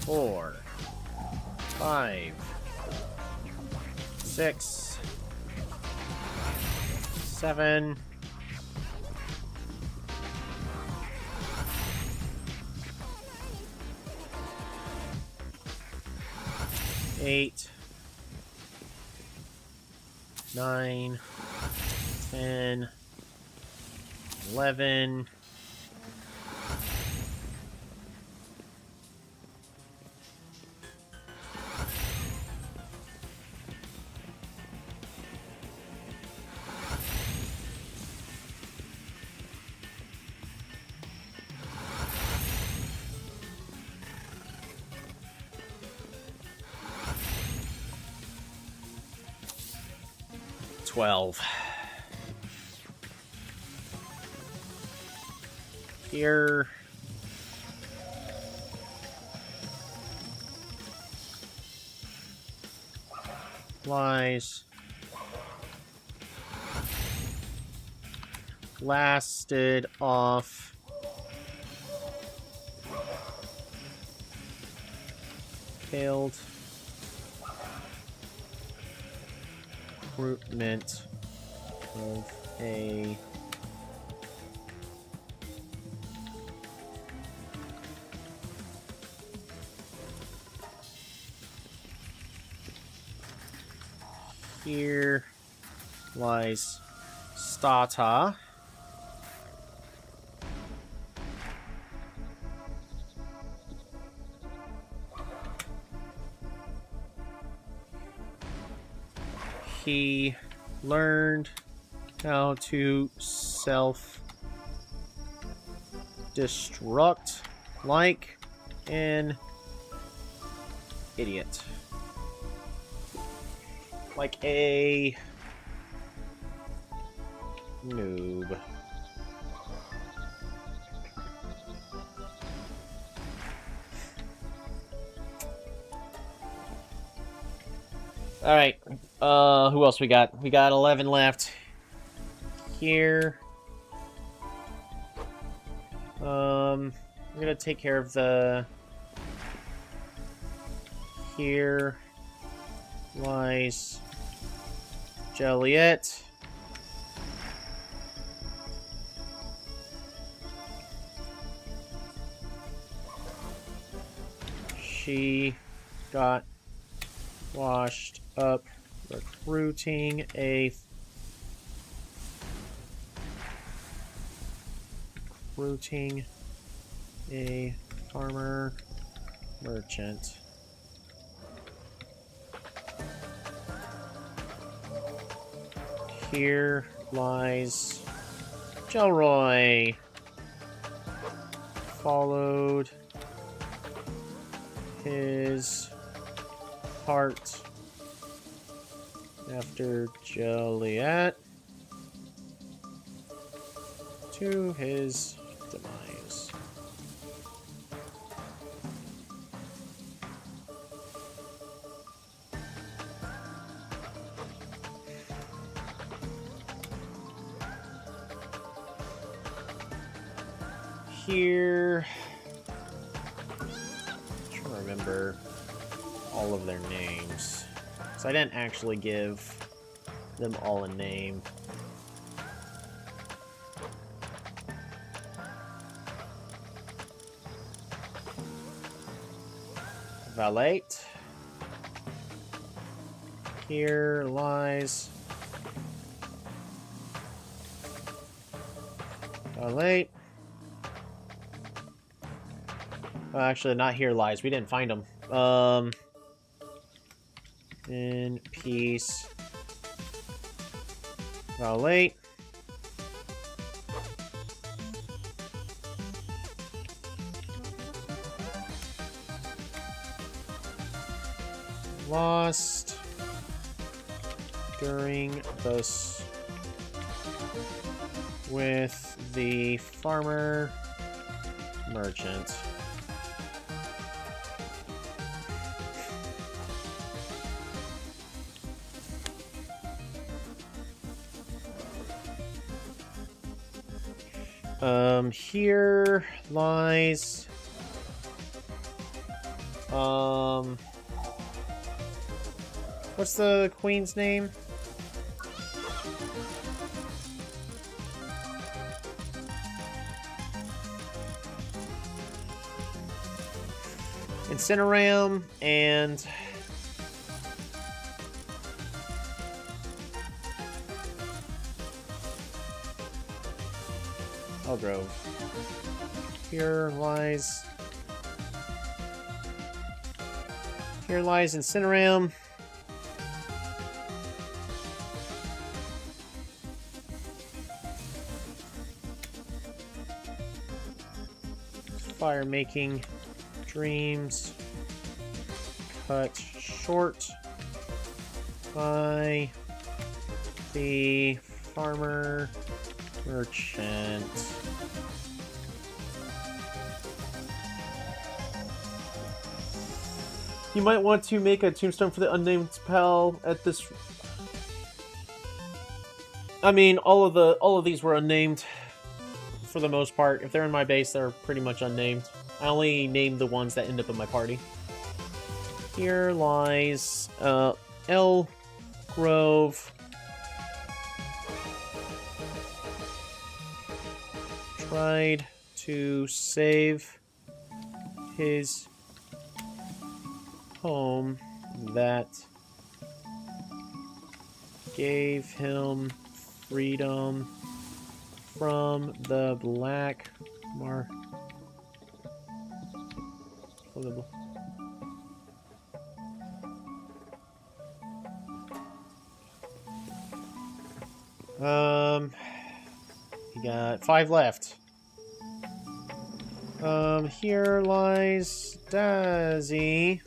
Four, five, six, seven, 8, 9, 10, 11, 12. Here. Flies. Blasted off. Killed. recruitment of a here lies Stata. He learned how to self-destruct like an idiot. Like a noob. Alright, who else we got? We got 11 left. Here. I'm gonna take care of the... Here lies Joliet. She got washed up recruiting a farmer merchant. Here lies Jelroy. Followed his heart after Joliet to his demise. Here, I'm trying to remember all of their names. So I didn't actually give them all a name. Valet. Here lies Valet. Actually, not here lies. We didn't find him. In peace. Valet. Lost during the with the farmer merchant. Here lies what's the queen's name? Incineram and Elgrove. Here lies Incineram. Fire making dreams cut short by the farmer merchant. You might want to make a tombstone for the unnamed pal at this. I mean, all of these were unnamed for the most part. If they're in my base, they're pretty much unnamed. I only named the ones that end up in my party. Here lies El Grove tried to save his home that gave him freedom from the black mar... We got 5 left. Here lies Dazzy.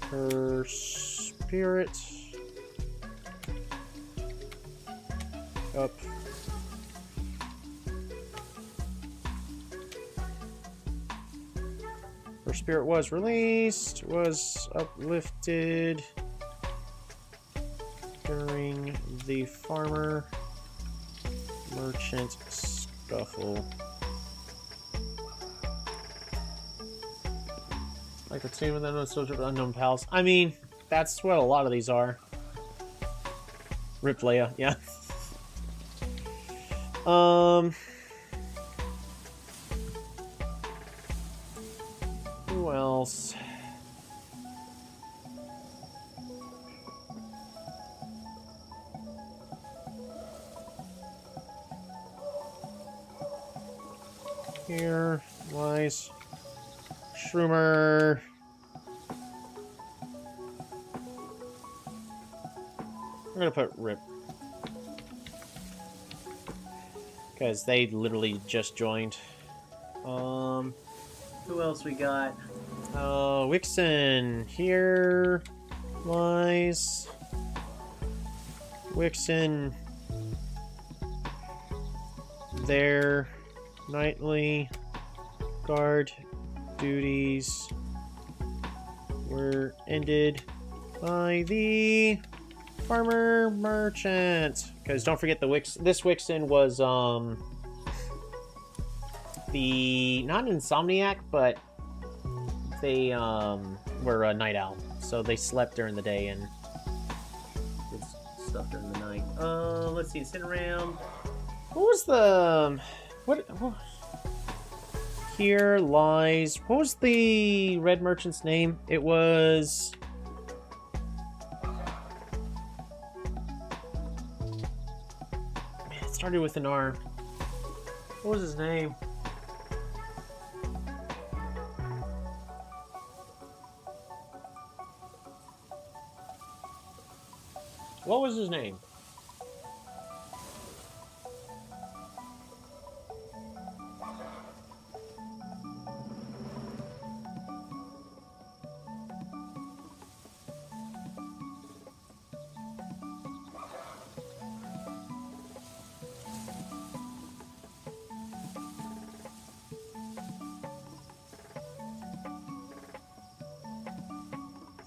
Her spirit up. Her spirit was released, was uplifted during the farmer merchant scuffle. Like the tomb of the unknown soldier with unknown pals. I mean, that's what a lot of these are. Rip Leia, yeah. Who else? Here lies Shroomer. I'm gonna put Rip. Because they literally just joined. Who else we got? Wixen. Here lies Wixen. Their nightly guard duties were ended by the farmer merchant. Because don't forget this Wixen was the not Insomniac, but they were a night owl, so they slept during the day and did stuff during the night. Let's see, sit around. What was the what? Here lies. What was the red merchant's name? It was. Man, it started with an R. What was his name? What was his name?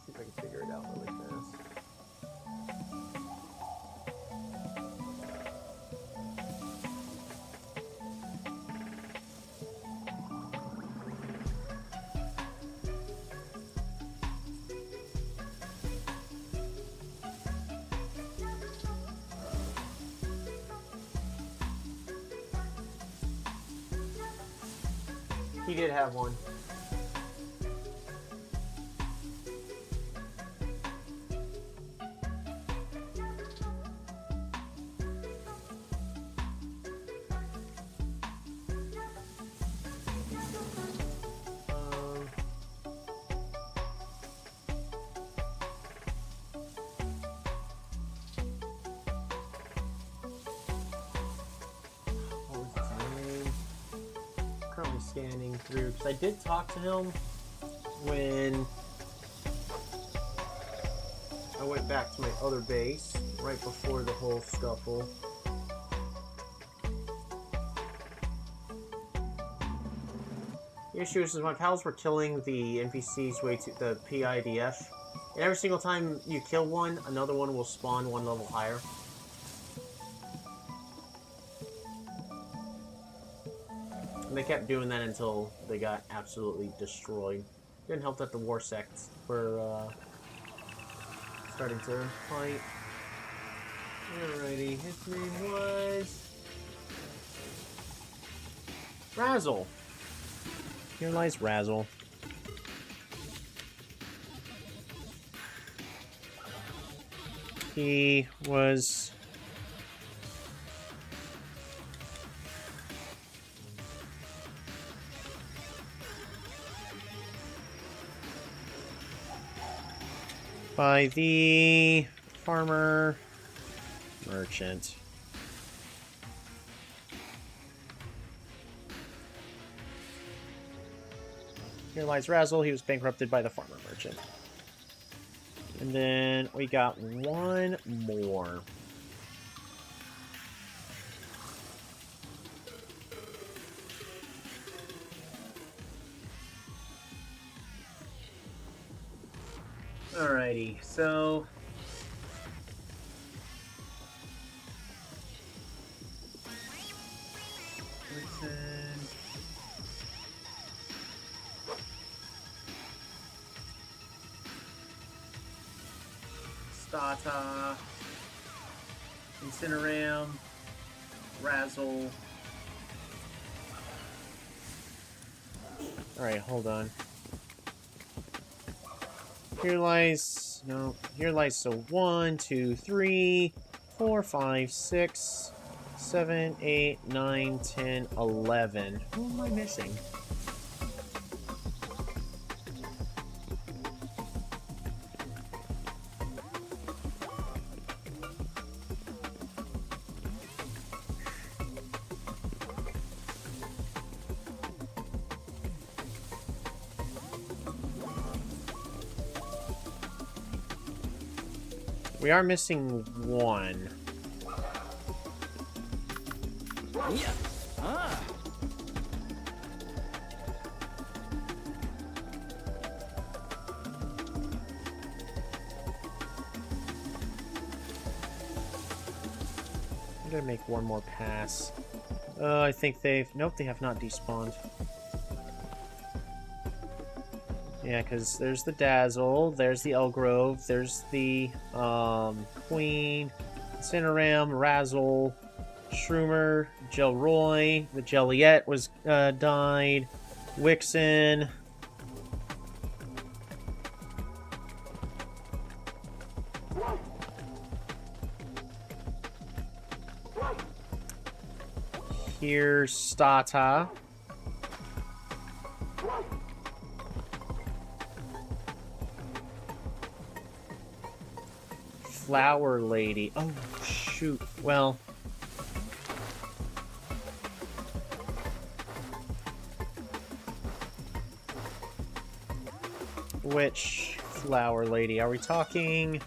See if I can figure it out really fast. He did have one. What was his name? Currently scanning through, because I did talk to him when I went back to my other base right before the whole scuffle. The issue is my pals were killing the NPCs way to the PIDF, and every single time you kill one, another one will spawn one level higher. And they kept doing that until they got absolutely destroyed. Didn't help that the war sects were starting to fight. Alrighty, his name was Razzle. Here lies Razzle. He was by the farmer merchant. Here lies Razzle. He was bankrupted by the farmer merchant. And then we got one more. Alrighty, so Stata, Incineram, Razzle. Alright, hold on. Here lies, no, here lies, so 1, 2, 3, 4, 5, 6, 7, 8, 9, 10, 11. Who am I missing? We are missing one. Yeah. Ah. I'm gonna make one more pass. I think they've... Nope, they have not despawned. Yeah, because there's the Dazzle, there's the Elgrove, there's the Queen, Cineram, Razzle, Shroomer, Gelroy, the Jelliet was died, Wixen. Here's Stata. Flower Lady. Oh, shoot. Well. Which Flower Lady? Are we talking...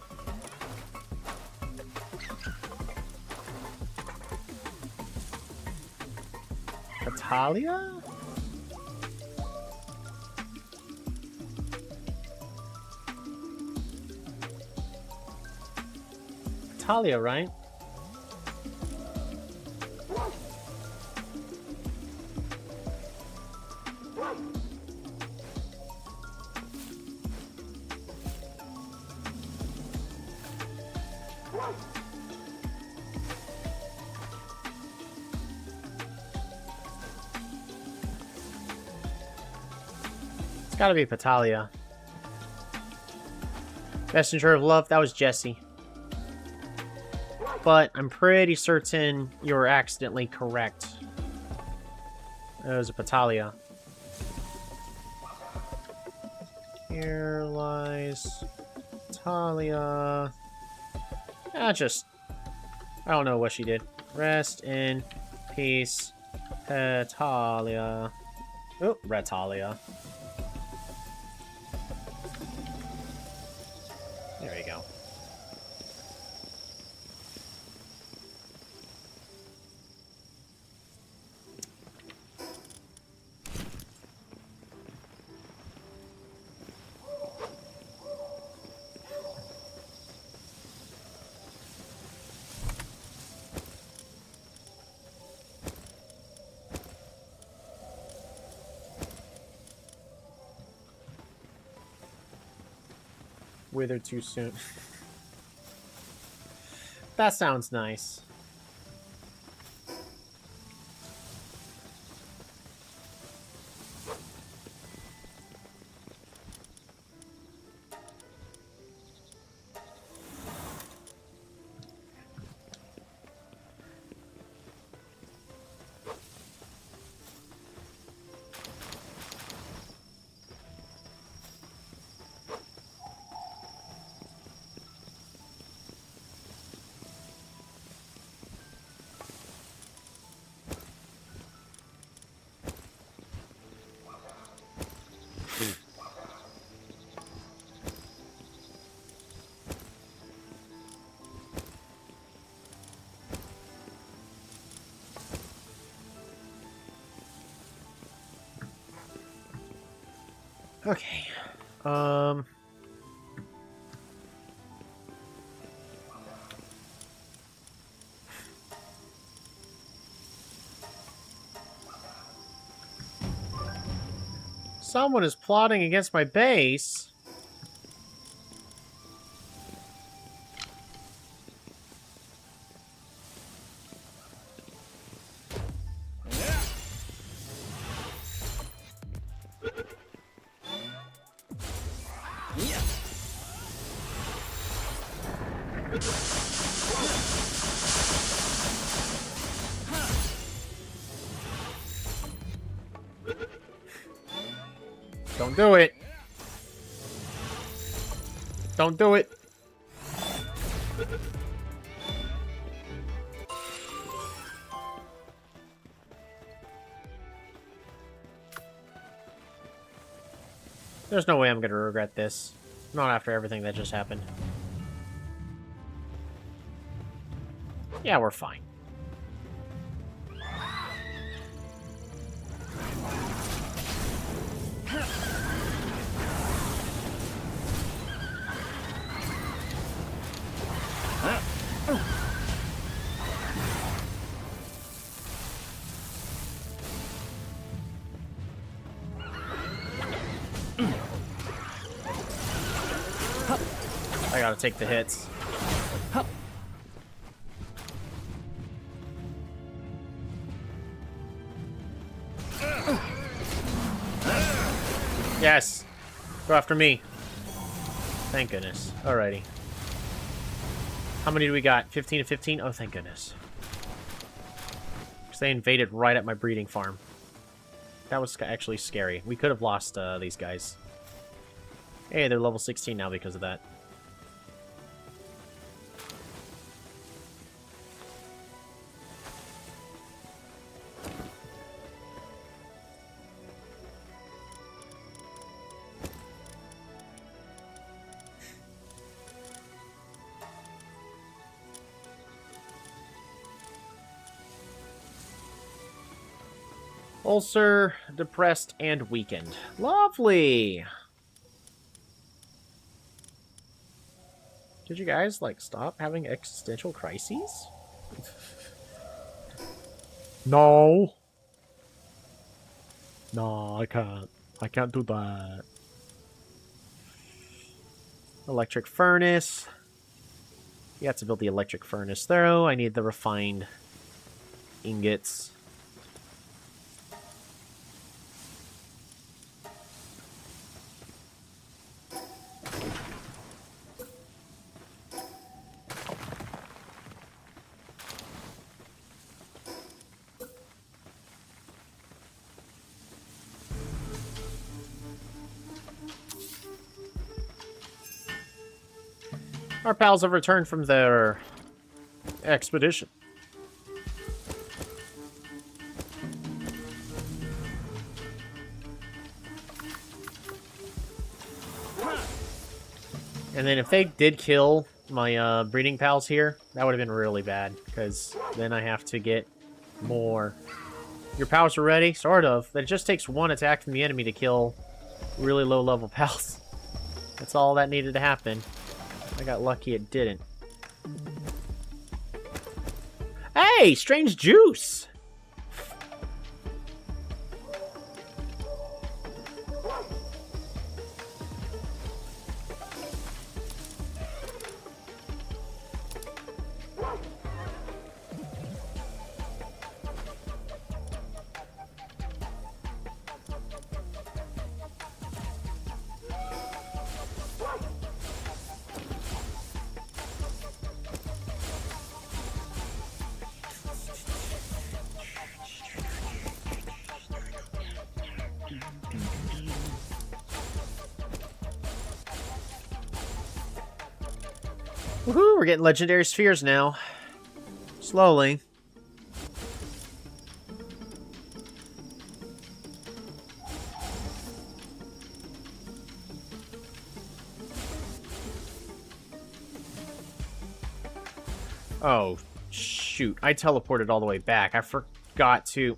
Natalia? Talia, right? It's gotta be Patalia. Messenger of Love, that was Jesse. But I'm pretty certain you were accidentally correct. It was a Patalia. Here lies Talia. I don't know what she did. Rest in peace, Patalia. Oh, Retalia. There you go. Wither too soon. That sounds nice. Okay. Someone is plotting against my base. Don't do it. Don't do it. There's no way I'm gonna regret this. Not after everything that just happened. Yeah, we're fine. I gotta take the hits. Yes! Go after me. Thank goodness. Alrighty. How many do we got? 15 to 15? Oh, thank goodness. Because they invaded right at my breeding farm. That was actually scary. We could have lost these guys. Hey, they're level 16 now because of that. Ulcer, depressed, and weakened. Lovely! Did you guys, like, stop having existential crises? No. No, I can't. I can't do that. Electric furnace. You have to build the electric furnace though. I need the refined ingots. Our pals have returned from their expedition. And then if they did kill my breeding pals here, that would have been really bad, because then I have to get more. Your pals are ready? Sort of. But it just takes one attack from the enemy to kill really low-level pals. That's all that needed to happen. I got lucky it didn't. Hey! Strange juice! Woohoo! We're getting legendary spheres now. Slowly. Oh, shoot. I teleported all the way back. I forgot to...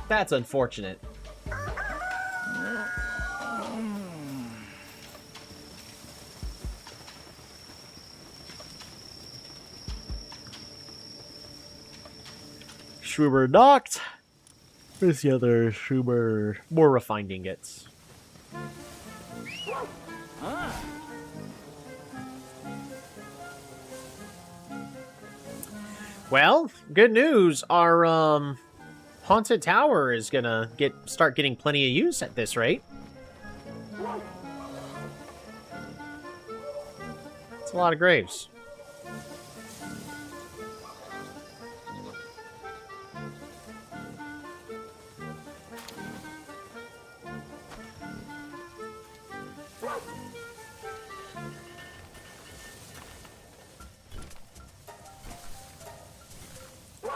That's unfortunate. Schwuber knocked. Where's the other Schwuber? More refined ingots. Well, good news. Our haunted tower is gonna start getting plenty of use at this rate. It's a lot of graves.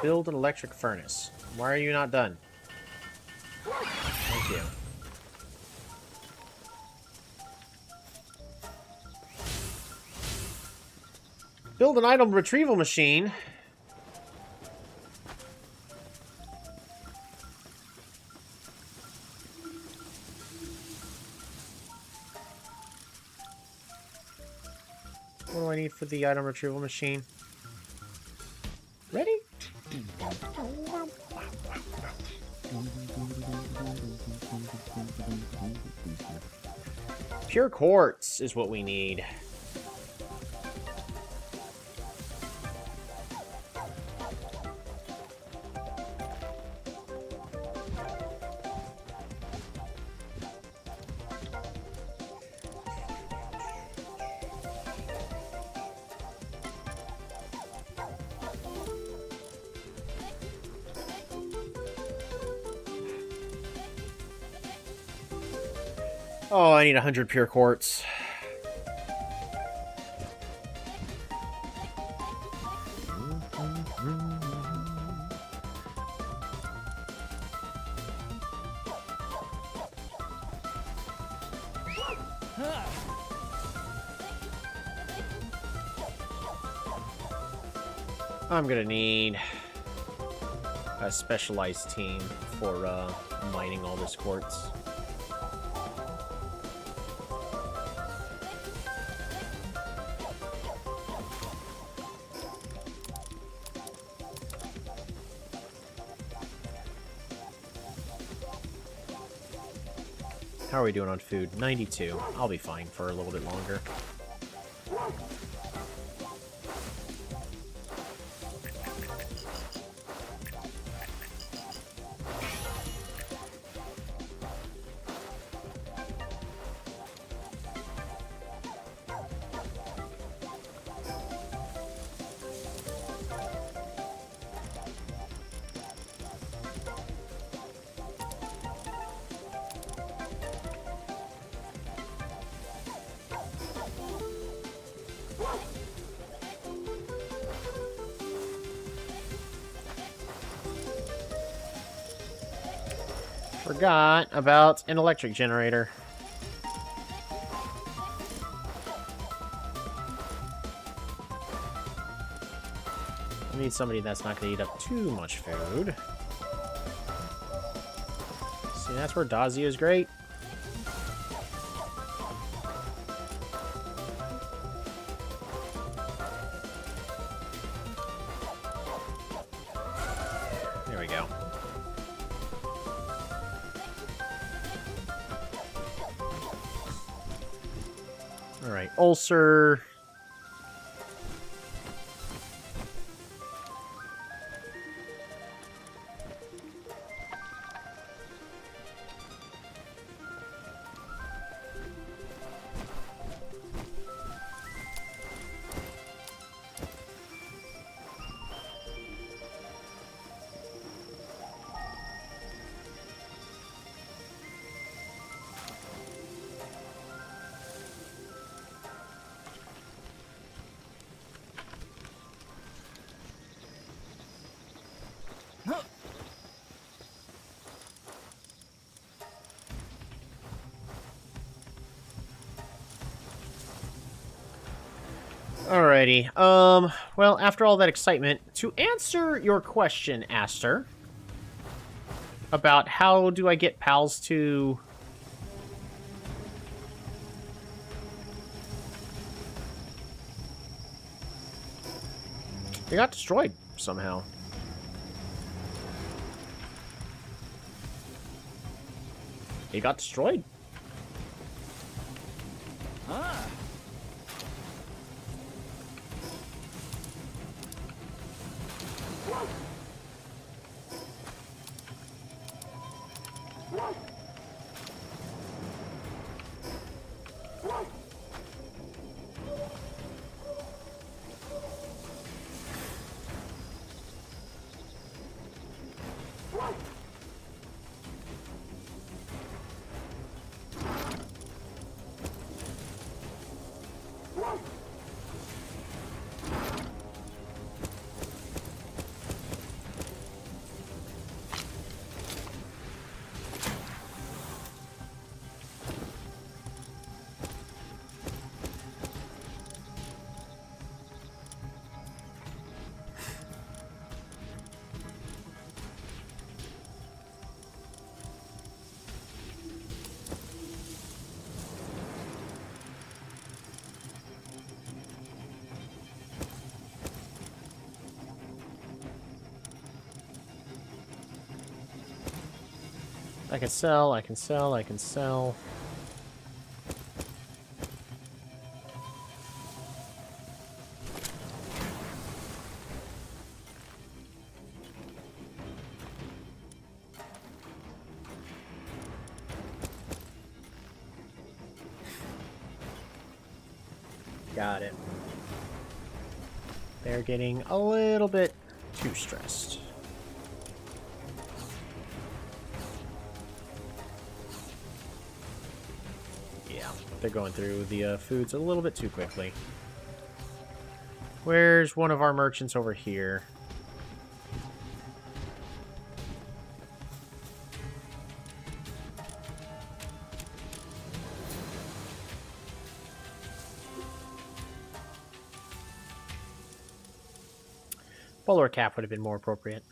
Build an electric furnace. Why are you not done? Thank you. Build an item retrieval machine. What do I need for the item retrieval machine? Ready? Pure quartz is what we need. Oh, I need 100 pure quartz. I'm gonna need a specialized team for mining all this quartz. How are we doing on food? 92. I'll be fine for a little bit longer. Forgot about an electric generator. I need somebody that's not going to eat up too much food. See, that's where Dazio is great. There we go. Alright, ulcer. Alrighty. Well, after all that excitement, to answer your question, Aster, about how do I get pals to... They got destroyed somehow. They got destroyed. Ah. I can sell, I can sell, I can sell. Got it. They're getting a little bit too stressed. Yeah, they're going through the foods a little bit too quickly. Where's one of our merchants over here? Bowler cap would have been more appropriate.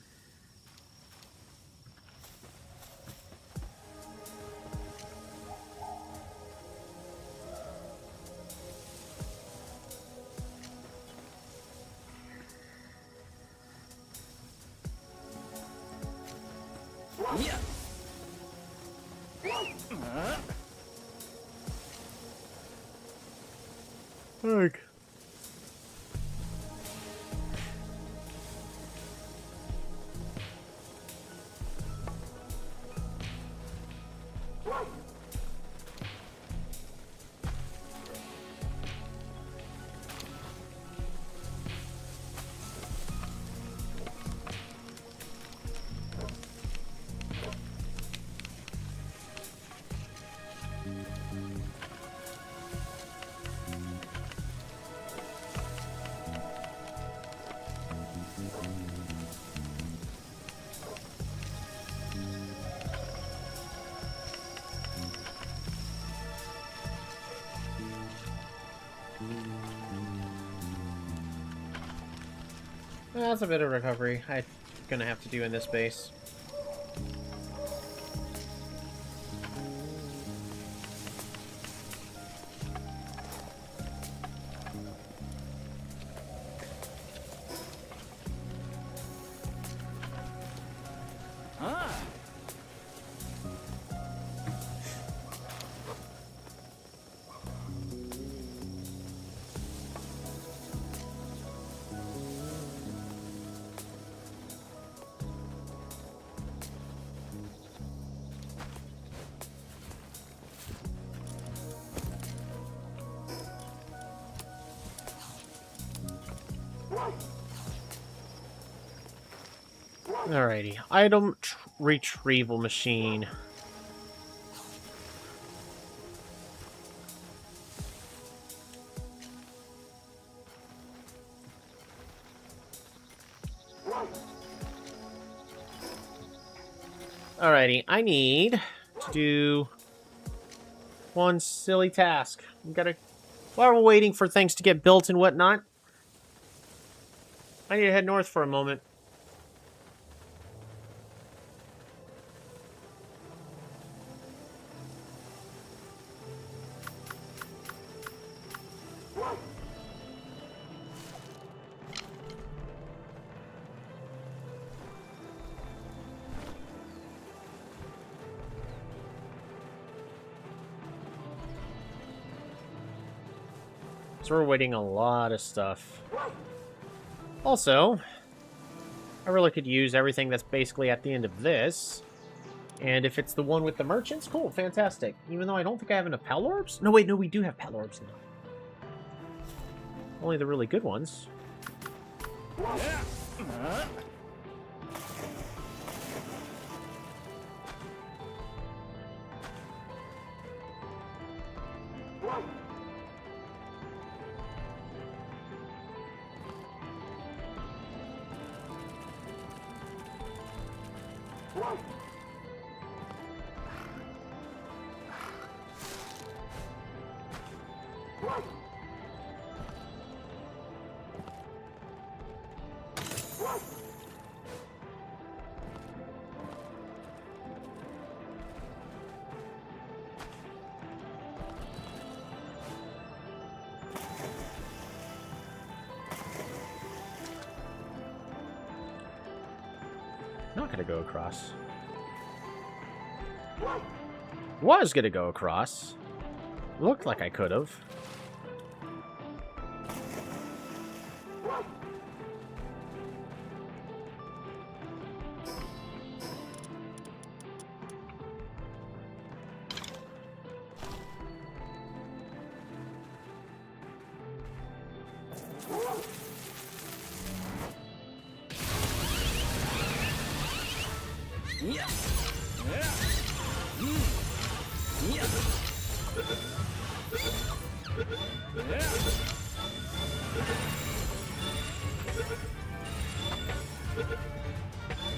Yeah. Egg. That's a bit of recovery I'm gonna have to do in this base. Ah. Alrighty, item retrieval machine. Alrighty, I need to do one silly task. We gotta, while we're waiting for things to get built and whatnot, I need to head north for a moment. So we're waiting a lot of stuff. Also, I really could use everything that's basically at the end of this. And if it's the one with the merchants, cool, fantastic. Even though I don't think I have enough Palworlds? No, wait, no, we do have Palworlds now. Only the really good ones. Not gonna go across. Was gonna go across. Looked like I could have. Yeah. Yeah.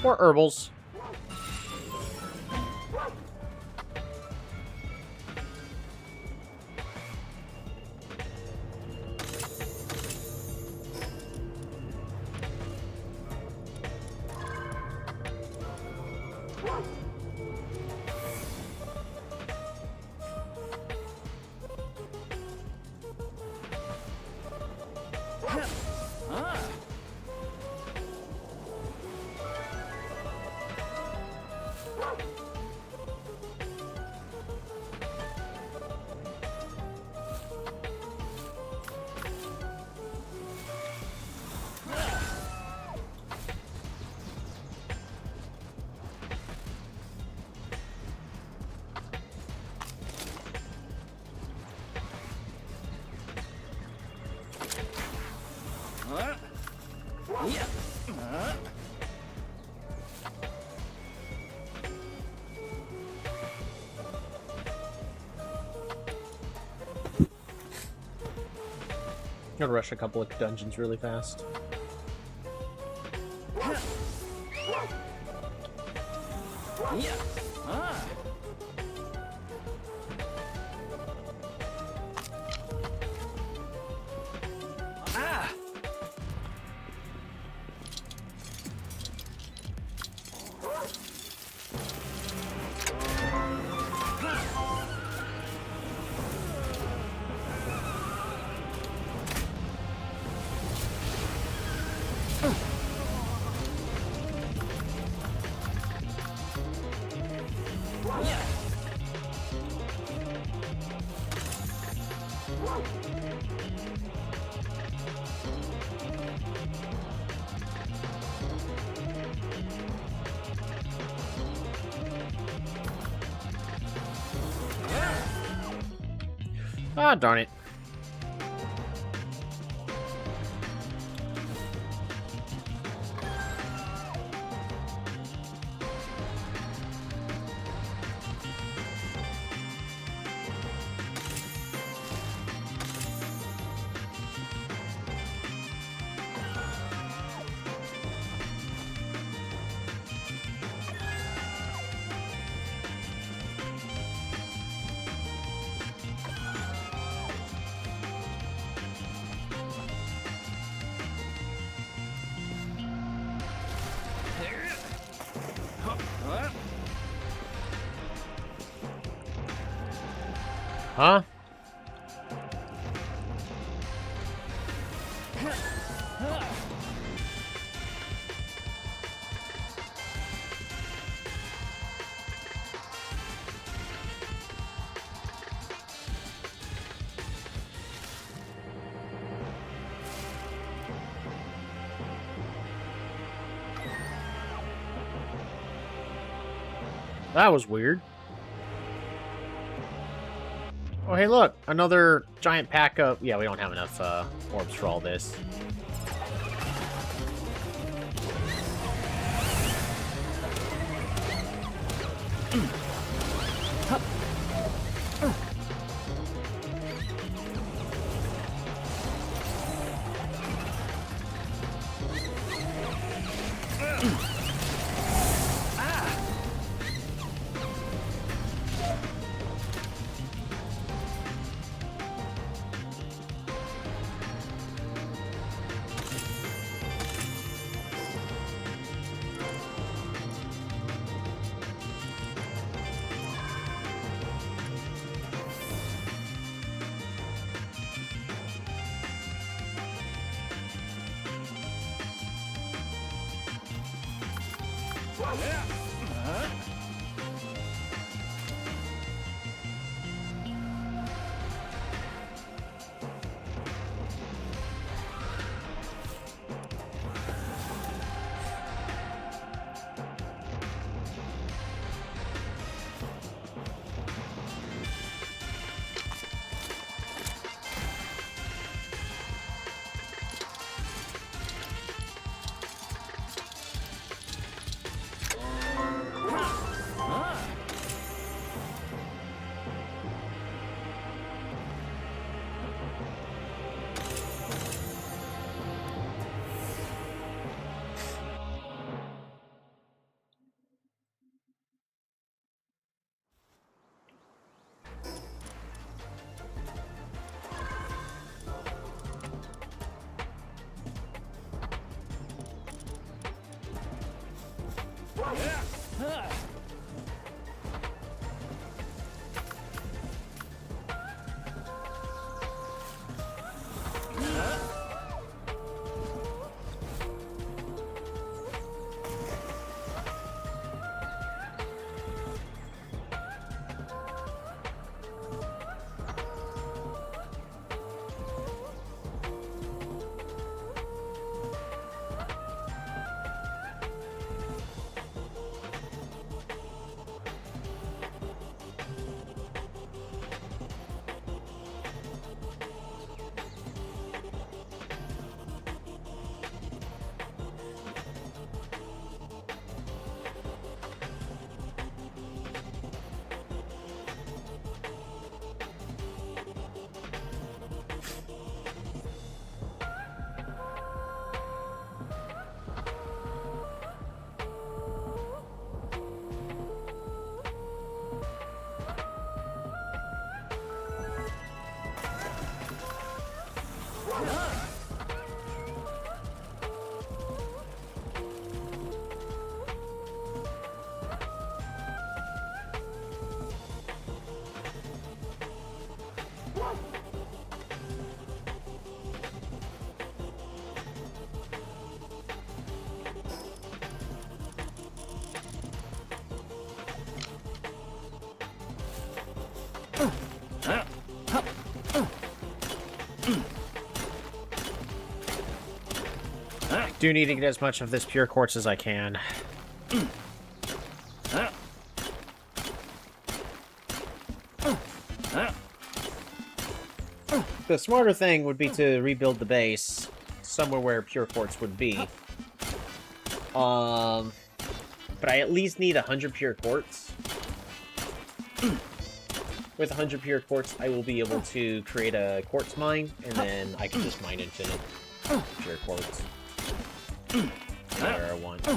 Or herbals. I'm gonna rush a couple of dungeons really fast. Yeah. Ah. Ah. Ah, darn it. Huh? That was weird. Oh, hey, look. Another giant pack of... Yeah, we don't have enough orbs for all this. Do need to get as much of this pure quartz as I can. The smarter thing would be to rebuild the base somewhere where pure quartz would be. But I at least need 100 pure quartz. With 100 pure quartz, I will be able to create a quartz mine, and then I can just mine infinite pure quartz. Where I want.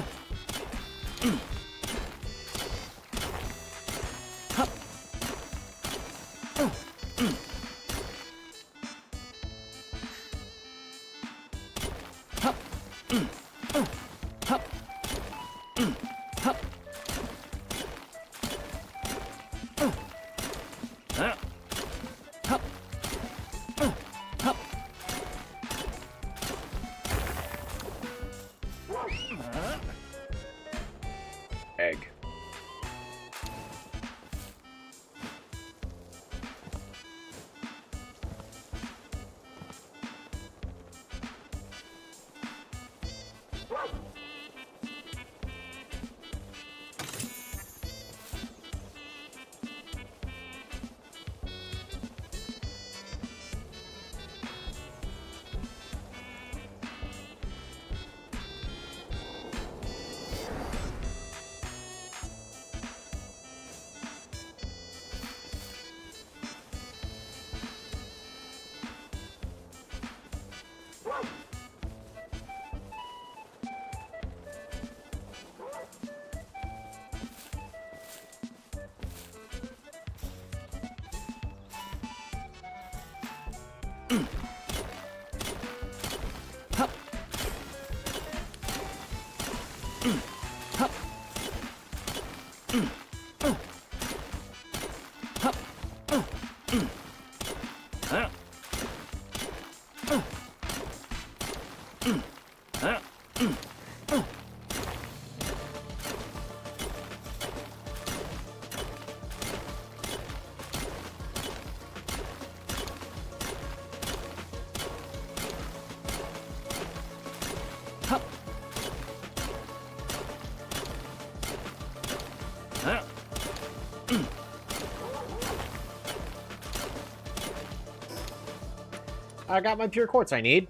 I got my pure quartz I need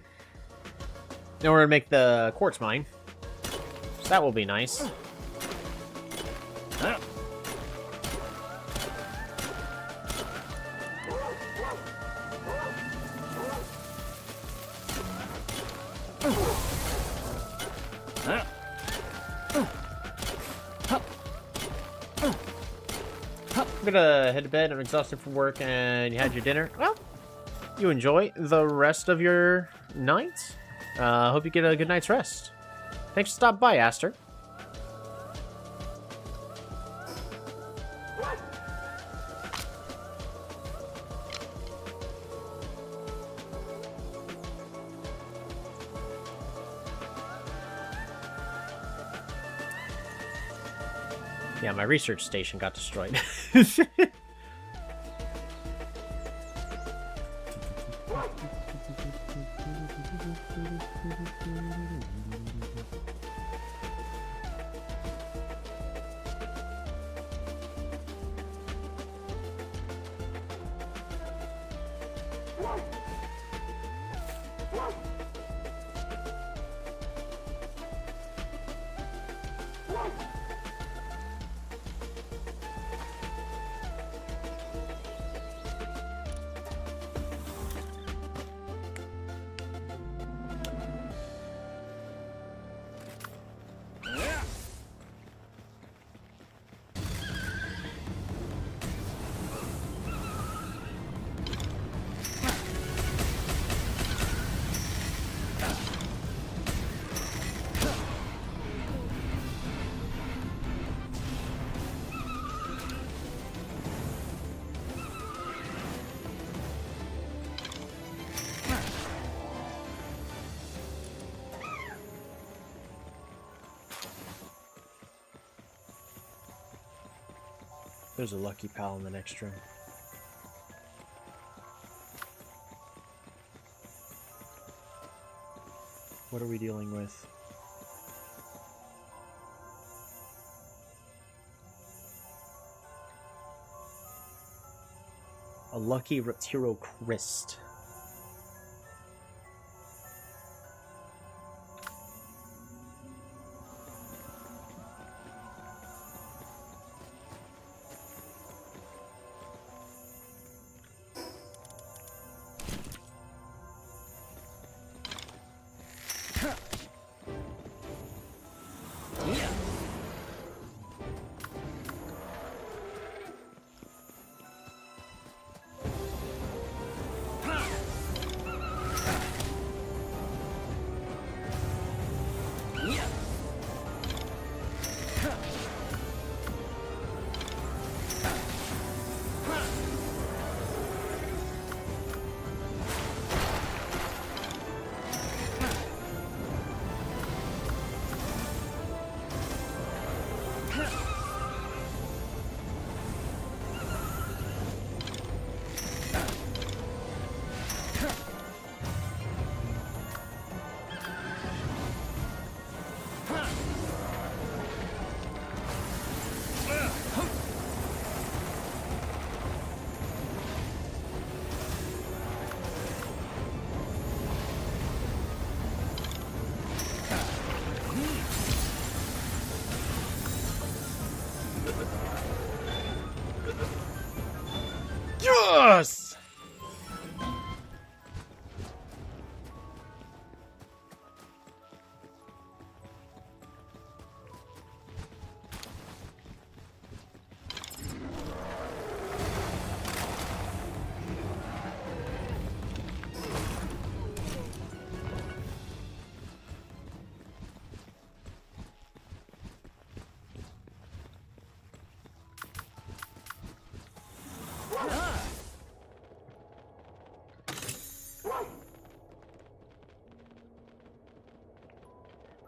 in order to make the quartz mine. So that will be nice. I'm gonna head to bed. I'm exhausted from work, and you had your dinner. Well, you enjoy the rest of your night. Hope you get a good night's rest. Thanks for stopping by, Aster. Yeah, my research station got destroyed. There's a lucky pal in the next room. What are we dealing with? A lucky Retiro Christ.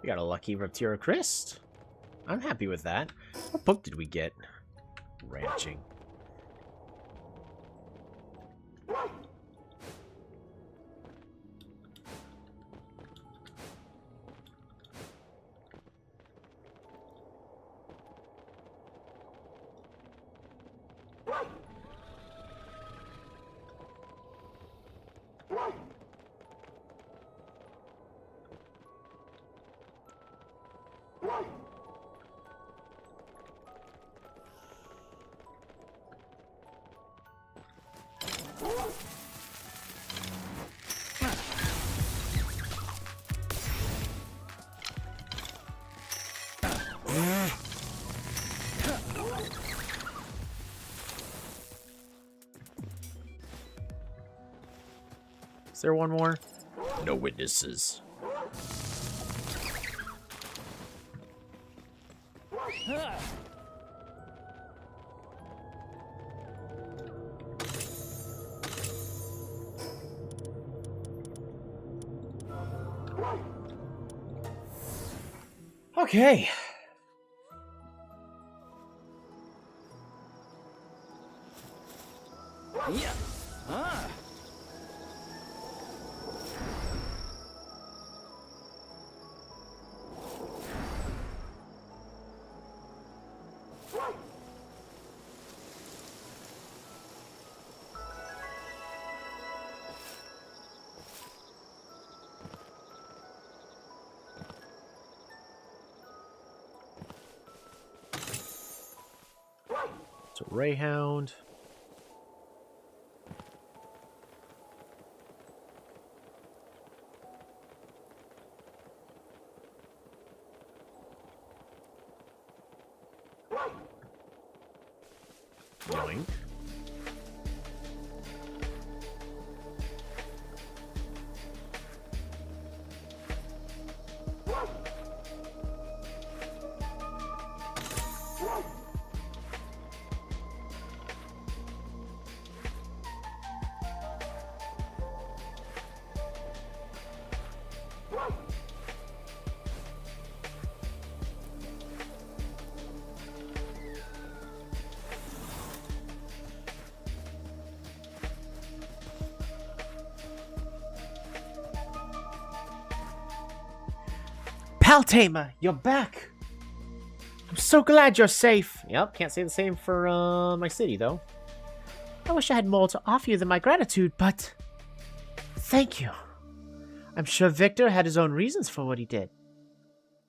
We got a lucky Reptira Crest. I'm happy with that. What book did we get? Ranching. Is there one more? No witnesses. Okay. Yeah. Ah. It's a Rayhound. Yoink. Paltamer, you're back! I'm so glad you're safe. Yep, can't say the same for my city though. I wish I had more to offer you than my gratitude, but thank you. I'm sure Victor had his own reasons for what he did.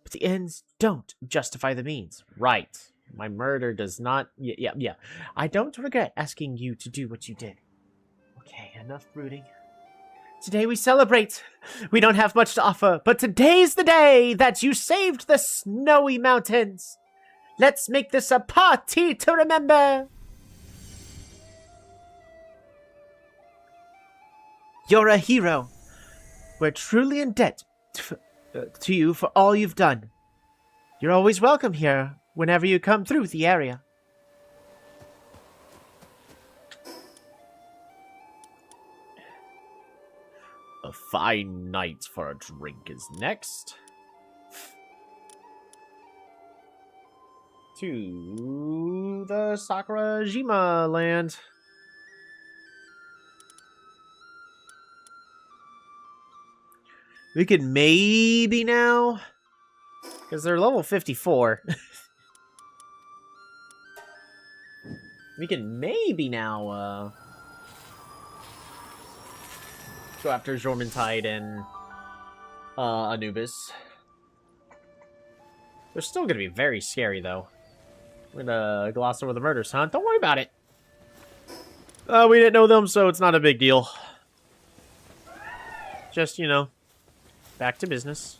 But the ends don't justify the means. Right. My murder does not... Yeah. I don't regret asking you to do what you did. Okay, enough brooding. Today we celebrate. We don't have much to offer, but today's the day that you saved the snowy mountains. Let's make this a party to remember. You're a hero. We're truly in debt to you for all you've done. You're always welcome here whenever you come through the area. A fine night for a drink is next. To the Sakurajima land. We could maybe now, because they're level 54. We can maybe now go after Jormuntide and Anubis. They're still gonna be very scary though. We're gonna gloss over the murders, huh? Don't worry about it. We didn't know them, so it's not a big deal. Just, you know, back to business.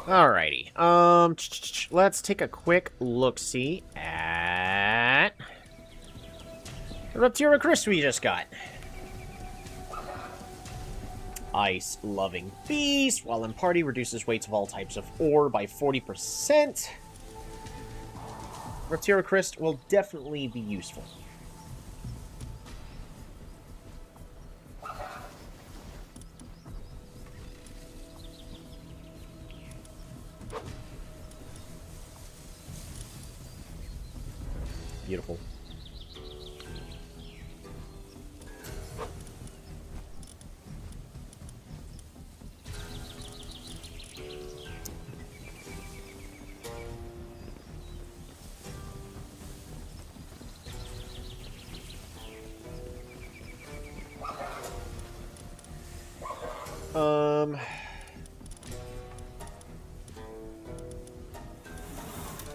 Alrighty. Let's take a quick look-see at the Reptira Crystal we just got. Ice-loving beast. While in party, reduces weights of all types of ore by 40%. Reptira Crystal will definitely be useful. Beautiful.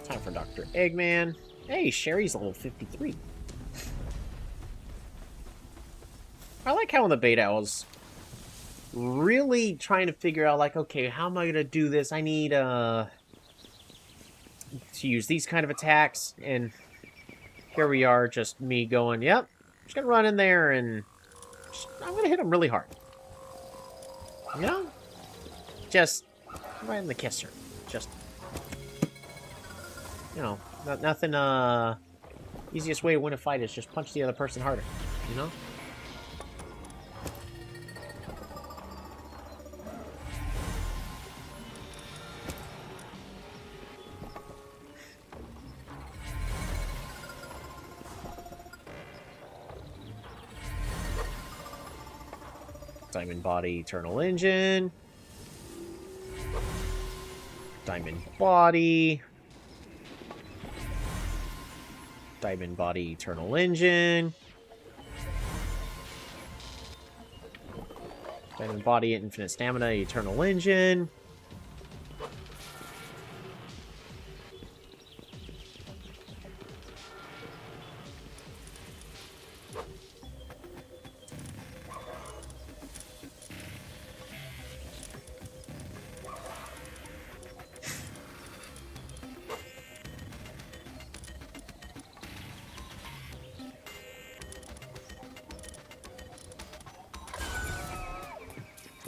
Time for Dr. Eggman. Hey, Sherry's level 53. I like how in the beta I was really trying to figure out, like, okay, how am I gonna do this? I need, to use these kind of attacks, and here we are, just me going, yep, just gonna run in there, and I'm gonna hit him really hard. You know? Just right in the kisser. Just, you know, nothing, easiest way to win a fight is just punch the other person harder, you know? Diamond Body, Eternal Engine. Diamond Body. Diamond Body, Eternal Engine. Diamond Body, Infinite Stamina, Eternal Engine.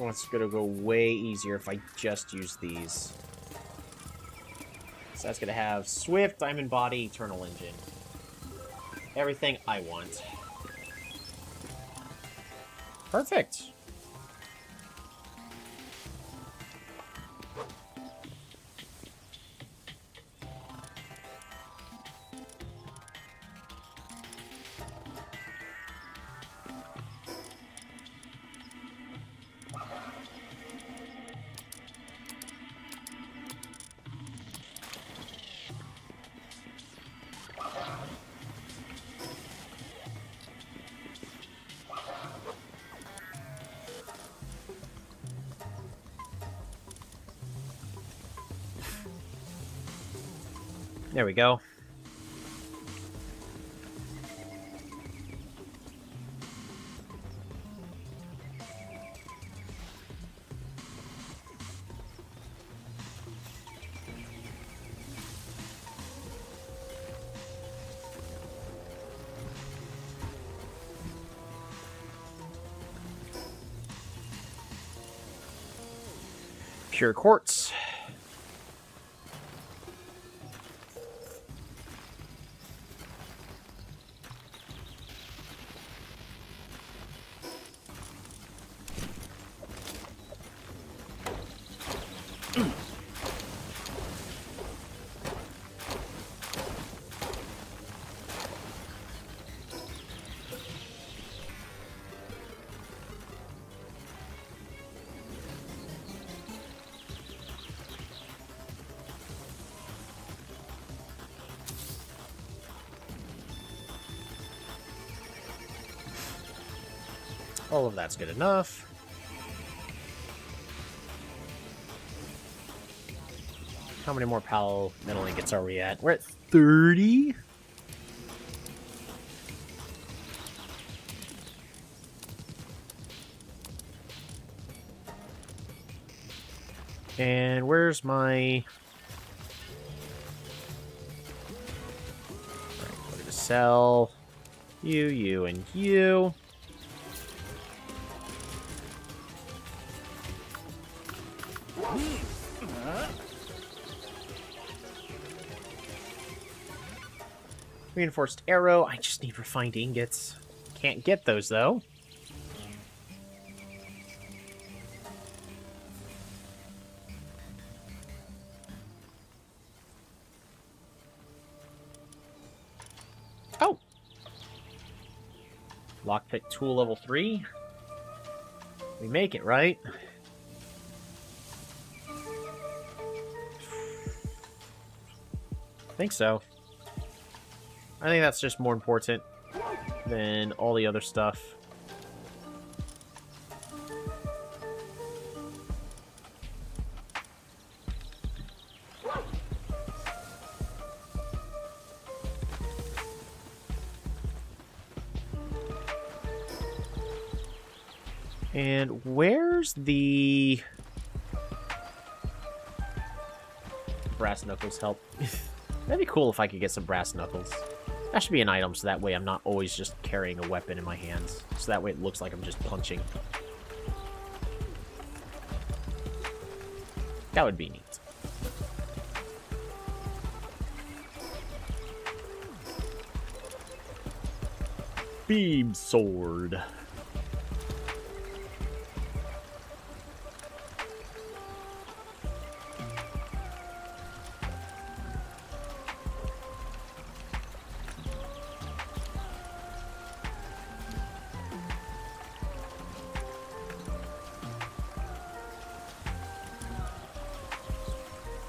Oh, it's gonna go way easier if I just use these. So that's gonna have Swift, Diamond Body, Eternal Engine. Everything I want. Perfect. There we go. Pure quartz. All of that's good enough. How many more PAL metal ingots are we at? We're at 30? And where's my... Alright, go to sell. You, and you. Reinforced arrow. I just need refined ingots. Can't get those, though. Oh! Lockpick tool level 3. We make it, right? I think so. I think that's just more important than all the other stuff. And where's the brass knuckles help? That'd be cool if I could get some brass knuckles. That should be an item, so that way I'm not always just carrying a weapon in my hands. So that way it looks like I'm just punching. That would be neat. Beam sword.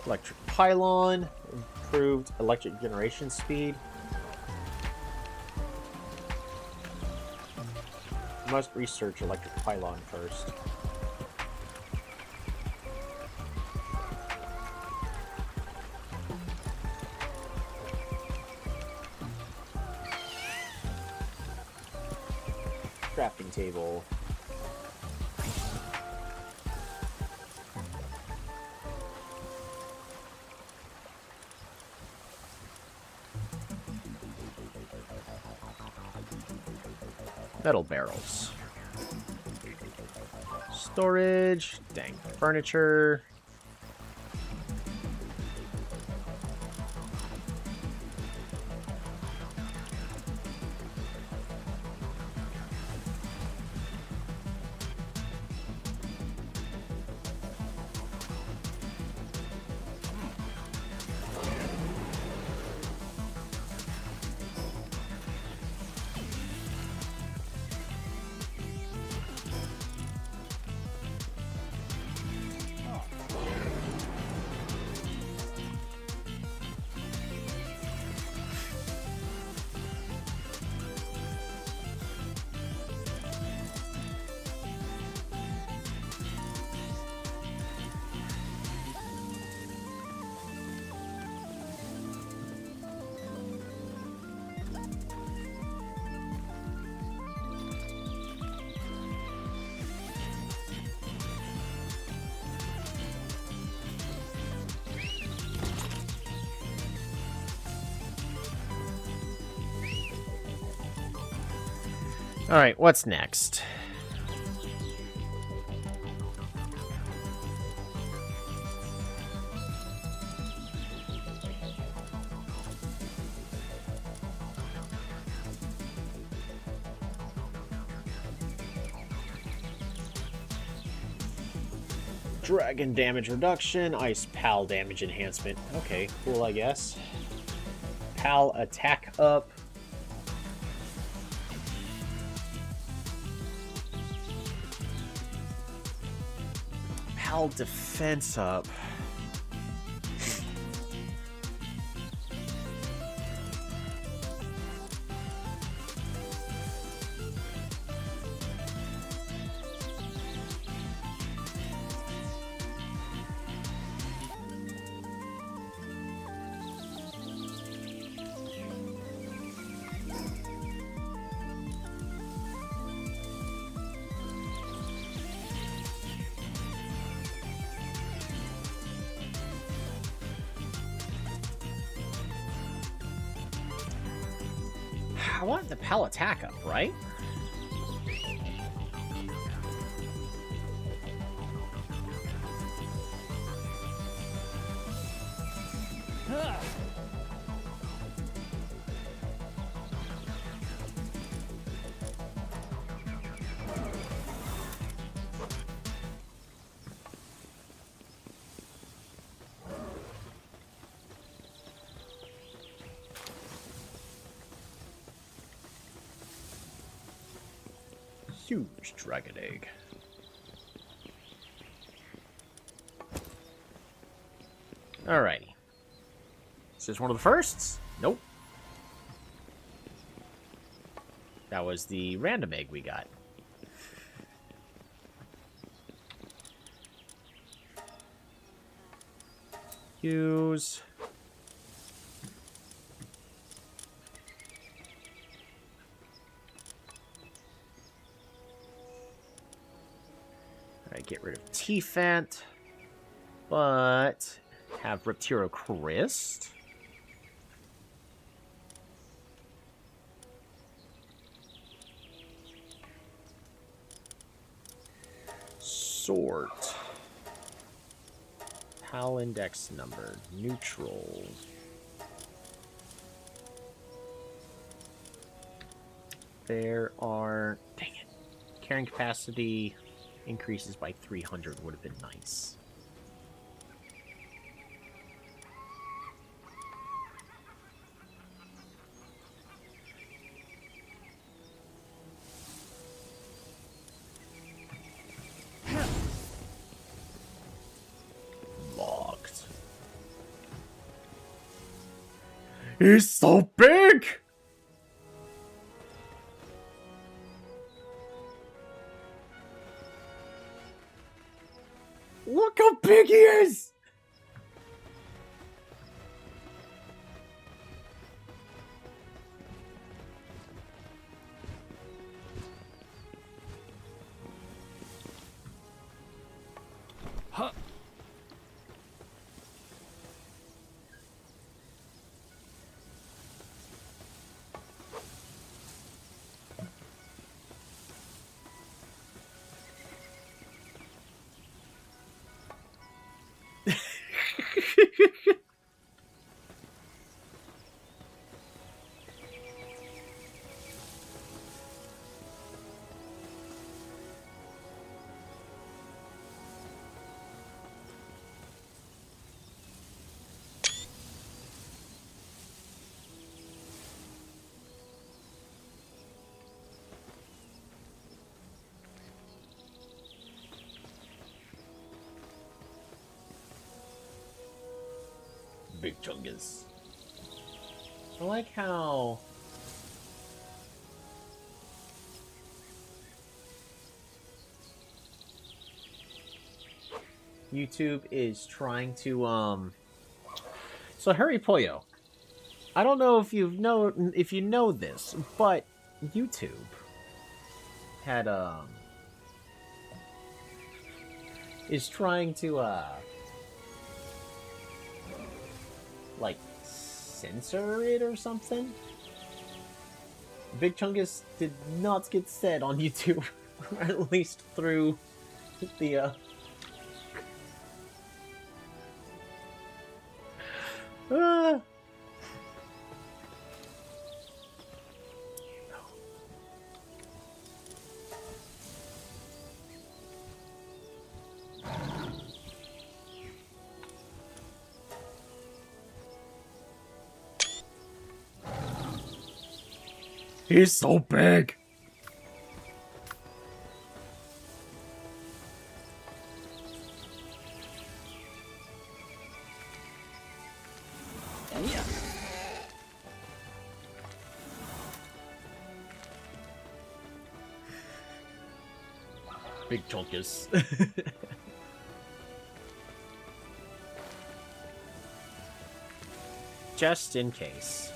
Electric pylon, improved electric generation speed. Must research electric pylon first. Crafting table. Metal barrels. Storage. Dang. Furniture. Alright, what's next? Dragon damage reduction, ice PAL damage enhancement. Okay, cool, I guess. PAL attack up. PAL defense up. I want the Pal attack up, right? Huge dragon egg. Alrighty. Is this one of the firsts? Nope. That was the random egg we got. Use. Alright, get rid of T-Fant. But have Reptiro Crist. Sort. PAL index number. Neutral. There are... Dang it. Carrying capacity increases by 300 would have been nice. Locked. He's so big! Look how big he is! Huh. Big Chungus. I like how... YouTube is trying to, So, Harry Pollo. I don't know if you know this, but YouTube had, is trying to, like, censor it or something. Big Chungus did not get said on YouTube, or at least through the, He's so big! Yeah. Big Chunkus. Just in case.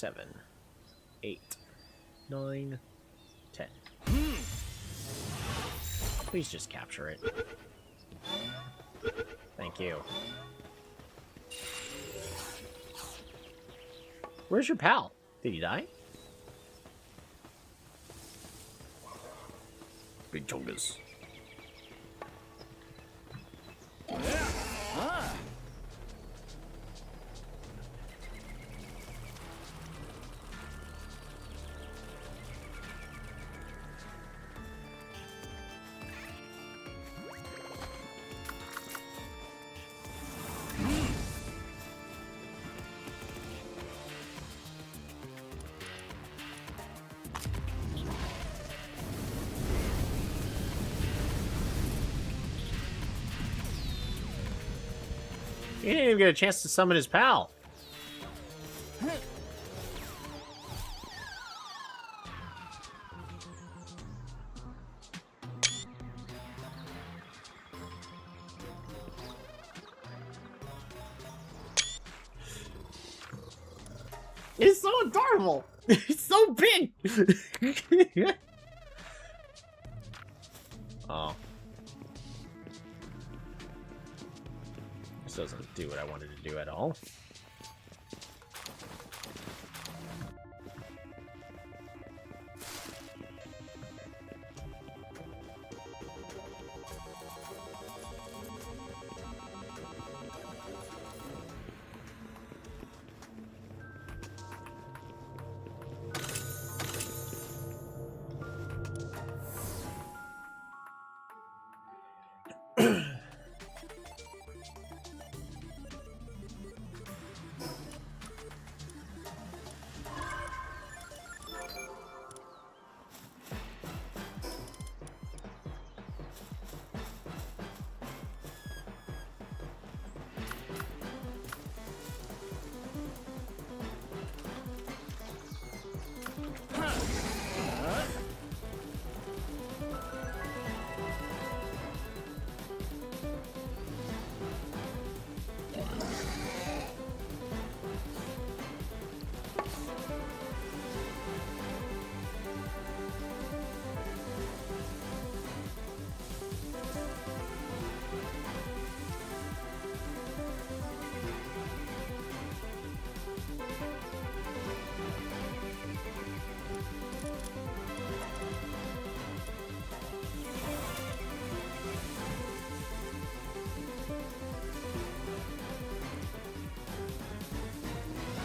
7, 8, 9, 10. Please just capture it. Thank you. Where's your pal? Did he die? Big chungus. He didn't even get a chance to summon his pal. It's so adorable. It's so big. Oh. This doesn't do what I wanted to do at all.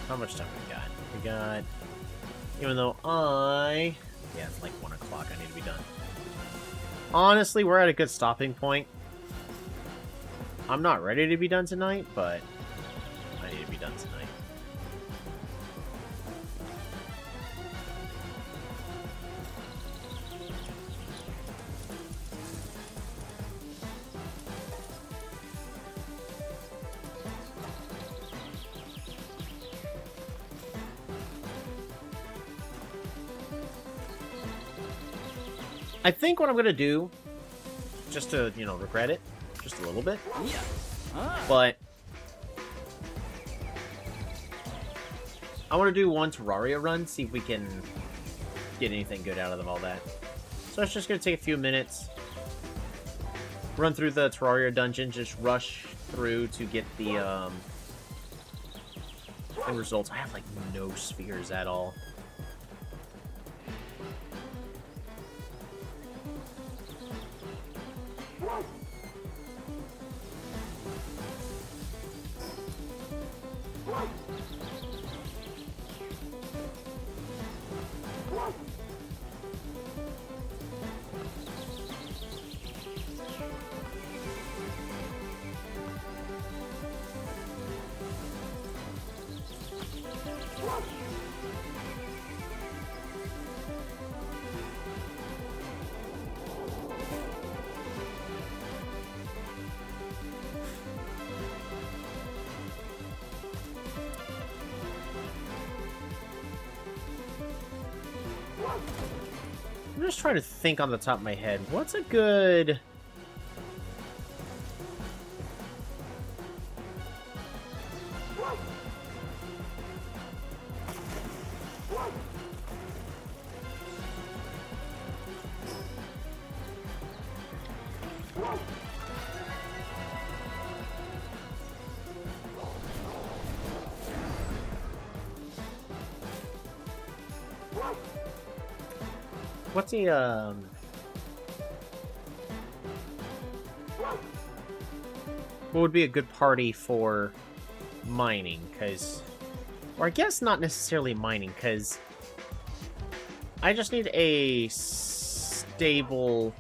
How much time we got? We got... Even though yeah, it's like 1 o'clock. I need to be done. Honestly, we're at a good stopping point. I'm not ready to be done tonight, but I need to be done tonight. I think what I'm gonna do, just to, you know, regret it, just a little bit, but I want to do one Terraria run, see if we can get anything good out of all that. So it's just gonna take a few minutes, run through the Terraria dungeon, just rush through to get the end results. I have like no spheres at all. I'm just trying to think on the top of my head. What's a good... What's the, what would be a good party for mining? Because... Or I guess not necessarily mining, because... I just need a stable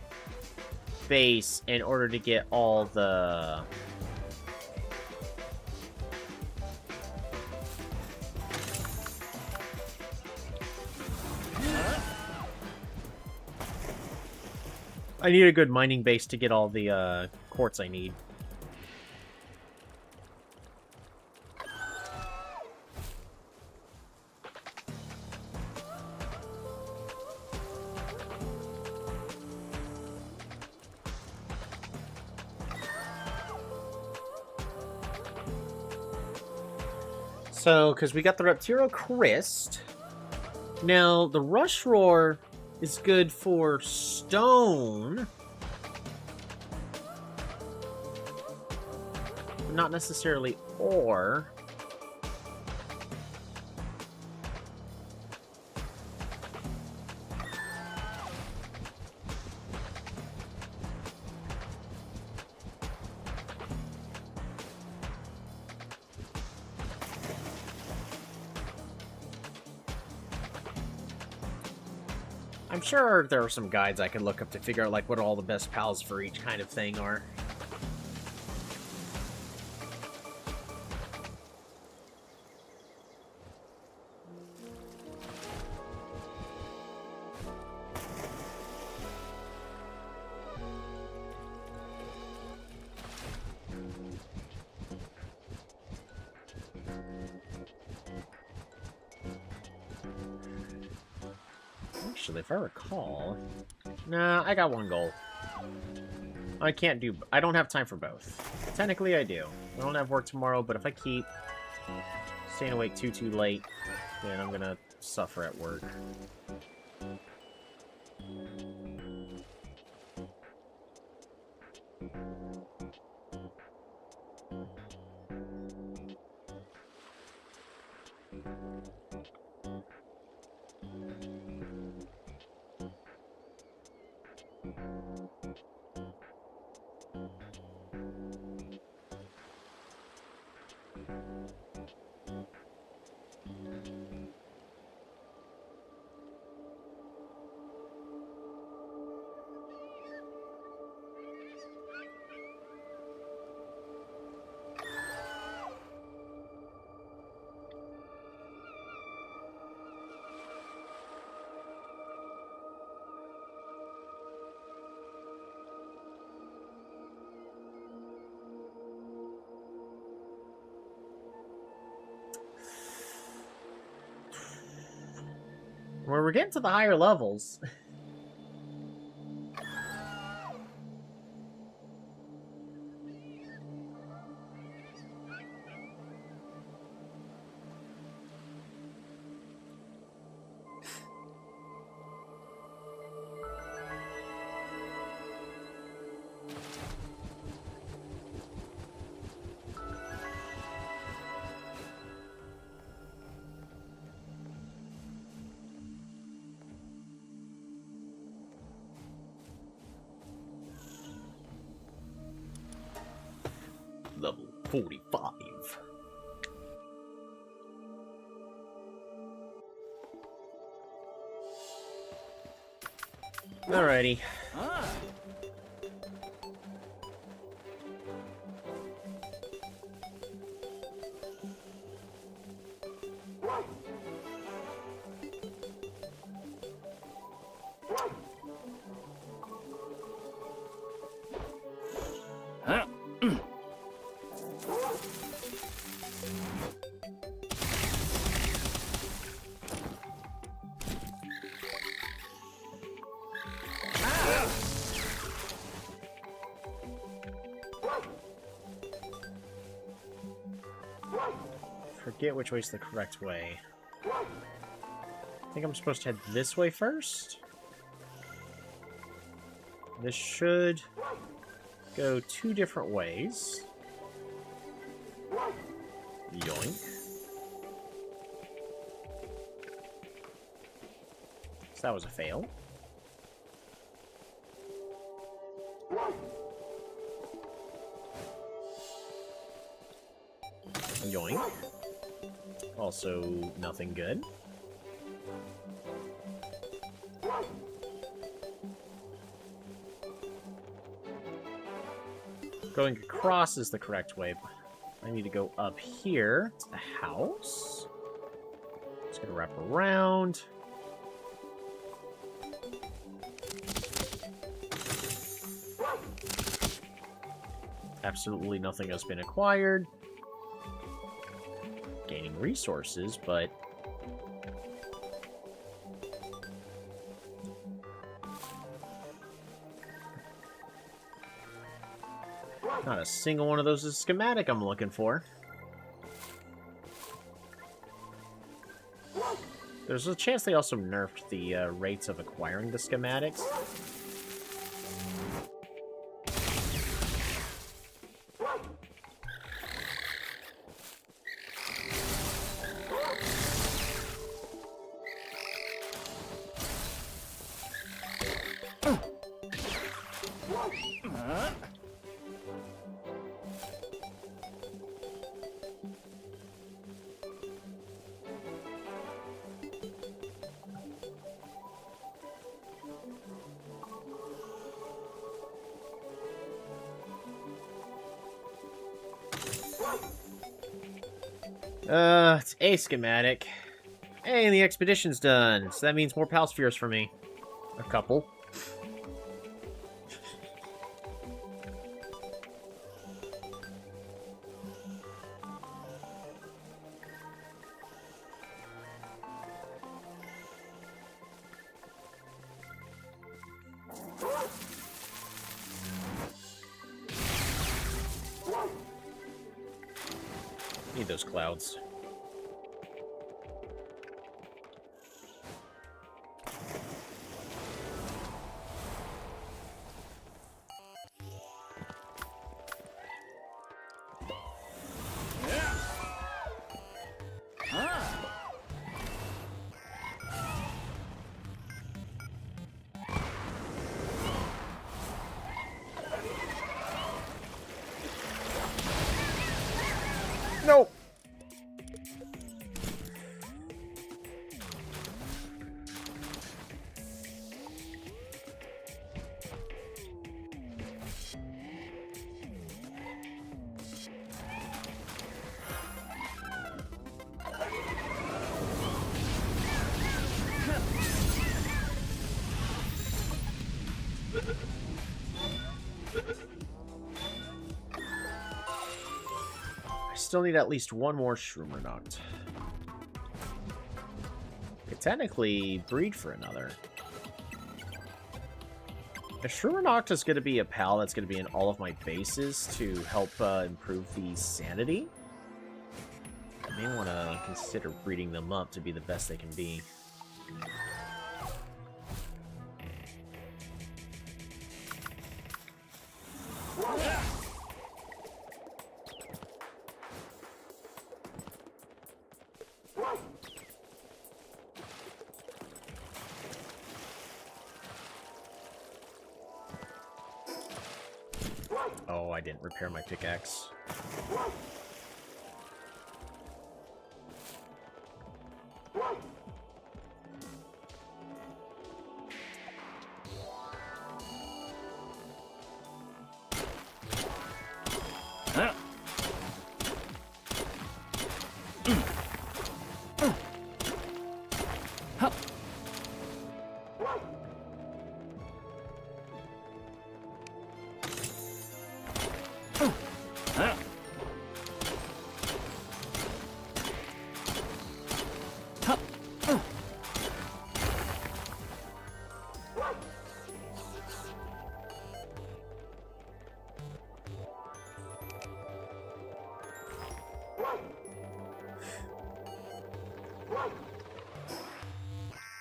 base in order to get all the... I need a good mining base to get all the quartz I need. So, because we got the Reptiro Crest. Now, the Rush Roar is good for stone. But not necessarily ore. I'm sure there are some guides I can look up to figure out like what all the best pals for each kind of thing are. Actually, if I recall... Nah, I got one goal. I can't do... I don't have time for both. Technically, I do. I don't have work tomorrow, but if I keep staying awake too late, then I'm gonna suffer at work. When we're getting to the higher levels... Level 45. Alrighty. Forget which way's the correct way. I think I'm supposed to head this way first. This should go two different ways. Yoink. So that was a fail. Yoink. Also, nothing good. Going across is the correct way. I need to go up here to the house. Just gonna wrap around. Absolutely nothing has been acquired. Gaining resources, but not a single one of those is a schematic I'm looking for. There's a chance they also nerfed the rates of acquiring the schematics. It's a schematic. Hey, and the expedition's done, so that means more pal spheres for me. A couple. Need those clouds. No! Still need at least one more Shroomer Noct. Could technically breed for another. If Shroomer Noct is going to be a pal that's going to be in all of my bases to help improve the sanity, I may want to consider breeding them up to be the best they can be. Oh, I didn't repair my pickaxe.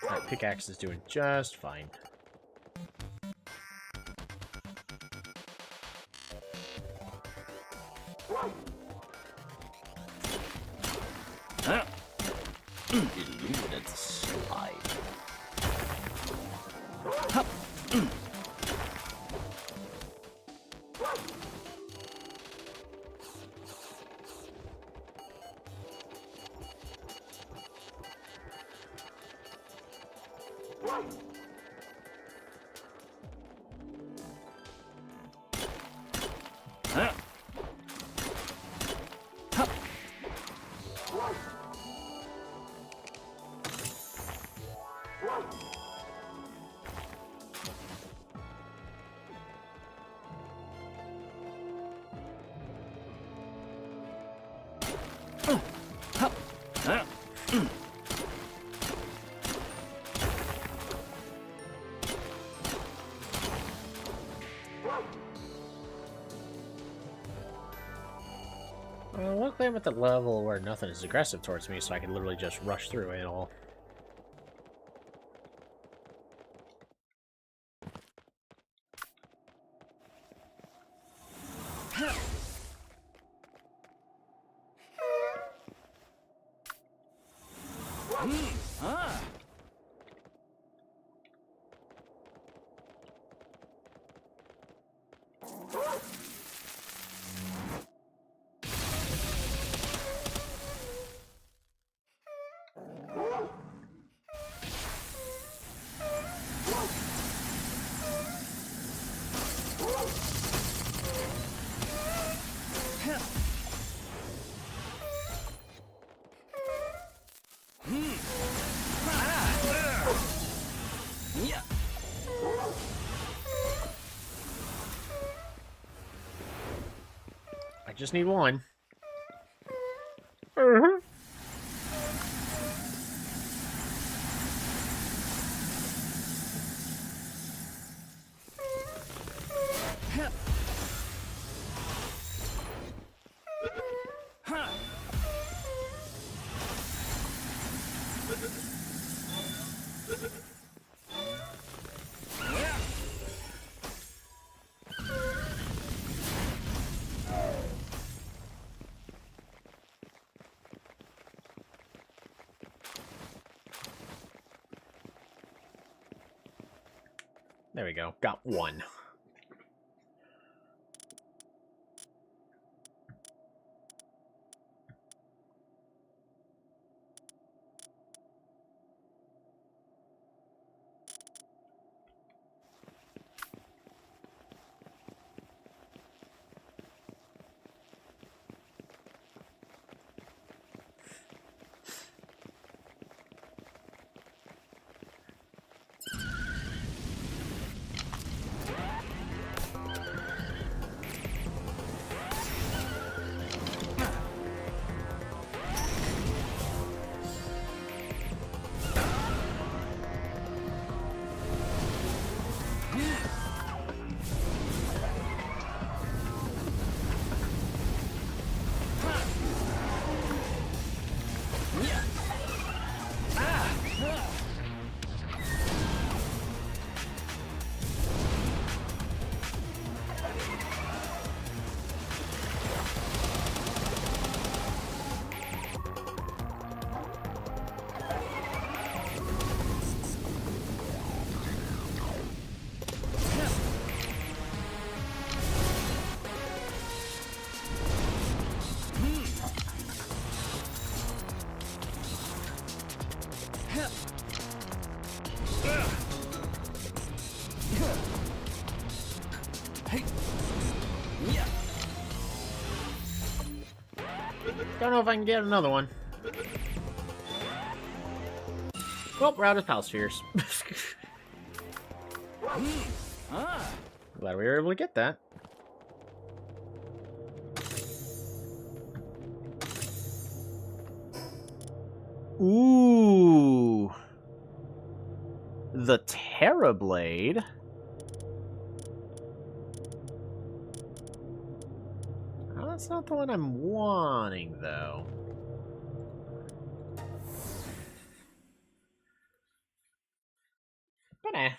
My pickaxe is doing just fine. Illuminate slide. Luckily I'm at the level where nothing is aggressive towards me, so I can literally just rush through it all. I just need one. There we go. Got one. Don't know if I can get another one. Well, we're out of pal spheres. Glad we were able to get that. Ooh. The Terrorblade. Oh, that's not the one I'm wanting, though. But eh.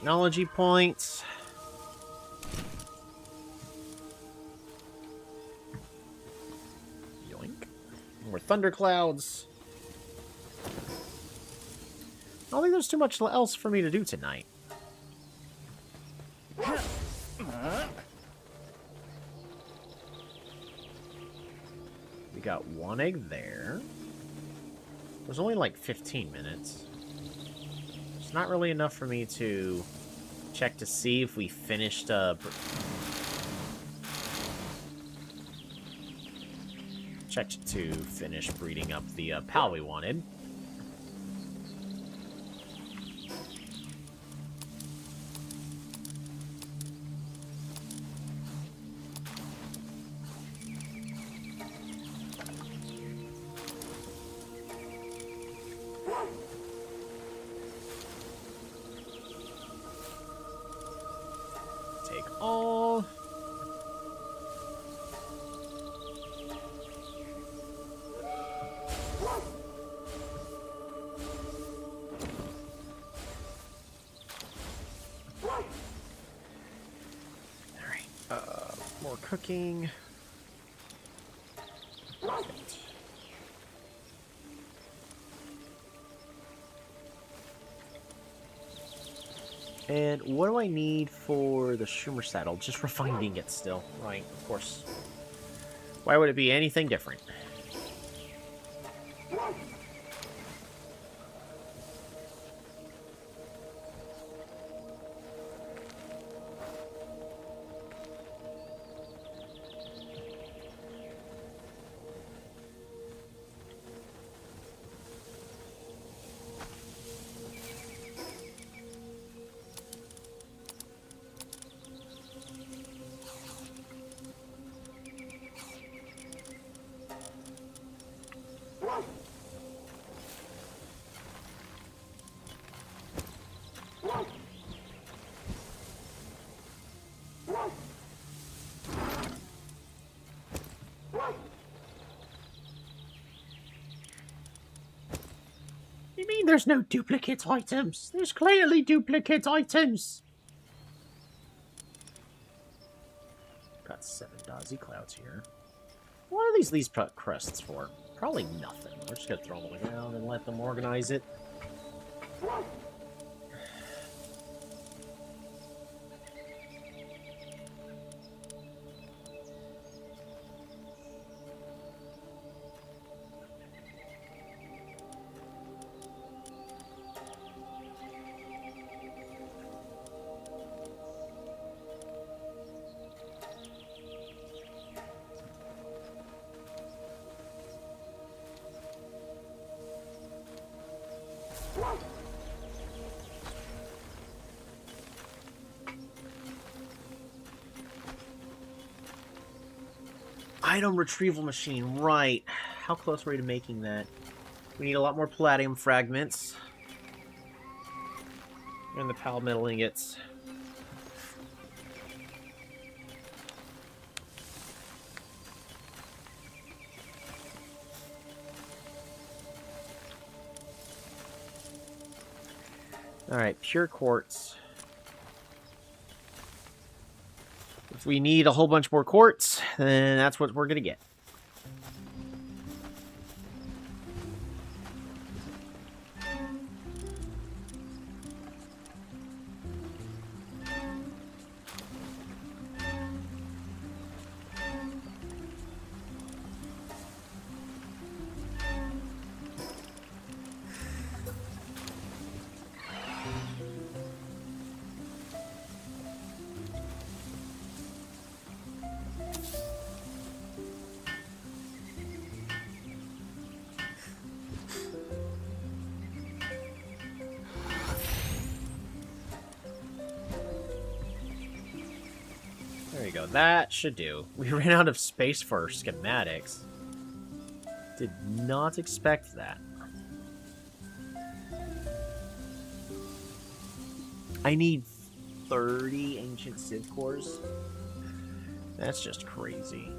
technology points. Yoink. More thunderclouds. I don't think there's too much else for me to do tonight. We got one egg there. It was only like 15 minutes. It's not really enough for me to check to see if we finished check to finish breeding up the pal we wanted. Take all. Alright, more cooking. Perfect. And what do I need for the Schumer saddle? Just refining it still. Right, of course. Why would it be anything different? You mean there's no duplicate items? There's clearly duplicate items! Got 7 dodgy clouds here. What are these crusts for? Probably nothing. We're just gonna throw them on the ground and let them organize it. Item retrieval machine, right. How close were we to making that? We need a lot more palladium fragments. And the pal metal ingots. Alright, pure quartz. If we need a whole bunch more quartz, then that's what we're gonna get. There you go. That should do. We ran out of space for schematics. Did not expect that. I need 30 ancient civ cores. That's just crazy.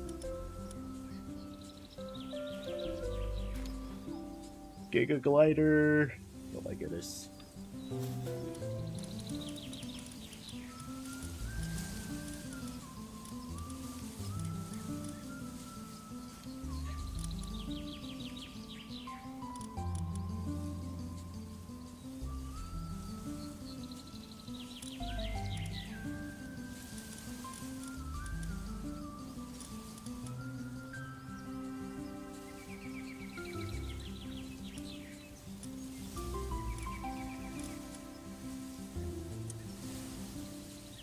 Giga glider. Oh my goodness.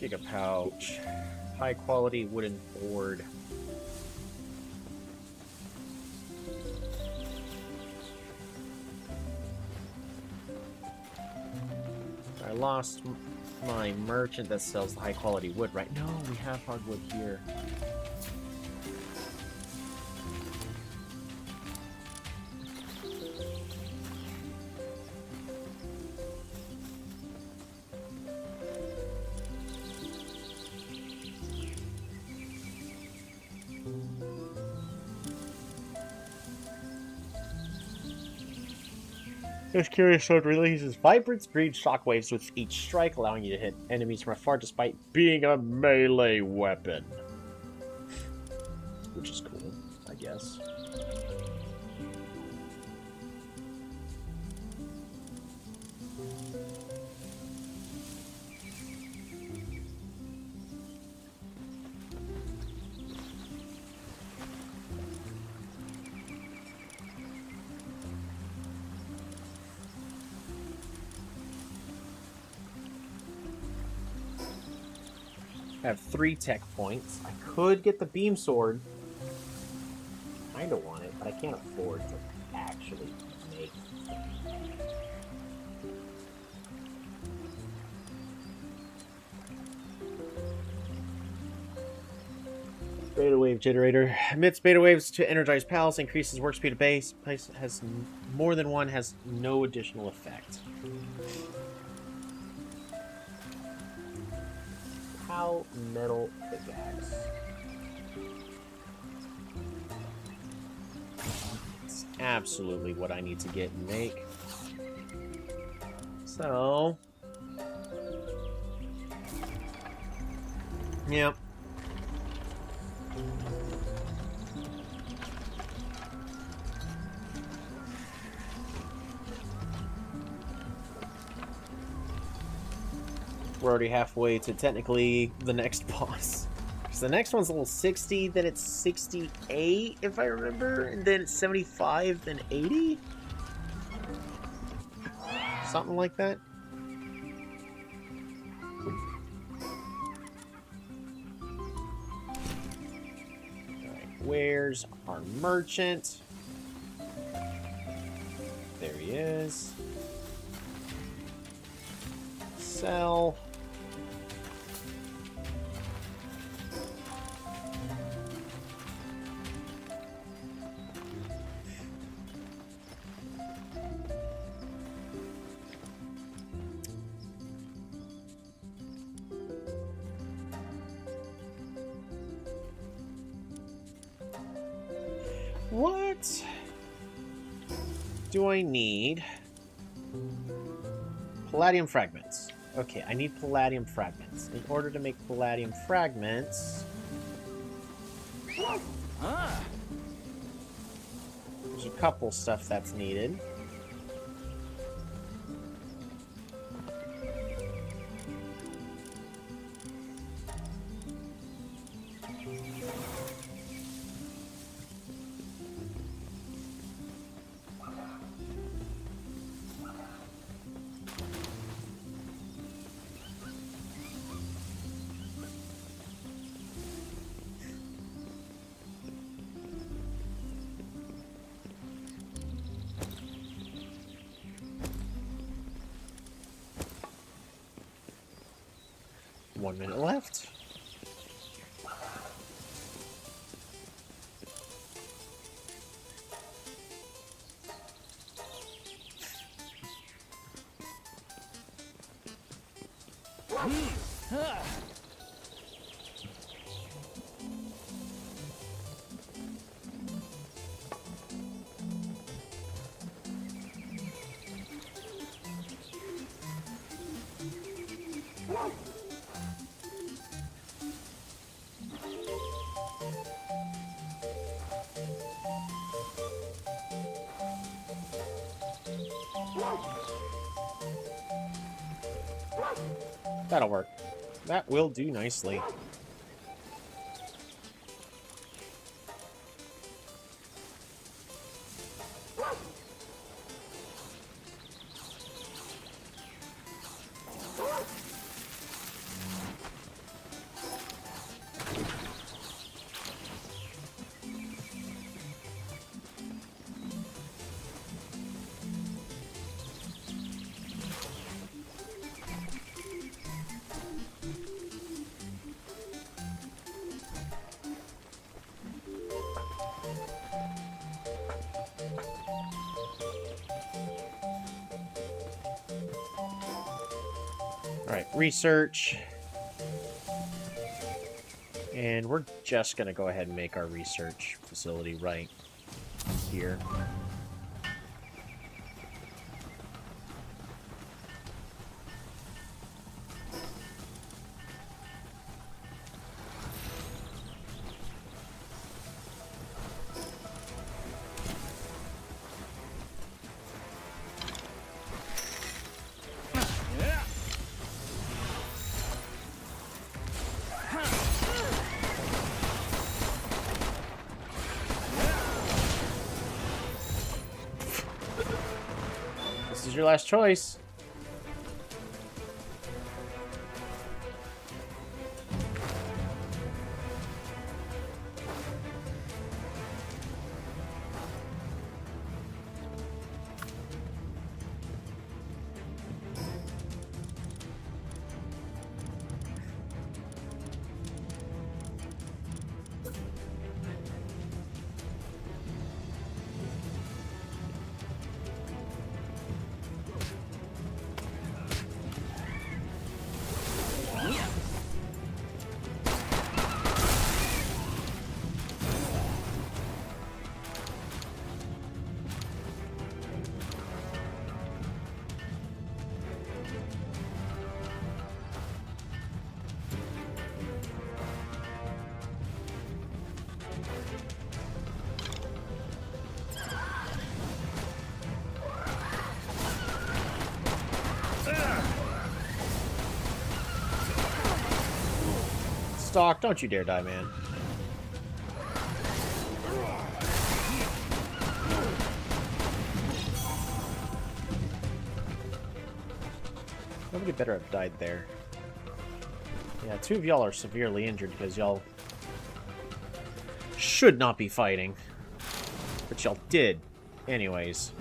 Giga pouch. High quality wooden board. I lost my merchant that sells the high quality wood, right? No, we have hardwood here. This curious sword releases vibrant green shockwaves with each strike, allowing you to hit enemies from afar despite being a melee weapon. Which is cool, I guess. I have 3 tech points. I could get the beam sword. I kinda want it, but I can't afford to actually make it. Beta wave generator. Emits beta waves to energize pals, increases work speed of base. Place has more than one, has no additional effect. How metal pickaxe. It's absolutely what I need to get and make. So, yep. We're already halfway to technically the next boss. So the next one's level 60, then it's 68, if I remember, and then it's 75, then 80? Something like that. Alright, where's our merchant? There he is. Sell. What do I need? Palladium fragments. Okay, I need palladium fragments. In order to make palladium fragments... There's a couple stuff that's needed. One minute left. That'll work. That will do nicely. Alright, research. And we're just going to go ahead and make our research facility right here. This is your last choice. Stock, don't you dare die, man. Nobody better have died there. Yeah, two of y'all are severely injured because y'all should not be fighting. But y'all did. Anyways.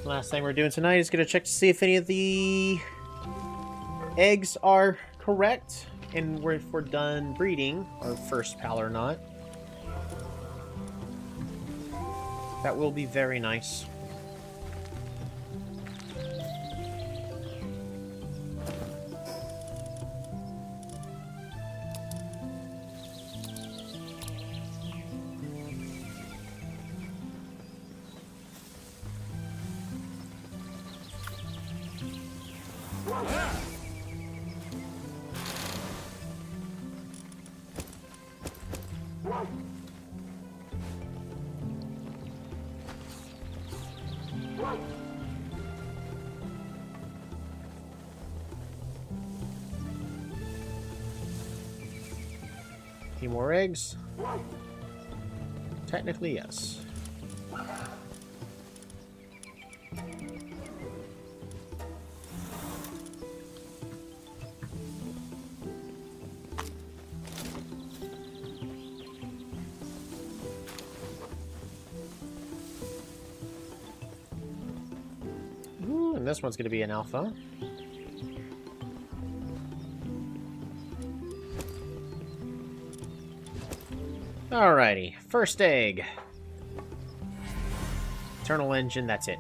Last thing we're doing tonight is going to check to see if any of the eggs are correct and if we're done breeding our first pal or not. That will be very nice. Any more eggs? Technically, yes. and this one's going to be an alpha. Alrighty, first egg. Eternal engine, that's it.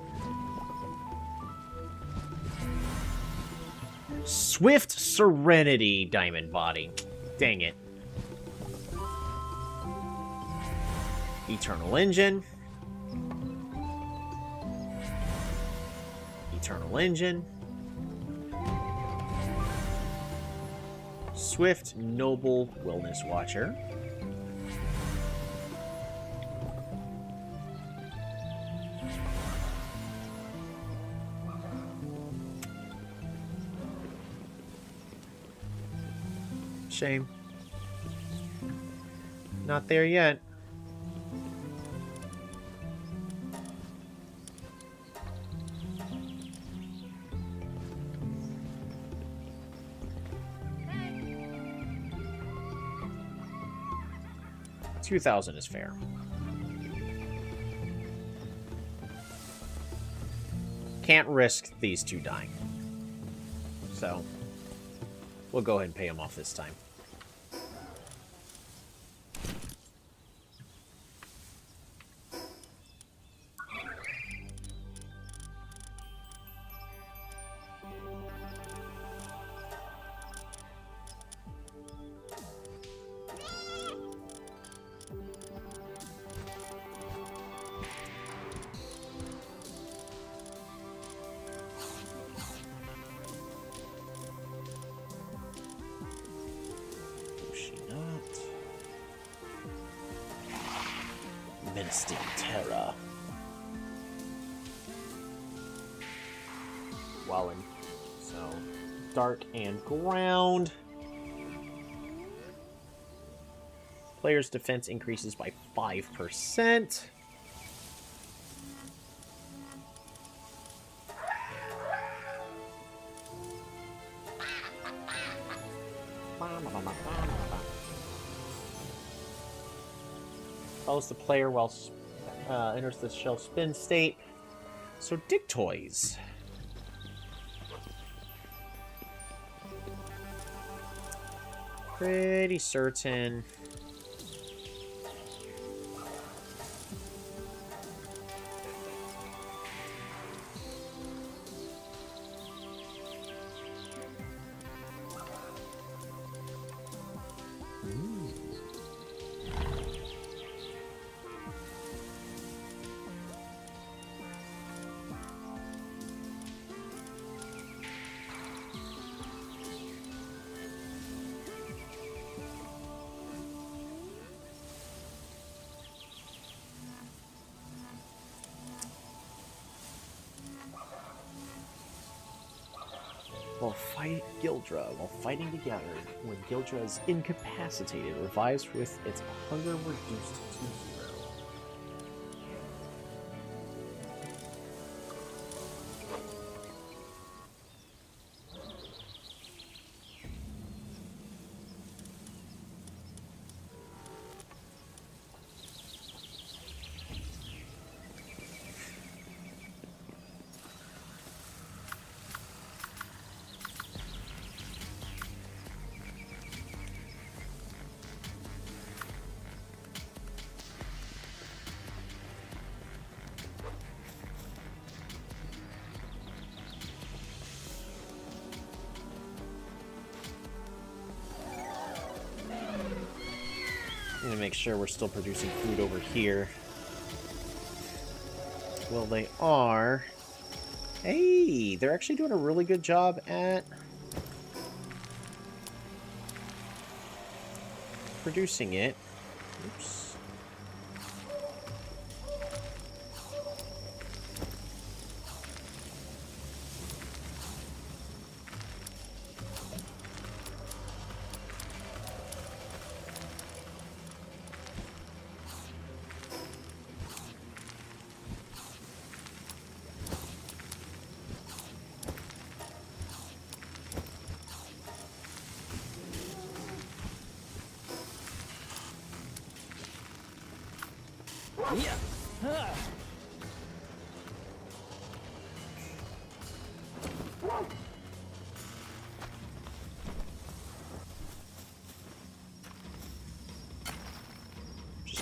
Swift Serenity diamond body. Dang it. Eternal engine. Eternal engine. Swift Noble Wellness Watcher. Shame. Not there yet. $2,000 is fair. Can't risk these two dying. So, we'll go ahead and pay them off this time. Menacing terror. Wallen. So, dark and ground. Player's defense increases by 5%. Follows the player while enters the shell spin state. So, Dig Toys. Pretty certain. While fighting together, when Gildra is incapacitated, revives with its hunger reduced to 0. I'm gonna make sure we're still producing food over here. Well, they are. Hey, they're actually doing a really good job at producing it. Oops.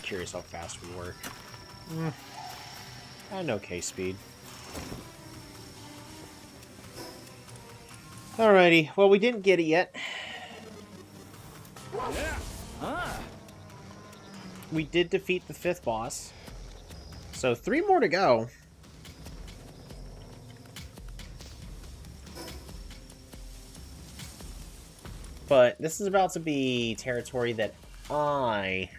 curious how fast we were. An okay speed. Alrighty, well, we didn't get it yet. We did defeat the 5th boss. So 3 more to go. But this is about to be territory that I...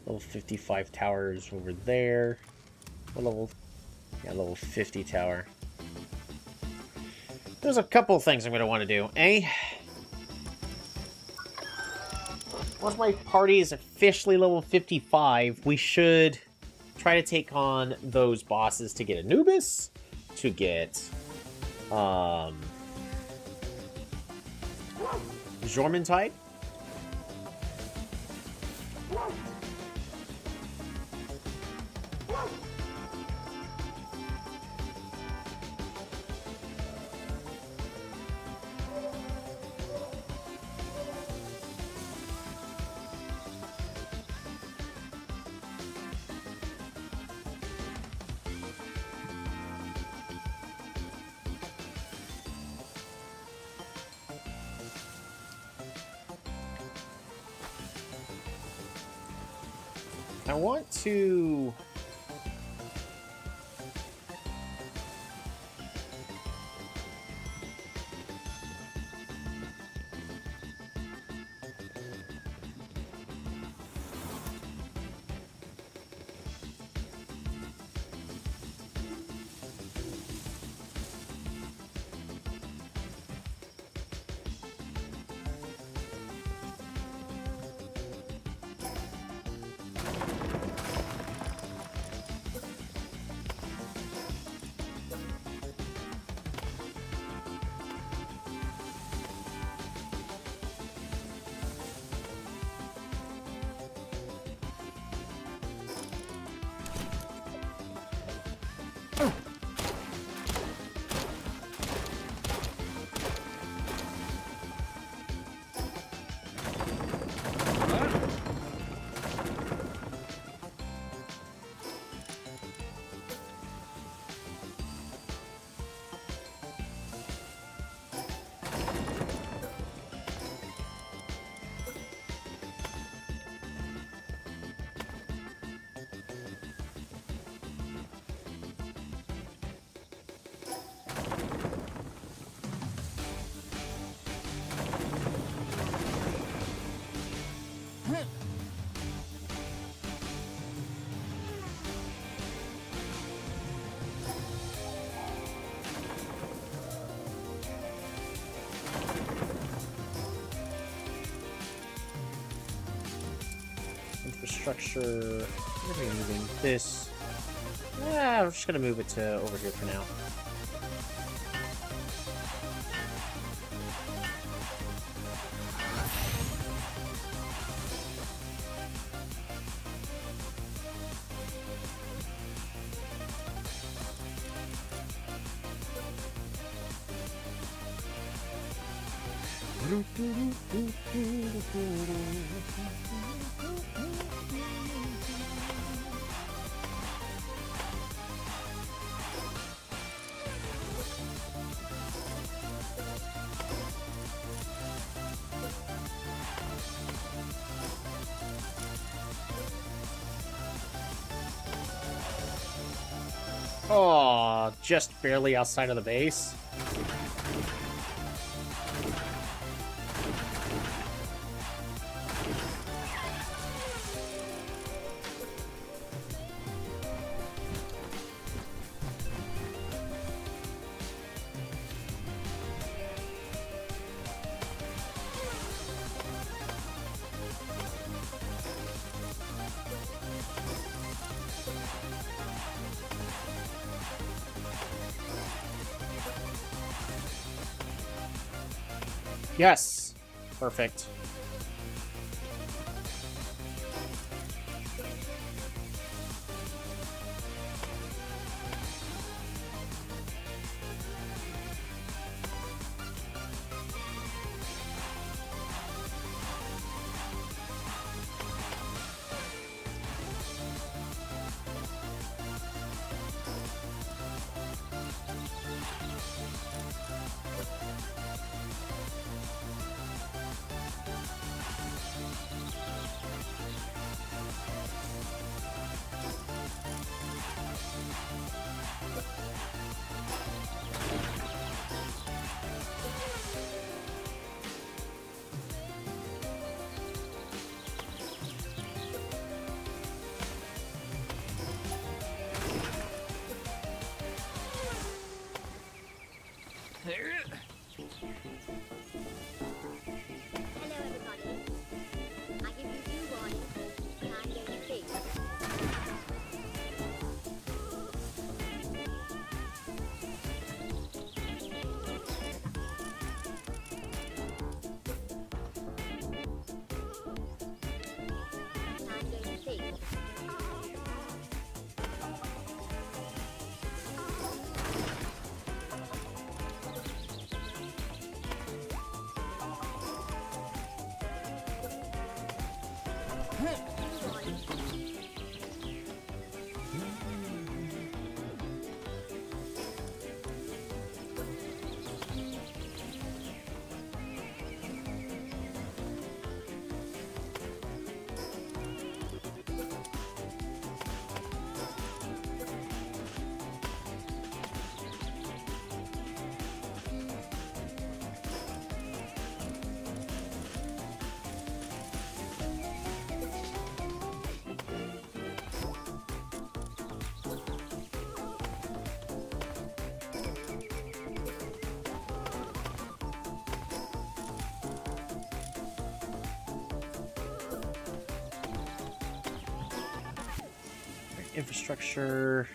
Level 55 towers over there. What level? Yeah, level 50 tower. There's a couple of things I'm going to want to do. Once my party is officially level 55, we should try to take on those bosses to get Anubis, to get Jormuntide. I want to... Infrastructure. We're going to be moving this. Yeah, we're just going to move it to over here for now. Oh, just barely outside of the base. Yes. Perfect. infrastructure.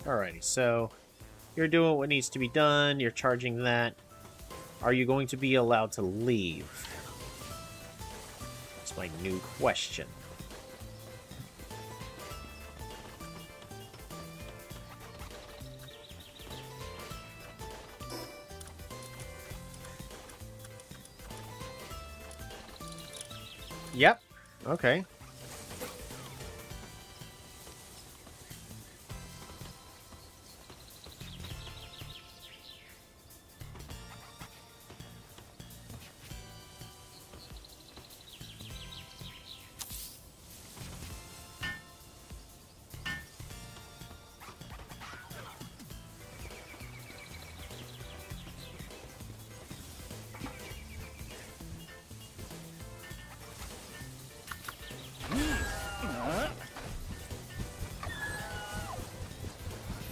Alrighty, so you're doing what needs to be done, you're charging that. Are you going to be allowed to leave? That's my new question. Yep. Okay.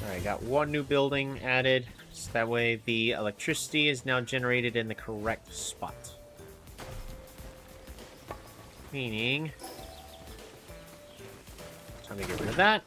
Alright, got one new building added, so that way the electricity is now generated in the correct spot. Meaning... time to get rid of that.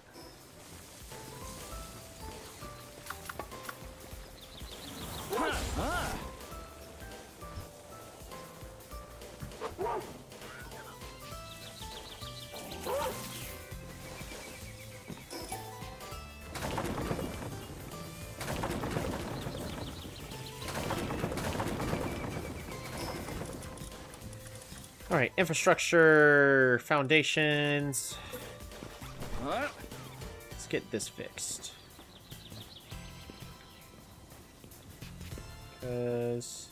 Alright, infrastructure, foundations. Let's get this fixed. Because...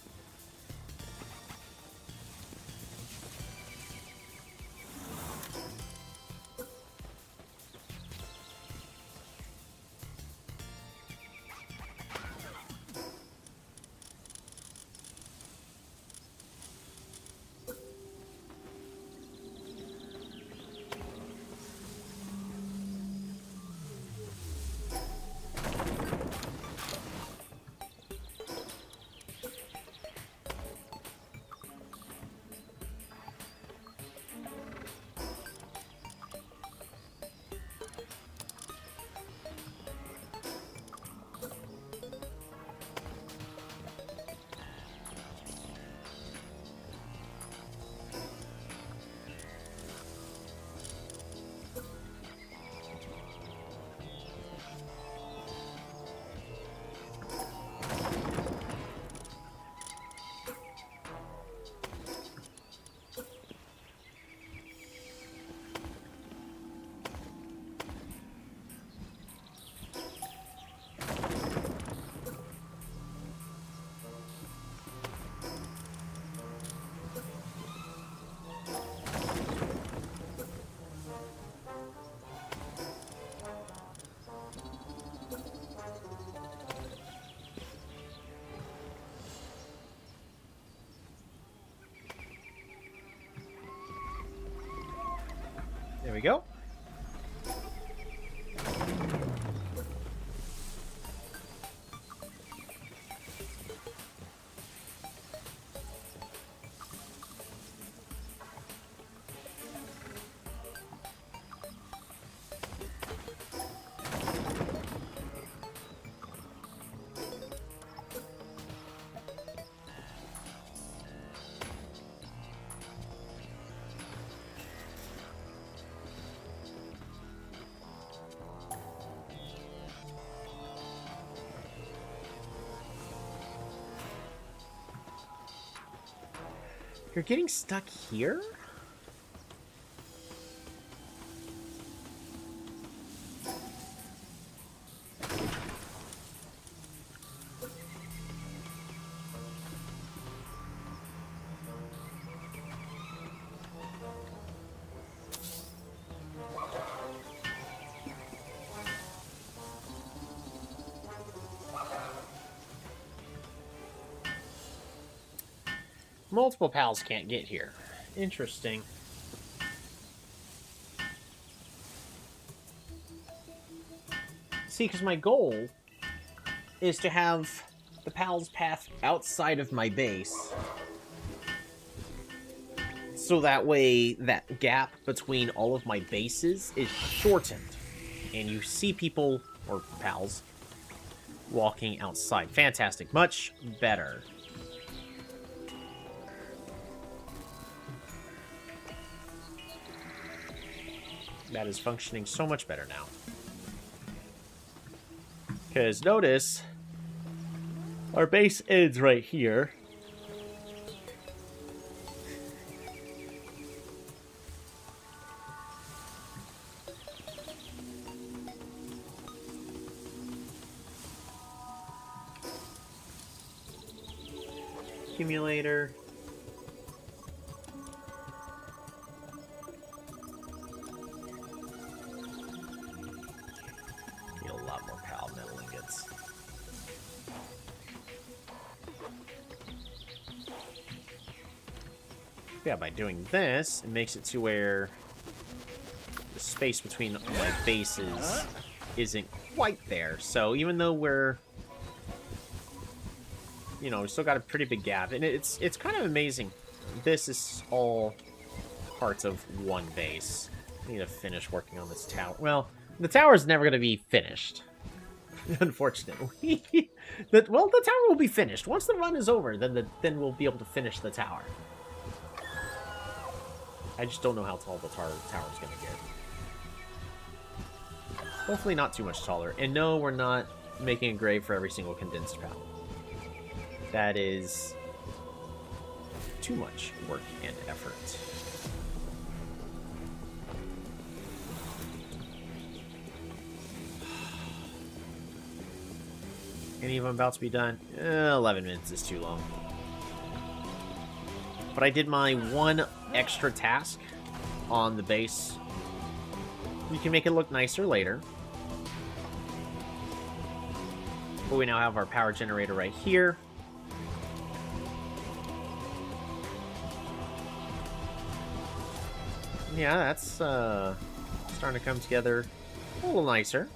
we go. You're getting stuck here? Multiple pals can't get here. Interesting. See, because my goal is to have the pals path outside of my base. So that way, that gap between all of my bases is shortened. And you see people, or pals, walking outside. Fantastic. Much better. That is functioning so much better now. Because notice, our base ends right here. Accumulator. Need a lot more pal metal ingots. Yeah, by doing this, it makes it to where the space between my bases isn't quite there. So even though we're, you know, we still got a pretty big gap, and it's kind of amazing. This is all parts of one base. I need to finish working on this tower. Well, the tower's never going to be finished, unfortunately. The tower will be finished once the run is over. Then we'll be able to finish the tower. I just don't know how tall the tower's going to get. Hopefully not too much taller. And no, we're not making a grave for every single condensed pal. That is too much work and effort. Any of them about to be done? 11 minutes is too long. But I did my one extra task on the base. You can make it look nicer later. But we now have our power generator right here. Yeah, that's starting to come together a little nicer.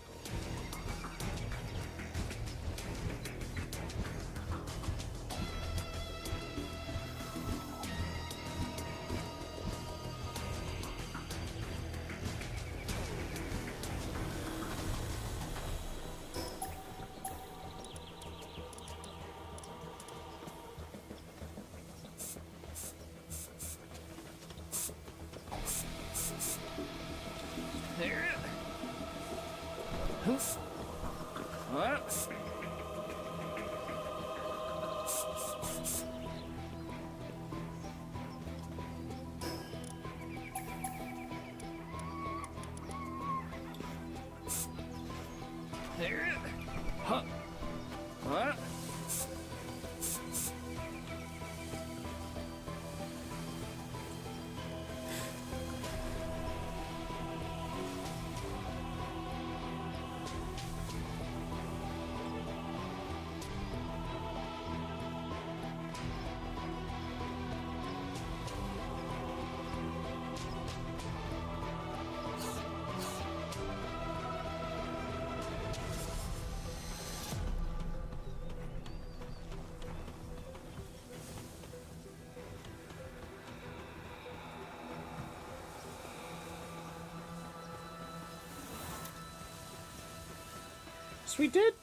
So we did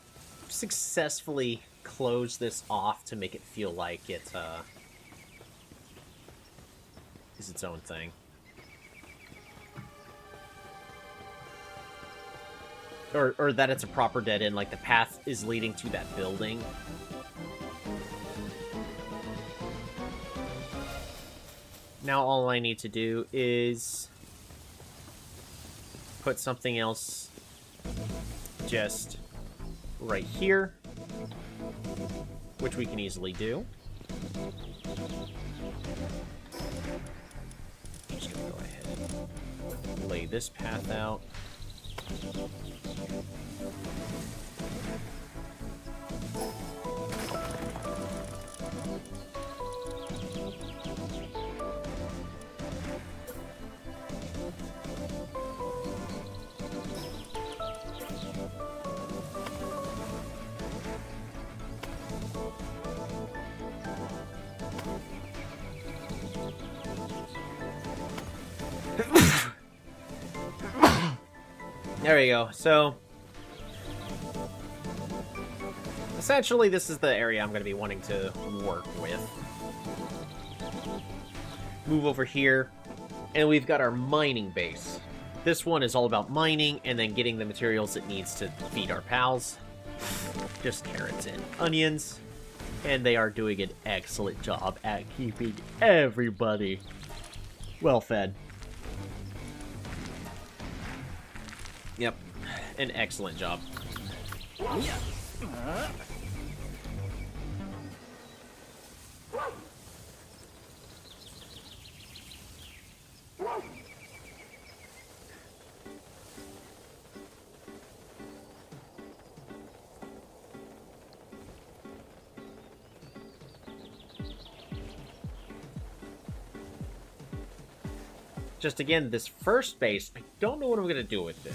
successfully close this off to make it feel like it is its own thing. Or that it's a proper dead end, like the path is leading to that building. Now all I need to do is put something else just right here, which we can easily do. Just gonna go ahead and lay this path out. There we go. So, essentially, this is the area I'm going to be wanting to work with. Move over here, and we've got our mining base. This one is all about mining and then getting the materials it needs to feed our pals. Just carrots and onions. And they are doing an excellent job at keeping everybody well fed. Yep, an excellent job. Just again, this first base, I don't know what I'm going to do with it.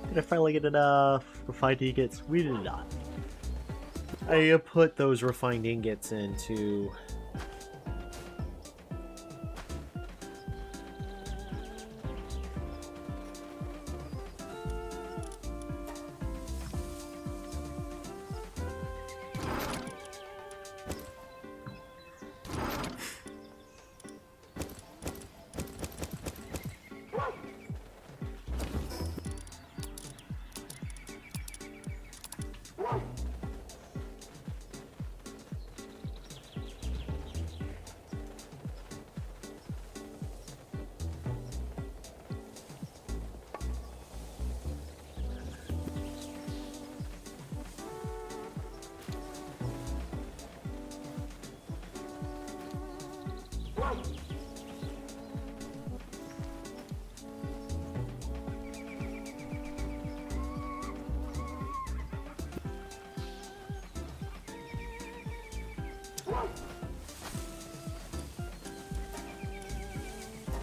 Did I finally get enough refined ingots? We did not. I put those refined ingots into...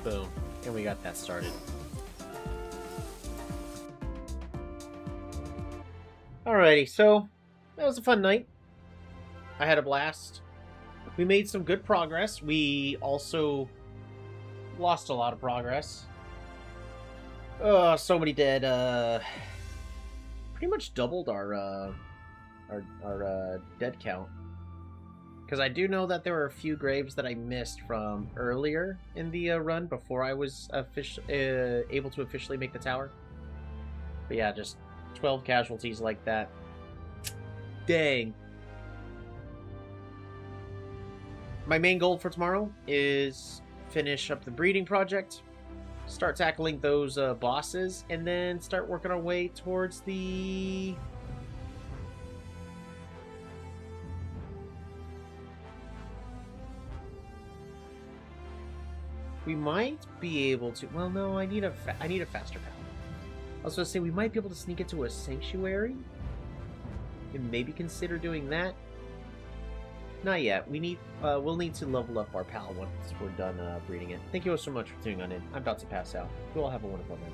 Boom. And we got that started. Alrighty, so that was a fun night. I had a blast. We made some good progress. We also lost a lot of progress. So many dead. Pretty much doubled our dead count. Because I do know that there were a few graves that I missed from earlier in the run before I was able to officially make the tower. But yeah, just 12 casualties like that. Dang. My main goal for tomorrow is finish up the breeding project, start tackling those bosses, and then start working our way towards the... We might be able to... Well, no, I need a faster path. I was going to say, we might be able to sneak into a sanctuary. and maybe consider doing that. Not yet. We'll need to level up our pal once we're done breeding it. Thank you all so much for tuning on in. I'm about to pass out. You all have a wonderful night.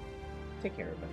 Take care, everybody.